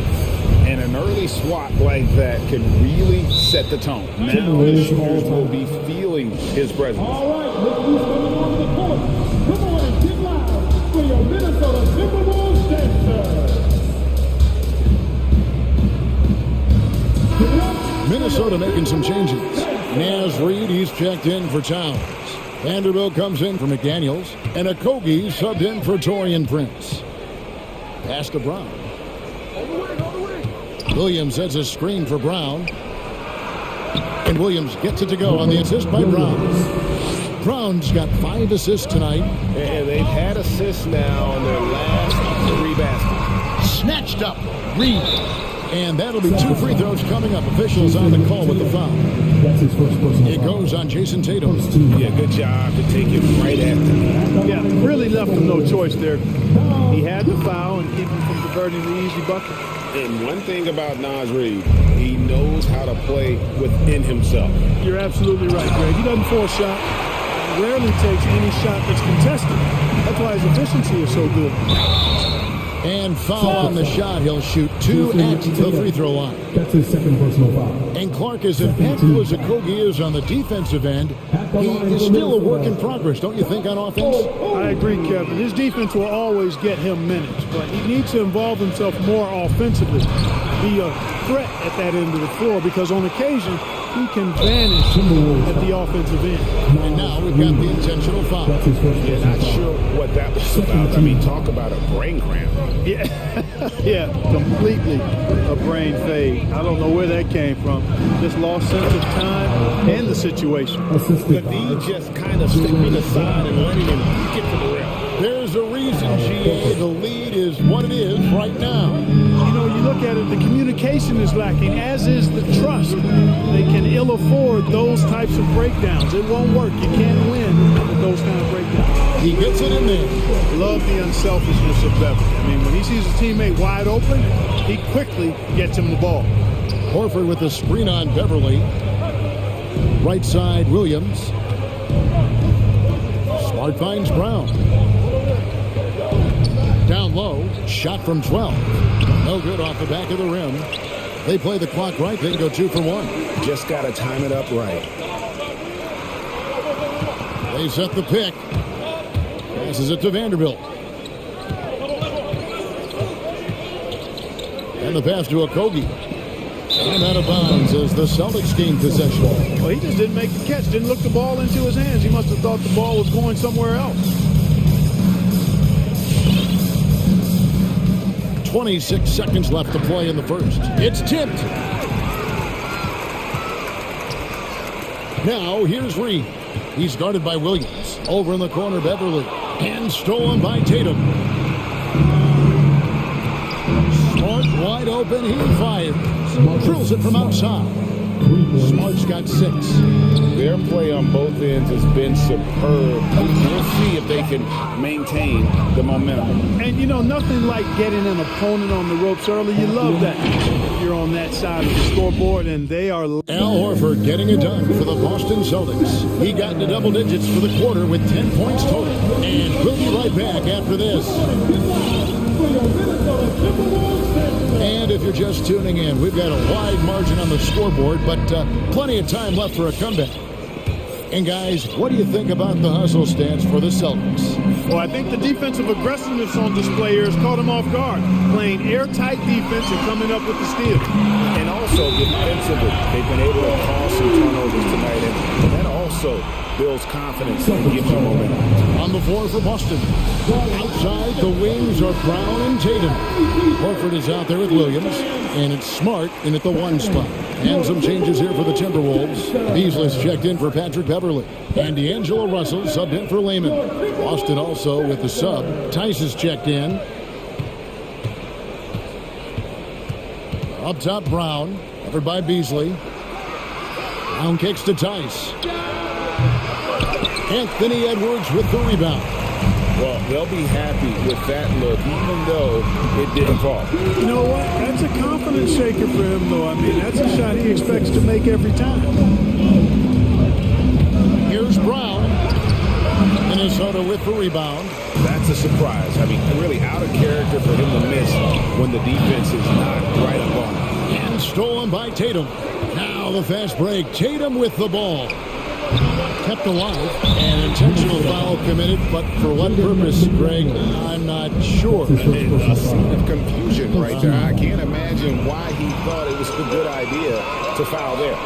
And an early swat like that can really set the tone. Now the shooters will be feeling his presence. All right, look who's coming on the court. Come on and get loud for your Minnesota Timberwolves dancers. Minnesota making some changes. Naz Reid, he's checked in for Towns. Vanderbilt comes in for McDaniels. And Okogie subbed in for Taurean Prince. Pass to Brown. Williams sets a screen for Brown. And Williams gets it to go on the assist by Brown. Brown's got 5 assists tonight. And they've had assists now on their last 3 baskets. Snatched up. Reid. And that'll be 2 free throws coming up. Officials on the call with the foul. It goes on Jason Tatum. Yeah, good job to take it right after. Yeah, really left him no choice there. He had the foul and keep him from converting the easy bucket. And one thing about Naz Reid, he knows how to play within himself. You're absolutely right, Greg. He doesn't force shot. Rarely takes any shot that's contested. That's why his efficiency is so good. And foul on the shot. He'll shoot 2 at the free throw line. That's his second personal foul. And Clark, as impactful as Okogie is on the defensive end, he is still a work in progress, don't you think, on offense? I agree, Kevin. His defense will always get him minutes, but he needs to involve himself more offensively, be a threat at that end of the floor, because on occasion, he can vanish at the offensive end. And now we've got the intentional foul. Yeah, not sure what that was about. I mean, talk about a brain cramp. Yeah, yeah, completely a brain fade. I don't know where that came from. Just lost sense of time and the situation. But he just kind of stepping aside and letting him get to the rim. There's a reason, GA, the lead is what it is right now. You know, you look at it, the communication is lacking, as is the trust. They can ill afford those types of breakdowns. It won't work. You can't win with those kind of breakdowns. He gets it in there. Love the unselfishness of Beverly. I mean, when he sees a teammate wide open, he quickly gets him the ball. Horford with the screen on Beverly. Right side, Williams. Smart finds Brown. Down low, shot from 12. No good off the back of the rim. They play the clock right, they can go 2 for 1. Just got to time it up right. They set the pick. Passes it to Vanderbilt. And the pass to Okogie. And out of bounds as the Celtics gain possession. Well, he just didn't make the catch, didn't look the ball into his hands. He must have thought the ball was going somewhere else. 26 seconds left to play in the first. It's tipped. Now, here's Reed. He's guarded by Williams. Over in the corner, Beverly. And stolen by Tatum. Smart wide open. He fires. Drills it from outside. Smart's got 6. Their play on both ends has been superb. We'll see if they can maintain the momentum. And, you know, nothing like getting an opponent on the ropes early. You love that. You're on that side of the scoreboard, and they are... Al Horford getting it done for the Boston Celtics. He got into double digits for the quarter with 10 points total. And we'll be right back after this. And if you're just tuning in, we've got a wide margin on the scoreboard, but plenty of time left for a comeback. And guys, what do you think about the hustle stance for the Celtics? Well, I think the defensive aggressiveness on display here has caught him off guard. Playing airtight defense and coming up with the steal. And also defensively, they've been able to cause some turnovers tonight. And that also builds confidence and gives them momentum. On the floor for Boston. Outside, the wings are Brown and Tatum. Horford is out there with Williams. And it's Smart in at the 1 spot. And some changes here for the Timberwolves. Beasley's checked in for Patrick Beverly. And D'Angelo Russell subbed in for Lehman. Boston also with the sub. Tice is checked in. Up top, Brown. Covered by Beasley. Brown kicks to Tice. Anthony Edwards with the rebound. Well, they'll be happy with that look, even though it didn't fall. You know what? That's a confidence shaker for him, though. I mean, that's a shot he expects to make every time. Here's Brown. Minnesota with the rebound. That's a surprise. I mean, really out of character for him to miss when the defense is not right up on him. And stolen by Tatum. Now the fast break. Tatum with the ball. Kept alive. An intentional foul committed, but for what purpose, Greg? I'm not sure. A scene of confusion right there. I can't imagine why he thought it was a good idea to foul there.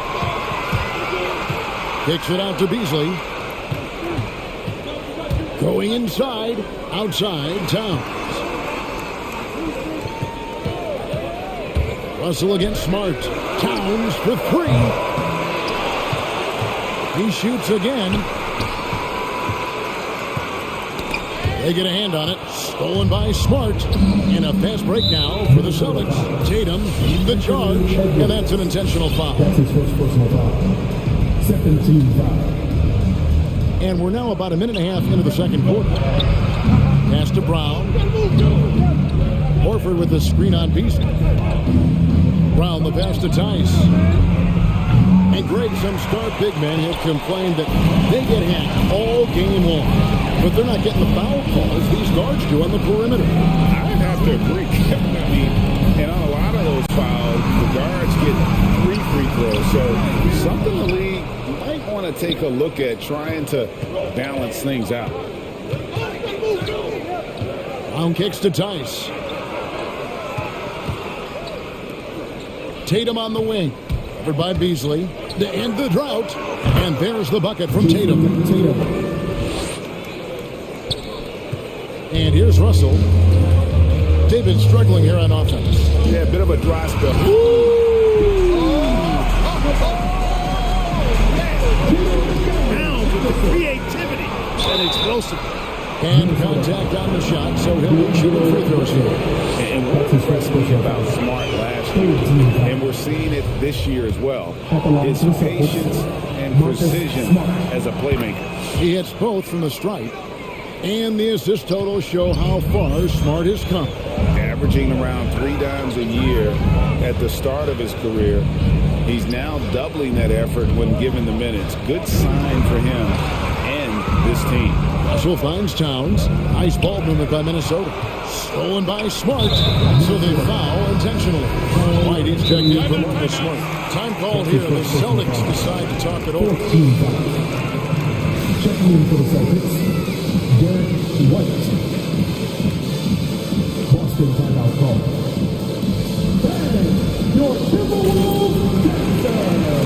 Kicks it out to Beasley. Going inside, outside, Towns. Russell against Smart. Towns for 3. He shoots again. They get a hand on it. Stolen by Smart. And a fast break now for the Celtics. Tatum, the charge. And that's an intentional foul. That's his first personal foul. Second team foul. And we're now about a minute and a half into the second quarter. Pass to Brown. Horford with the screen on Beasley. Brown the pass to Tice. And Greg, some star big men have complained that they get hacked all game long. But they're not getting the foul calls these guards do on the perimeter. I'd have to agree. I mean, and on a lot of those fouls, the guards get 3 free throws. So something the league might want to take a look at, trying to balance things out. Round kicks to Tice. Tatum on the wing. Covered by Beasley. To end the drought. And there's the bucket from Tatum. And here's Russell. They've been struggling here on offense. Yeah, a bit of a dry spell. Rounds with the creativity and explosive. And contact on the shot, so he'll be shooting free throws here. And what impressed me about Smart last year, and we're seeing it this year as well, is patience and precision as a playmaker. He hits both from the stripe, and the assist totals show how far Smart has come. Averaging around 3 dimes a year at the start of his career. He's now doubling that effort when given the minutes. Good sign for him and this team. Russell finds Towns. Nice ball movement by Minnesota. Stolen by Smart, so they foul intentionally. White is checked in for Marcus Smart. Time called here. The Celtics decide to talk it over. Checking in for the Celtics, Derek White. Boston timeout call. Bang! Your Timberwolves Jackson!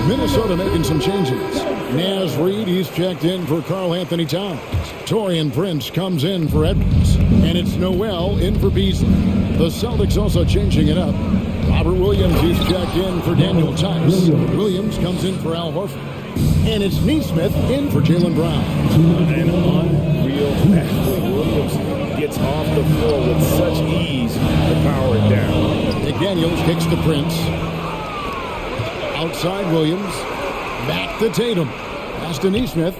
Minnesota making some changes. Naz Reid, he's checked in for Karl Anthony Towns. Torian Prince comes in for Edwards. And it's Noel in for Beasley. The Celtics also changing it up. Robert Williams, he's checked in for Daniel Tice. Williams comes in for Al Horford. And it's Neesmith in for Jaylen Brown. An unreal athlete. Williams gets off the floor with such ease to power it down. McDaniels kicks to Prince. Outside Williams. Back to Tatum. Pass to Neesmith.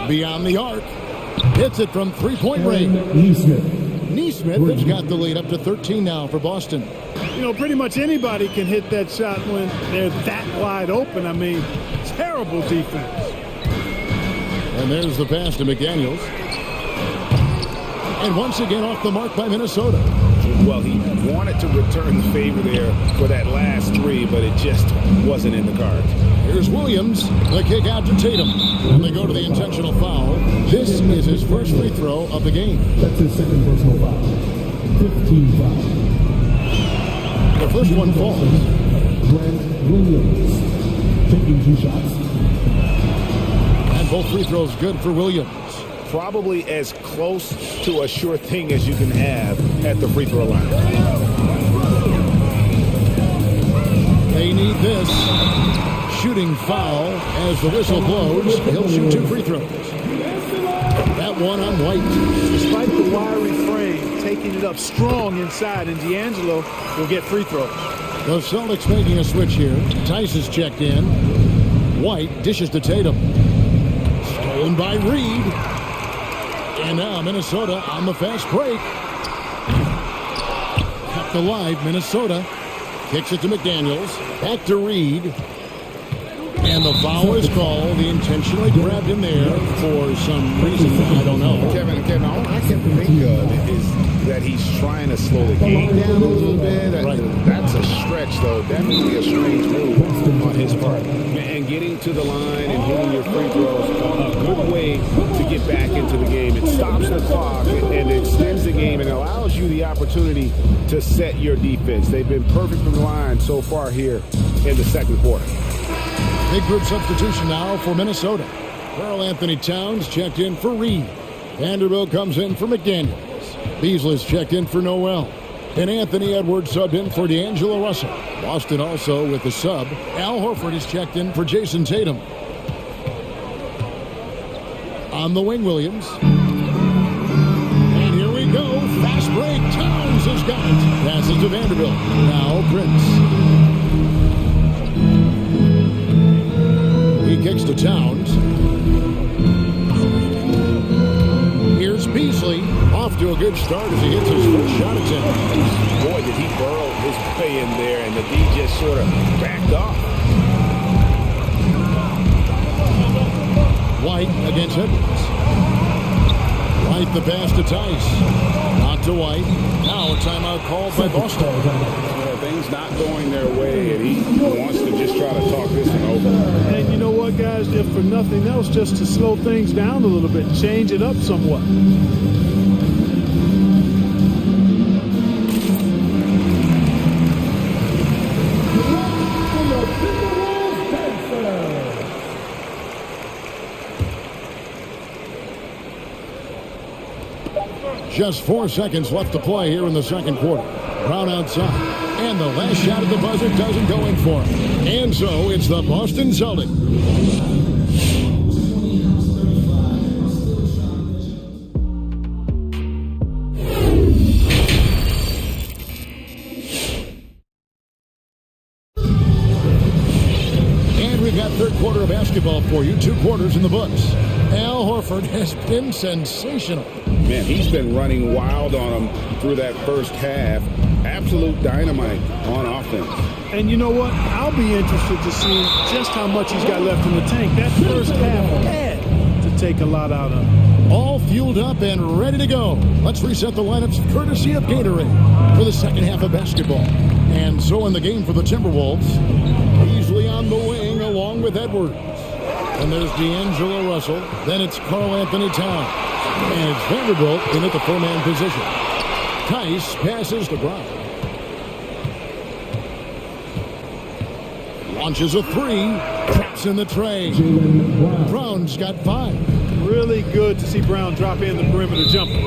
Beyond the arc. Hits it from three-point range. Neesmith has got the lead up to 13 now for Boston. You know, pretty much anybody can hit that shot when they're that wide open. I mean, terrible defense. And there's the pass to McDaniels. And once again off the mark by Minnesota. Well, he wanted to return the favor there for that last 3, but it just wasn't in the cards. Here's Williams. The kick out to Tatum. And they go to the intentional foul. This is his first free throw of the game. That's his second personal foul. 15 foul. The first one falls. Grant Williams taking 2 shots. And both free throws good for Williams. Probably as close to a sure thing as you can have at the free throw line. They need this. Shooting foul as the whistle blows. He'll shoot 2 free throws. That one on White. Despite the wiry frame, taking it up strong inside, and D'Angelo will get free throws. The Celtics making a switch here. Tice is checked in. White dishes to Tatum. Stolen by Reed. And now Minnesota on the fast break. Kept alive, Minnesota. Kicks it to McDaniels. Back to Reed. And the foul is called. He intentionally grabbed him there for some reason. I don't know. Kevin, all I can think of is that he's trying to slow the game down a little bit. That's a stretch, though. Definitely a strange move on his part. And getting to the line and hitting your free throws, a good way to get back into the game. It stops the clock and extends the game and allows you the opportunity to set your defense. They've been perfect from the line so far here in the second quarter. Big group substitution now for Minnesota. Karl Anthony Towns checked in for Reed. Vanderbilt comes in for McDaniels. Beasley's checked in for Noel. And Anthony Edwards subbed in for D'Angelo Russell. Boston also with the sub. Al Horford is checked in for Jason Tatum. On the wing, Williams. And here we go. Fast break. Towns has got it. Passes to Vanderbilt. Now Prince. He kicks to Towns. Here's Beasley off to a good start as he hits his first shot attempt. Boy, did he burrow his way in there, and the D just sort of backed off. White against Edwards. White the pass to Tice. Not to White. Now a timeout called by Boston. Things not going their way, and he wants to just try to talk this one over. And you know what, guys? If for nothing else, just to slow things down a little bit, change it up somewhat. Just 4 seconds left to play here in the second quarter. Brown outside. And the last shot at the buzzer doesn't go in for him. And so it's the Boston Celtics. And we've got third quarter of basketball for you. 2 quarters in the books. Al Horford has been sensational. Man, he's been running wild on him through that first half. Absolute dynamite on offense. And you know what? I'll be interested to see just how much he's got left in the tank. That first half had to take a lot out of him. All fueled up and ready to go. Let's reset the lineups courtesy of Gatorade for the second half of basketball. And so in the game for the Timberwolves, Beasley on the wing along with Edwards. And there's D'Angelo Russell. Then it's Karl Anthony Towns. And it's Vanderbilt in at the 4-man position. Tice passes to Brown. Launches a 3. Traps in the tray. Brown's got 5. Really good to see Brown drop in the perimeter jumper,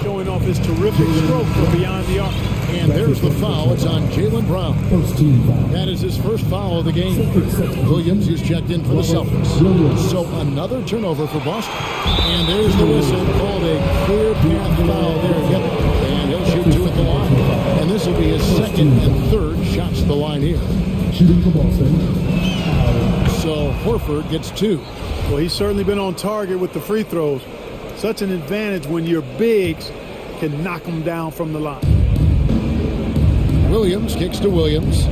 showing off his terrific stroke from beyond the arc. And there's the foul. It's on Jaylen Brown. That is his first foul of the game. Williams is checked in for the Celtics. So another turnover for Boston. And there's the whistle called a clear path foul there. Yep. And he'll shoot 2 at the line. And this will be his second and third shots at the line here. So Horford gets 2. Well, he's certainly been on target with the free throws. Such an advantage when your bigs can knock them down from the line. Williams kicks to Williams.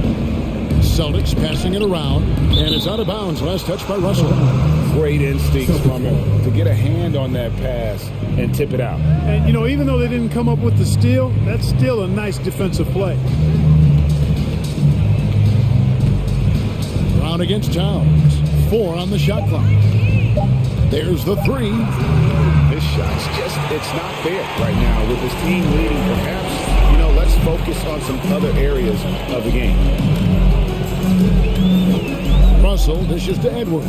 Celtics passing it around. And it's out of bounds. Last touch by Russell. Great instincts from him to get a hand on that pass and tip it out. And, you know, even though they didn't come up with the steal, that's still a nice defensive play. Brown against Towns. 4 on the shot clock. There's the 3. This shot's just, it's not there right now with his team leading. Perhaps, you know, let's focus on some other areas of the game. Russell dishes to Edwards.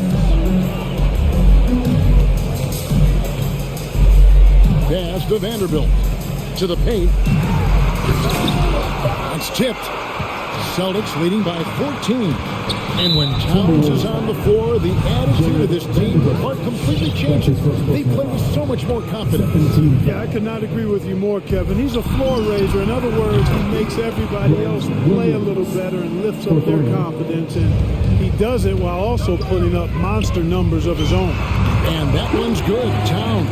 Pass to Vanderbilt. To the paint. It's tipped. Celtics leading by 14. And when Towns is on the floor, the attitude of this team completely changes. They play with so much more confidence. Yeah, I could not agree with you more, Kevin. He's a floor raiser. In other words, he makes everybody else play a little better and lifts up their confidence. And he does it while also putting up monster numbers of his own. And that one's good. Towns.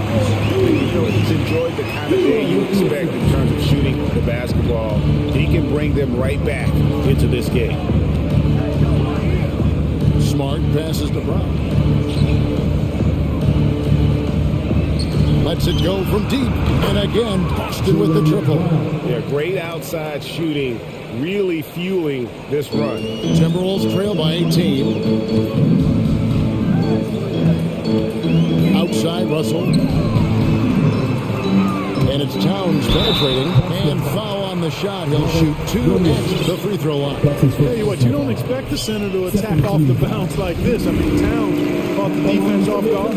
You know, he's enjoyed the kind of day you expect in terms of shooting the basketball. He can bring them right back into this game. Smart passes to Brown. Lets it go from deep. And again, Boston with the triple. Yeah, great outside shooting, really fueling this run. Timberwolves trail by 18. Outside Russell. And it's Towns penetrating. And foul on the shot. He'll shoot 2 at the free throw line. Tell you what, you don't expect the center to attack off the bounce like this. I mean, Towns caught the defense off guard.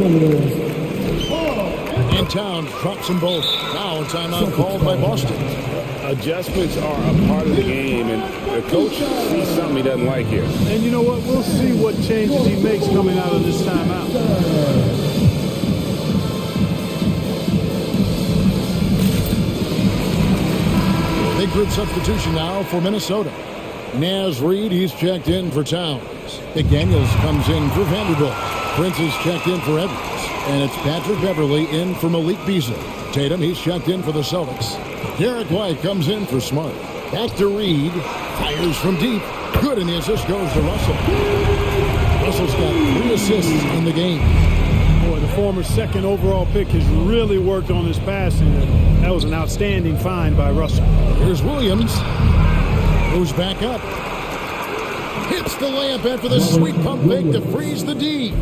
And Towns drops them both. Now a timeout called by Boston. Adjustments are a part of the game, and the coach sees something he doesn't like here. And you know what? We'll see what changes he makes coming out of this timeout. Big group substitution now for Minnesota. Naz Reid, he's checked in for Towns. McDaniels comes in for Vanderbilt. Prince is checked in for Edwards. And it's Patrick Beverly in for Malik Beasley. Tatum, he's checked in for the Celtics. Derek White comes in for Smart. Back to Reed. Fires from deep. Good, and the assist goes to Russell. Russell's got 3 assists in the game. Boy, the former second overall pick has really worked on his passing. That was an outstanding find by Russell. Here's Williams. Moves back up. Hits the layup after the sweet pump fake to freeze the D.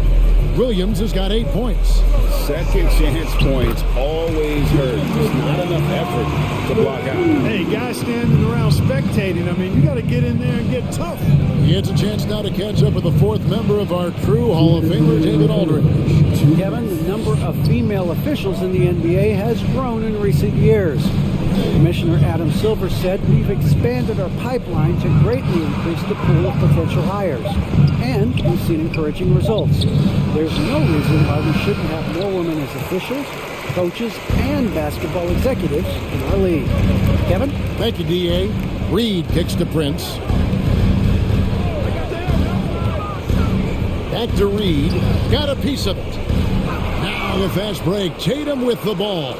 Williams has got 8 points. Second chance points always hurt. There's not enough effort to block out. Hey, guys standing around spectating, I mean, you got to get in there and get tough. He gets a chance now to catch up with the 4th member of our crew, Hall of Famer David Aldridge. Kevin, the number of female officials in the NBA has grown in recent years. Commissioner Adam Silver said, "We've expanded our pipeline to greatly increase the pool of potential hires, and we've seen encouraging results. There's no reason why we shouldn't have more women as officials, coaches, and basketball executives in our league." Kevin? Thank you, D.A. Reed kicks to Prince. Back to Reed. Got a piece of it. Now the fast break. Tatum with the ball.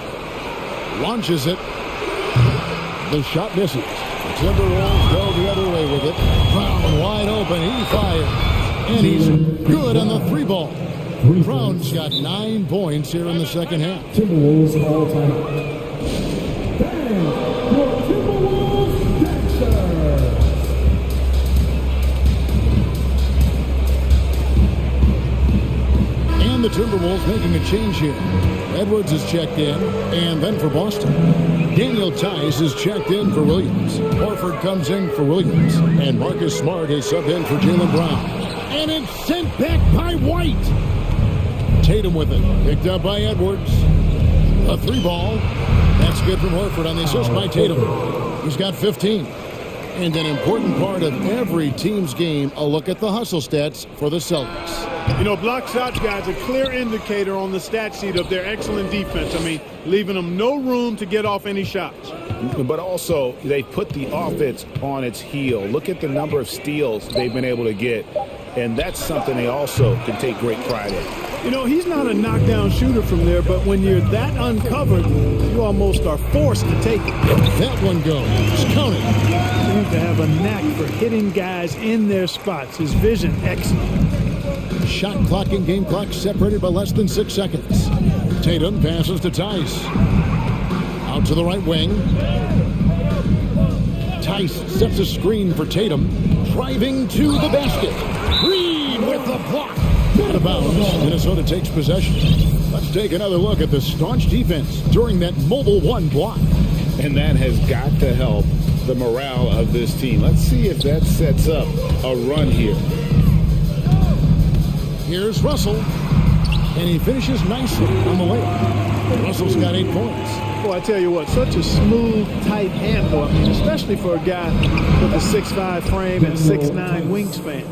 Launches it. The shot misses. The Timberwolves go the other way with it. Brown wide open. He fires. And he's good on the 3 ball. Brown's got 9 points here in the second half. Timberwolves all time. Bang! Your Timberwolves dancer! And the Timberwolves making a change here. Edwards is checked in, and then for Boston, Daniel Tice is checked in for Williams. Horford comes in for Williams, and Marcus Smart is subbed in for Jaylen Brown. And it's sent back by White. Tatum with it, picked up by Edwards. A 3 ball. That's good from Horford on the assist by Tatum. He's got 15. And an important part of every team's game, a look at the hustle stats for the Celtics. You know, block shots, guys, a clear indicator on the stat sheet of their excellent defense. I mean, leaving them no room to get off any shots. But also, they put the offense on its heel. Look at the number of steals they've been able to get. And that's something they also can take great pride in. You know, he's not a knockdown shooter from there, but when you're that uncovered, you almost are forced to take it. That one goes. Count it. Seems to have a knack for hitting guys in their spots. His vision, excellent. Shot clock and game clock separated by less than 6 seconds. Tatum passes to Tice. Out to the right wing. Tice sets a screen for Tatum. Driving to the basket. Reed with the block. Out of bounds. Minnesota takes possession. Let's take another look at the staunch defense during that mobile 1 block. And that has got to help the morale of this team. Let's see if that sets up a run here. Here's Russell, and he finishes nicely on the layup. Russell's got 8 points. Well, I tell you what, such a smooth, tight handle. I mean, especially for a guy with a 6'5" frame and 6'9" wingspan.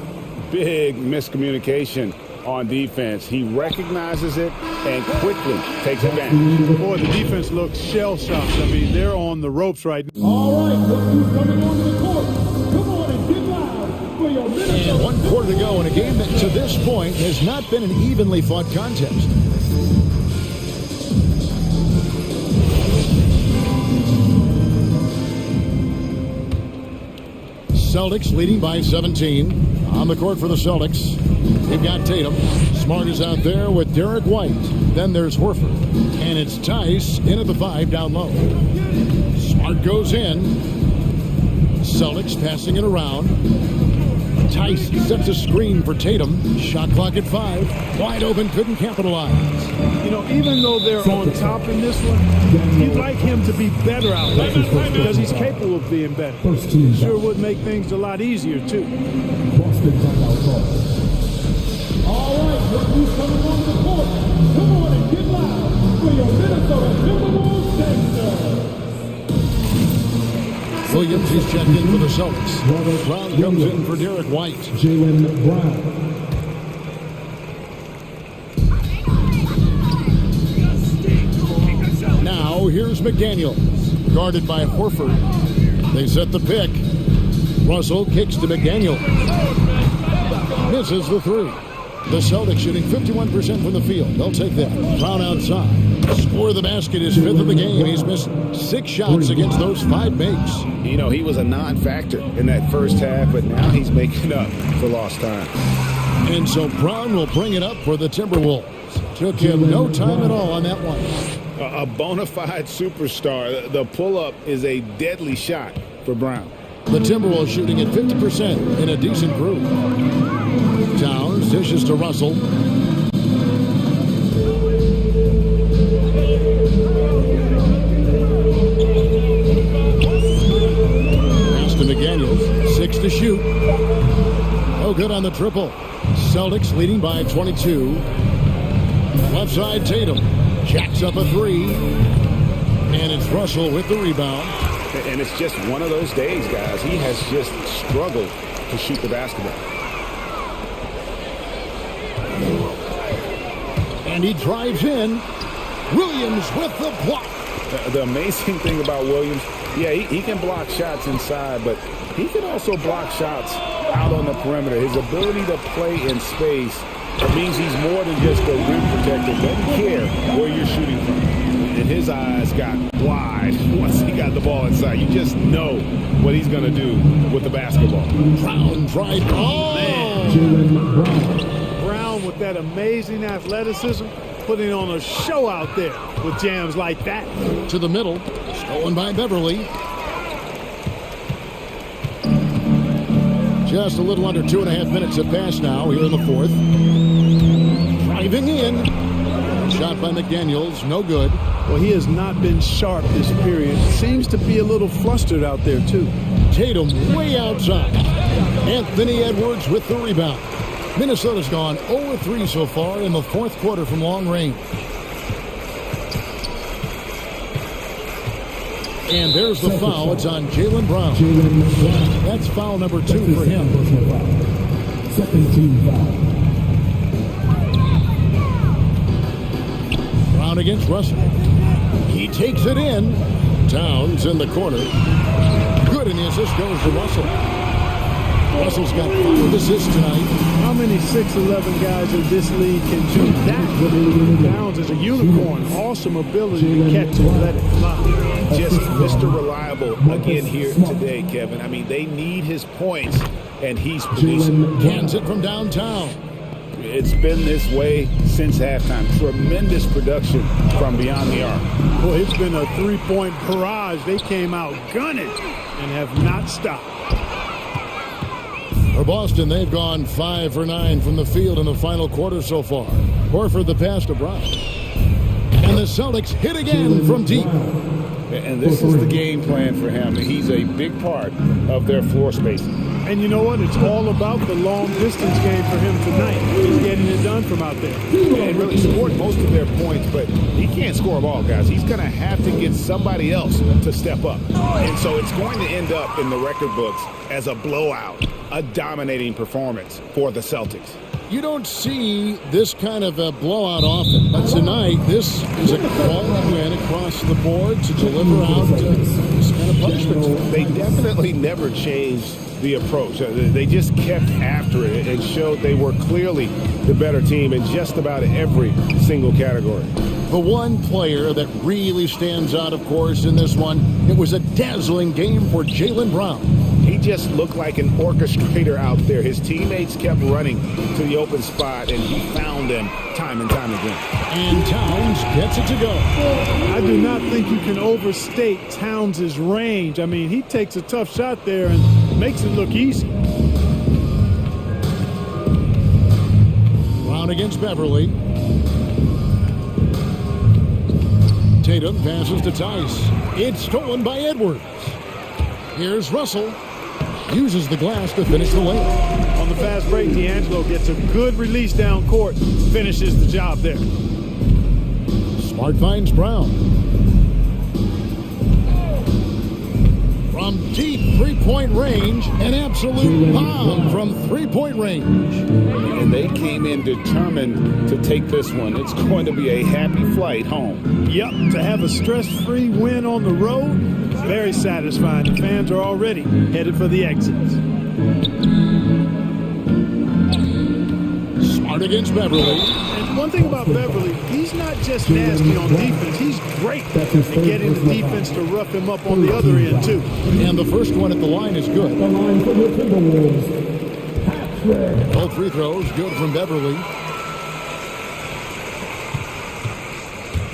Big miscommunication on defense. He recognizes it and quickly takes advantage. Boy, the defense looks shell-shocked. I mean, they're on the ropes right now. All right, look who's coming onto the court. Come on and get loud for your Minnesota. And 1 quarter to go in a game that to this point has not been an evenly fought contest. Celtics leading by 17. On the court for the Celtics, they've got Tatum. Smart is out there with Derek White. Then there's Horford. And it's Tice in at the 5 down low. Smart goes in. Celtics passing it around. Tice sets a screen for Tatum. Shot clock at 5. Wide open, couldn't capitalize. You know, even though they're on top in this one, you'd like him to be better out there because he's capable of being better. Sure would make things a lot easier, too. Boston timeout call. All right, look who's coming onto the court. Come on and get loud for your Minnesota Timberwolves dancer. Williams is checked in for the Celtics. Brown comes in for Derek White. Jaylen Brown. Now here's McDaniels, guarded by Horford. They set the pick. Russell kicks to McDaniels. Misses the 3. The Celtics shooting 51% from the field. They'll take that. Brown outside. Score of the basket is 5th of the game. He's missed 6 shots against those 5 makes. You know, he was a non-factor in that first half, but now he's making up for lost time. And so Brown will bring it up for the Timberwolves. Took him no time at all on that one. A bona fide superstar. The pull-up is a deadly shot for Brown. The Timberwolves shooting at 50% in a decent group. Towns dishes to Russell. Pass to McDaniels. 6 to shoot. No good on the triple. Celtics leading by 22. Left side Tatum. Jacks up a 3. And it's Russell with the rebound. And it's just one of those days, guys. He has just struggled to shoot the basketball. And he drives in. Williams with the block. The amazing thing about Williams, yeah, he can block shots inside, but he can also block shots out on the perimeter. His ability to play in space means he's more than just a rim protector. Doesn't care where you're shooting from. And his eyes got wide once he got the ball inside. You just know what he's going to do with the basketball. Brown drive. Oh, man. Brown with that amazing athleticism, putting on a show out there with jams like that. To the middle, stolen by Beverly. Just a little under 2.5 minutes have passed now here in the 4th. Driving in. Shot by McDaniels, no good. Well, he has not been sharp this period. Seems to be a little flustered out there, too. Tatum way outside. Anthony Edwards with the rebound. Minnesota's gone 0-3 so far in the 4th quarter from long range. And there's the foul. It's on Jaylen Brown. That's foul number 2 for him. Second team foul. Brown against Russell. He takes it in. Towns in the corner. Good, and the assist goes to Russell. Russell's got 5 assists tonight. How many 6'11" guys in this league can do that? Towns is a unicorn. Awesome ability to catch and let it fly. Just Mr. Reliable again here today, Kevin. I mean, they need his points, and he's producing. Cans it from downtown. It's been this way since halftime. Tremendous production from beyond the arc. Well, it's been a 3-point barrage. They came out gunning and have not stopped. For Boston, they've gone 5 for 9 from the field in the final quarter so far. Horford the pass to Brown. And the Celtics hit again from deep. And this is the game plan for him. He's a big part of their floor spacing. And you know what? It's all about the long-distance game for him tonight. He's getting it done from out there. And really scored most of their points, but he can't score them all, guys. He's going to have to get somebody else to step up. And so it's going to end up in the record books as a blowout, a dominating performance for the Celtics. You don't see this kind of a blowout often, but tonight this is a quality win across the board to deliver out this kind of punishment. They definitely never changed the approach. They just kept after it and showed they were clearly the better team in just about every single category. The one player that really stands out, of course, in this one, it was a dazzling game for Jaylen Brown. He just looked like an orchestrator out there. His teammates kept running to the open spot, and he found them time and time again. And Towns gets it to go. I do not think you can overstate Towns' range. I mean, he takes a tough shot there and makes it look easy. Brown against Beverly. Tatum passes to Tice. It's stolen by Edwards. Here's Russell. Uses the glass to finish the layup. On the fast break, D'Angelo gets a good release down court. Finishes the job there. Smart finds Brown. From deep three-point range, an absolute bomb from three-point range. And they came in determined to take this one. It's going to be a happy flight home. Yep, to have a stress-free win on the road, very satisfying. The fans are already headed for the exits. Smart Smart against Beverly. And one thing about Beverly, he's not just nasty on defense. He's great at getting the defense to rough him up on the other end, too. And the first one at the line is good. The line for the Timberwolves, Patrick. Both free throws good from Beverly.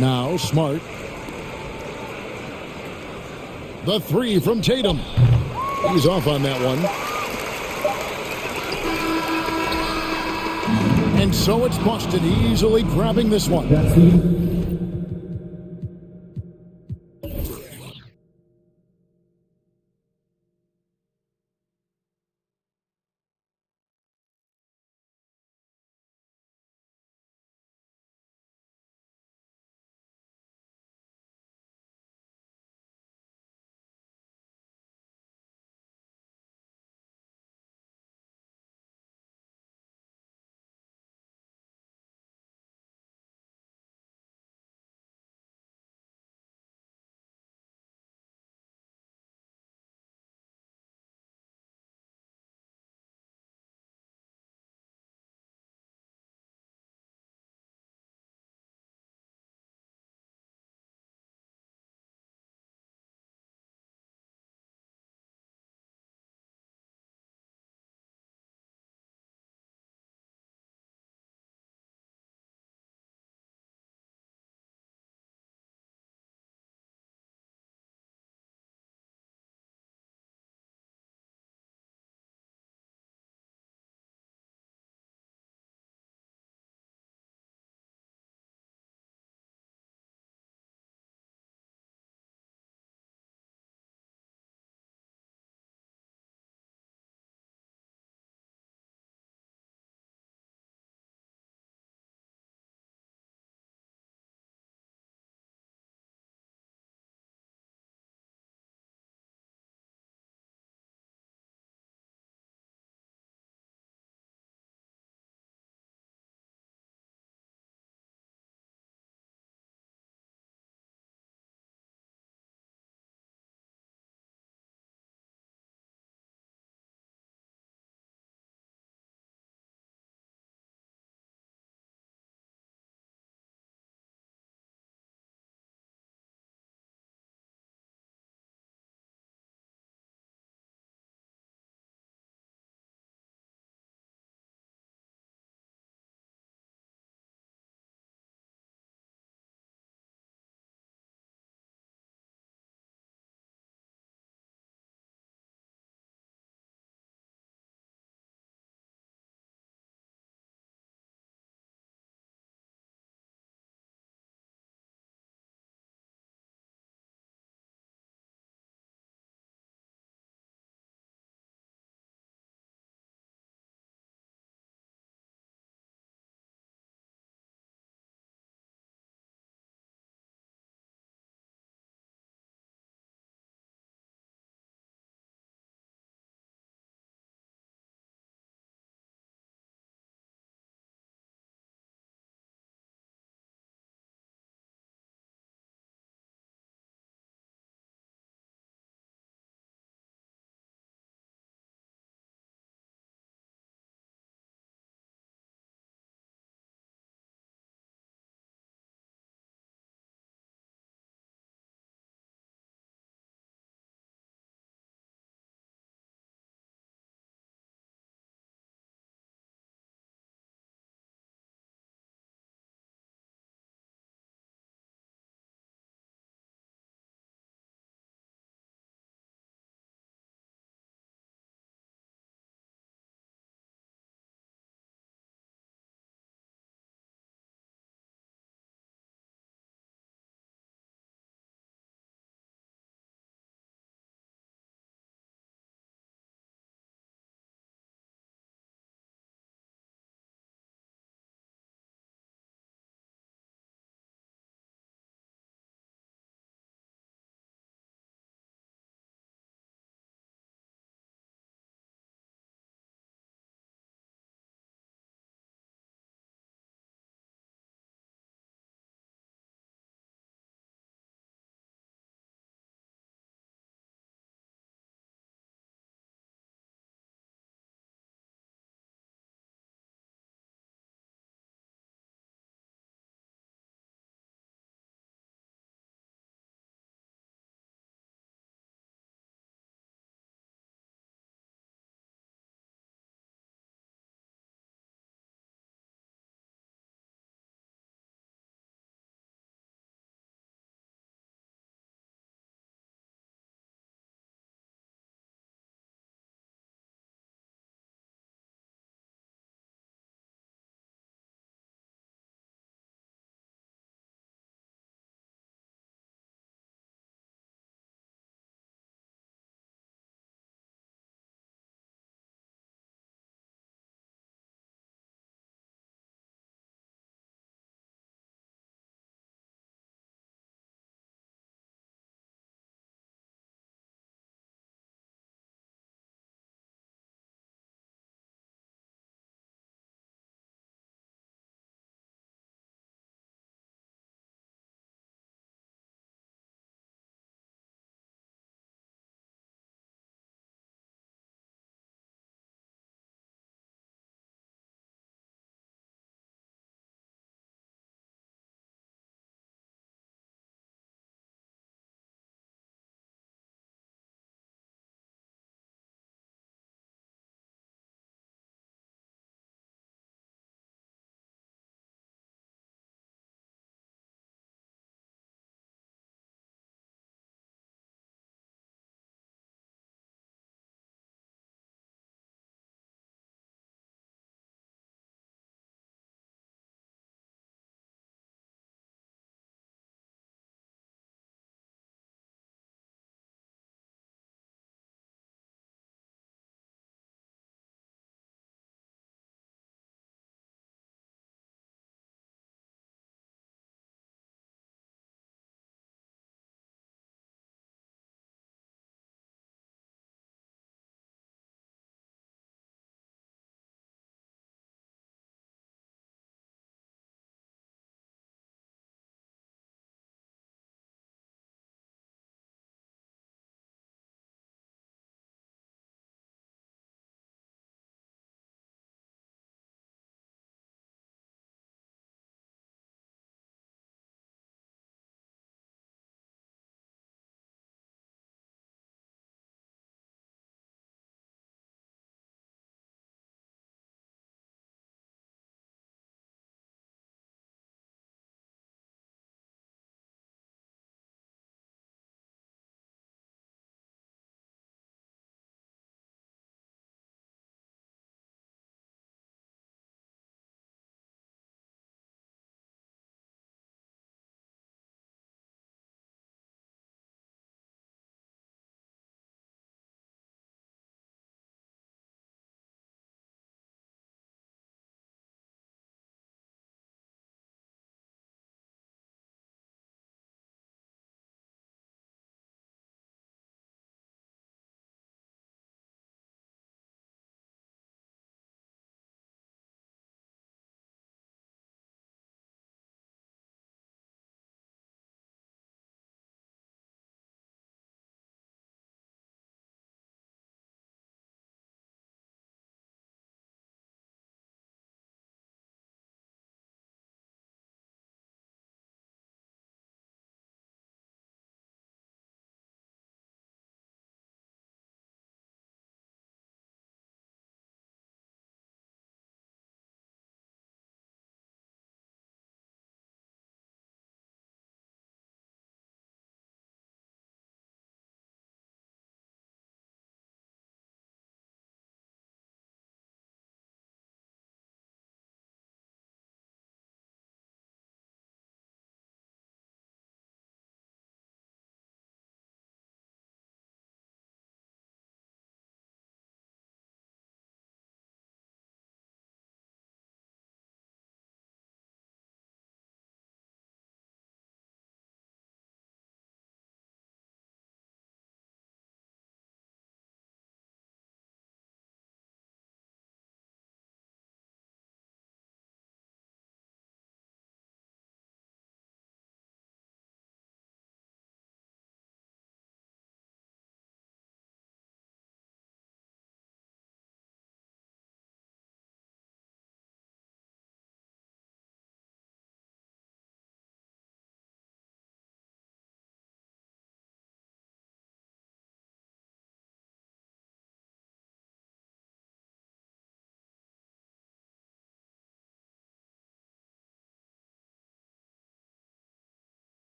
Now Smart. The three from Tatum. He's off on that one. And so it's Boston easily grabbing this one. That's the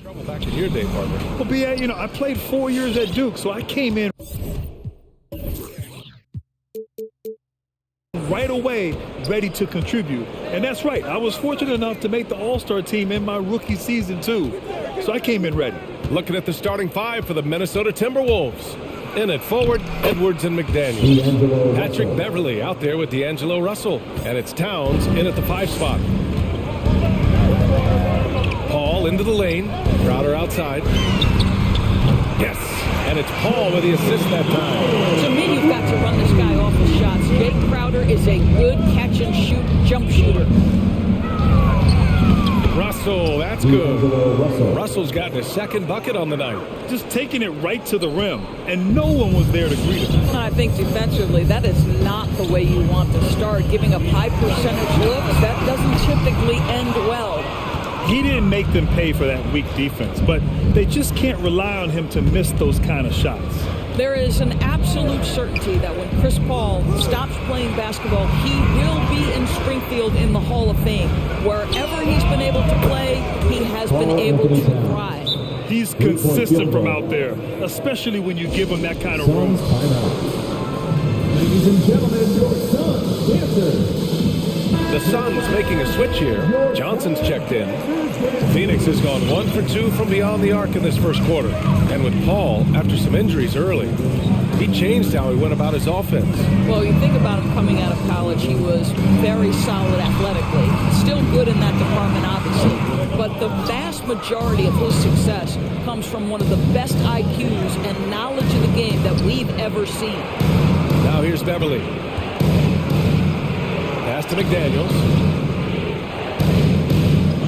Trouble back in your day, partner. Well, B.A., you know, I played 4 years at Duke, so I came in right away ready to contribute. And that's right, I was fortunate enough to make the All-Star team in my rookie season too. So I came in ready. Looking at the starting five for the Minnesota Timberwolves. In at forward, Edwards and McDaniels. Patrick Beverly out there with D'Angelo Russell. And it's Towns in at the 5 spot. Paul into the lane. Crowder outside. Yes, and it's Paul with the assist that time. To me, you've got to run this guy off his shots. Jake Crowder is a good catch-and-shoot jump shooter. Russell, that's good. Russell's gotten his second bucket on the night. Just taking it right to the rim, and no one was there to greet him. I think defensively, that is not the way you want to start. Giving up high percentage looks, that doesn't typically end well. He didn't make them pay for that weak defense, but they just can't rely on him to miss those kind of shots. There is an absolute certainty that when Chris Paul stops playing basketball, he will be in Springfield in the Hall of Fame. Wherever he's been able to play, he has been able to thrive. He's consistent from out there, especially when you give him that kind of room. Ladies and gentlemen, your Suns dancers. The Suns making a switch here. Johnson's checked in. Phoenix has gone 1 for 2 from beyond the arc in this first quarter. And with Paul, after some injuries early, he changed how he went about his offense. Well, you think about him coming out of college, he was very solid athletically. Still good in that department, obviously. But the vast majority of his success comes from one of the best IQs and knowledge of the game that we've ever seen. Now here's Beverly. Pass to McDaniels.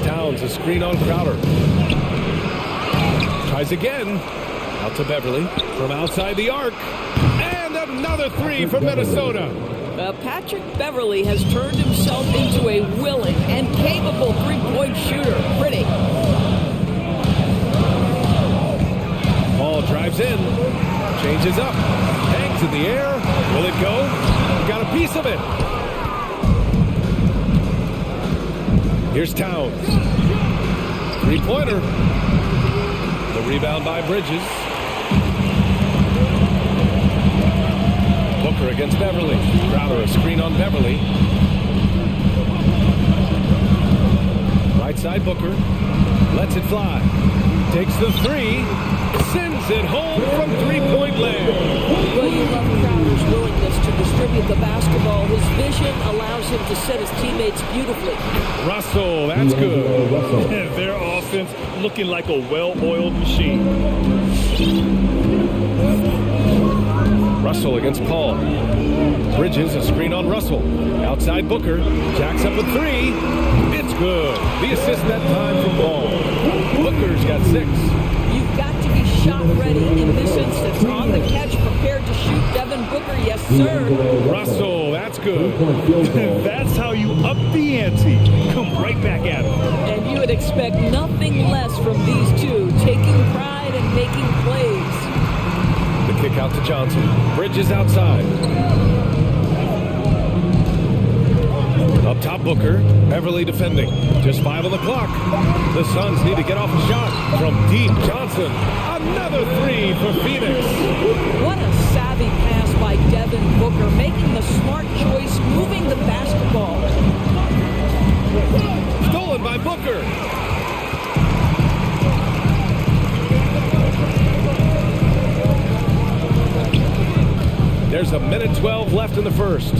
Towns a screen on Crowder. Tries again. Out to Beverly from outside the arc. And another three from Minnesota. Patrick Beverly has turned himself into a willing and capable three-point shooter. Pretty. Ball drives in. Changes up. Hangs in the air. Will it go? Got a piece of it. Here's Towns. Three-pointer. The rebound by Bridges. Booker against Beverly. Crowder a screen on Beverly. Right side Booker. Lets it fly. Takes the three. Sends it home from three-point land. Well, you love Crowder's willingness to distribute the basketball. His vision allows him to set his teammates beautifully. Russell, that's good. Their offense looking like a well-oiled machine. Russell against Paul. Bridges a screen on Russell. Outside Booker. Jacks up a three. It's good. The assist that time from Paul. Booker's got 6. You've got to be shot ready in this instance. On the catch, prepared to shoot. Devin Booker, yes sir. Russell, that's good. That's how you up the ante. Come right back at him. And you would expect nothing less from these two, taking pride and making plays. The kick out to Johnson. Bridges outside. Up top Booker. Beverly defending. Just 5 on the clock. The Suns need to get off a shot. From deep, Johnson. Another three for Phoenix. What a savvy pass by Devin Booker, making the smart choice, moving the basketball. Stolen by Booker. There's a minute 12 left in the first.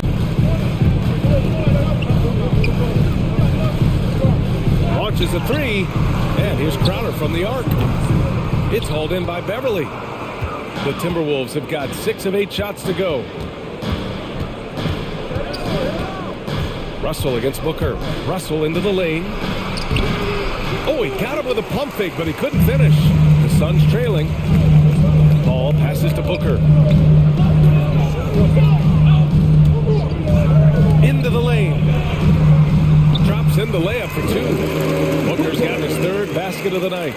Launches a three, and here's Crowder from the arc. It's hauled in by Beverly. The Timberwolves have got 6 of 8 shots to go. Russell against Booker. Russell into the lane. Oh, he got him with a pump fake, but he couldn't finish. The Suns trailing. Ball passes to Booker. Into the lane. Drops in the layup for 2. Booker's got his 3rd basket of the night.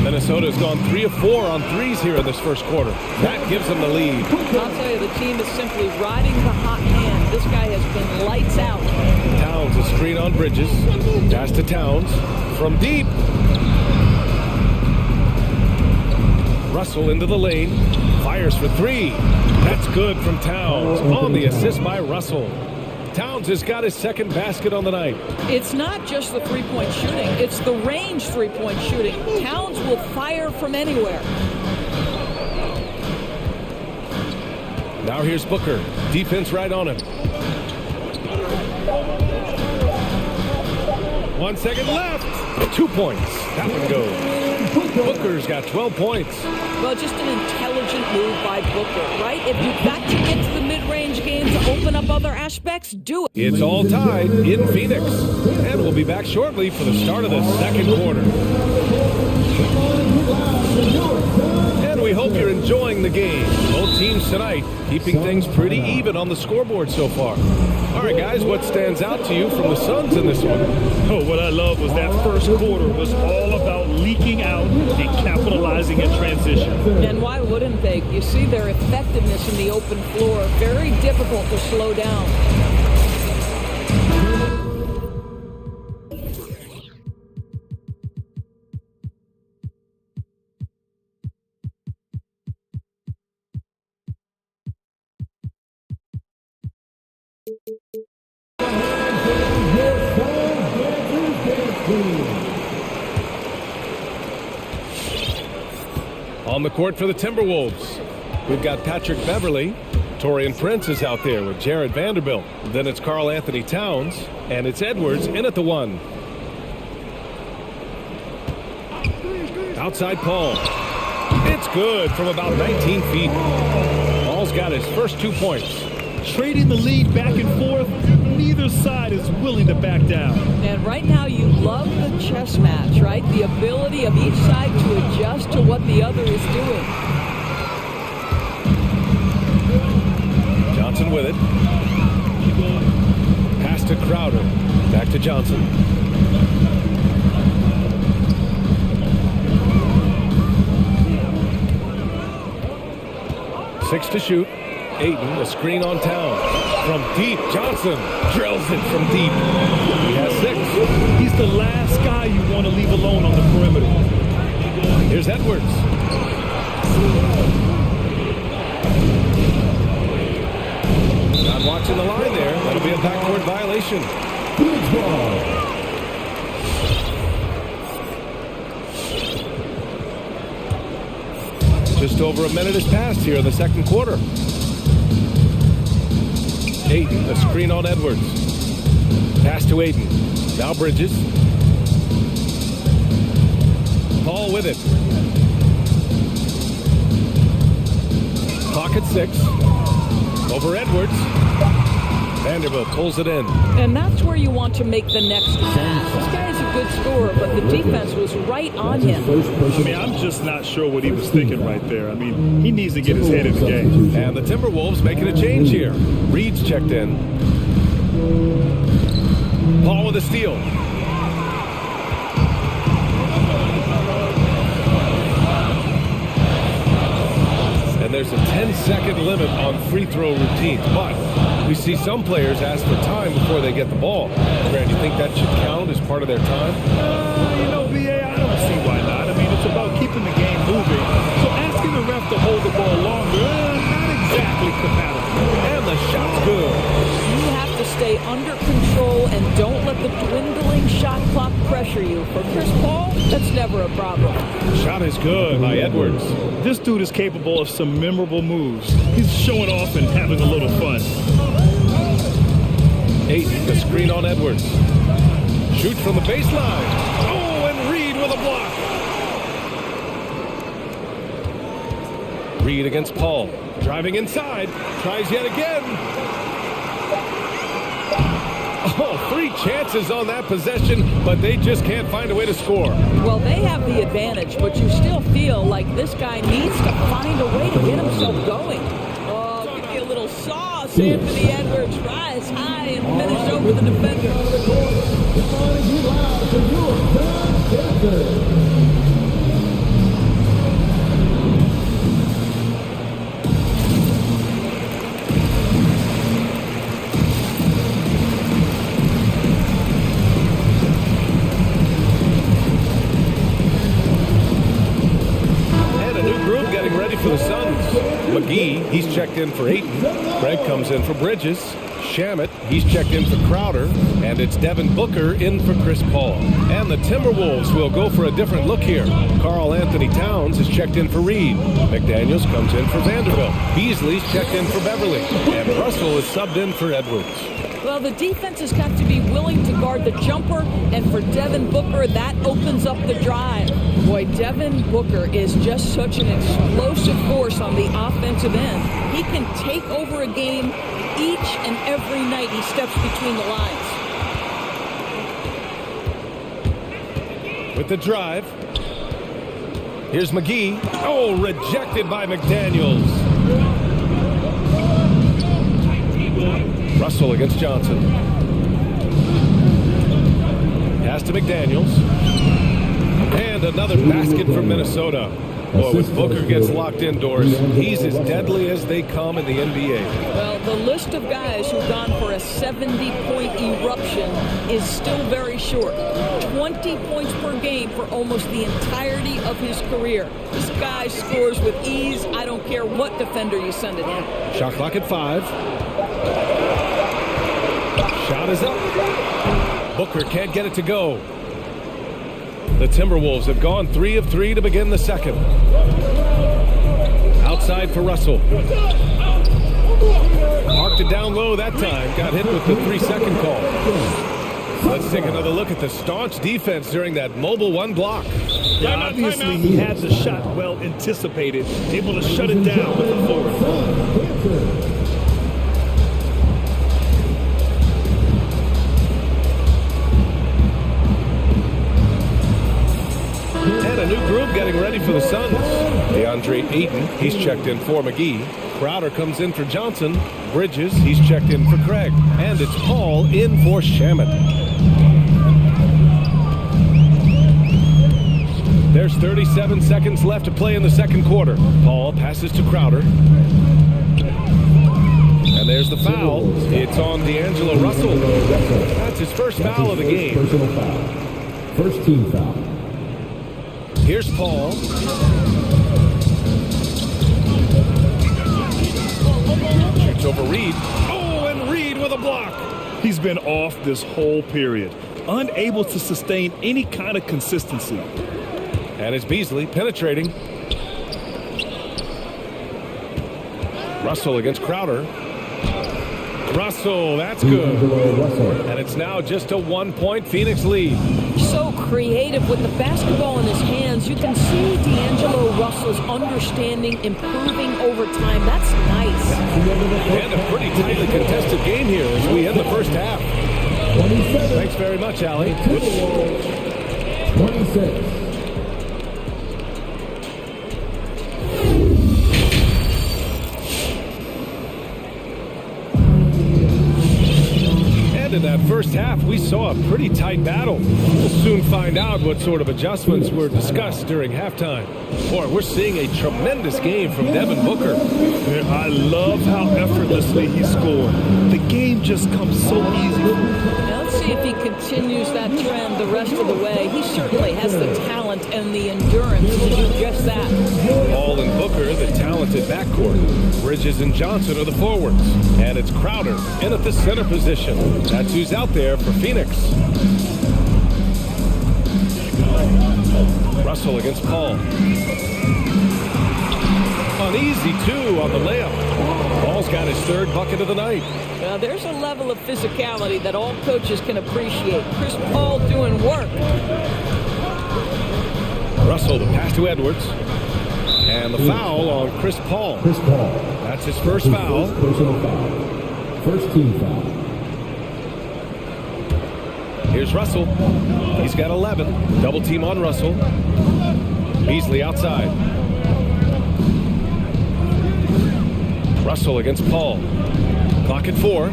Minnesota's gone 3 of 4 on threes here in this first quarter. That gives them the lead. I'll tell you, the team is simply riding the hot hand. This guy has been lights out. Towns a screen on Bridges. Pass to Towns. From deep. Russell into the lane. Fires for three. That's good from Towns. On the assist by Russell. Towns has got his second basket on the night. It's not just the three-point shooting. It's the range three-point shooting. Towns will fire from anywhere. Now here's Booker. Defense right on him. 1 second left. 2 points. That one goes. Booker's got 12 points. Well, just an intelligent move by Booker, right? If you've got to get to the mid-range game to open up other aspects, do it. It's all tied in Phoenix. And we'll be back shortly for the start of the second quarter. And we hope you're enjoying the game. Both teams tonight keeping things pretty even on the scoreboard so far. All right, guys, what stands out to you from the Suns in this one? Oh, what I love was that first quarter was all about leaking out and capitalizing in transition. And why wouldn't they? You see their effectiveness in the open floor. Very difficult to slow down. On the court for the Timberwolves, we've got Patrick Beverly. Torian Prince is out there with Jared Vanderbilt. Then it's Karl Anthony Towns, and it's Edwards in at the one. Outside Paul. It's good from about 19 feet. Paul's got his first 2 points. Trading the lead back and forth, neither side is willing to back down. And right now you love the chess match, right? The ability of each side to adjust to what the other is doing. Johnson with it. Pass to Crowder. Back to Johnson. Six to shoot. Ayton, a screen on Towns. From deep, Johnson drills it from deep. He has 6. He's the last guy you want to leave alone on the perimeter. Here's Edwards. Not watching the line there. That'll be a backcourt violation. Just over a minute has passed here in the second quarter. Ayton, a screen on Edwards. Pass to Ayton. Now Bridges. Paul with it. Clock at 6. Over Edwards. Vanderbilt pulls it in. And that's where you want to make the next pass. This guy is a good scorer, but the defense was right on him. I mean, I'm just not sure what he was thinking right there. I mean, he needs to get his head in the game. And the Timberwolves making a change here. Reed's checked in. Paul with a steal. And there's a 10-second limit on free throw routines, but we see some players ask for time before they get the ball. Grant, you think that should count as part of their time? You know, BA, I don't see why not. I mean, it's about keeping the game moving. So asking the ref to hold the ball longer, not exactly compatible. And the shot's good. You have to stay under control and don't let the dwindling shot clock pressure you. For Chris Paul, that's never a problem. Shot is good by Edwards. This dude is capable of some memorable moves. He's showing off and having a little fun. Ayton, the screen on Edwards. Shoots from the baseline. Oh, and Reed with a block. Reed against Paul. Driving inside. Tries yet again. Oh, 3 chances on that possession, but they just can't find a way to score. Well, they have the advantage, but you still feel like this guy needs to find a way to get himself going. Oh, give me a little sauce. Anthony Edwards rise high and finish over the defender. He's checked in for Ayton. Craig comes in for Bridges. Shamet, he's checked in for Crowder. And it's Devin Booker in for Chris Paul. And the Timberwolves will go for a different look here. Karl Anthony Towns is checked in for Reed. McDaniels comes in for Vanderbilt. Beasley's checked in for Beverly. And Russell is subbed in for Edwards. Well, the defense has got to be willing to guard the jumper, and for Devin Booker, that opens up the drive. Boy, Devin Booker is just such an explosive force on the offensive end. He can take over a game each and every night he steps between the lines. With the drive, here's McGee. Oh, rejected by McDaniels. Russell against Johnson. Pass to McDaniels. And another basket for Minnesota. Boy, when Booker gets locked indoors, he's as deadly as they come in the NBA. Well, the list of guys who've gone for a 70-point eruption is still very short. 20 points per game for almost the entirety of his career. This guy scores with ease. I don't care what defender you send at him. Shot clock at 5. Shot is up. Booker can't get it to go. The Timberwolves have gone 3 of 3 to begin the second. Outside for Russell. Marked it down low that time. Got hit with the 3-second call. Let's take another look at the staunch defense during that mobile 1 block. Yeah, obviously he had the shot well anticipated, able to shut it down with the forward. And a new group getting ready for the Suns. DeAndre Ayton, he's checked in for McGee. Crowder comes in for Johnson. Bridges, he's checked in for Craig. And it's Paul in for Shamet. There's 37 seconds left to play in the second quarter. Paul passes to Crowder. And there's the foul. It's on D'Angelo Russell. That's his first foul of the game. Personal foul. First team foul. Here's Paul. Shoots over Reed. Oh, and Reed with a block. He's been off this whole period, unable to sustain any kind of consistency. And it's Beasley penetrating. Russell against Crowder. Russell, that's good. And it's now just a 1-point Phoenix lead. So creative with the basketball in his hands. You can see D'Angelo Russell's understanding improving over time. That's nice. And a pretty tightly contested game here as we end the first half. Thanks very much, Allie. 26. In that first half, we saw a pretty tight battle. We'll soon find out what sort of adjustments were discussed during halftime. Boy, we're seeing a tremendous game from Devin Booker. Man, I love how effortlessly he scored. The game just comes so easy. Now let's see if he continues that trend the rest of the way. He certainly has the talent and the endurance to do just that. Paul and Booker, the talented backcourt. Bridges and Johnson are the forwards. And it's Crowder in at the center position. That's who's out there for Phoenix. Russell against Paul. An easy 2 on the layup. Paul's got his 3rd bucket of the night. Now there's a level of physicality that all coaches can appreciate. Chris Paul doing work. Russell, the pass to Edwards. And the foul on Chris Paul. Chris Paul. That's his first foul. Personal foul. First team foul. Here's Russell. He's got 11. Double team on Russell. Beasley outside. Russell against Paul. Clock at 4.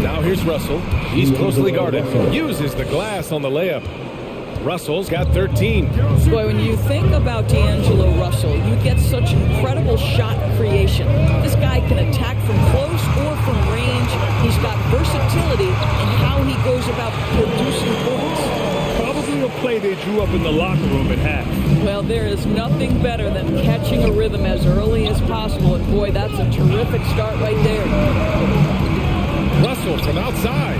Now here's Russell. He's closely guarded. Uses the glass on the layup. Russell's got 13. Boy, when you think about D'Angelo Russell, you get such incredible shot creation. This guy can attack from close or from range. He's got versatility in how he goes about producing points. Probably a play they drew up in the locker room at half. Well, there is nothing better than catching a rhythm as early as possible, and boy, that's a terrific start right there. Russell from outside.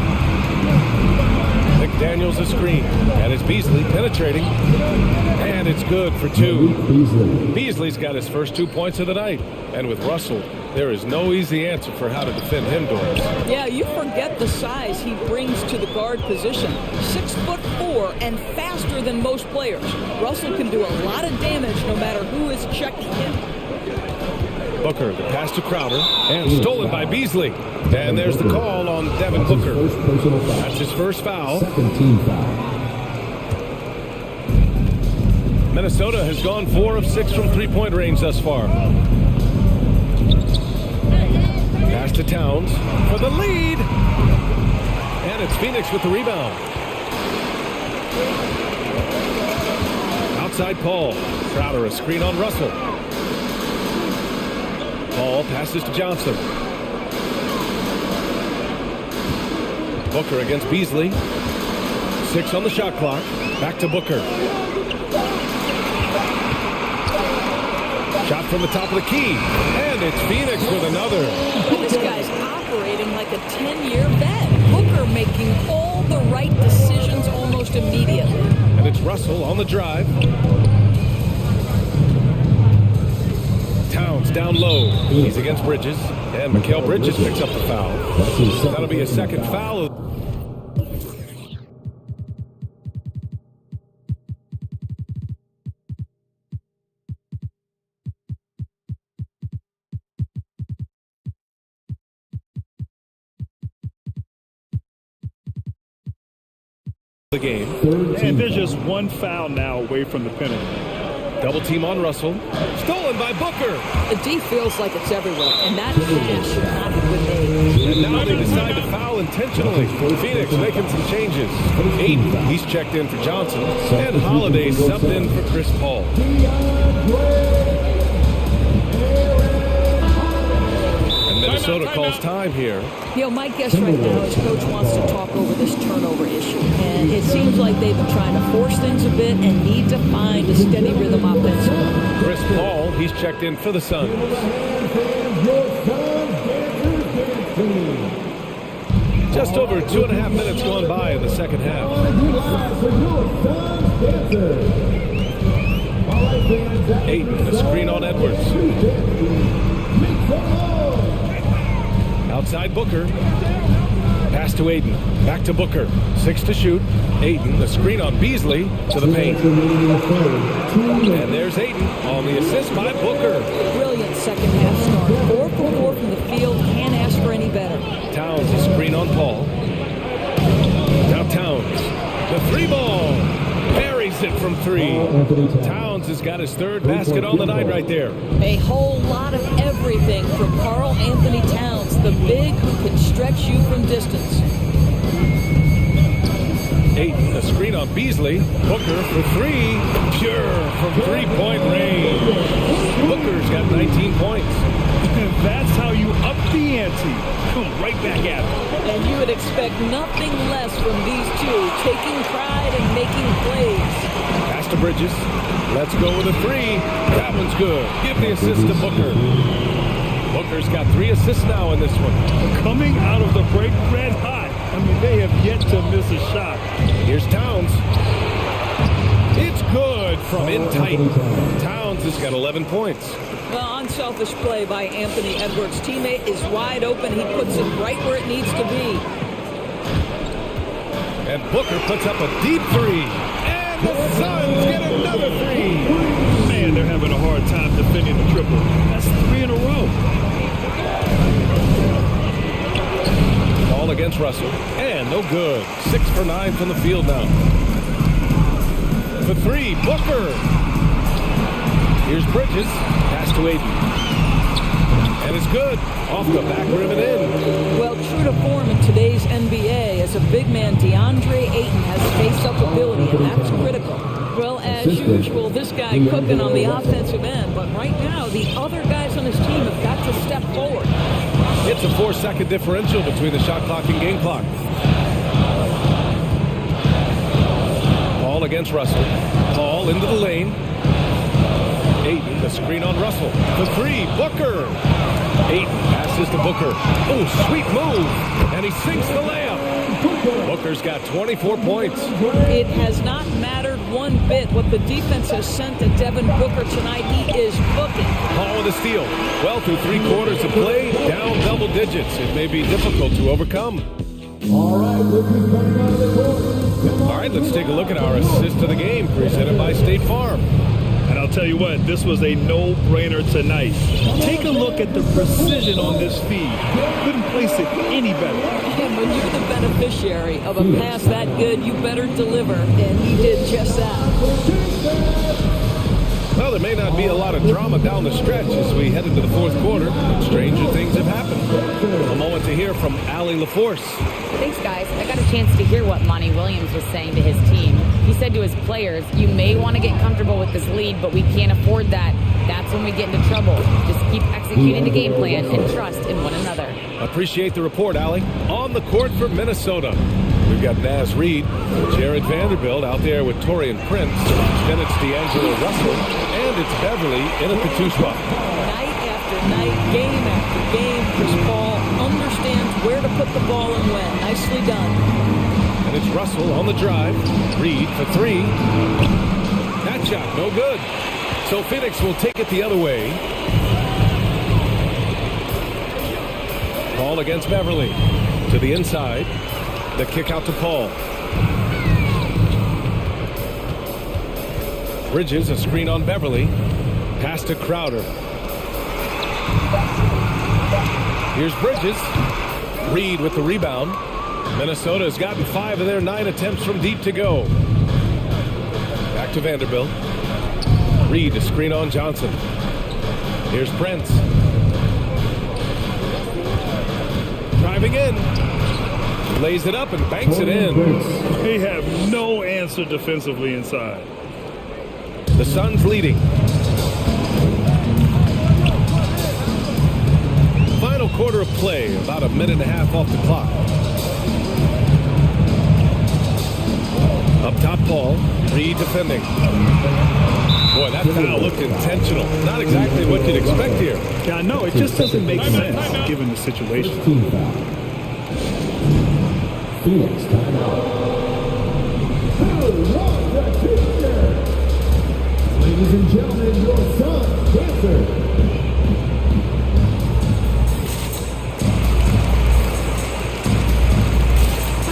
McDaniels a screen, and it's Beasley penetrating, and it's good for two. Beasley's got his first 2 points of the night, and with Russell, there is no easy answer for how to defend him, Doris. Yeah, you forget the size he brings to the guard position. 6'4" and faster than most players. Russell can do a lot of damage no matter who is checking him. Booker, the pass to Crowder, and stolen by Beasley. And there's the call on Devin Booker. That's his first foul. Minnesota has gone 4 of 6 from three-point range thus far. Pass to Towns for the lead. And it's Phoenix with the rebound. Outside Paul. Crowder a screen on Russell. Paul passes to Johnson. Booker against Beasley. 6 on the shot clock. Back to Booker. Shot from the top of the key. And it's Phoenix with another. This guy's operating like a 10-year vet. Booker making all the right decisions almost immediately. And it's Russell on the drive. Towns down low. He's against Bridges. And Mikal Bridges picks up the foul. That'll be a second foul. The game. And there's just one foul now away from the penalty. Double team on Russell. Stolen by Booker. The D feels like it's everywhere, and that pass should not have been made. And now they decide to foul intentionally. Phoenix making some changes. Aiden, he's checked in for Johnson. And Holiday subbed in for Chris Paul. And Minnesota calls time here. You know, my guess right now is Coach wants to talk over this turnover issue. And it seems like they've been trying to force things a bit and need to find a steady rhythm offensively. Chris Paul, he's checked in for the Suns. Just over 2.5 minutes gone by in the second half. Aiden, the screen on Edwards. Outside Booker. Pass to Aiden. Back to Booker. 6 to shoot. Aiden, the screen on Beasley to the paint. And there's Aiden on the assist by Booker. Brilliant second half start. 4 for 4 from the field. Can't ask for any better. Towns, a screen on Paul. Now Towns. The three ball. Buries it from 3. Towns has got his third basket on the night right there. A whole lot of everything from Karl Anthony Towns, the big who can stretch you from distance. Aiden, a screen on Beasley. Booker for 3. Pure from three-point range. Booker's got 19 points. That's how you up the ante. Come right back at it. And you would expect nothing less from these two, taking pride and making plays. Pass to Bridges. Let's go with a 3. That one's good. Give the assist to Booker. Booker's got 3 assists now in this one. Coming out of the break red hot. I mean, they have yet to miss a shot. Here's Towns. It's good from in tight. Towns has got 11 points. Well, unselfish play by Anthony Edwards. Teammate is wide open. He puts it right where it needs to be. And Booker puts up a deep 3. And the Suns get another 3. Man, they're having a hard time defending the triple. That's 3 in a row. Ball against Russell. And no good. 6 for 9 from the field now. For 3, Booker. Here's Bridges. Pass to Aiden. And it's good. Off the back rim and in. Well, true to form in today's NBA, as a big man, DeAndre Ayton has face-up ability, and that's critical. Well, as usual, this guy cooking on the offensive end, but right now, the other guys on his team have got to step forward. It's a 4-second differential between the shot clock and game clock. Ball against Russell. Paul into the lane. Ayton, the screen on Russell. The three, Booker. Ayton passes to Booker. Oh, sweet move. And he sinks the layup. Booker's got 24 points. It has not mattered one bit what the defense has sent to Devin Booker tonight. He is booking. Paul with a steal. Well, through 3 quarters of play, down double digits. It may be difficult to overcome. All right, let's take a look at our assist of the game, presented by State Farm. And I'll tell you what, this was a no-brainer tonight. Take a look at the precision on this feed. Couldn't place it any better. And when you're the beneficiary of a pass that good, you better deliver. And he did just that. Well, there may not be a lot of drama down the stretch as we head into the 4th quarter. Stranger things have happened. A moment to hear from Allie LaForce. Thanks, guys. I got a chance to hear what Monty Williams was saying to his team. He said to his players, you may want to get comfortable with this lead, but we can't afford that. That's when we get into trouble. Just keep executing the game plan and trust in one another. Appreciate the report, Allie. On the court for Minnesota, we've got Naz Reid, Jared Vanderbilt out there with Torian Prince. Then it's D'Angelo Russell, and it's Beverly in at the 2 spot. Night after night, game after game, Chris Paul understands where to put the ball and when. Nicely done. And it's Russell on the drive. Reid for 3. That shot, no good. So Phoenix will take it the other way. Paul against Beverly. To the inside. The kick out to Paul. Bridges, a screen on Beverly. Pass to Crowder. Here's Bridges. Reid with the rebound. Minnesota has gotten 5 of their 9 attempts from deep to go. Back to Vanderbilt. Reid, a screen on Johnson. Here's Prince. Driving in. Lays it up and banks it in. They have no answer defensively inside. The Suns leading. Final quarter of play, about a minute and a half off the clock. Up top, Paul. Reid defending. Boy, that foul looked intentional. Not exactly what you'd expect here. Yeah, I know. It just doesn't make sense given the situation. Phoenix timeout. Ladies and gentlemen, your Suns dancer.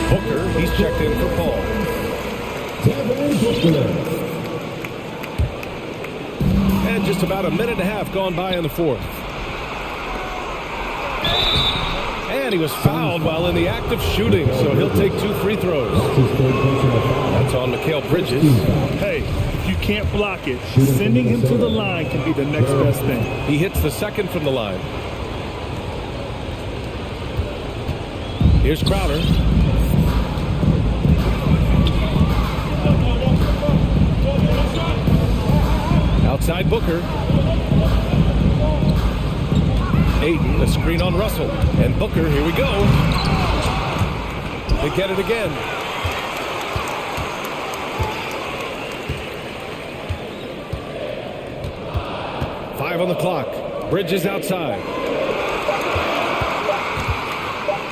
Booker, he's checked in for Paul. And just about a minute and a half gone by in the 4th. And he was fouled while in the act of shooting, so he'll take 2 free throws. That's on Mikal Bridges. Hey, if you can't block it, sending him to the line can be the next best thing. He hits the 2nd from the line. Here's Crowder. Outside Booker. Ayton, the screen on Russell. And Booker, here we go. They get it again. Five on the clock. Bridges outside.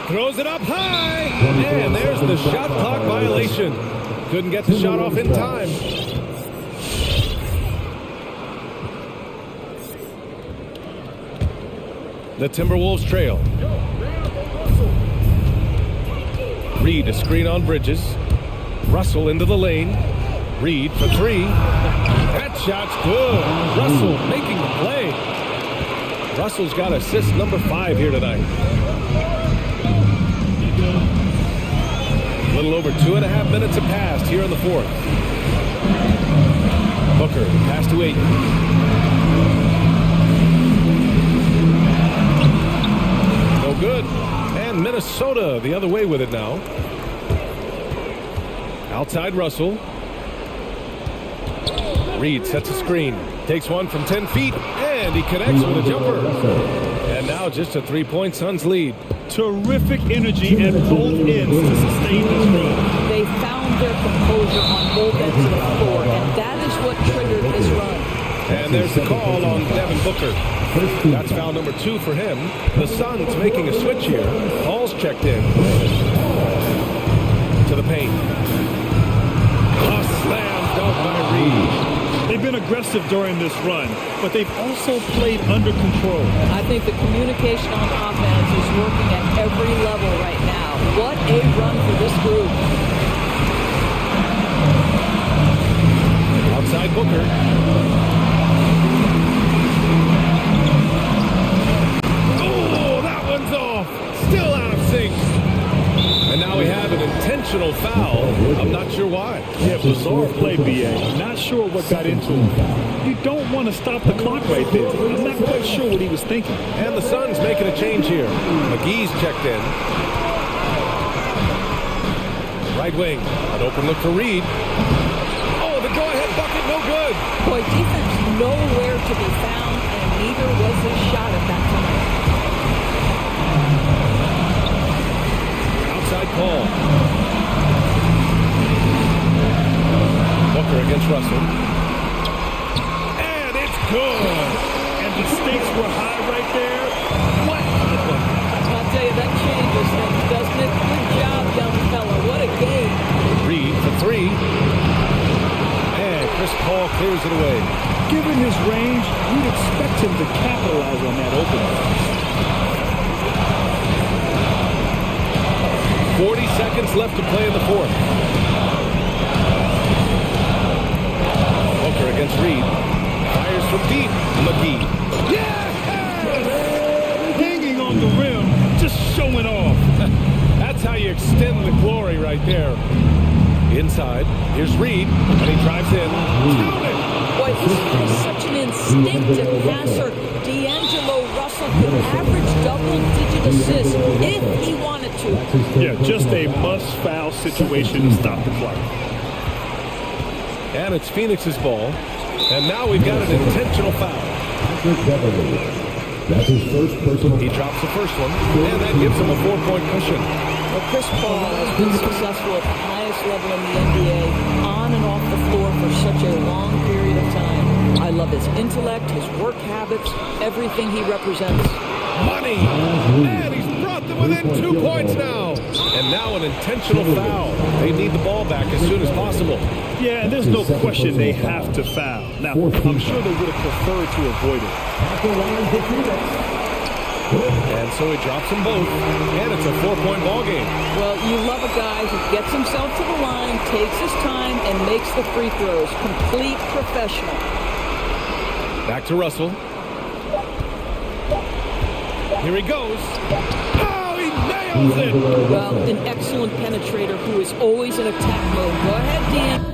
Throws it up high. And there's the shot clock violation. Couldn't get the shot off in time. The Timberwolves trail. Reid, a screen on Bridges. Russell into the lane. Reid for 3. That shot's good. Russell making the play. Russell's got assist number 5 here tonight. A little over 2.5 minutes have passed here in the 4th. Booker, pass to Ayton. Good. And Minnesota the other way with it now. Outside Russell. Reid sets a screen. Takes one from 10 feet. And he connects with a jumper. And now just a 3-point Suns lead. Terrific energy at both ends to sustain this run. They they found their composure on both ends of the floor, and that is what triggered this run. And there's the call on Devin Booker. That's foul number 2 for him. The Suns making a switch here. Paul's checked in. To the paint. A slam dunk by Reed. They've been aggressive during this run, but they've also played under control. I think the communication on offense is working at every level right now. What a run for this group. Outside Booker. Oh, that one's off. Still out of sync. And now we have an intentional foul. I'm not sure why. Yeah, bizarre play, BA. Not sure what got into him. You don't want to stop the clock right there. I'm not quite sure what he was thinking. And the Suns making a change here. McGee's checked in. Right wing. An open look for Reed. Oh, the go-ahead bucket, no good. Boy, defense nowhere to be found, and neither was his shot at that time. Call. Booker against Russell. And it's good. And the stakes were high right there. What? I'll tell you, that changes things, doesn't it? Good job, young fella. What a game. Reed for 3. And Chris Paul clears it away. Given his range, you'd expect him to capitalize on that opening. 40 seconds left to play in the fourth. Booker against Reed. Fires from deep. McGee. Yes! Hanging on the rim, just showing off. That's how you extend the glory right there. Inside. Here's Reed. And he drives in. Count it! Boy, this is such an instinctive passer. D'Angelo Russell could average double-digit assists if he wanted to. Yeah, just a must-foul situation to stop the clock. And it's Phoenix's ball. And now we've got an intentional foul. That's his first personal. He drops the first one, and that gives him a 4-point cushion. Well, Chris Paul has been successful at the highest level in the NBA, on and off the floor for such a long period of time. I love his intellect, his work habits, everything he represents. Money! And he's brought them within 2 points now. And now an intentional foul. They need the ball back as soon as possible. Yeah, and there's no question they have to foul. Now, I'm sure they would have preferred to avoid it. And so he drops them both. And it's a 4-point ball game. Well, you love a guy who gets himself to the line, takes his time, and makes the free throws. Complete professional. Back to Russell. Here he goes. Oh, he nails it! Well, an excellent penetrator who is always in attack mode. Go ahead, Dan.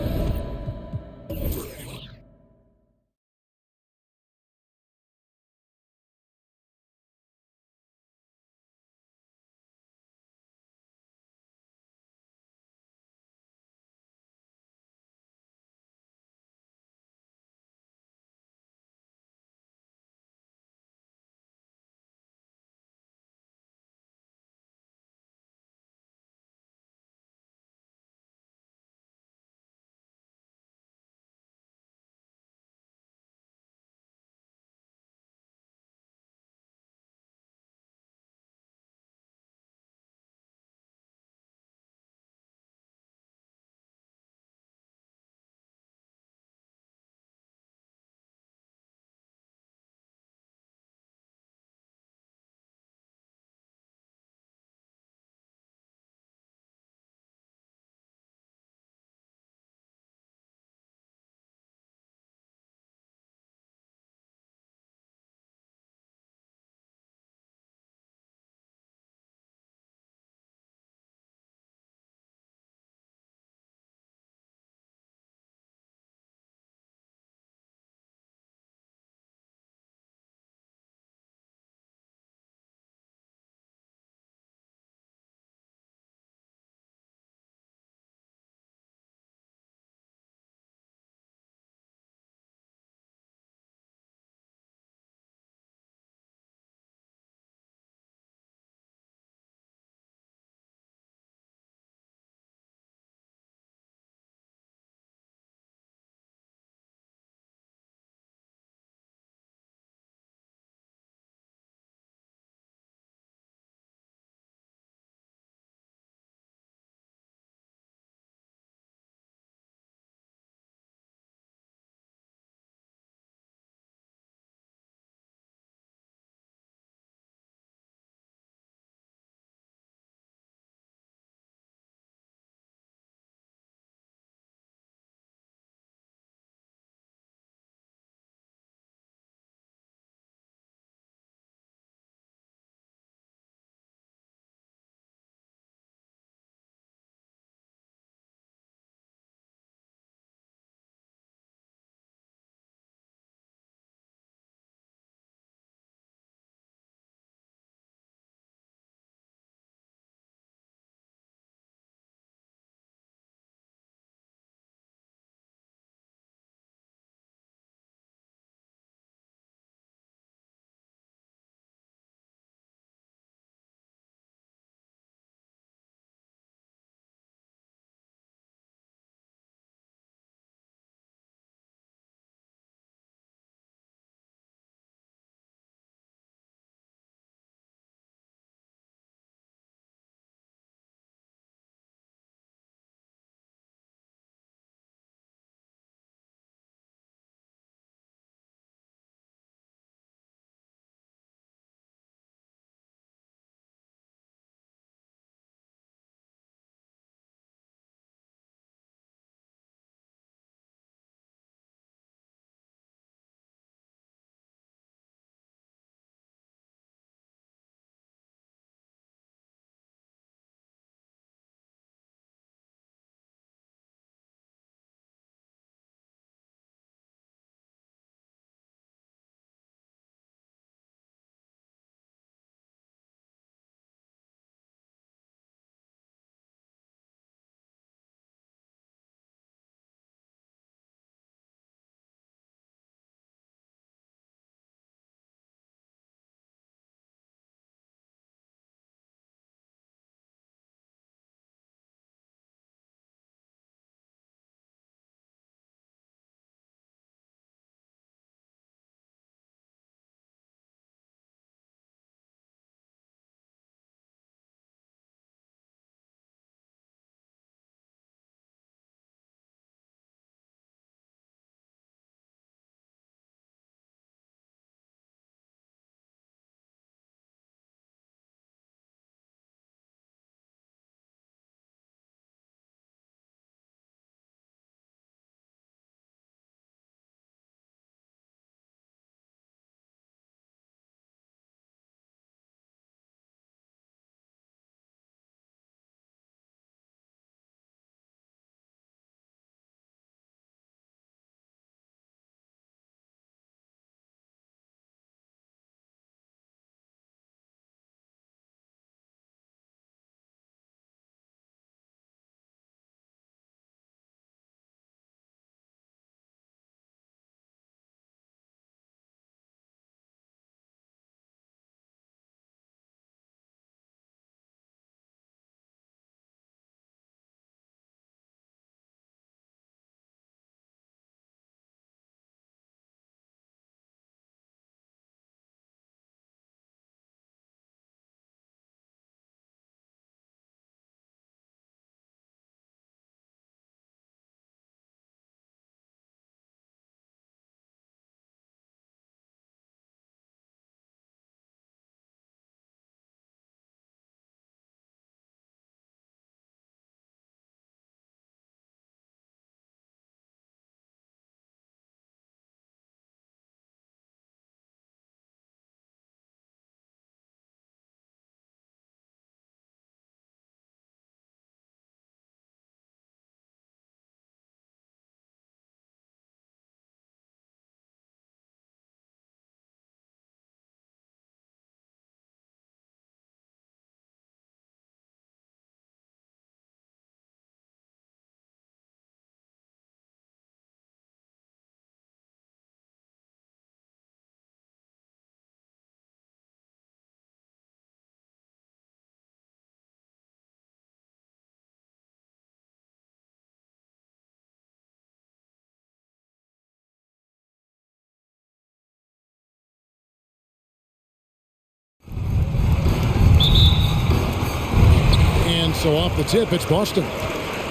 So off the tip, it's Boston.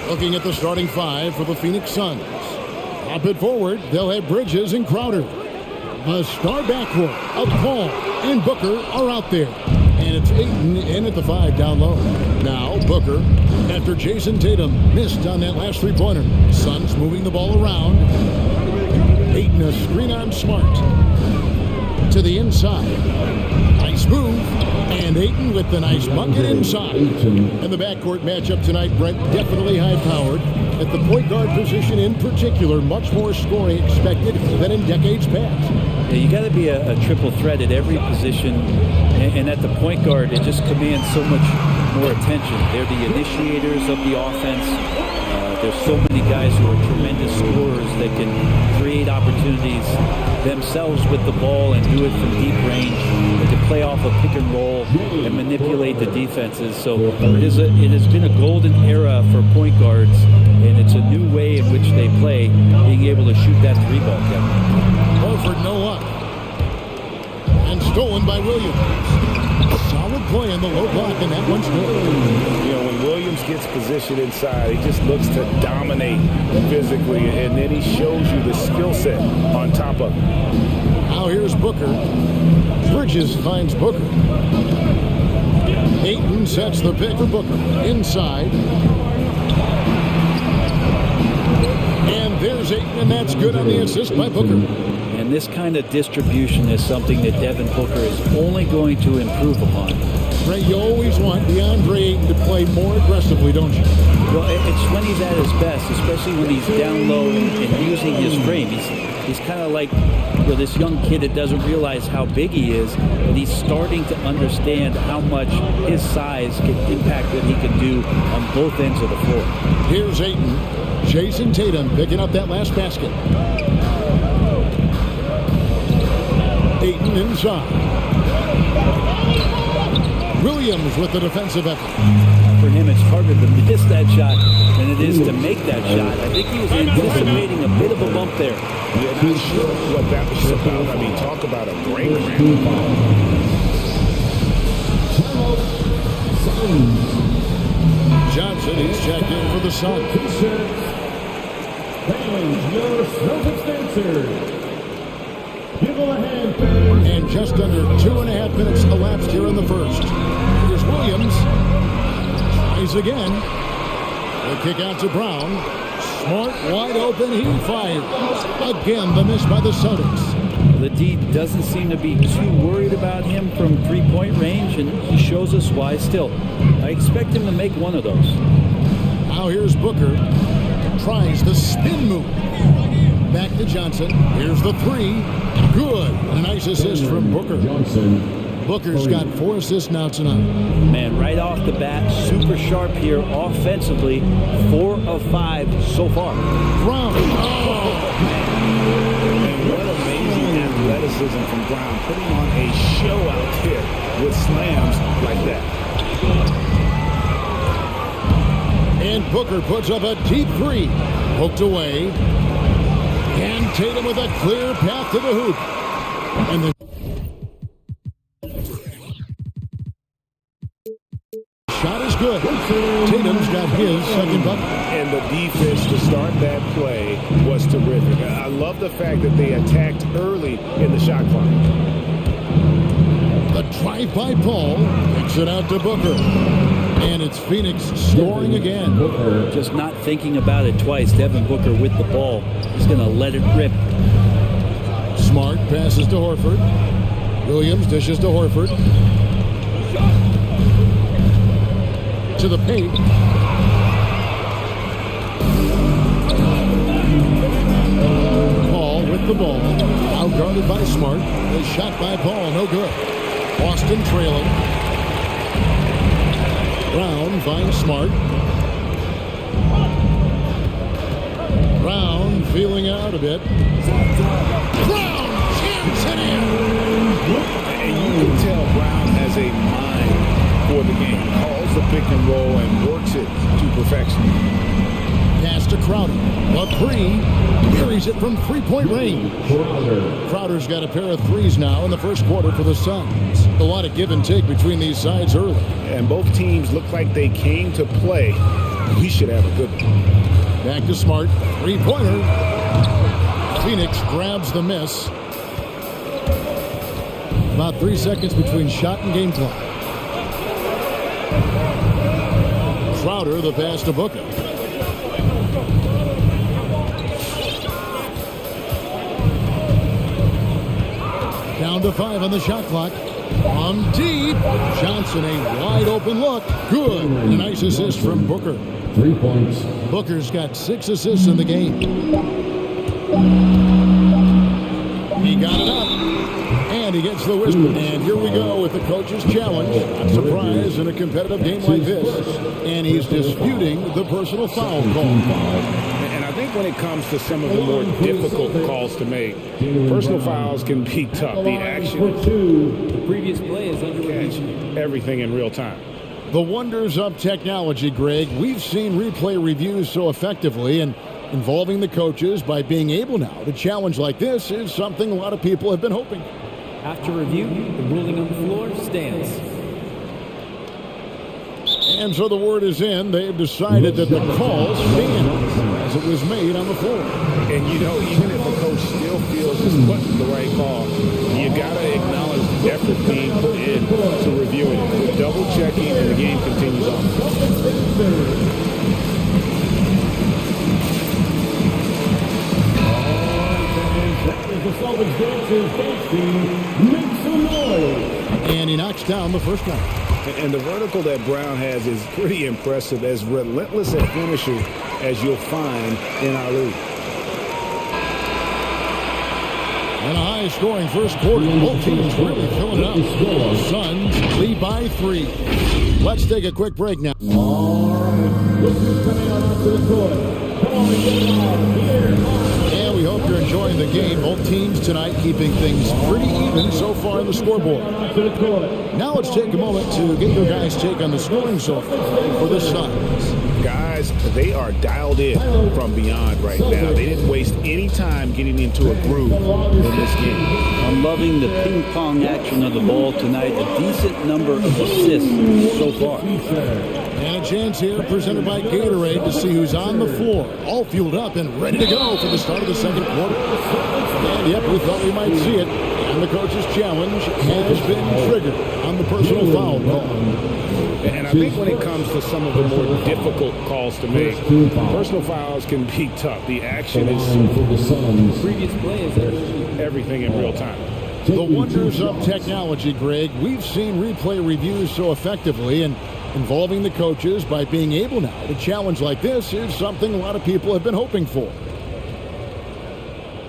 Looking at the starting five for the Phoenix Suns. Up it forward, they'll have Bridges and Crowder. The star backcourt of Paul and Booker are out there. And it's Ayton in at the 5 down low. Now Booker, after Jason Tatum missed on that last three-pointer. Suns moving the ball around. Ayton a screen on Smart. To the inside. Nice move. And Ayton with the nice bucket inside. And the backcourt matchup tonight, Brent, definitely high-powered. At the point guard position in particular, much more scoring expected than in decades past. Yeah, you got to be a triple threat at every position, and at the point guard, it just commands so much more attention. They're the initiators of the offense. There's so many guys who are tremendous scorers that can create opportunities themselves with the ball and do it from deep range. They can play off a pick and roll and manipulate the defenses. So it has been a golden era for point guards, and it's a new way in which they play, being able to shoot that three ball. Horford no luck. And stolen by Williams. Solid play in the low block, and that one's good. You know, when Williams gets positioned inside, he just looks to dominate physically, and then he shows you the skill set on top of it. Now here's Booker. Bridges finds Booker. Ayton sets the pick for Booker. Inside. And there's Ayton, and that's good on the assist by Booker. And this kind of distribution is something that Devin Booker is only going to improve upon. Ray, you always want DeAndre Ayton to play more aggressively, don't you? Well, it's when he's at his best, especially when he's down low and using his frame. He's kind of like this young kid that doesn't realize how big he is, but he's starting to understand how much his size can impact what he can do on both ends of the floor. Here's Ayton. Jason Tatum picking up that last basket. Ayton inside. Williams with the defensive effort. For him, it's harder to miss that shot than it is to make that shot. I think he was anticipating a bit of a bump there. Yeah, not sure what that was about. I mean, talk about a break. Johnson, he's checked in for the Suns. And just under 2.5 minutes elapsed here in the first. Here's Williams. Tries again. The kick out to Brown. Smart, wide open, he fires. Again, the miss by the Celtics. The D doesn't seem to be too worried about him from three-point range, and he shows us why still. I expect him to make one of those. Now here's Booker. Tries the spin move. Back to Johnson. Here's the three. Good. A nice assist from Booker. Booker's got 4 assists now tonight. Man, right off the bat, super sharp here offensively. 4 of 5 so far. Brown. And what amazing athleticism from Brown, putting on a show out there with slams like that. And Booker puts up a deep three. Poked away. And Tatum with a clear path to the hoop. And the shot is good. Tatum's got his second bucket. And the defense to start that play was terrific. I love the fact that they attacked early in the shot clock. The drive by Paul kicks it out to Booker. And it's Phoenix scoring again. Just not thinking about it twice. Devin Booker with the ball. He's going to let it rip. Smart passes to Horford. Williams dishes to Horford. To the paint. Paul with the ball. Outguarded by Smart. A shot by Paul. No good. Boston trailing. Brown finds Smart. Brown feeling out a bit. Brown jams it in. And you can tell Brown has a mind for the game. Calls the pick and roll and works it to perfection. Pass to Crowder. A three. Buries it from three-point range. Crowder's got a pair of threes now in the first quarter for the Suns. A lot of give and take between these sides early. And both teams look like they came to play. We should have a good one. Back to Smart. Three-pointer. Phoenix grabs the miss. About 3 seconds between shot and game clock. Crowder, the pass to Booker. Down to 5 on the shot clock. From deep. Johnson, a wide open look. Good. A nice assist from Booker. 3 points. Booker's got 6 assists in the game. He got it up. And he gets the whistle. And here we go with the coach's challenge. Not surprised in a competitive game like this. And he's disputing the personal foul call. And I think when it comes to some of the more difficult calls to make, personal fouls can be tough. The action, The previous play is under review. everything in real time. The wonders of technology, Greg. We've seen replay reviews so effectively, and involving the coaches by being able now to challenge like this is something a lot of people have been hoping. After review, the ruling on the floor stands. And so the word is in. They've decided that the call stands as it was made on the floor. And you know, even if a coach still feels this wasn't the right call, you gotta acknowledge the effort being put in to review it. We're double checking, and the game continues on. And he knocks down the first one. And the vertical that Brown has is pretty impressive, as relentless a finisher as you'll find in our league. And a high-scoring first quarter. Both teams really filling up. Suns lead by 3. Let's take a quick break now. And we hope you're enjoying the game. Both teams tonight keeping things pretty even so far in the scoreboard. Now let's take a moment to get your guys' take on the scoring so far for the Suns. Guys, they are dialed in from beyond right now. They didn't waste any time getting into a groove in this game. I'm loving the ping-pong action of the ball tonight. A decent number of assists so far. And a chance here presented by Gatorade to see who's on the floor. All fueled up and ready to go for the start of the second quarter. And yep, we thought we might see it. And the coach's challenge has been triggered on the personal foul call. And I think when it comes to some of the more difficult calls to make, personal fouls can be tough. The action is Previous play is under review. everything in real time. The wonders of technology, Greg. We've seen replay reviews so effectively, and involving the coaches by being able now to challenge like this is something a lot of people have been hoping for.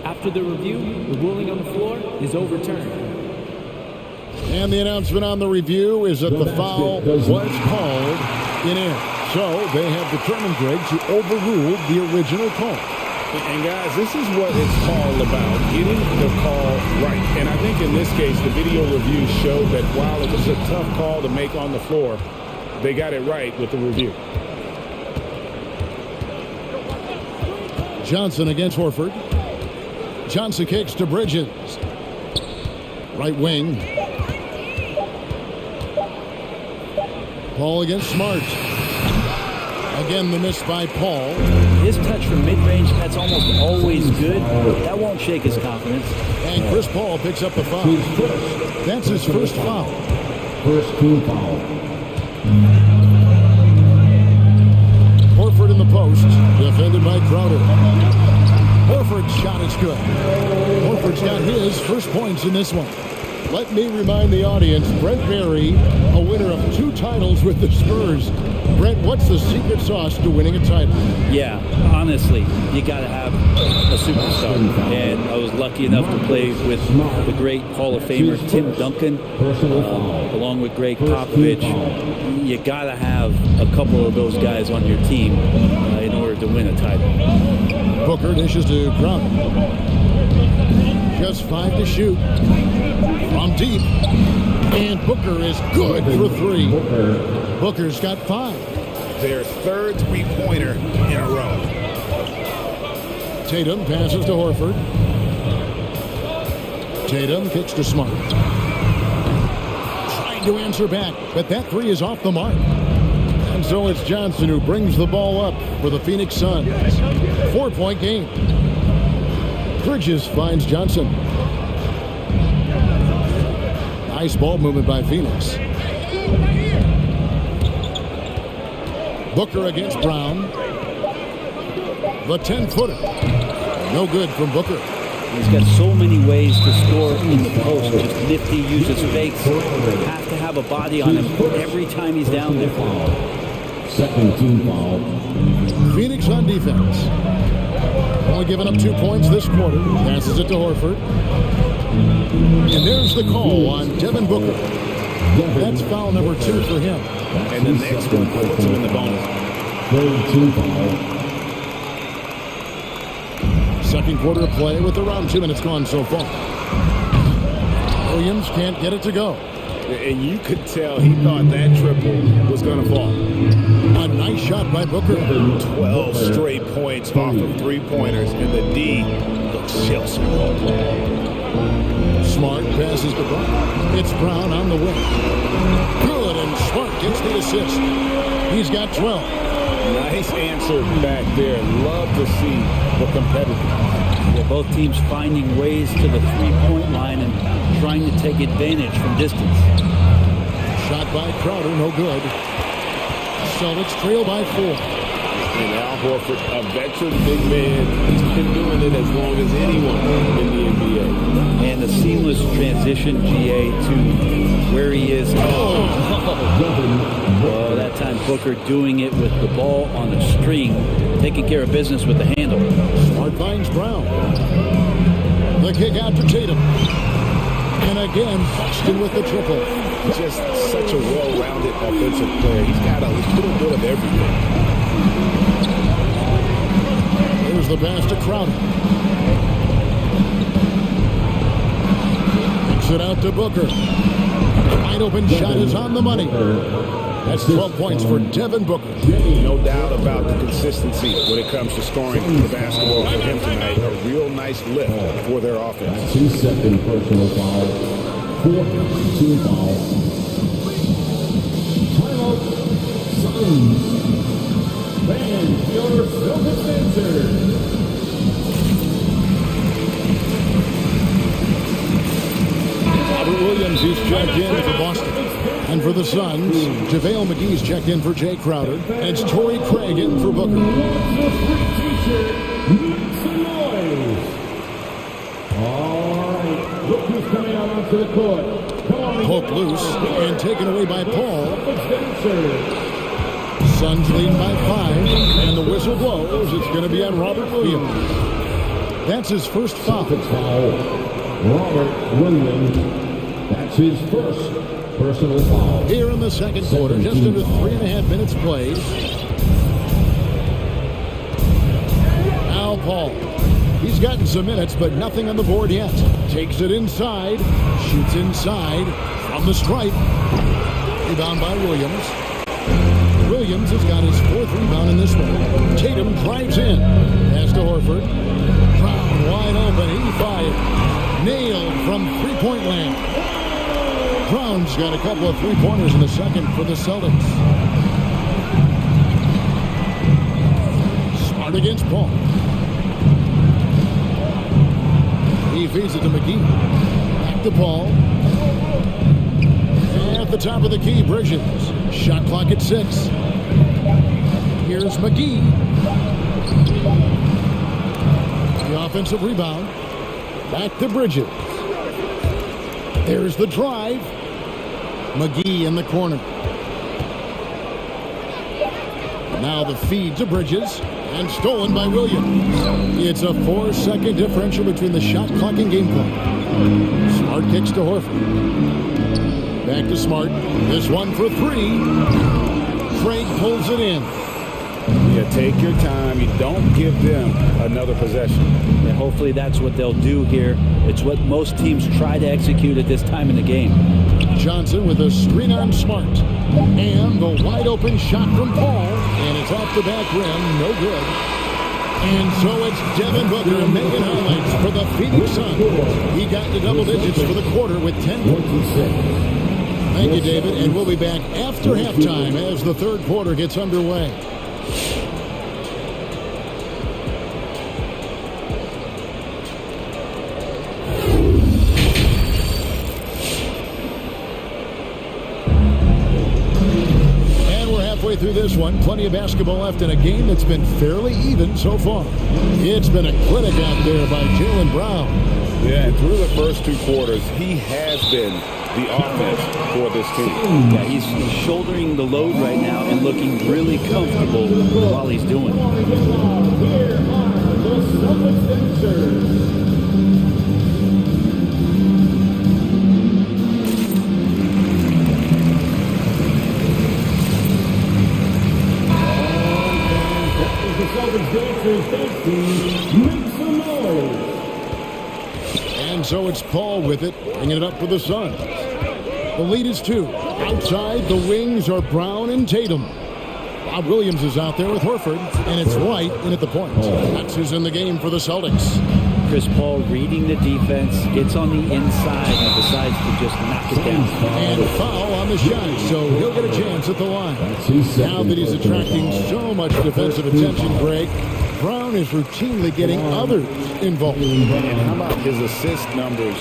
After the review, the ruling on the floor is overturned. And the announcement on the review is that the foul was called in air. So they have determined, Greg, to overrule the original call. And guys, this is what it's all about, getting the call right. And I think in this case, the video review showed that while it was a tough call to make on the floor, they got it right with the review. Johnson against Horford. Johnson kicks to Bridges. Right wing. Paul against Smart. Again, the miss by Paul. His touch from mid-range, that's almost always good. That won't shake his confidence. And Chris Paul picks up the foul. That's his first foul. First team foul. Horford in the post, defended by Crowder. Horford's shot is good. Horford's got his first points in this one. Let me remind the audience, Brent Berry, a winner of 2 titles with the Spurs. Brent, what's the secret sauce to winning a title? Yeah, honestly, you got to have a superstar. And I was lucky enough to play with the great Hall of Famer Tim Duncan, along with Greg Popovich. You got to have a couple of those guys on your team in order to win a title. Booker dishes to Crowder. Just 5 to shoot. From deep. And Booker is good for 3. Booker's got 5. Their third three-pointer in a row. Tatum passes to Horford. Tatum kicks to Smart. Trying to answer back, but that three is off the mark. And so it's Johnson who brings the ball up for the Phoenix Suns. 4-point game. Bridges finds Johnson. Nice ball movement by Phoenix. Booker against Brown. The 10-footer. No good from Booker. He's got so many ways to score in the post. Just nifty, uses fakes. Have to have a body on him every time he's down there. Second team foul. Phoenix on defense. Only giving up 2 points this quarter. Passes it to Horford. And there's the call on Devin Booker. That's foul number 2 for him. And the next one puts him in the bonus. Third team foul. Second quarter of play with around 2 minutes gone so far. Williams can't get it to go. And you could tell he thought that triple was going to fall. A nice shot by Booker. 12 straight points off of three-pointers, and the D looks shell-shocked. Smart passes to Brown. It's Brown on the wing. Good, and Smart gets the assist. He's got 12. Nice answer back there. Love to see the competitive. Yeah, both teams finding ways to the three-point line and trying to take advantage from distance. Shot by Crowder, no good. Celtics trail by 4. And Al Horford, a veteran big man, he's been doing it as long as anyone in the NBA. And the seamless transition, GA, to where he is. Oh, that time Booker doing it with the ball on the string, taking care of business with the handle. Smart finds Brown. The kick out to Tatum. And again, Buxton with the triple. Just such a well-rounded offensive player. He's got a little bit of everything. There's the pass to Crowder. Kicks it out to Booker. Wide open shot is on the money. That's 12 points for Devin Booker. No doubt about the consistency when it comes to scoring the basketball for him tonight. A real nice lift for their offense. 2-second personal foul. 4th team foul. Timeout. Suns. Fans, your self-defensor. Robert Williams is checked in for Boston. And for the Suns, JaVale McGee's checked in for Jay Crowder. And it's Torrey Craig in for Booker. Look who's coming out onto the court. Poke loose and taken away by Paul. Suns lead by 5, and the whistle blows. It's going to be on Robert Williams. That's his first foul. Robert Williams. That's his first personal foul. Here in the second quarter, just under 3.5 minutes played. Now Paul. He's gotten some minutes, but nothing on the board yet. Takes it inside. Shoots inside from the stripe. Rebound by Williams. Williams has got his 4th rebound in this one. Tatum drives in. Pass to Horford. Brown wide open. He fired. Nailed from three-point land. Brown's got a couple of three-pointers in the second for the Celtics. Smart against Paul. He feeds it to McGee. Back to Paul. And at the top of the key, Bridges. Shot clock at 6. Here's McGee. The offensive rebound. Back to Bridges. There's the drive. McGee in the corner. Now the feed to Bridges. And stolen by Williams. It's a 4-second differential between the shot clock and game clock. Smart kicks to Horford. Back to Smart. This one for 3. Craig pulls it in. Yeah, take your time. You don't give them another possession. And hopefully that's what they'll do here. It's what most teams try to execute at this time in the game. Johnson with a screen on Smart. And the wide open shot from Paul. And it's off the back rim. No good. And so it's Devin Booker making highlights for the Phoenix Suns. He got to double digits for the quarter with 10 points. Thank you, David, and we'll be back after halftime as the third quarter gets underway. Through this one, plenty of basketball left in a game that's been fairly even so far. It's been a clinic out there by Jaylen Brown. Yeah, and through the first two quarters, he has been the offense for this team. Yeah, he's shouldering the load right now and looking really comfortable while he's doing it. Here are the substances. And so it's Paul with it, bringing it up for the Suns. The lead is 2. Outside, the wings are Brown and Tatum. Bob Williams is out there with Horford, and it's White in at the point. That's who's in the game for the Celtics. Chris Paul reading the defense, gets on the inside and decides to just knock it down. And foul on the shot, so he'll get a chance at the line. Now that he's attracting so much defensive attention, Greg, Brown is routinely getting others involved. And how about his assist numbers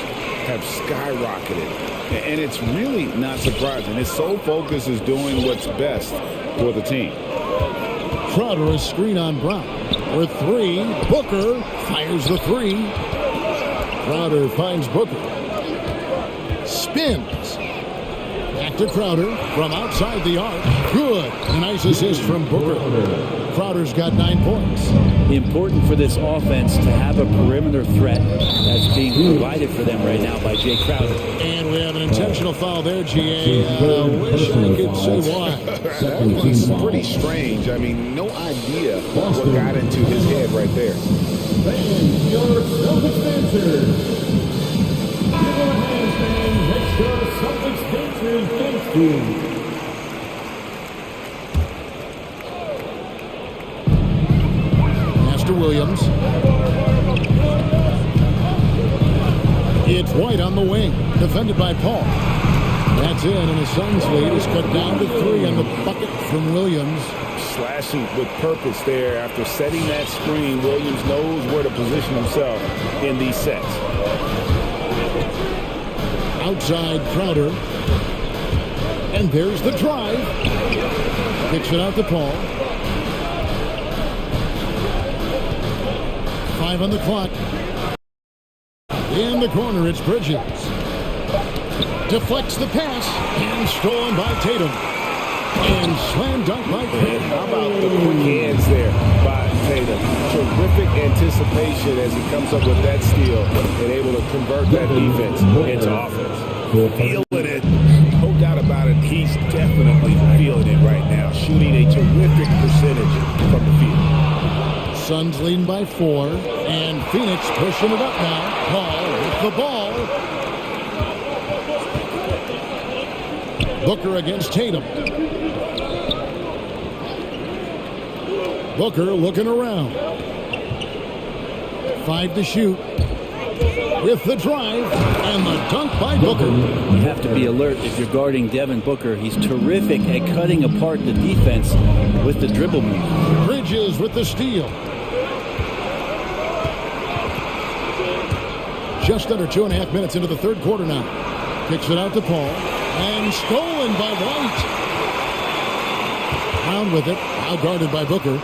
have skyrocketed? And it's really not surprising. His sole focus is doing what's best for the team. Crowder is screen on Brown. For 3, Booker fires the 3. Crowder finds Booker. Spins. Back to Crowder from outside the arc. Good. A nice assist from Booker. Crowder's got 9 points. Important for this offense to have a perimeter threat that's being provided for them right now by Jay Crowder. And we have an intentional foul there, G.A. I wish I could say why. It's pretty strange. I mean, no idea what got into his head right there. Fans, your Celtics dancers. Give them a hand, fans. Let's your Celtics dancers dance team. Williams. It's White on the wing, defended by Paul. That's in, and his Suns lead is cut down to 3 on the bucket from Williams. Slashing with purpose there after setting that screen. Williams knows where to position himself in these sets. Outside Crowder. And there's the drive. Kicks it out to Paul. 5 on the clock. In the corner, it's Bridges. Deflects the pass and stolen by Tatum. And slam dunk by Tatum. How about the quick hands there by Tatum? Terrific anticipation as he comes up with that steal and able to convert that defense into offense. Feeling it. No doubt about it. He's definitely feeling it right now. Shooting a terrific percentage from the field. Suns leading by 4, and Phoenix pushing it up now. Paul with the ball. Booker against Tatum. Booker looking around. 5 to shoot. With the drive, and the dunk by Booker. You have to be alert if you're guarding Devin Booker. He's terrific at cutting apart the defense with the dribble move. Bridges with the steal. Just under 2.5 minutes into the third quarter now. Kicks it out to Paul. And stolen by White. Brown with it. Now guarded by Booker.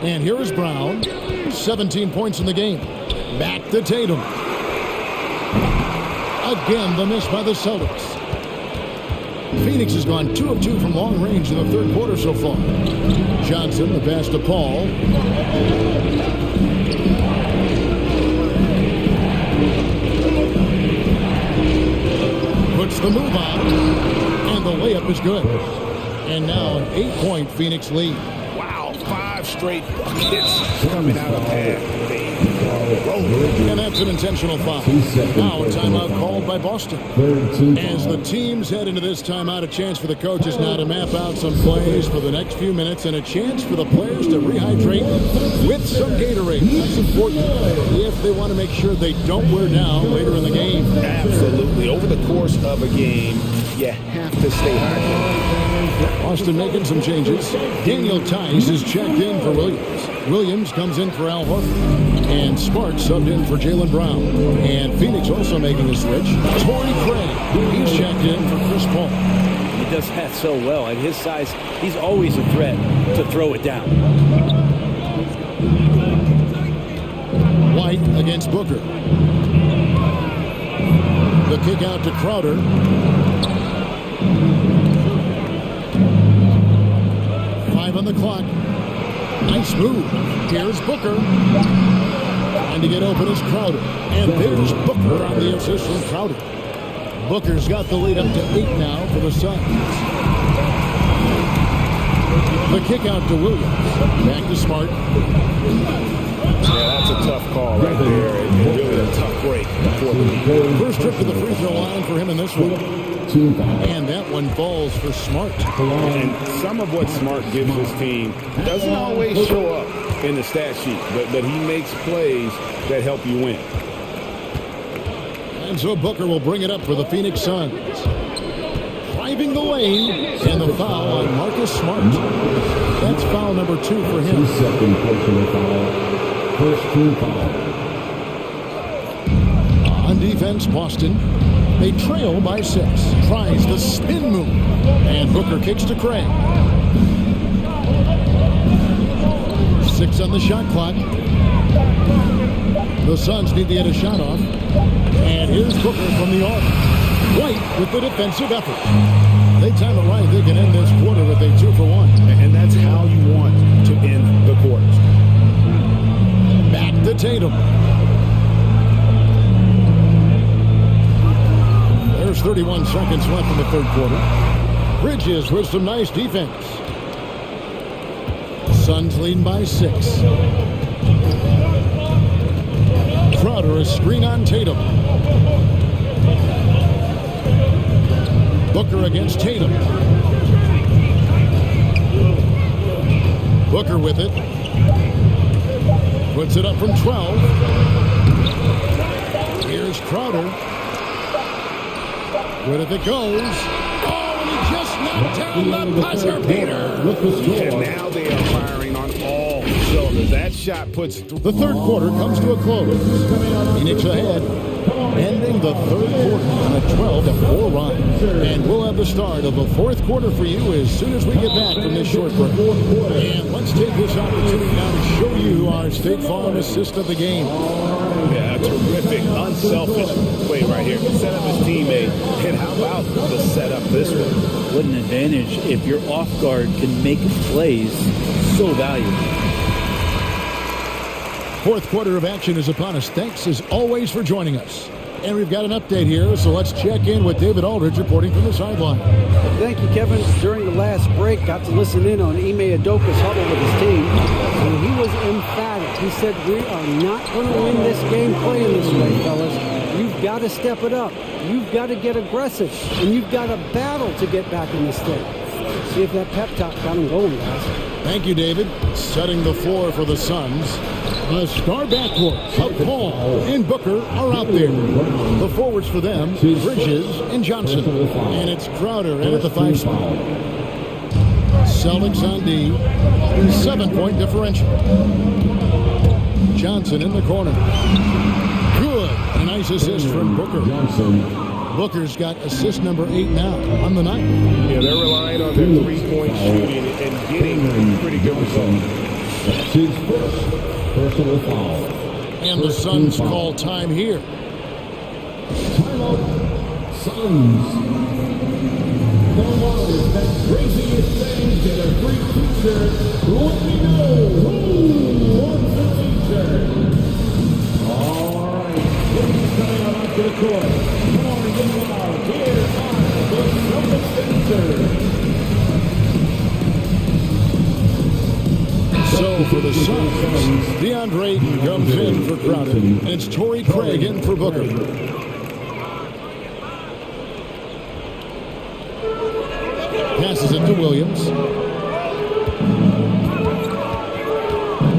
And here is Brown. 17 points in the game. Back to Tatum. Again, the miss by the Celtics. Phoenix has gone 2 of 2 from long range in the third quarter so far. Johnson, the pass to Paul. Puts the move on, and the layup is good. And now an 8-point Phoenix lead. Wow, 5 straight buckets coming out of hand. And that's an intentional foul. Now a timeout called by Boston. As the teams head into this timeout, a chance for the coaches now to map out some plays for the next few minutes and a chance for the players to rehydrate with some Gatorade. That's important if they want to make sure they don't wear down later in the game. Absolutely. Over the course of a game, you have to stay hydrated. Boston making some changes. Daniel Tice is checked in for Williams. Williams comes in for Al Horford. And Smart subbed in for Jaylen Brown. And Phoenix also making a switch. Torrey Craig, he's checked in for Chris Paul. He does that so well. At his size, he's always a threat to throw it down. White against Booker. The kick out to Crowder. On the clock. Nice move. Here's Booker. Trying to get open is Crowder. And there's Booker on the assist from Crowder. Booker's got the lead up to 8 now for the Suns. The kick out to Williams. Back to Smart. Yeah, that's a tough call right there. And really a tough break for the first trip to the free throw line for him in this one. And that one falls for Smart. And some of what Smart gives his team doesn't always show up in the stat sheet, but he makes plays that help you win. And so Booker will bring it up for the Phoenix Suns. Driving the lane, and the foul on Marcus Smart. That's foul number 2 for him. Second personal foul. First team foul. On defense, Boston. They trail by 6. Tries the spin move. And Booker kicks to Craig. 6 on the shot clock. The Suns need to get a shot off. And here's Booker from the arc. White with the defensive effort. They time it right. They can end this quarter with a 2-for-1. And that's how you want to end the quarters. Back to Tatum. There's 31 seconds left in the third quarter. Bridges with some nice defense. Suns lead by 6. Crowder is screen on Tatum. Booker against Tatum. Booker with it. Puts it up from 12. Here's Crowder. With it goes. Oh, and he just knocked down the buzzer beater. And now they are firing on all cylinders. That shot puts... The third quarter comes to a close. Phoenix ahead. Ending the third quarter on a 12-4 run. And we'll have the start of the fourth quarter for you as soon as we get back from this short break. And let's take this opportunity now to show you our State Farm assist of the game. Yeah, terrific, unselfish play right here. Set up his teammate. And how about the setup this one? What an advantage if your off guard can make plays so valuable. Fourth quarter of action is upon us. Thanks as always for joining us. And we've got an update here, so let's check in with David Aldridge reporting from the sideline. Thank you, Kevin. During the last break, got to listen in on Ime Udoka's huddle with his team, and he was emphatic. He said, we are not going to win this game playing this way, fellas. You've got to step it up. You've got to get aggressive, and you've got to battle to get back in this thing. See if that pep talk got him going, guys. Thank you, David. Setting the floor for the Suns. The star backcourt of Paul and Booker are out there. The forwards for them, Bridges and Johnson. And it's Crowder in at the 5 spot. Celtics on D. 7-point differential. Johnson in the corner. Good. A nice assist from Booker. Booker's got assist number 8 now on the night. Yeah, they're relying on their three-point shooting and getting pretty good results. That's his first personal foul. And the Suns call time here. Timeout, Suns. Come on, that craziest thing to the free t-shirt. Let me know who wants the t-shirt. All right, ladies coming out onto the court. Come on and get loud. Here are the Celtics Sensors. So for the Suns. DeAndre Ayton comes in for Crowder. And it's Torrey Craig in for Booker. Passes it to Williams.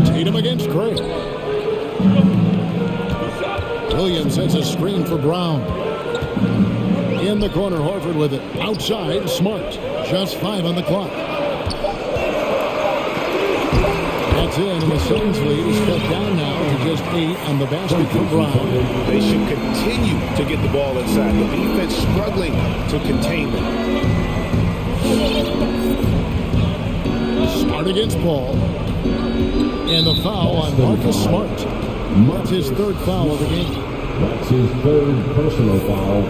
Tatum against Craig. Williams sets a screen for Brown. In the corner, Horford with it. Outside, Smart. Just 5 on the clock. That's in, and the Suns lead is cut down now to just 8 on the basket from Brown. They should continue to get the ball inside. The defense struggling to contain them. Smart against Paul. And the foul on Marcus Smart. That's his third foul of the game. That's his third personal foul.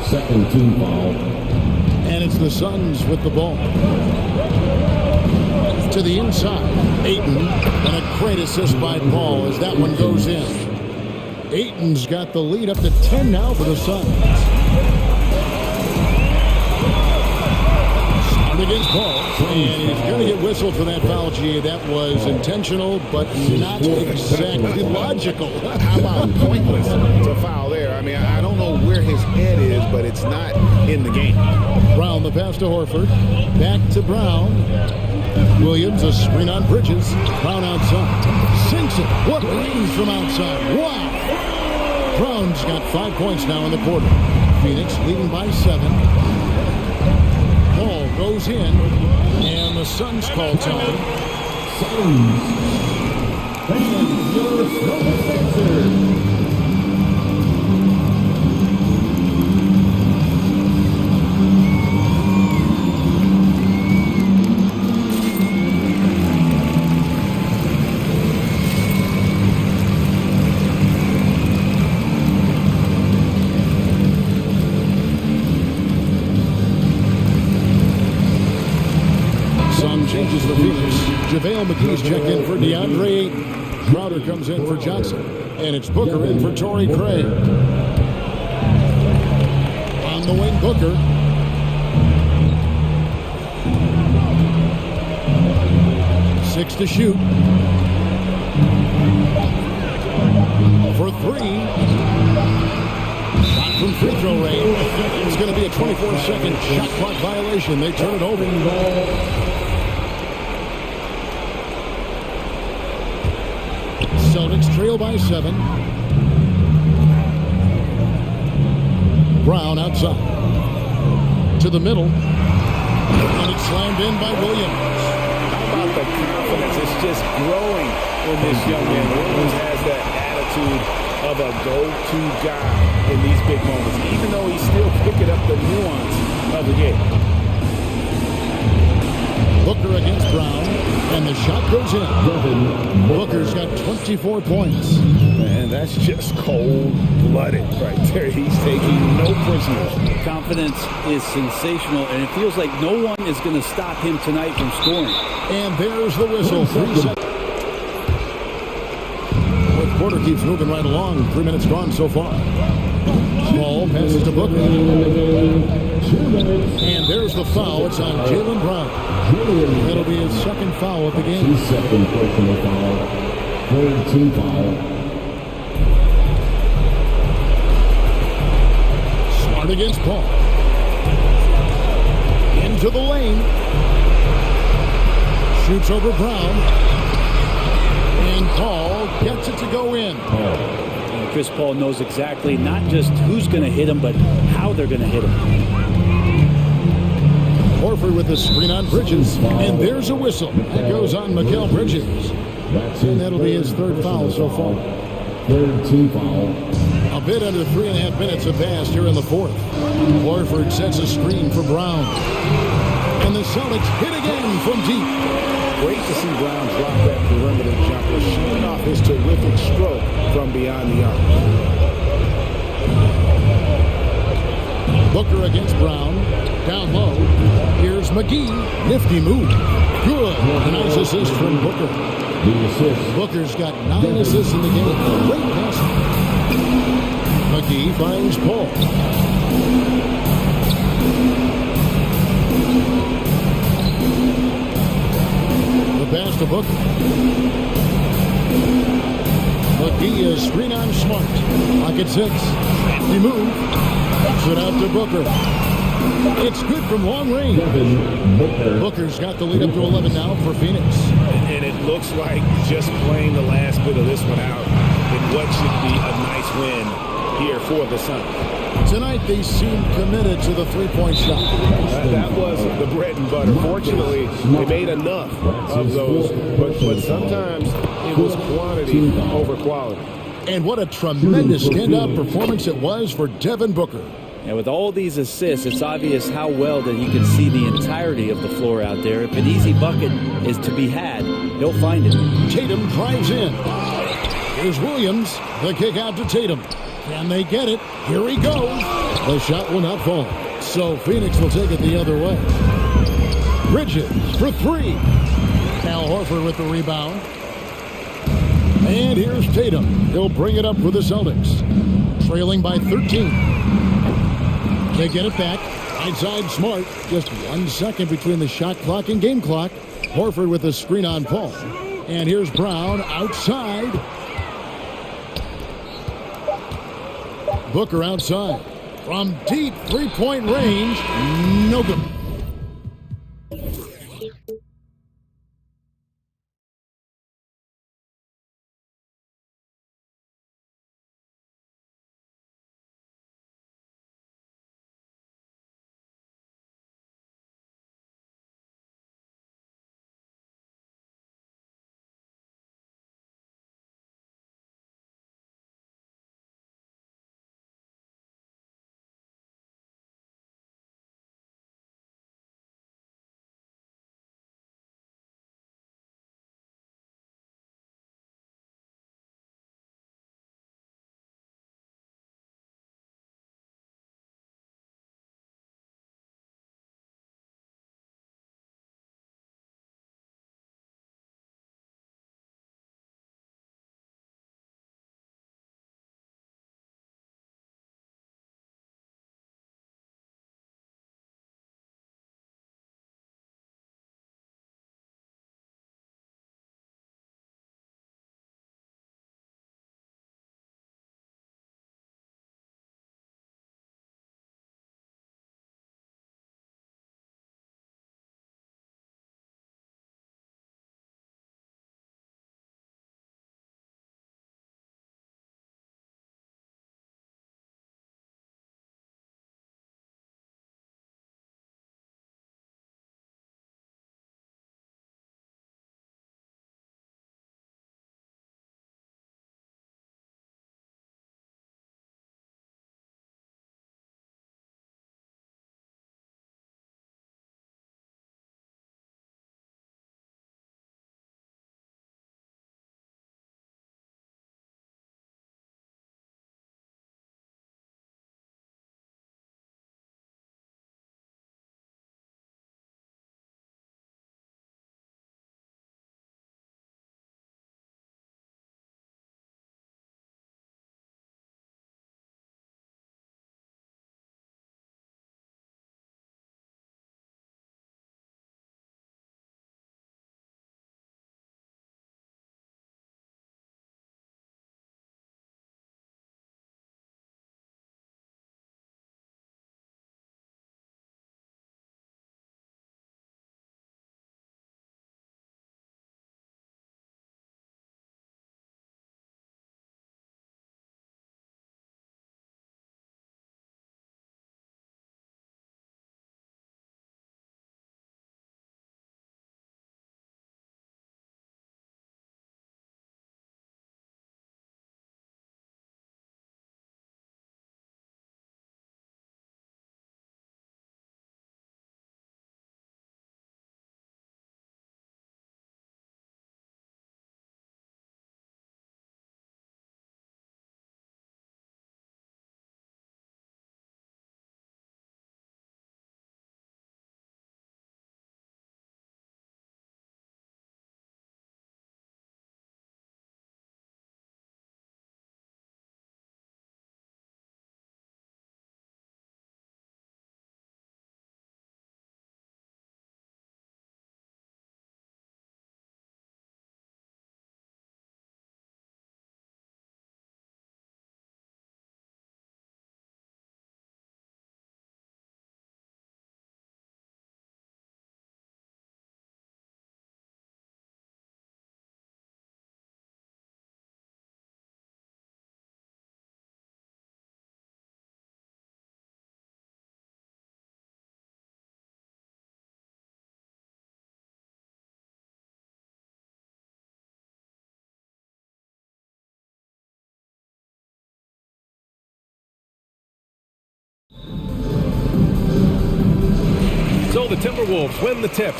Second team foul. And it's the Suns with the ball. To the inside. Ayton. And a great assist by Paul as that one goes in. Ayton's got the lead up to 10 now for the Suns. Smart against Paul. And he's going to get whistled for that foul, G. That was intentional, but not exactly logical. How about pointless to foul there? I mean, I don't know where his head is, but it's not in the game. Brown, the pass to Horford. Back to Brown. Williams, a screen on Bridges. Brown outside. Sinks it. What range from outside. Wow. Brown's got 5 points now in the quarter. Phoenix leading by 7. Ball goes in. And the Suns call time. Suns. And your defender. Changes the Phoenix. JaVale McGee's checked in for DeAndre Ayton. Crowder comes in for Johnson. And it's Booker in for Torrey Craig. On the wing, Booker. Six to shoot. For 3. Shot from free throw range. It's going to be a 24-second shot clock violation. They turn it over. Celtics trail by 7. Brown outside. To the middle. And it's slammed in by Williams. How about the confidence? It's just growing in this young man. Williams has that attitude of a go-to guy in these big moments, even though he's still picking up the nuance of the game. Booker against Brown, and the shot goes in. Booker's got 24 points. Man, that's just cold-blooded right there. He's taking no prisoners. Confidence is sensational, and it feels like no one is going to stop him tonight from scoring. And there's the whistle. 3 seconds. Fourth quarter keeps moving right along. 3 minutes gone so far. Ball passes to Booker. And there's the foul. It's on Jaylen Brown. That'll be his second foul of the game. His second personal foul. Third team foul. Smart against Paul. Into the lane. Shoots over Brown. And Paul gets it to go in. And Chris Paul knows exactly not just who's going to hit him, but how they're going to hit him. Horford with the screen on Bridges. And there's a whistle. That goes on Mikal Bridges. And that'll be his third foul so far. Third team foul. A bit under 3.5 minutes have passed here in the fourth. Horford sets a screen for Brown. And the Celtics hit again from deep. Great to see Brown drop that perimeter jumper, showing off his terrific stroke from beyond the arc. Booker against Brown. Down low. Here's McGee. Nifty move. Good. A nice assist from Booker. Booker's got 9 assists in the game. Great pass. McGee finds Paul. The pass to Booker. He is screen on Smart. Pocket 6. He move. Puts it out to Booker. It's good from long range. Booker's got the lead up to 11 now for Phoenix. And it looks like just playing the last bit of this one out in what should be a nice win here for the Suns. Tonight they seem committed to the three-point shot. That was the bread and butter. Fortunately, they made enough of those, but sometimes it was quantity over quality. And what a tremendous standout performance it was for Devin Booker. And with all these assists, it's obvious how well that he can see the entirety of the floor out there. If an easy bucket is to be had, he'll find it. Tatum drives in. Here's Williams. The kick out to Tatum. Can they get it? Here he goes. The shot will not fall. So Phoenix will take it the other way. Bridges for three. Al Horford with the rebound. And here's Tatum. He'll bring it up for the Celtics. Trailing by 13. They get it back. Inside Smart. Just 1 second between the shot clock and game clock. Horford with the screen on Paul. And here's Brown outside. Booker outside. From deep three-point range. No good. So the Timberwolves win the tip.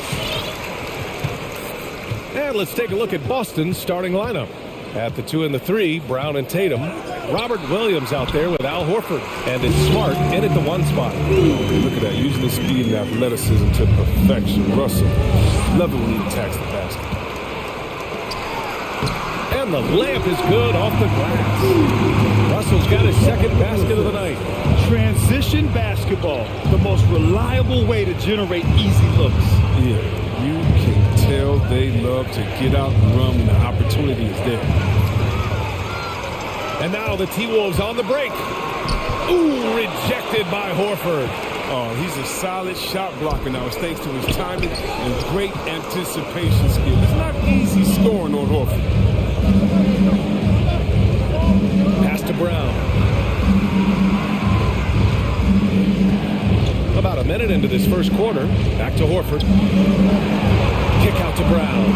And let's take a look at Boston's starting lineup. At the 2 and the 3, Brown and Tatum. Robert Williams out there with Al Horford. And it's Smart in at the 1 spot. Look at that, using the speed and athleticism to perfection. Russell, love it when he attacks the basket. And the layup is good off the glass. Russell's got his second basket of the night. Transition basketball, the most reliable way to generate easy looks. Yeah, you can tell they love to get out and run when the opportunity is there. And now the T-Wolves on the break. Ooh, rejected by Horford. Oh, he's a solid shot blocker now. It's thanks to his timing and great anticipation skills. It's not easy scoring on Horford. Pass to Brown. About a minute into this first quarter. Back to Horford. Kick out to Brown.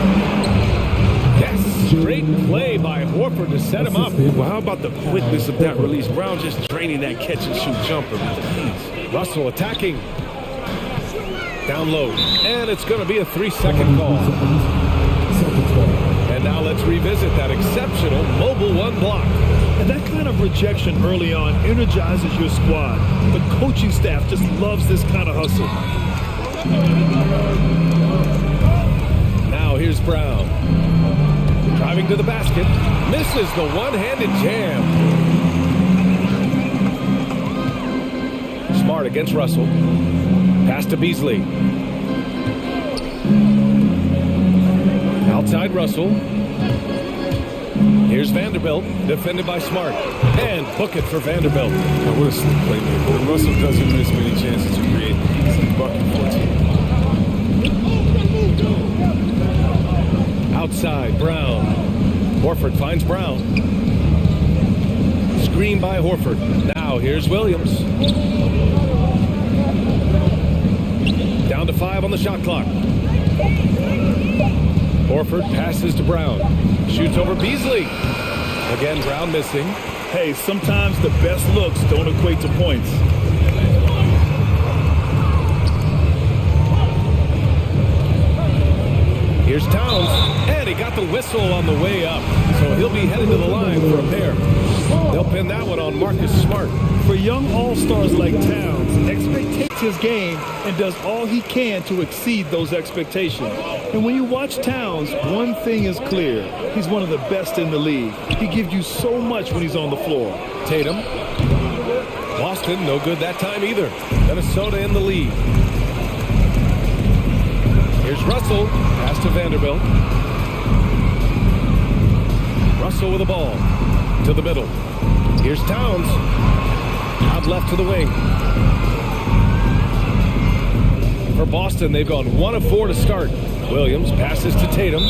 Yes, great play by Horford to set him up. Well, how about the quickness of that release? Brown just draining that catch-and-shoot jumper. Russell attacking. Down low. And it's going to be a 3-second call. And now let's revisit that exceptional mobile 1 block. And that kind of rejection early on energizes your squad. The coaching staff just loves this kind of hustle. Now here's Brown. Driving to the basket. Misses the one-handed jam. Smart against Russell. Pass to Beasley. Outside Russell. Here's Vanderbilt, defended by Smart. And book it for Vanderbilt. Now, what a slick play there. Russell doesn't miss many chances to create some bucket for a team. Outside, Brown. Horford finds Brown. Screen by Horford. Now here's Williams. Down to 5 on the shot clock. Horford passes to Brown. Shoots over Beasley. Again, Brown missing. Hey, sometimes the best looks don't equate to points. Here's Towns. And he got the whistle on the way up. So he'll be headed to the line for a pair. They'll pin that one on Marcus Smart. For young all-stars like Towns, expectations his game and does all he can to exceed those expectations. And when you watch Towns, one thing is clear. He's one of the best in the league. He gives you so much when he's on the floor. Tatum. Boston, no good that time either. Minnesota in the lead. Here's Russell. Pass to Vanderbilt. Russell with the ball. To the middle. Here's Towns. Out left to the wing. For Boston, they've gone 1 of 4 to start. Williams passes to Tatum.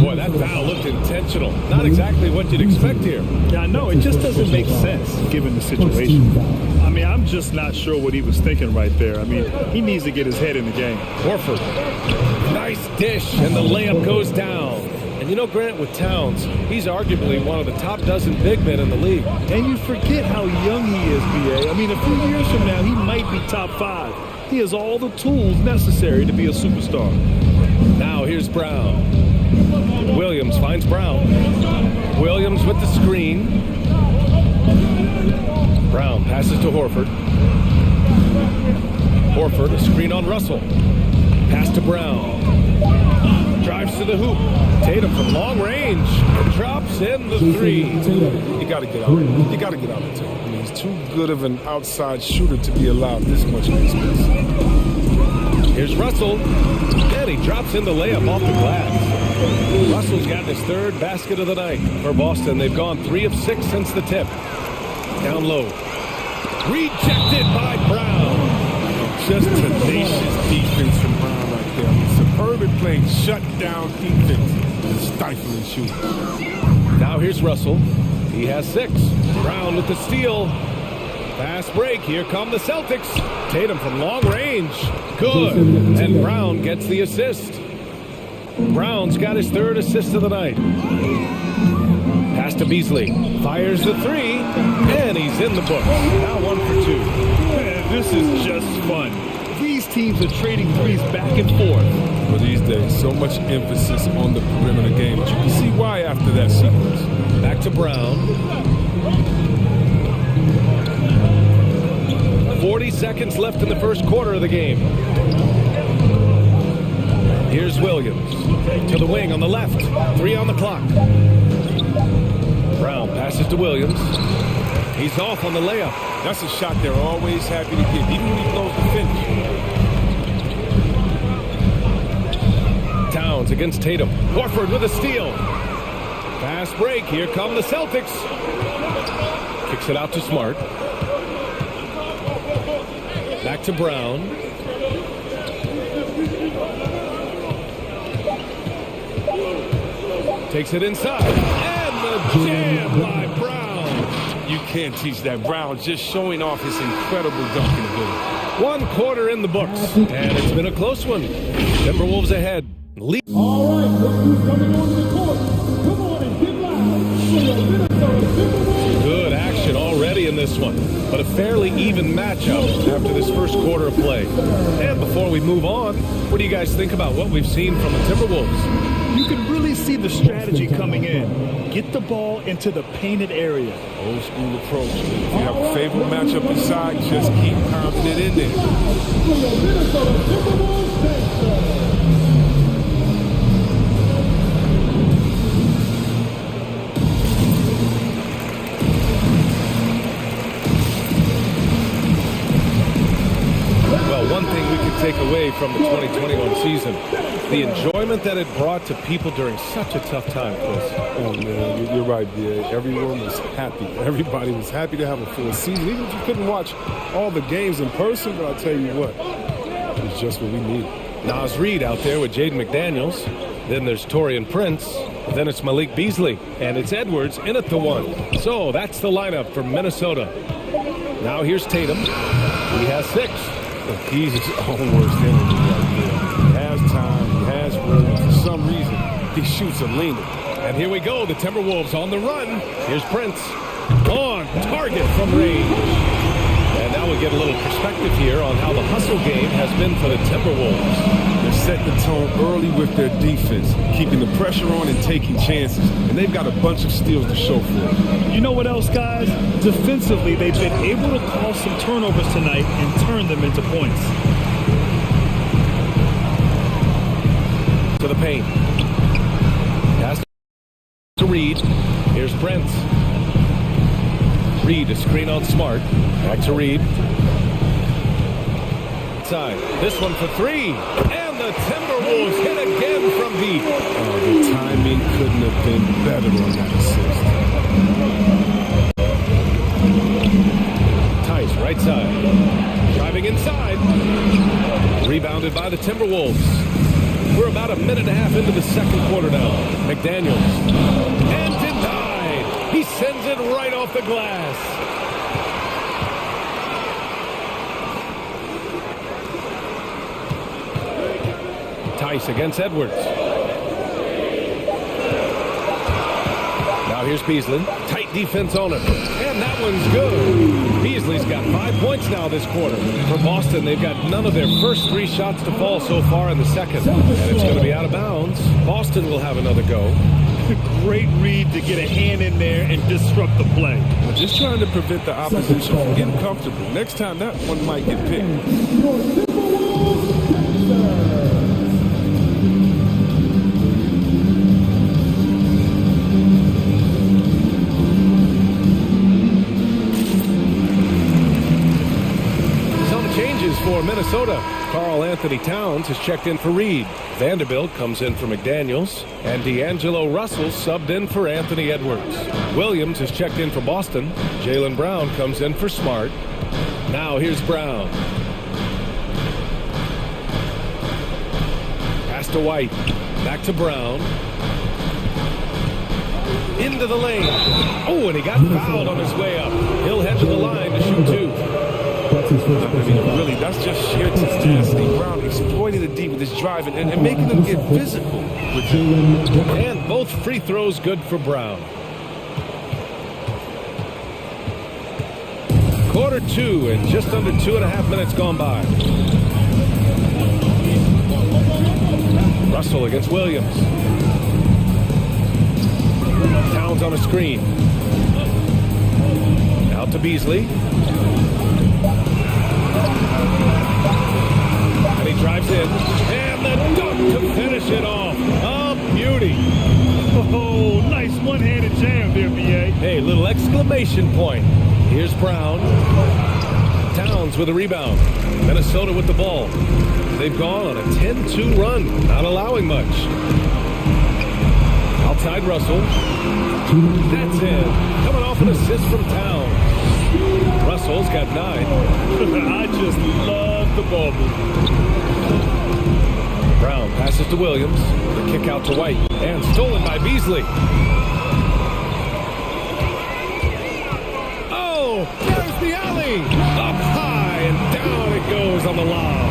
Boy, that foul looked intentional. Not exactly what you'd expect here. Yeah, I know. It just doesn't make sense, given the situation. I mean, I'm just not sure what he was thinking right there. I mean, he needs to get his head in the game. Horford. Nice dish, and the layup goes down. And you know, Grant, with Towns, he's arguably one of the top dozen big men in the league. And you forget how young he is, B.A. I mean, a few years from now, he might be top 5. He has all the tools necessary to be a superstar. Now here's Brown. Williams finds Brown. Williams with the screen. Brown passes to Horford. Horford, a screen on Russell. Pass to Brown. Drives to the hoop. Tatum from long range. Drops in the 3. You got to get out. You got to get out of Tatum. I mean, he's too good of an outside shooter to be allowed this much space. Here's Russell. And he drops in the layup off the glass. Russell's got his 3rd basket of the night. For Boston, they've gone 3 of 6 since the tip. Down low. Rejected by Brown. Just tenacious defense from Brown right there. Superb at playing shut-down defense and stifling shooting. Now here's Russell. He has 6. Brown with the steal. Fast break. Here come the Celtics. Tatum from long range. Good. And Brown gets the assist. Brown's got his 3rd assist of the night. Pass to Beasley. Fires the 3. And he's in the books. Now 1 for 2. Man, this is just fun. These teams are trading threes back and forth. But these days, so much emphasis on the perimeter game. But you can see why after that sequence. Back to Brown. 40 seconds left in the first quarter of the game. Here's Williams to the wing on the left. 3 on the clock. Brown passes to Williams. He's off on the layup. That's a shot they're always happy to give, even when he blows the finish. Towns against Tatum. Horford with a steal. Fast break. Here come the Celtics. Kicks it out to Smart. Back to Brown. Takes it inside. And the jam by Brown. You can't teach that. Brown just showing off his incredible dunking ability. 1 quarter in the books. And it's been a close one. Timberwolves ahead. All right, look who's coming onto the court. Come on and get loud for your Minnesota Timberwolves. Good action already in this one, but a fairly even matchup after this first quarter of play. And before we move on, what do you guys think about what we've seen from the Timberwolves? You can really see the strategy coming in. Get the ball into the painted area. Old school approach. If you have a favorable matchup inside, just keep pounding it in there. For your Minnesota Timberwolves, thanks, One thing we can take away from the 2021 season, the enjoyment that it brought to people during such a tough time, Chris. Oh, man, you're right, B.A. Everyone was happy. Everybody was happy to have a full season, even if you couldn't watch all the games in person, but I'll tell you what, it's just what we need. Nas Reed out there with Jaden McDaniels. Then there's Taurean Prince. Then it's Malik Beasley. And it's Edwards in at the 1. So that's the lineup for Minnesota. Now here's Tatum. He has 6. He's his own worst enemy right there. He has time, he has room. For some reason, he shoots a leaner. And here we go, the Timberwolves on the run. Here's Prince. On target from range. And now we get a little perspective here on how the hustle game has been for the Timberwolves. They're setting the tone early with their defense, keeping the pressure on and taking chances. And they've got a bunch of steals to show for it. You know what else, guys? Defensively, they've been able to cause some turnovers tonight and turn them into points. To the paint. Pass to Reed. Here's Prince. Reed, a screen on Smart. Back to Reed. Side. This one for 3. And the Timberwolves hit again from deep. Oh, the timing couldn't have been better on that assist. Tice, right side. Driving inside. Rebounded by the Timberwolves. We're about a minute and a half into the second quarter now. McDaniels. And denied. He sends it right off the glass. Tice against Edwards. Now here's Beasley. Tight defense on it. And that one's good. Beasley's got 5 points now this quarter. For Boston, they've got none of their first 3 shots to fall so far in the second. And it's going to be out of bounds. Boston will have another go. Great read to get a hand in there and disrupt the play. We're just trying to prevent the opposition from getting comfortable. Next time, that one might get picked. For Minnesota, Karl Anthony Towns has checked in for Reed. Vanderbilt comes in for McDaniels. And D'Angelo Russell subbed in for Anthony Edwards. Williams has checked in for Boston. Jaylen Brown comes in for Smart. Now here's Brown. Pass to White. Back to Brown. Into the lane. Oh, and he got fouled on his way up. He'll head to the line to shoot 2. I mean, really, that's just sheer tenacity. Brown exploiting the deep with his drive and making them get physical. And both free throws good for Brown. Quarter 2 and just under 2.5 minutes gone by. Russell against Williams. Towns on a screen. Out to Beasley. And he drives in. And the dunk to finish it off. A beauty. Oh, nice one-handed jam there, B.A. Hey, little exclamation point. Here's Brown. Towns with a rebound. Minnesota with the ball. They've gone on a 10-2 run, not allowing much. Outside Russell. That's in. Coming off an assist from Towns. Russell's got 9. I just love the ball movement. Brown passes to Williams. The kick out to White. And stolen by Beasley. Oh, there's the alley. Up high and down it goes on the lob.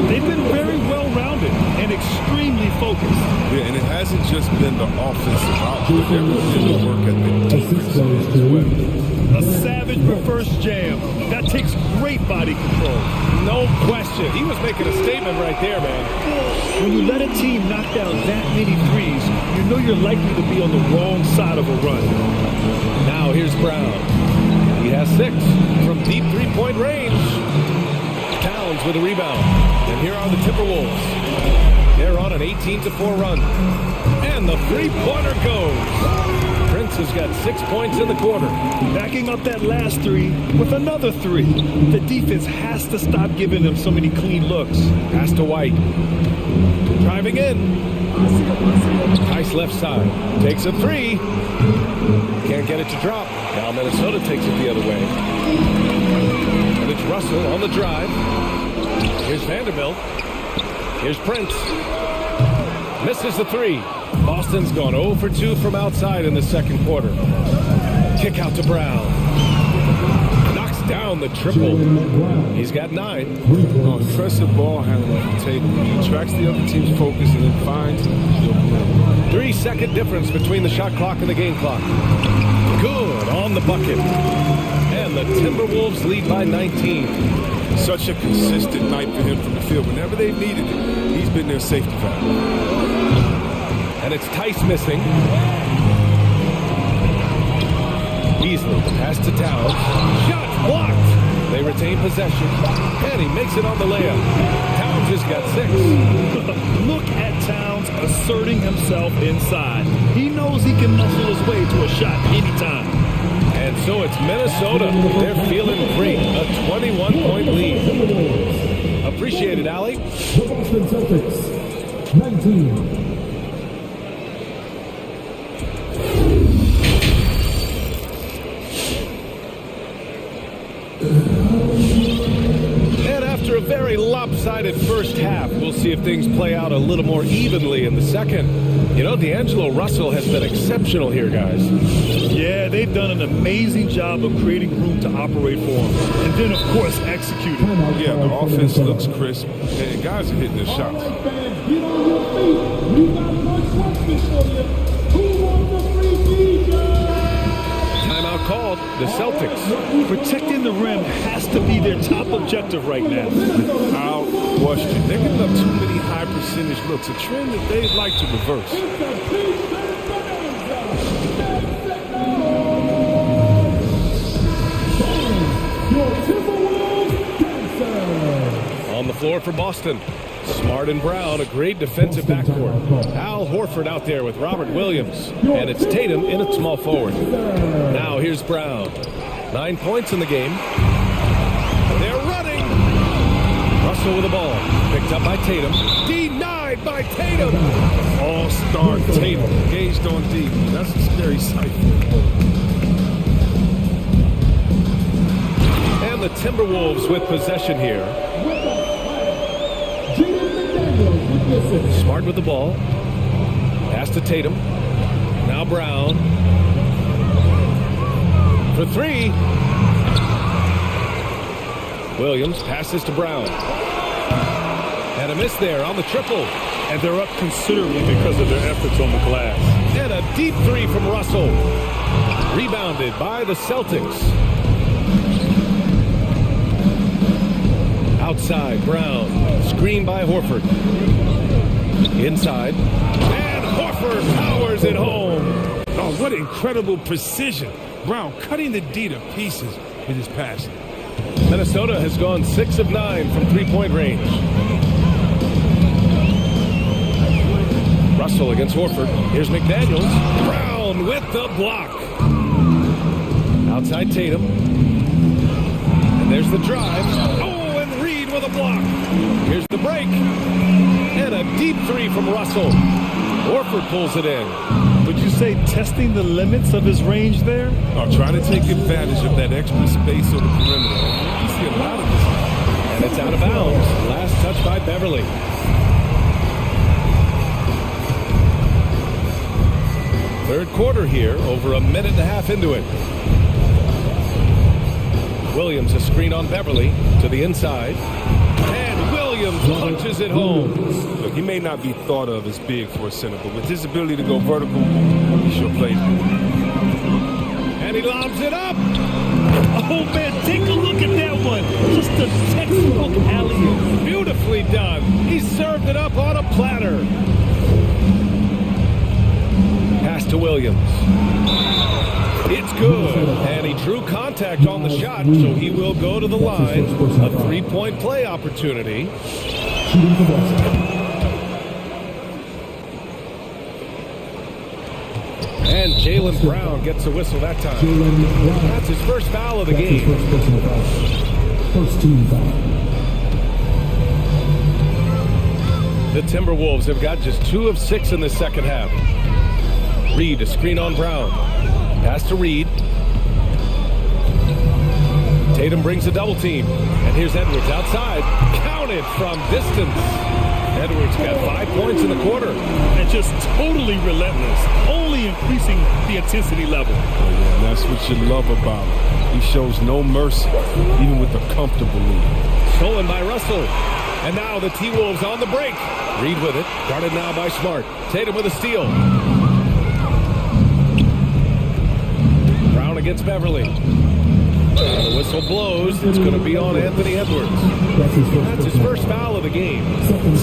They've been very well-rounded and extremely focused. Yeah, and it hasn't just been the offensive output. There was the work ethic defense as well. A savage reverse jam. That takes great body control. No question. He was making a statement right there, man. When you let a team knock down that many threes, you know you're likely to be on the wrong side of a run. Now here's Brown. He has 6 from deep three-point range. Towns with a rebound. And here are the Timberwolves. They're on an 18-4 run. And the three-pointer goes. Prince has got 6 points in the quarter. Backing up that last 3 with another 3. The defense has to stop giving them so many clean looks. Pass to White. Driving in. Nice left side. Takes a 3. Can't get it to drop. Now Minnesota takes it the other way. And it's Russell on the drive. Here's Vanderbilt. Here's Prince. Misses the 3. Boston's gone 0 for 2 from outside in the second quarter. Kick out to Brown. Knocks down the triple. He's got 9. Impressive ball handling on the table. He tracks the other team's focus and then finds the 3-second difference between the shot clock and the game clock. Good on the bucket. And the Timberwolves lead by 19. Such a consistent night for him from the field. Whenever they've needed it, he's been their safety valve. And it's Tice missing. Beasley pass to Towns. Shot blocked. They retain possession. And he makes it on the layup. Towns has got 6. Look at Towns asserting himself inside. He knows he can muscle his way to a shot anytime. And so it's Minnesota. They're feeling great. A 21-point lead. Appreciate it, Allie. The Boston Celtics, 19. And after a very lopsided first half, we'll see if things play out a little more evenly in the second. You know, D'Angelo Russell has been exceptional here, guys. Yeah, they've done an amazing job of creating room to operate for him. And then, of course, executing. Yeah, the offense looks crisp, and guys are hitting their shots. Get on your feet. We got one question for you. Who wants a free t-shirt? Timeout called. The Celtics. Protecting the rim has to be their top objective right now. Without question. They're giving up too many high percentage looks, a trend that they'd like to reverse. On the floor for Boston. Smart and Brown, a great defensive backcourt. Al Horford out there with Robert Williams. And it's Tatum in at small forward. Now here's Brown. 9 points in the game. They're running. Russell with the ball. Picked up by Tatum. Denied by Tatum. All-star Tatum engaged on D. That's a scary sight. And the Timberwolves with possession here. Smart with the ball. Pass to Tatum. Now Brown. For 3. Williams passes to Brown. And a miss there on the triple. And they're up considerably because of their efforts on the glass. And a deep 3 from Russell. Rebounded by the Celtics. Outside, Brown. Screen by Horford. Inside. And Horford powers it home. Oh, what incredible precision. Brown cutting the D to pieces with his passing. Minnesota has gone 6 of 9 from three-point range. Russell against Horford. Here's McDaniels. Brown with the block. Outside Tatum. And there's the drive. Oh, and Reed with a block. Here's the break. And a deep three from Russell. Horford pulls it in. Would you say testing the limits of his range there? Oh, trying to take advantage of that extra space on the perimeter. You see a lot of this. And it's out of bounds. Last touch by Beverly. Third quarter here, over a minute and a half into it. Williams a screen on Beverly to the inside. And Williams punches it home. Look, he may not be thought of as big for a center, but with his ability to go vertical, he sure plays. And he lobs it up. Oh, man, take a look at that one. Just a textbook alley-oop. Beautifully done. He served it up on a platter. Pass to Williams. It's good. And he drew contact on the shot, so he will go to the line. A three-point play opportunity. And Jaylen Brown gets a whistle that time. That's his first foul of the game. First team foul. The Timberwolves have got just 2 of 6 in the second half. Reed a screen on Brown. Pass to Reed. Tatum brings a double team. And here's Edwards outside. Counted from distance. Edwards got 5 points in the quarter. And just totally relentless. Only increasing the intensity level. Oh, yeah, that's what you love about him. He shows no mercy, even with a comfortable lead. Stolen by Russell. And now the T-Wolves on the break. Reed with it. Guarded now by Smart. Tatum with a steal. Brown against Beverly. And the whistle blows. It's going to be on Anthony Edwards. That's his first foul of the game.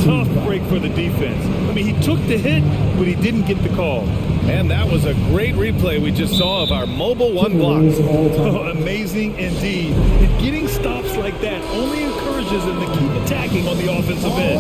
Tough break for the defense. I mean, he took the hit, but he didn't get the call. And that was a great replay we just saw of our mobile one block. Oh, amazing indeed. And getting stops like that only encourages him to keep attacking on the offensive end.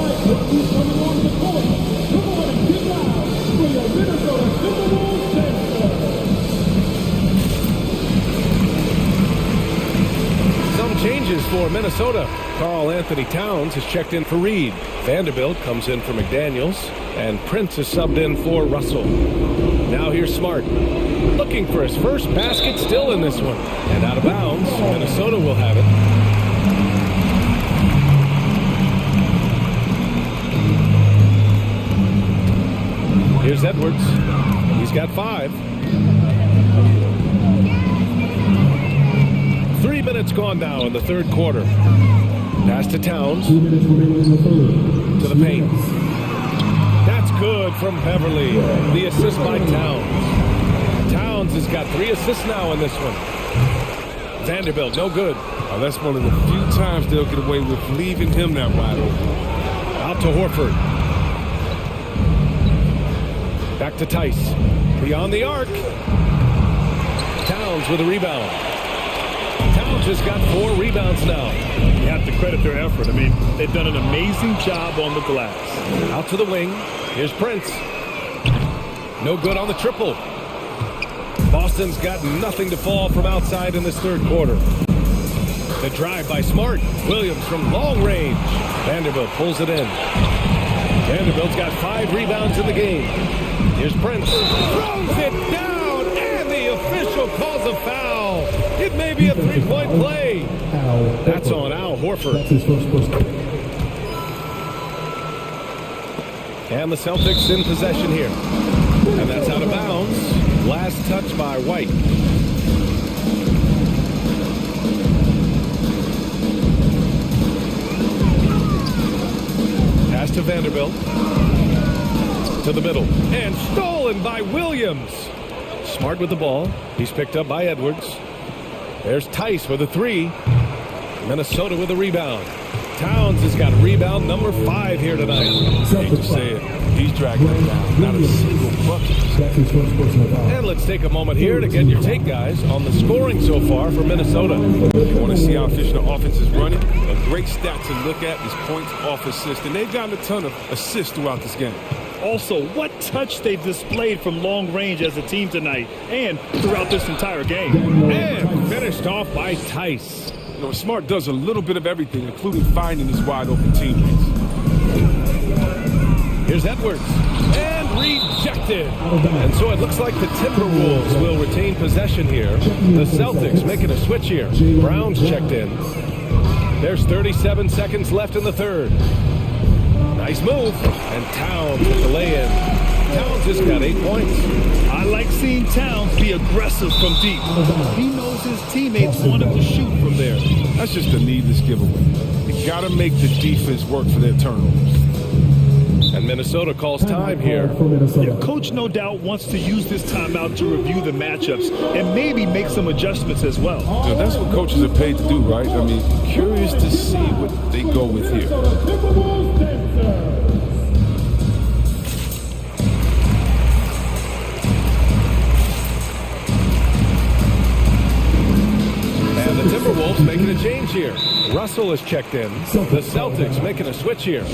Changes for Minnesota. Karl Anthony Towns has checked in for Reed. Vanderbilt comes in for McDaniels. And Prince is subbed in for Russell. Now here's Smart. Looking for his first basket still in this one. And out of bounds. Minnesota will have it. Here's Edwards. He's got 5. 3 minutes gone now in the third quarter. Pass to Towns. To the paint. That's good from Beverly. The assist by Towns. Towns has got 3 assists now in this one. Vanderbilt, no good. Oh, that's one of the few times they'll get away with leaving him that wide open. Out to Horford. Back to Tice. Beyond the arc. Towns with a rebound. Towns has got 4 rebounds now. You have to credit their effort. I mean, they've done an amazing job on the glass. Out to the wing. Here's Prince. No good on the triple. Boston's got nothing to fall from outside in this third quarter. The drive by Smart. Williams from long range. Vanderbilt pulls it in. Vanderbilt's got 5 rebounds in the game. Here's Prince. Throws it down, and the official calls a foul. It may be a 3-point play. That's on Al Horford. That's his first person. And the Celtics in possession here. And that's out of bounds. Last touch by White. Pass to Vanderbilt. To the middle. And stolen by Williams. Smart with the ball. He's picked up by Edwards. There's Tice with a 3. Minnesota with a rebound. Towns has got rebound number 5 here tonight. Hate to say it. He's dragging them down. Not a single bucket. And let's take a moment here to get your take, guys, on the scoring so far for Minnesota. You want to see how efficient the offense is running? A great stat to look at is points off assist. And they've gotten a ton of assists throughout this game. Also, what touch they've displayed from long range as a team tonight and throughout this entire game. And finished off by Tice. You know, Smart does a little bit of everything, including finding his wide open teammates. Here's Edwards. And rejected. And so it looks like the Timberwolves will retain possession here. The Celtics making a switch here. Brown's checked in. There's 37 seconds left in the third. Nice move. And Towns with the lay-in. Towns has got 8 points. I like seeing Towns be aggressive from deep. He knows his teammates want him to shoot from there. That's just a needless giveaway. You got to make the defense work for their turnovers. And Minnesota calls time here. Yeah, Coach no doubt wants to use this timeout to review the matchups and maybe make some adjustments as well. You know, that's what coaches are paid to do, right? I mean, curious to see what they go with here. And the Timberwolves making a change here. Russell is checked in. The Celtics making a switch here.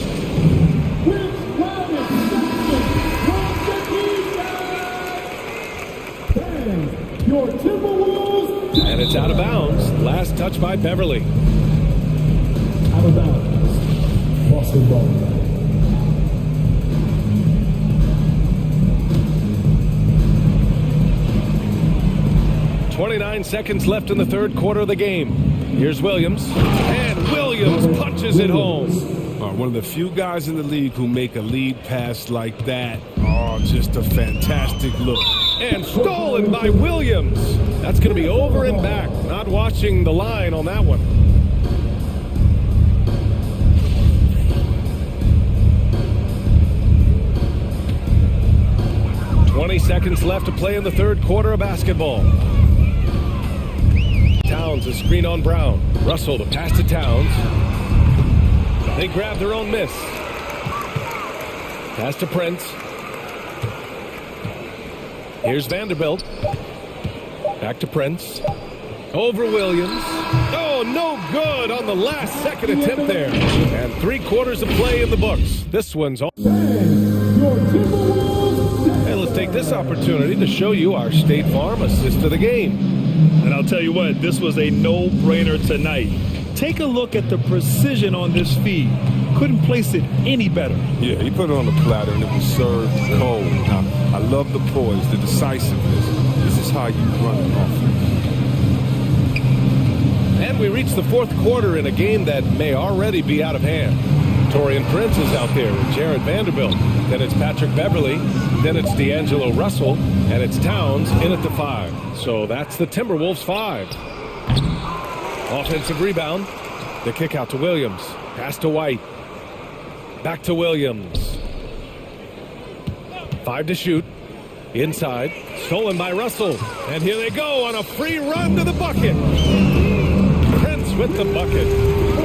And it's out of bounds. Last touch by Beverly. Out of bounds. Boston ball. 29 seconds left in the third quarter of the game. Here's Williams. And Williams punches it home. One of the few guys in the league who make a lead pass like that. Oh, just a fantastic look. And stolen by Williams. That's going to be over and back. Not watching the line on that one. "20 seconds left to play in the third quarter of basketball. Towns a screen on Brown. Russell to pass to Towns. They grab their own miss. Pass to Prince. Here's Vanderbilt. Back to Prince. Over Williams. Oh, no good on the last second attempt there. And 3 quarters of play in the books. This one's on. And let's take this opportunity to show you our State Farm assist of the game. And I'll tell you what, this was a no-brainer tonight. Take a look at the precision on this feed. Couldn't place it any better. Yeah, he put it on the platter and it was served cold. Now, I love the poise, the decisiveness. This is how you run an offense. And we reach the fourth quarter in a game that may already be out of hand. Torian Prince is out there with Jared Vanderbilt. Then it's Patrick Beverly. Then it's D'Angelo Russell. And it's Towns in at the 5. So that's the Timberwolves 5. Offensive rebound. The kick out to Williams. Pass to White. Back to Williams. 5 to shoot. Inside. Stolen by Russell. And here they go on a free run to the bucket. Prince with the bucket.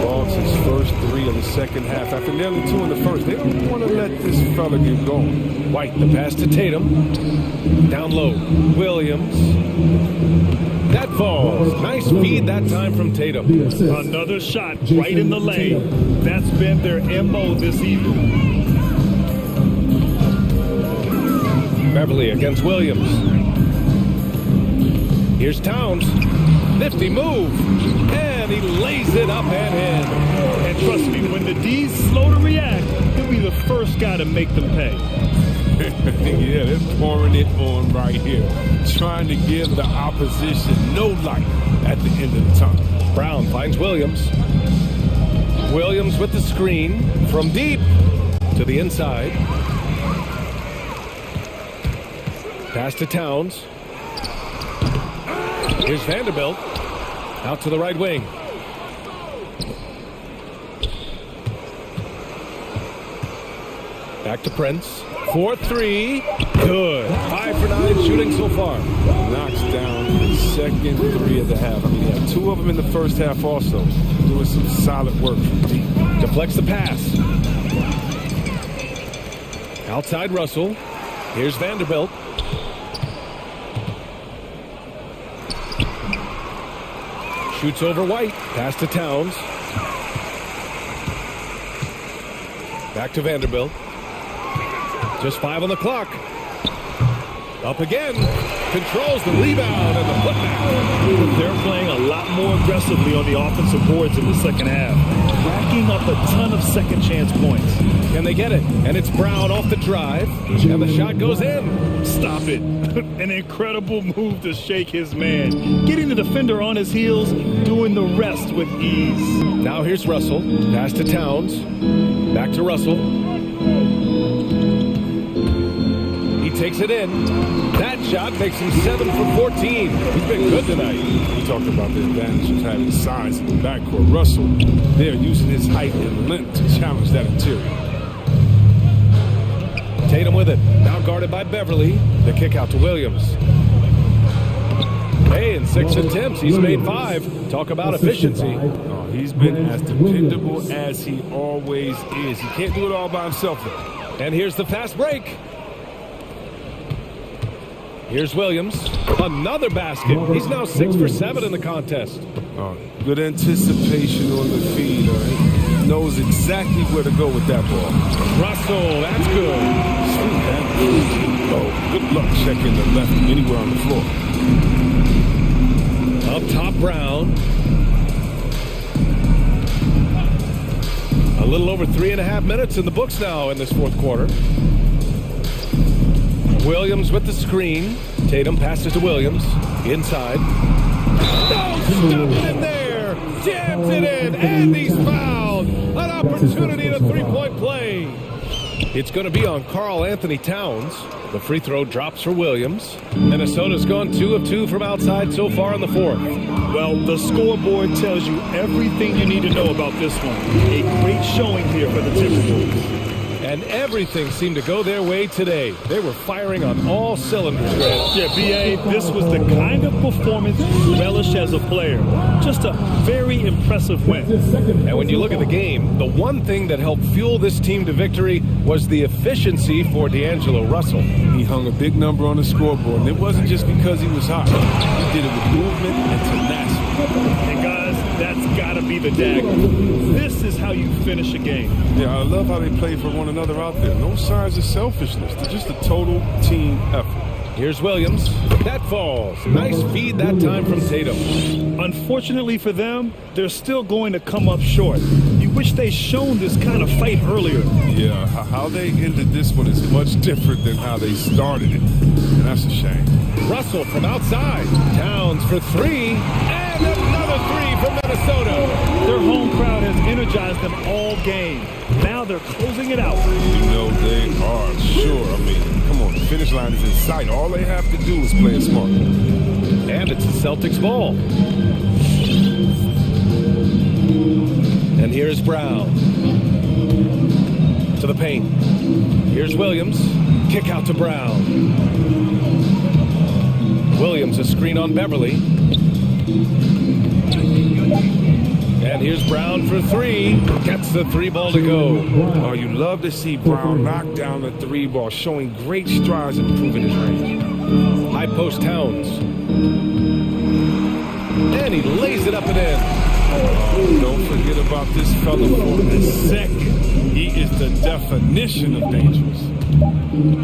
Logs his first 3 of the second half after nearly 2 in the first. They don't want to let this fella get going. White, the pass to Tatum. Down low. Williams. That falls. Nice feed that time from Tatum. Another shot right in the lane. That's been their MO this evening. Beverly against Williams. Here's Towns. Nifty move. And he lays it up and in. And trust me, when the D's slow to react, he'll be the first guy to make them pay. Yeah, they're pouring it on right here. Trying to give the opposition no light at the end of the tunnel. Brown finds Williams. Williams with the screen from deep to the inside. Pass to Towns. Here's Vanderbilt. Out to the right wing. Back to Prince. 4-3. Good. 5 for 9 shooting so far. Knocks down the second 3 of the half. I mean, he had 2 of them in the first half also. Doing some solid work from deep. Deflects the pass. Outside Russell. Here's Vanderbilt. Shoots over White. Pass to Towns. Back to Vanderbilt. Just 5 on the clock. Up again. Controls the rebound and the putback. They're playing a lot more aggressively on the offensive boards in the second half, racking up a ton of second chance points. Can they get it? And it's Brown off the drive. And the shot goes in. Stop it. An incredible move to shake his man. Getting the defender on his heels, doing the rest with ease. Now here's Russell. Pass to Towns. Back to Russell. He takes it in. That shot makes him 7 for 14. He's been good tonight. We talked about the advantage of having size in the backcourt. Russell, they're using his height and length to challenge that interior. Tatum with it. Now guarded by Beverly. The kick out to Williams. Hey, in 6 attempts, he's made 5. Talk about efficiency. Oh, he's been as dependable as he always is. He can't do it all by himself, though. And here's the fast break. Here's Williams. Another basket. He's now 6 for 7 in the contest. Oh, good anticipation on the feed. He knows exactly where to go with that ball. Russell, that's good. Sweet, man. Oh, good luck checking the left anywhere on the floor. Up top, Brown. A little over 3.5 minutes in the books now in this fourth quarter. Williams with the screen. Tatum passes to Williams. Inside. Oh, stuffed it in there. Jams it in. And he's fouled. An opportunity at a three-point play. It's going to be on Karl Anthony Towns. The free throw drops for Williams. Minnesota's gone 2 of 2 from outside so far in the fourth. Well, the scoreboard tells you everything you need to know about this one. A great showing here for the Timberwolves. And everything seemed to go their way today. They were firing on all cylinders, Grant. Yeah, B.A., this was the kind of performance you relish as a player. Just a very impressive win. And when you look at the game, the one thing that helped fuel this team to victory was the efficiency for D'Angelo Russell. He hung a big number on the scoreboard, and it wasn't just because he was hot. He did it with movement and tenacity. And guys, that's got to be the dagger. This is how you finish a game. Yeah, I love how they play for one another out there. No signs of selfishness. They're just a total team effort. Here's Williams. That falls. Nice feed that time from Tatum. Unfortunately for them, they're still going to come up short. You wish they'd shown this kind of fight earlier. Yeah, how they ended this one is much different than how they started it. And that's a shame. Russell from outside. Towns for 3. And another 3 from Minnesota. Their home crowd has energized them all game. Now they're closing it out. You know they are sure. I mean, come on, the finish line is in sight. All they have to do is play it smart. And it's the Celtics ball. And here's Brown. To the paint. Here's Williams. Kick out to Brown. Williams a screen on Beverly. And here's Brown for 3. Gets the 3 ball to go. Oh, you love to see Brown knock down the 3 ball, showing great strides in improving his range. High post Towns. And he lays it up and in. Oh, don't forget about this fella for a second. He is the definition of dangerous.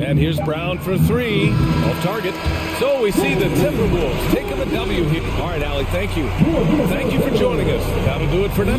And here's Brown for 3. Off target. So we see the Timberwolves taking the W here. All right, Allie, thank you. Thank you for joining us. That'll do it for now.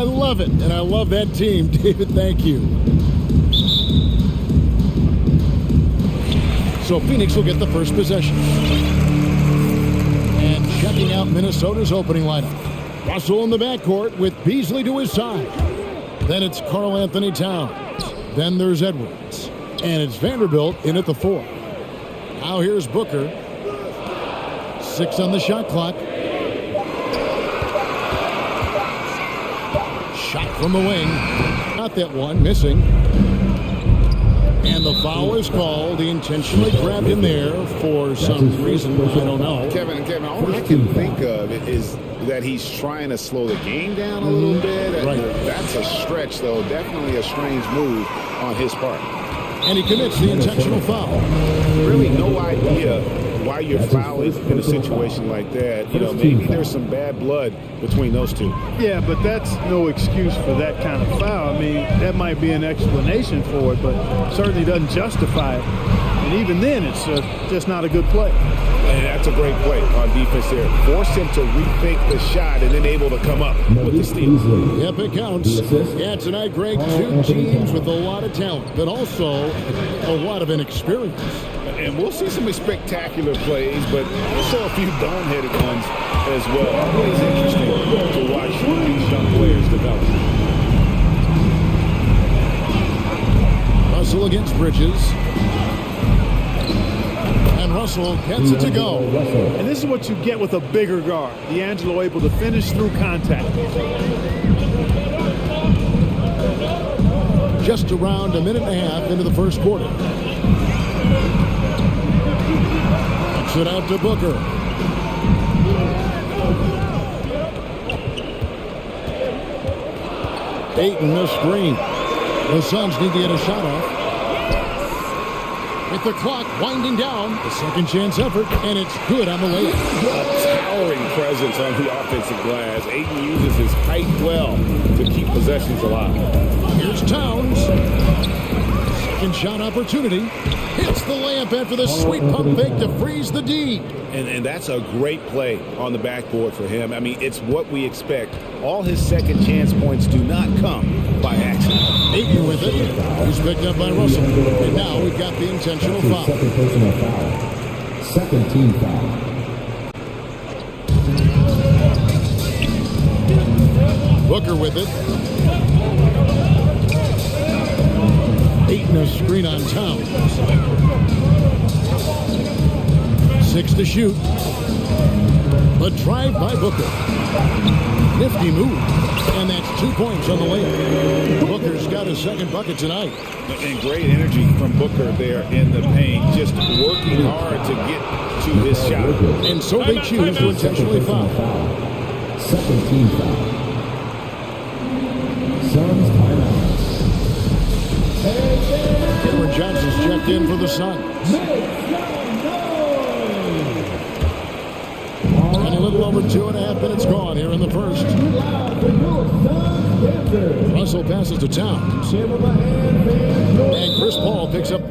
I love it, and I love that team. David, thank you. So Phoenix will get the first possession. And checking out Minnesota's opening lineup. Russell in the backcourt with Beasley to his side. Then it's Karl Anthony Towns. Then there's Edwards. And it's Vanderbilt in at the 4. Now here's Booker. 6 on the shot clock. Shot from the wing. Not that one, missing. And the foul is called. He intentionally grabbed him there for some reason. I don't know. Kevin, all I can think of is that he's trying to slow the game down a little bit. Right. That's a stretch, though. Definitely a strange move on his part. And he commits the intentional foul. Really no idea why you're fouling in a situation like that. You know, maybe there's some bad blood between those two. Yeah, but that's no excuse for that kind of foul. I mean, that might be an explanation for it, but certainly doesn't justify it. And even then, it's just not a good play. And that's a great play on defense there. Force him to rethink the shot and then able to come up with the steal. Yep, it counts. Yeah, tonight, Greg, 2 teams with a lot of talent, but also a lot of inexperience. And we'll see some spectacular plays, but also a few boneheaded ones as well. Always interesting to watch these young players develop. Russell against Bridges. And Russell gets it to go. And this is what you get with a bigger guard. D'Angelo able to finish through contact. Just around a minute and a half into the first quarter. It out to Booker. Ayton, the screen. The Suns need to get a shot off. With the clock winding down, the second chance effort, and it's good on the layup. A towering presence on the offensive glass. Ayton uses his height well to keep possessions alive. Here's Towns. Second shot opportunity. Hits the layup after the sweet pump fake to freeze the D. And that's a great play on the backboard for him. I mean, it's what we expect. All his second chance points do not come by accident. Ayton with it. He's picked up by Russell. And now we've got the intentional foul. Second personal foul. Second team foul. Booker with it. Ayton a screen on Towns. 6 to shoot. A drive by Booker. Nifty move. And that's 2 points on the layup. Booker's got his second bucket tonight. And great energy from Booker there in the paint. Just working hard to get to his shot. And so they choose to intentionally foul. Second team foul. Suns timeout. Cameron Johnson's checked in for the Suns. And a little over 2.5 minutes gone here in the first. Russell passes to Towns. And Chris Paul picks up.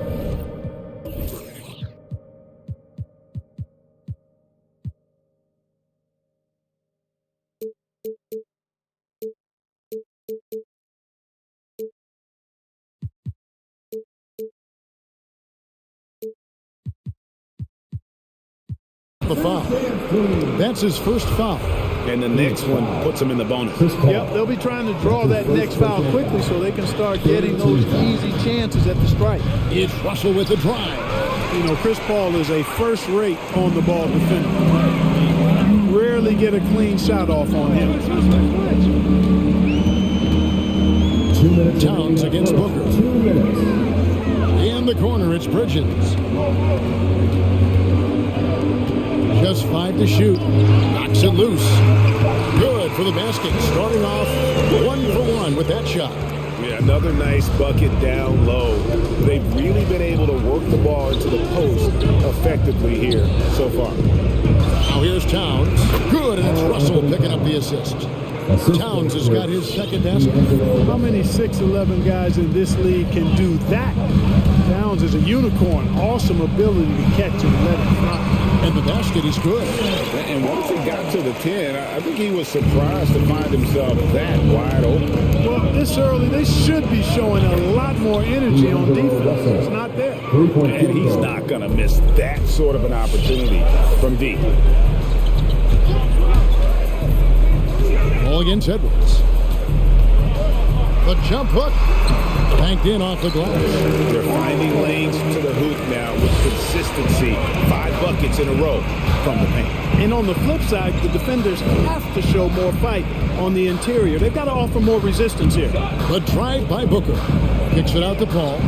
The foul. That's his first foul. And the next one puts him in the bonus. Yep, they'll be trying to draw that next foul quickly so they can start getting those easy chances at the strike. It's Russell with the drive. You know, Chris Paul is a first-rate on-the-ball defender. You rarely get a clean shot off on him. 2 minutes. Towns against Booker. 2 minutes. In the corner, it's Bridges. Just 5 to shoot. Knocks it loose. Good for the basket. Starting off 1 for 1 with that shot. Yeah, another nice bucket down low. They've really been able to work the ball into the post effectively here so far. Now here's Towns. Good, and it's Russell picking up the assist. Towns has got his second basket. How many 6'11" guys in this league can do that? Downs is a unicorn. Awesome ability to catch and let it fly. And the basket is good. And once he got to the 10, I think he was surprised to find himself that wide open. Well, this early, they should be showing a lot more energy on defense. It's not there. And he's not going to miss that sort of an opportunity from deep. Ball against Edwards. The jump hook. Banked in off the glass. They're finding lanes to the hoop now with consistency. 5 buckets in a row from the paint. And on the flip side, the defenders have to show more fight on the interior. They've got to offer more resistance here. The drive by Booker. Kicks it out to Paul.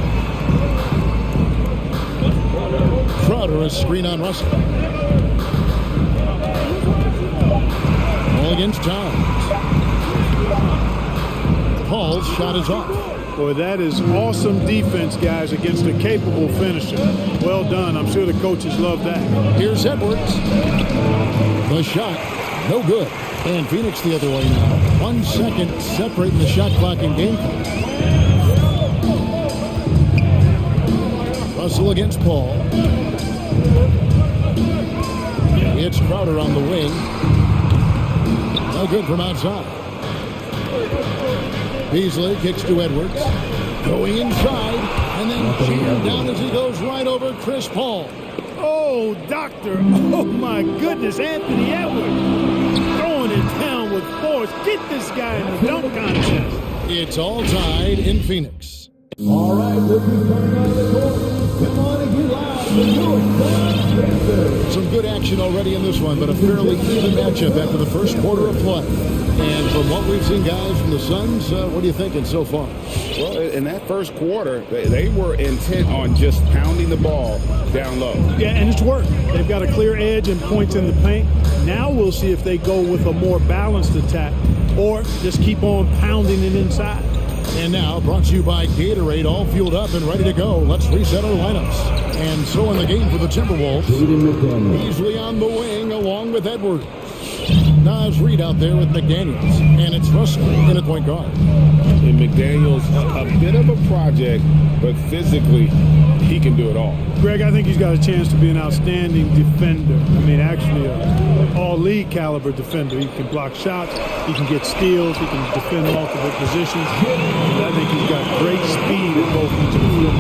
Crowder, a screen on Russell. Ball against Towns. Paul's shot is off. Boy, that is awesome defense, guys, against a capable finisher. Well done. I'm sure the coaches love that. Here's Edwards. The shot, no good. And Phoenix the other way now. 1 second separating the shot clock and game clock. Russell against Paul. It's Crowder on the wing. No good from outside. Beasley kicks to Edwards. Going inside, and then cheating down as he goes right over Chris Paul. Oh, doctor. Oh, my goodness. Anthony Edwards throwing it down with force. Get this guy in the dunk contest. It's all tied in Phoenix. All right, look who's coming out of the court. Come on and get loud. Some good action already in this one, but a fairly even matchup after the first quarter of play. And from what we've seen, guys, from the Suns, what are you thinking so far? Well, in that first quarter, they were intent on just pounding the ball down low. Yeah, and it's worked. They've got a clear edge and points in the paint. Now we'll see if they go with a more balanced attack or just keep on pounding it inside. And now, brought to you by Gatorade, all fueled up and ready to go. Let's reset our lineups. And so in the game for the Timberwolves, Beasley on the wing along with Edwards. Nas Reed out there with McDaniels. And it's Russell in at point guard. And McDaniels, a bit of a project, but physically, he can do it all. Greg, I think he's got a chance to be an outstanding defender. I mean, actually, an all-league caliber defender. He can block shots, he can get steals, he can defend multiple positions. And I think he's got great speed at both ends of the floor.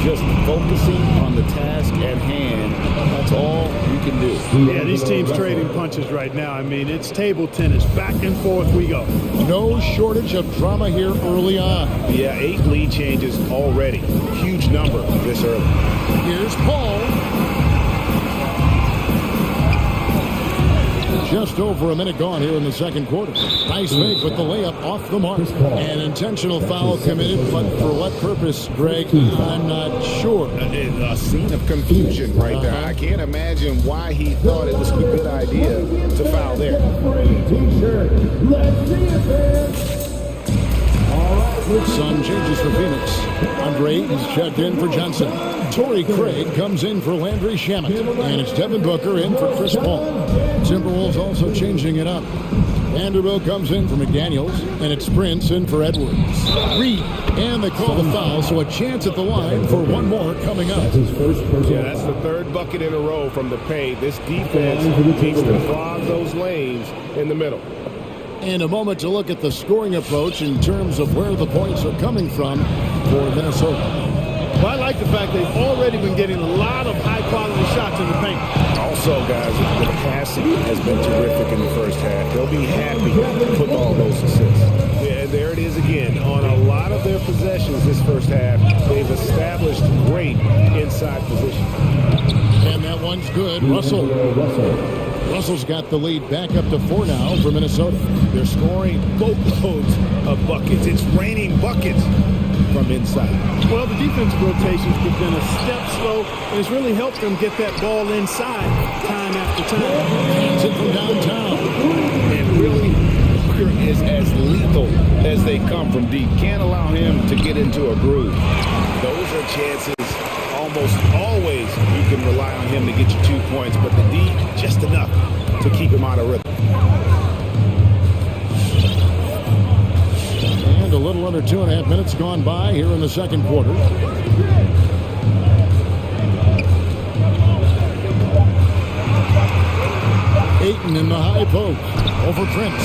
Just focusing on the task at hand, that's all you can do. Yeah, these teams trading punches right now. I mean, it's table tennis. Back and forth we go. No shortage of drama here early on. Yeah, 8 lead changes already. Huge number this early. Here's Paul. Just over a minute gone here in the second quarter. Nice fake with the layup off the mark. An intentional foul committed, but for what purpose, Greg? I'm not sure. A scene of confusion right there. I can't imagine why he thought it was a good idea to foul there. Sun changes for Phoenix. Andre Ayton's checked in for Johnson. Torrey Craig comes in for Landry Shamet. And it's Devin Booker in for Chris Paul. Timberwolves also changing it up. Vanderbilt comes in for McDaniels. And it's Prince in for Edwards. Reed. And they call the foul, so a chance at the line for one more coming up. Yeah, that's the 3rd bucket in a row from the paint. This defense needs to clog those lanes in the middle. And a moment to look at the scoring approach in terms of where the points are coming from for Minnesota. Well, I like the fact they've already been getting a lot of high-quality shots in the paint. Also, guys, the passing has been terrific in the first half. They'll be happy with all those assists. Yeah, there it is again. On a lot of their possessions this first half, they've established great inside position. And that one's good. Russell's got the lead back up to 4 now for Minnesota. They're scoring boatloads of buckets. It's raining buckets from inside. Well, the defensive rotations have been a step slow, and it's really helped them get that ball inside time after time. Hands it from downtown. And really, Booker is as lethal as they come from deep. Can't allow him to get into a groove. Those are chances. Almost always you can rely on him to get you 2 points, but the D, just enough to keep him out of rhythm. And a little under 2.5 minutes gone by here in the second quarter. Ayton in the high post. Over Prince.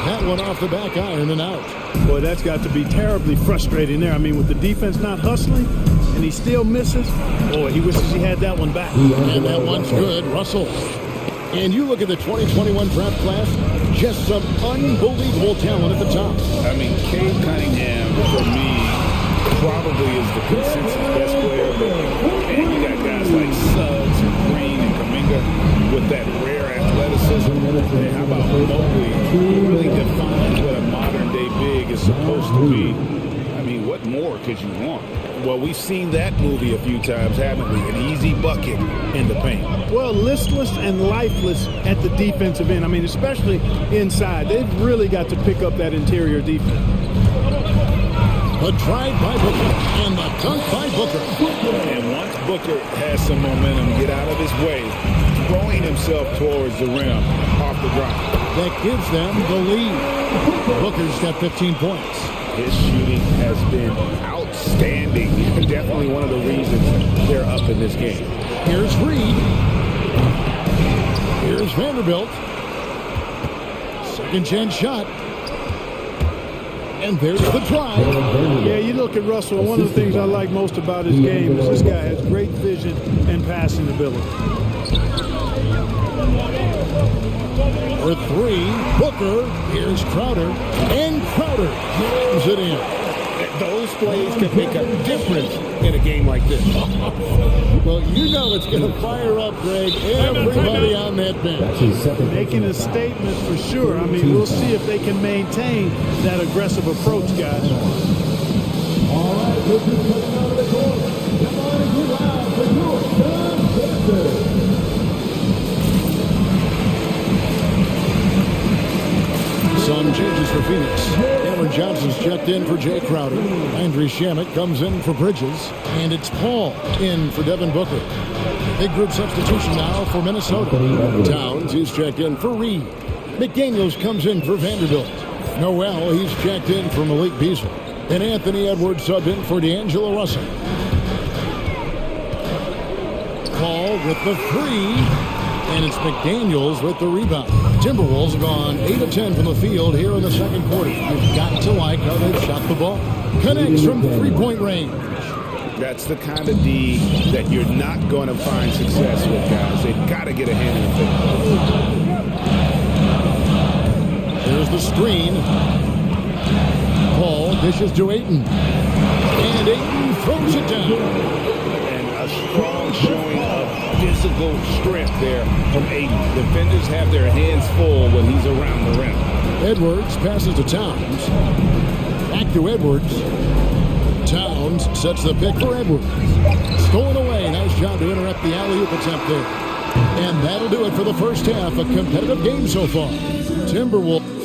That one off the back iron and out. Boy, that's got to be terribly frustrating there. I mean, with the defense not hustling, and he still misses, boy, he wishes he had that one back. And that one's good. Russell. And you look at the 2021 draft class, just some unbelievable talent at the top. I mean, Cade Cunningham, for me, probably is the consensus best player. And you got guys like Suggs and Green and Kuminga with that rare athleticism. And how about Mobley, who really defines what a modern-day big is supposed to be? I mean, what more could you want? Well, we've seen that movie a few times, haven't we? An easy bucket in the paint. Well, listless and lifeless at the defensive end. I mean, especially inside. They've really got to pick up that interior defense. A drive by Booker and the dunk by Booker. And once Booker has some momentum, get out of his way, throwing himself towards the rim off the drive. That gives them the lead. Booker's got 15 points. His shooting has been outstanding. Definitely one of the reasons they're up in this game. Here's Reed. Here's Vanderbilt. Second chance shot. And there's the drive. Yeah, you look at Russell, one of the things I like most about his game is this guy has great vision and passing ability. For three, Booker. Here's Crowder. And Crowder jams it in. Those plays can make a difference in a game like this. Well, you know it's going to fire up, Greg, everybody on that bench. Making a statement for sure. I mean, we'll see if they can maintain that aggressive approach, guys. All right, this is coming out of the court. Come on and get loud for your Some changes for Phoenix. Cameron Johnson's checked in for Jay Crowder. Andrew Shamet comes in for Bridges. And it's Paul in for Devin Booker. Big group substitution now for Minnesota. Towns, he's checked in for Reed. McDaniels comes in for Vanderbilt. Noel, he's checked in for Malik Beasley. And Anthony Edwards subbed in for D'Angelo Russell. Paul with the three. And it's McDaniels with the rebound. Timberwolves have gone 8 of 10 from the field here in the second quarter. You've got to like how they've shot the ball. Connects from three-point range. That's the kind of D that you're not going to find success with, guys. They've got to get a hand in the thing. There's the screen. Paul dishes to Ayton. And Ayton throws it down. And a strong showing of physical strength there from Ayton. Defenders have their hands full when he's around the rim. Edwards passes to Towns. Back to Edwards. Towns sets the pick for Edwards. Stolen away. Nice job to interrupt the alley-oop attempt there. And that'll do it for the first half. A competitive game so far. Timberwolves.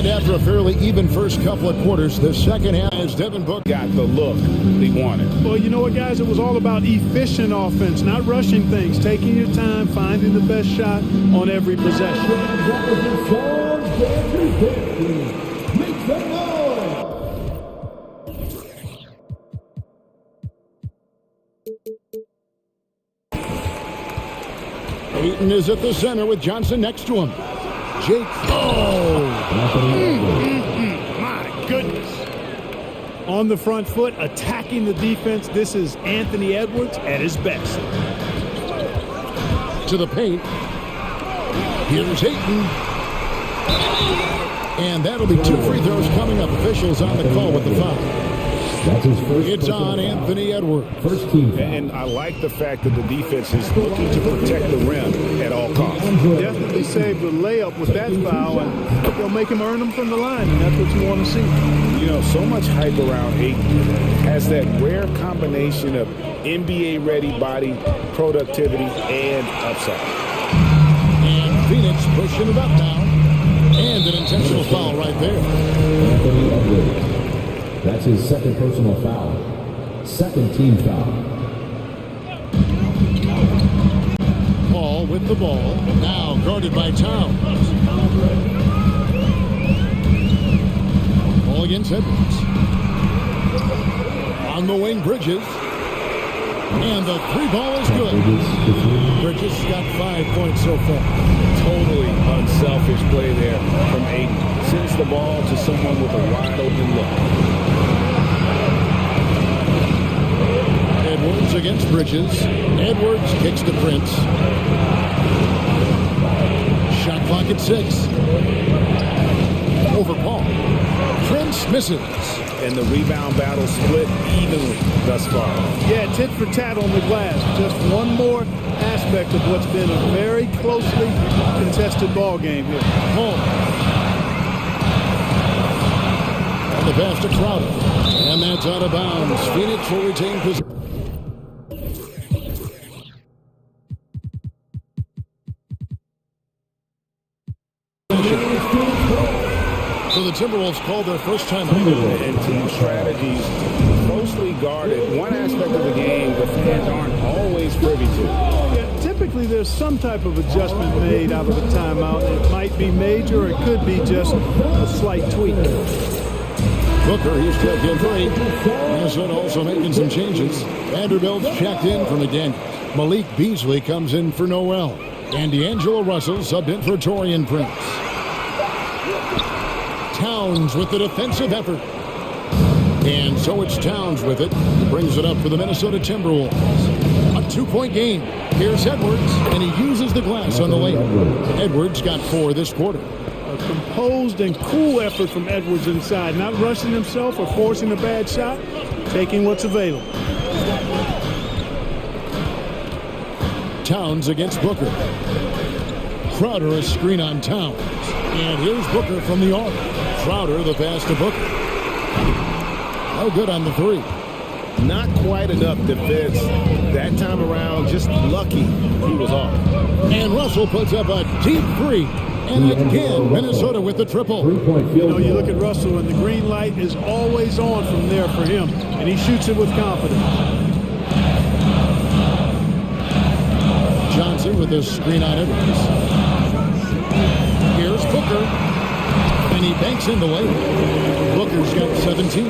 After a fairly even first couple of quarters, the second half as Devin Booker got the look they wanted. Well, you know what, guys? It was all about efficient offense, not rushing things, taking your time, finding the best shot on every possession. Ayton is at the center with Johnson next to him. Jake. Oh! My goodness. On the front foot, attacking the defense. This is Anthony Edwards at his best. To the paint. Here's Ayton. And that'll be 2 free throws coming up. Officials on the call with the foul. That's his first. It's on Anthony Edwards. First team foul. And I like the fact that the defense is looking to protect the rim at all costs. Definitely saved the layup with that foul, and they'll make him earn them from the line, and that's what you want to see. You know, so much hype around Ayton. Has that rare combination of NBA-ready body, productivity, and upside. And Phoenix pushing it up now. And an intentional foul right there. Anthony Edwards. That's his second personal foul. Second team foul. Paul with the ball. Now guarded by Towns. Ball against Edwards. On the wing, Bridges. And the three ball is good. Bridges got 5 points so far. Totally unselfish play there from Aiden. Sends the ball to someone with a wide open look. Edwards against Bridges. Edwards kicks to Prince. Shot clock at 6. Over Paul. Prince misses. And the rebound battle split evenly thus far. Yeah, tit for tat on the glass. Just one more aspect of what's been a very closely contested ball game here. Home. And the pass to Crowder. And that's out of bounds. Phoenix will retain possession. So the Timberwolves called their first time. And team strategies closely guarded. One aspect of the game the fans aren't always privy to. Yeah, typically there's some type of adjustment made out of a timeout. It might be major, or it could be just a slight tweak. Booker, he's checked in for 8. Minnesota also making some changes. Vanderbilt's checked in for McDaniels. Malik Beasley comes in for Noel. And D'Angelo Russell subbed in for Taurean Prince. Towns with the defensive effort. And so it's Towns with it. He brings it up for the Minnesota Timberwolves. A 2-point game. Here's Edwards, and he uses the glass on the lane. Edwards got 4 this quarter. A composed and cool effort from Edwards inside. Not rushing himself or forcing a bad shot. Taking what's available. Towns against Booker. Crowder a screen on Towns. And here's Booker from the arc. Crowder the pass to Booker. No good on the 3. Not quite enough defense that time around. Just lucky he was off. And Russell puts up a deep 3. And again, Minnesota with the triple. You know, you look at Russell and the green light is always on from there for him. And he shoots it with confidence. Johnson with his screen on Edwards. Here's Booker. And he banks in the lane. Booker's got 17.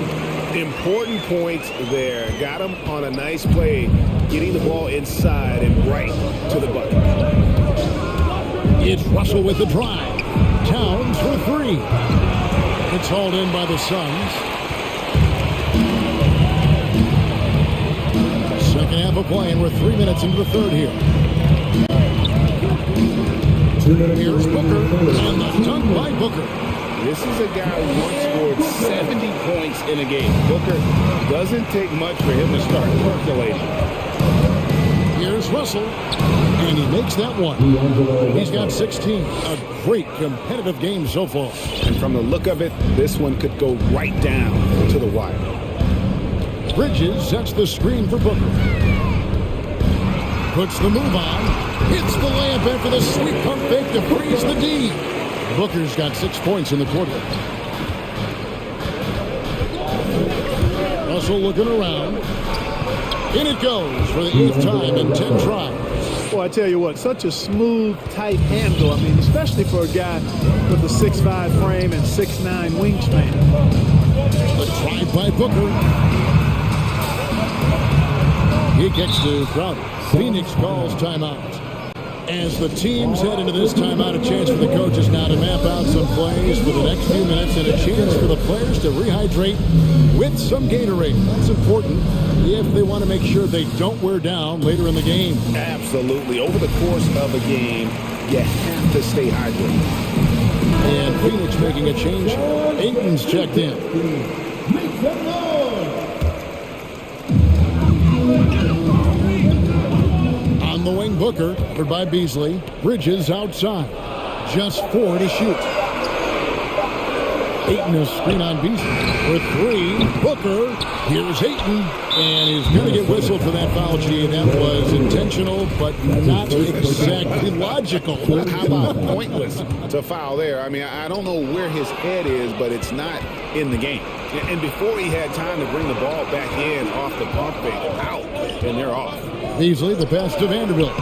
Important points there. Got him on a nice play, getting the ball inside and right to the bucket. It's Russell with the drive. Towns for 3. It's hauled in by the Suns. Second half of play, and we're 3 minutes into the third here. Here's Booker, and the dunk by Booker. This is a guy who once scored 70 points in a game. Booker doesn't take much for him to start percolating. Here's Russell, and he makes that one. He's got 16. A great competitive game so far. And from the look of it, this one could go right down to the wire. Bridges sets the screen for Booker. Puts the move on. Hits the layup after the sweep pump fake to freeze the D. Booker's got 6 points in the quarter. Russell looking around. In it goes for the 8th time in 10 tries. Well, I tell you what, such a smooth, tight handle. I mean, especially for a guy with a 6'5" frame and 6'9" wingspan. The drive by Booker. He kicks to Crowder. Phoenix calls timeout. As the teams head into this timeout, a chance for the coaches now to map out some plays for the next few minutes and a chance for the players to rehydrate with some Gatorade. That's important if they want to make sure they don't wear down later in the game. Absolutely. Over the course of a game, you have to stay hydrated. And Phoenix making a change. Aiton's checked in. On the wing, Booker, covered by Beasley. Bridges outside. Just 4 to shoot. Ayton a screen on Beasley. For 3, Booker. Here's Ayton. And he's going to get whistled for that foul, G. That was intentional, but not exactly logical. How about pointless to foul there? I mean, I don't know where his head is, but it's not in the game. And before he had time to bring the ball back in off the pump fake, out, and they're off. Beasley, the pass to Vanderbilt.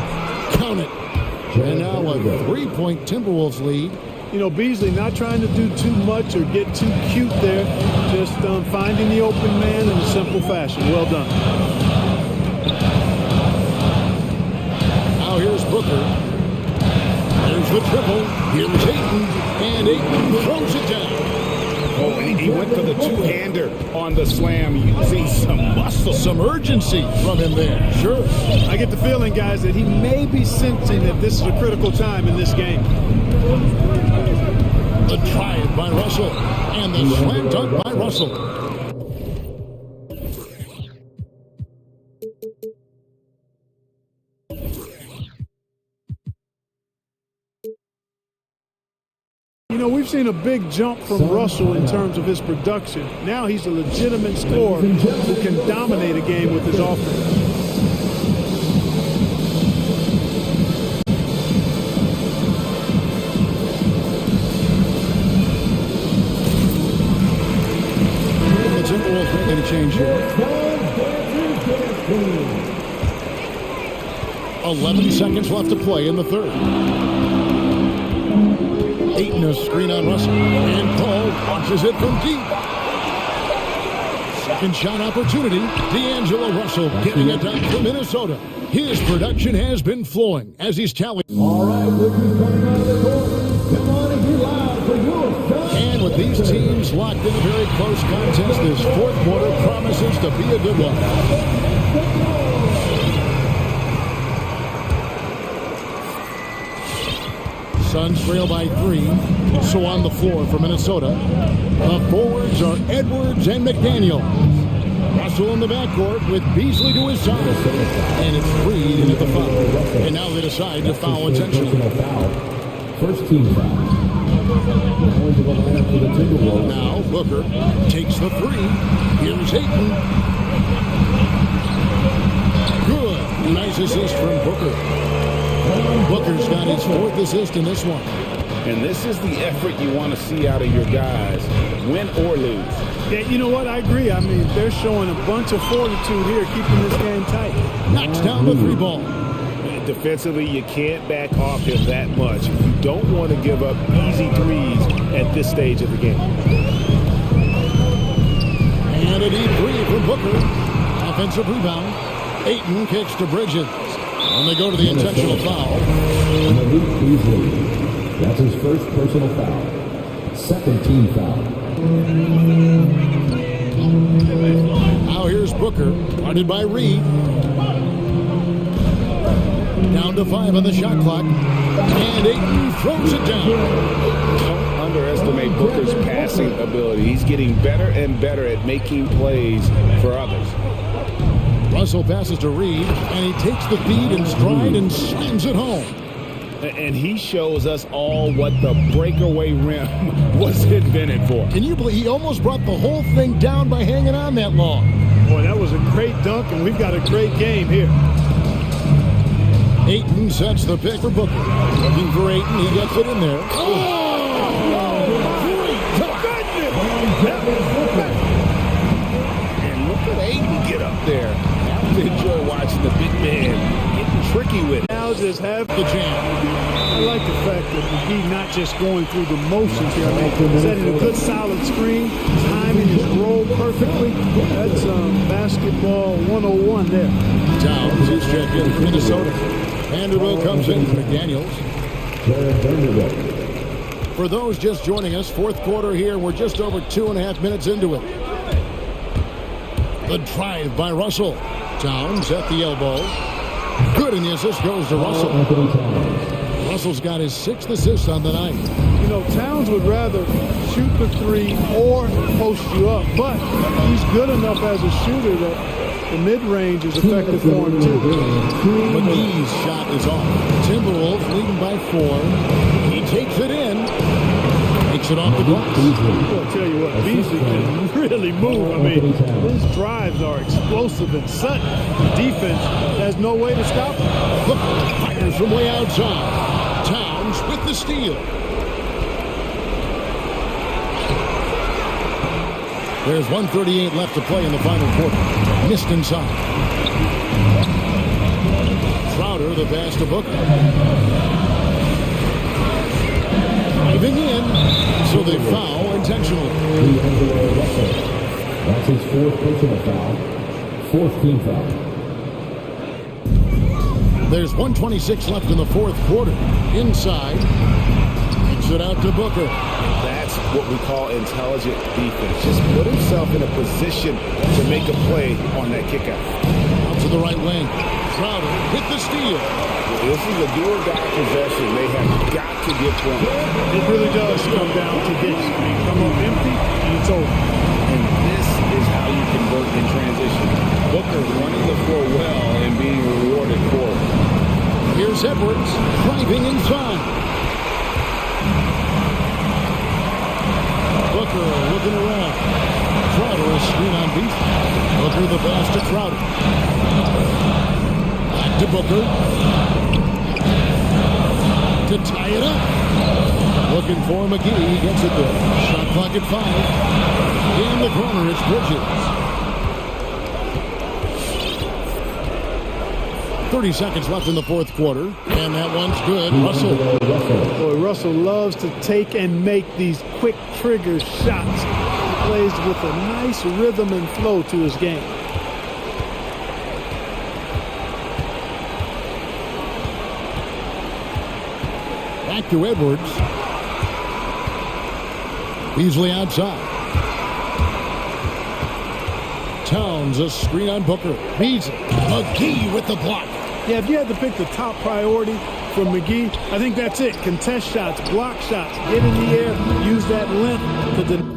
Count it. And now a 3-point Timberwolves lead. You know, Beasley not trying to do too much or get too cute there, just finding the open man in a simple fashion. Well done. Now here's Booker. There's the triple. Here's Ayton. And Ayton throws it down. Oh, and he went for the two-hander on the slam, using some muscle. Some urgency from him there. Sure. I get the feeling, guys, that he may be sensing that this is a critical time in this game. The drive by Russell. And the slam dunk by Russell. You know, we've seen a big jump from Russell in terms of his production. Now he's a legitimate scorer who can dominate a game with his offense. The Timberwolves making a change here. 11 seconds left to play in the third. Ayton a screen on Russell. And Paul launches it from deep. Second shot opportunity. D'Angelo Russell getting it done for Minnesota. His production has been flowing as he's tallied. All right, look who's coming out of the court. Come on and be loud for your son. And with these teams locked in a very close contest, this fourth quarter promises to be a good one. Suns trail by 3. So on the floor for Minnesota. The forwards are Edwards and McDaniel. Russell in the backcourt with Beasley to his side. And it's Reed in at the foul. And now they decide to foul intentionally. First team foul. Now Booker takes the 3. Here's Ayton. Good. Nice assist from Booker. Booker's got his 4th assist in this one. And this is the effort you want to see out of your guys, win or lose. Yeah, you know what? I agree. I mean, they're showing a bunch of fortitude here, keeping this game tight. Knocks down the 3 ball. Defensively, you can't back off him that much. You don't want to give up easy threes at this stage of the game. And a deep 3 from Booker. Offensive rebound. Ayton kicks to Bridges. And they go to the intentional foul. Malik Beasley. That's his first personal foul. Second team foul. Now here's Booker. Guarded by Reed. Down to 5 on the shot clock. And Ayton throws it down. Don't underestimate Booker's passing ability. He's getting better and better at making plays for others. Russell passes to Reed, and he takes the feed in stride and slams it home. And he shows us all what the breakaway rim was invented for. Can you believe he almost brought the whole thing down by hanging on that long? Boy, that was a great dunk, and we've got a great game here. Ayton sets the pick for Booker. Looking for Ayton, he gets it in there. And look at Ayton get up there. I enjoy watching the big man getting tricky with it. Now just have the jam. I like the fact that McGee not just going through the motions here. I mean, setting a good solid screen, timing his roll perfectly. That's basketball 101 there. Towns is checked in for Minnesota. Vanderbilt comes in for McDaniels. For those just joining us, fourth quarter here. We're just over 2.5 minutes into it. The drive by Russell. Towns at the elbow. Good, and the assist goes to Russell. Russell's got his 6th assist on the night. You know, Towns would rather shoot the 3 or post you up, but he's good enough as a shooter that the mid-range is effective for him, too. McGee's shot is off. Timberwolves leading by 4. He takes it in. Takes it off the glass. I'll tell you what, Beasley can really move. I mean, his drives are explosive and sudden. Defense has no way to stop him. Fires from way outside. Towns with the steal. There's 1:38 left to play in the final quarter. Missed inside. Crowder, the pass to Booker. Driving in, so they foul intentionally. That's his fourth personal foul. Fourth team foul. There's 1:26 left in the fourth quarter. Inside. Kicks it out to Booker. That's what we call intelligent defense. Just put himself in a position to make a play on that kick out. Out to the right wing. Crowder with the steal. This is a do-or-die possession. They have got to get points. It really does come down to this. You come up empty, and it's over. And this is how you convert in transition. Booker running the floor well and being rewarded for it. Here's Edwards driving inside. Booker looking around. Crowder is screen on beat. Booker the pass to Crowder. Back to Booker. To tie it up. Looking for McGee. He gets it there. Shot clock at 5. In the corner, it's Bridges. 30 seconds left in the fourth quarter. And that one's good. Russell. Boy, Russell loves to take and make these quick trigger shots. He plays with a nice rhythm and flow to his game. Back to Edwards. Beasley outside. Towns a screen on Booker. Beasley. McGee with the block. Yeah, if you had to pick the top priority for McGee, I think that's it. Contest shots, block shots, get in the air, use that length to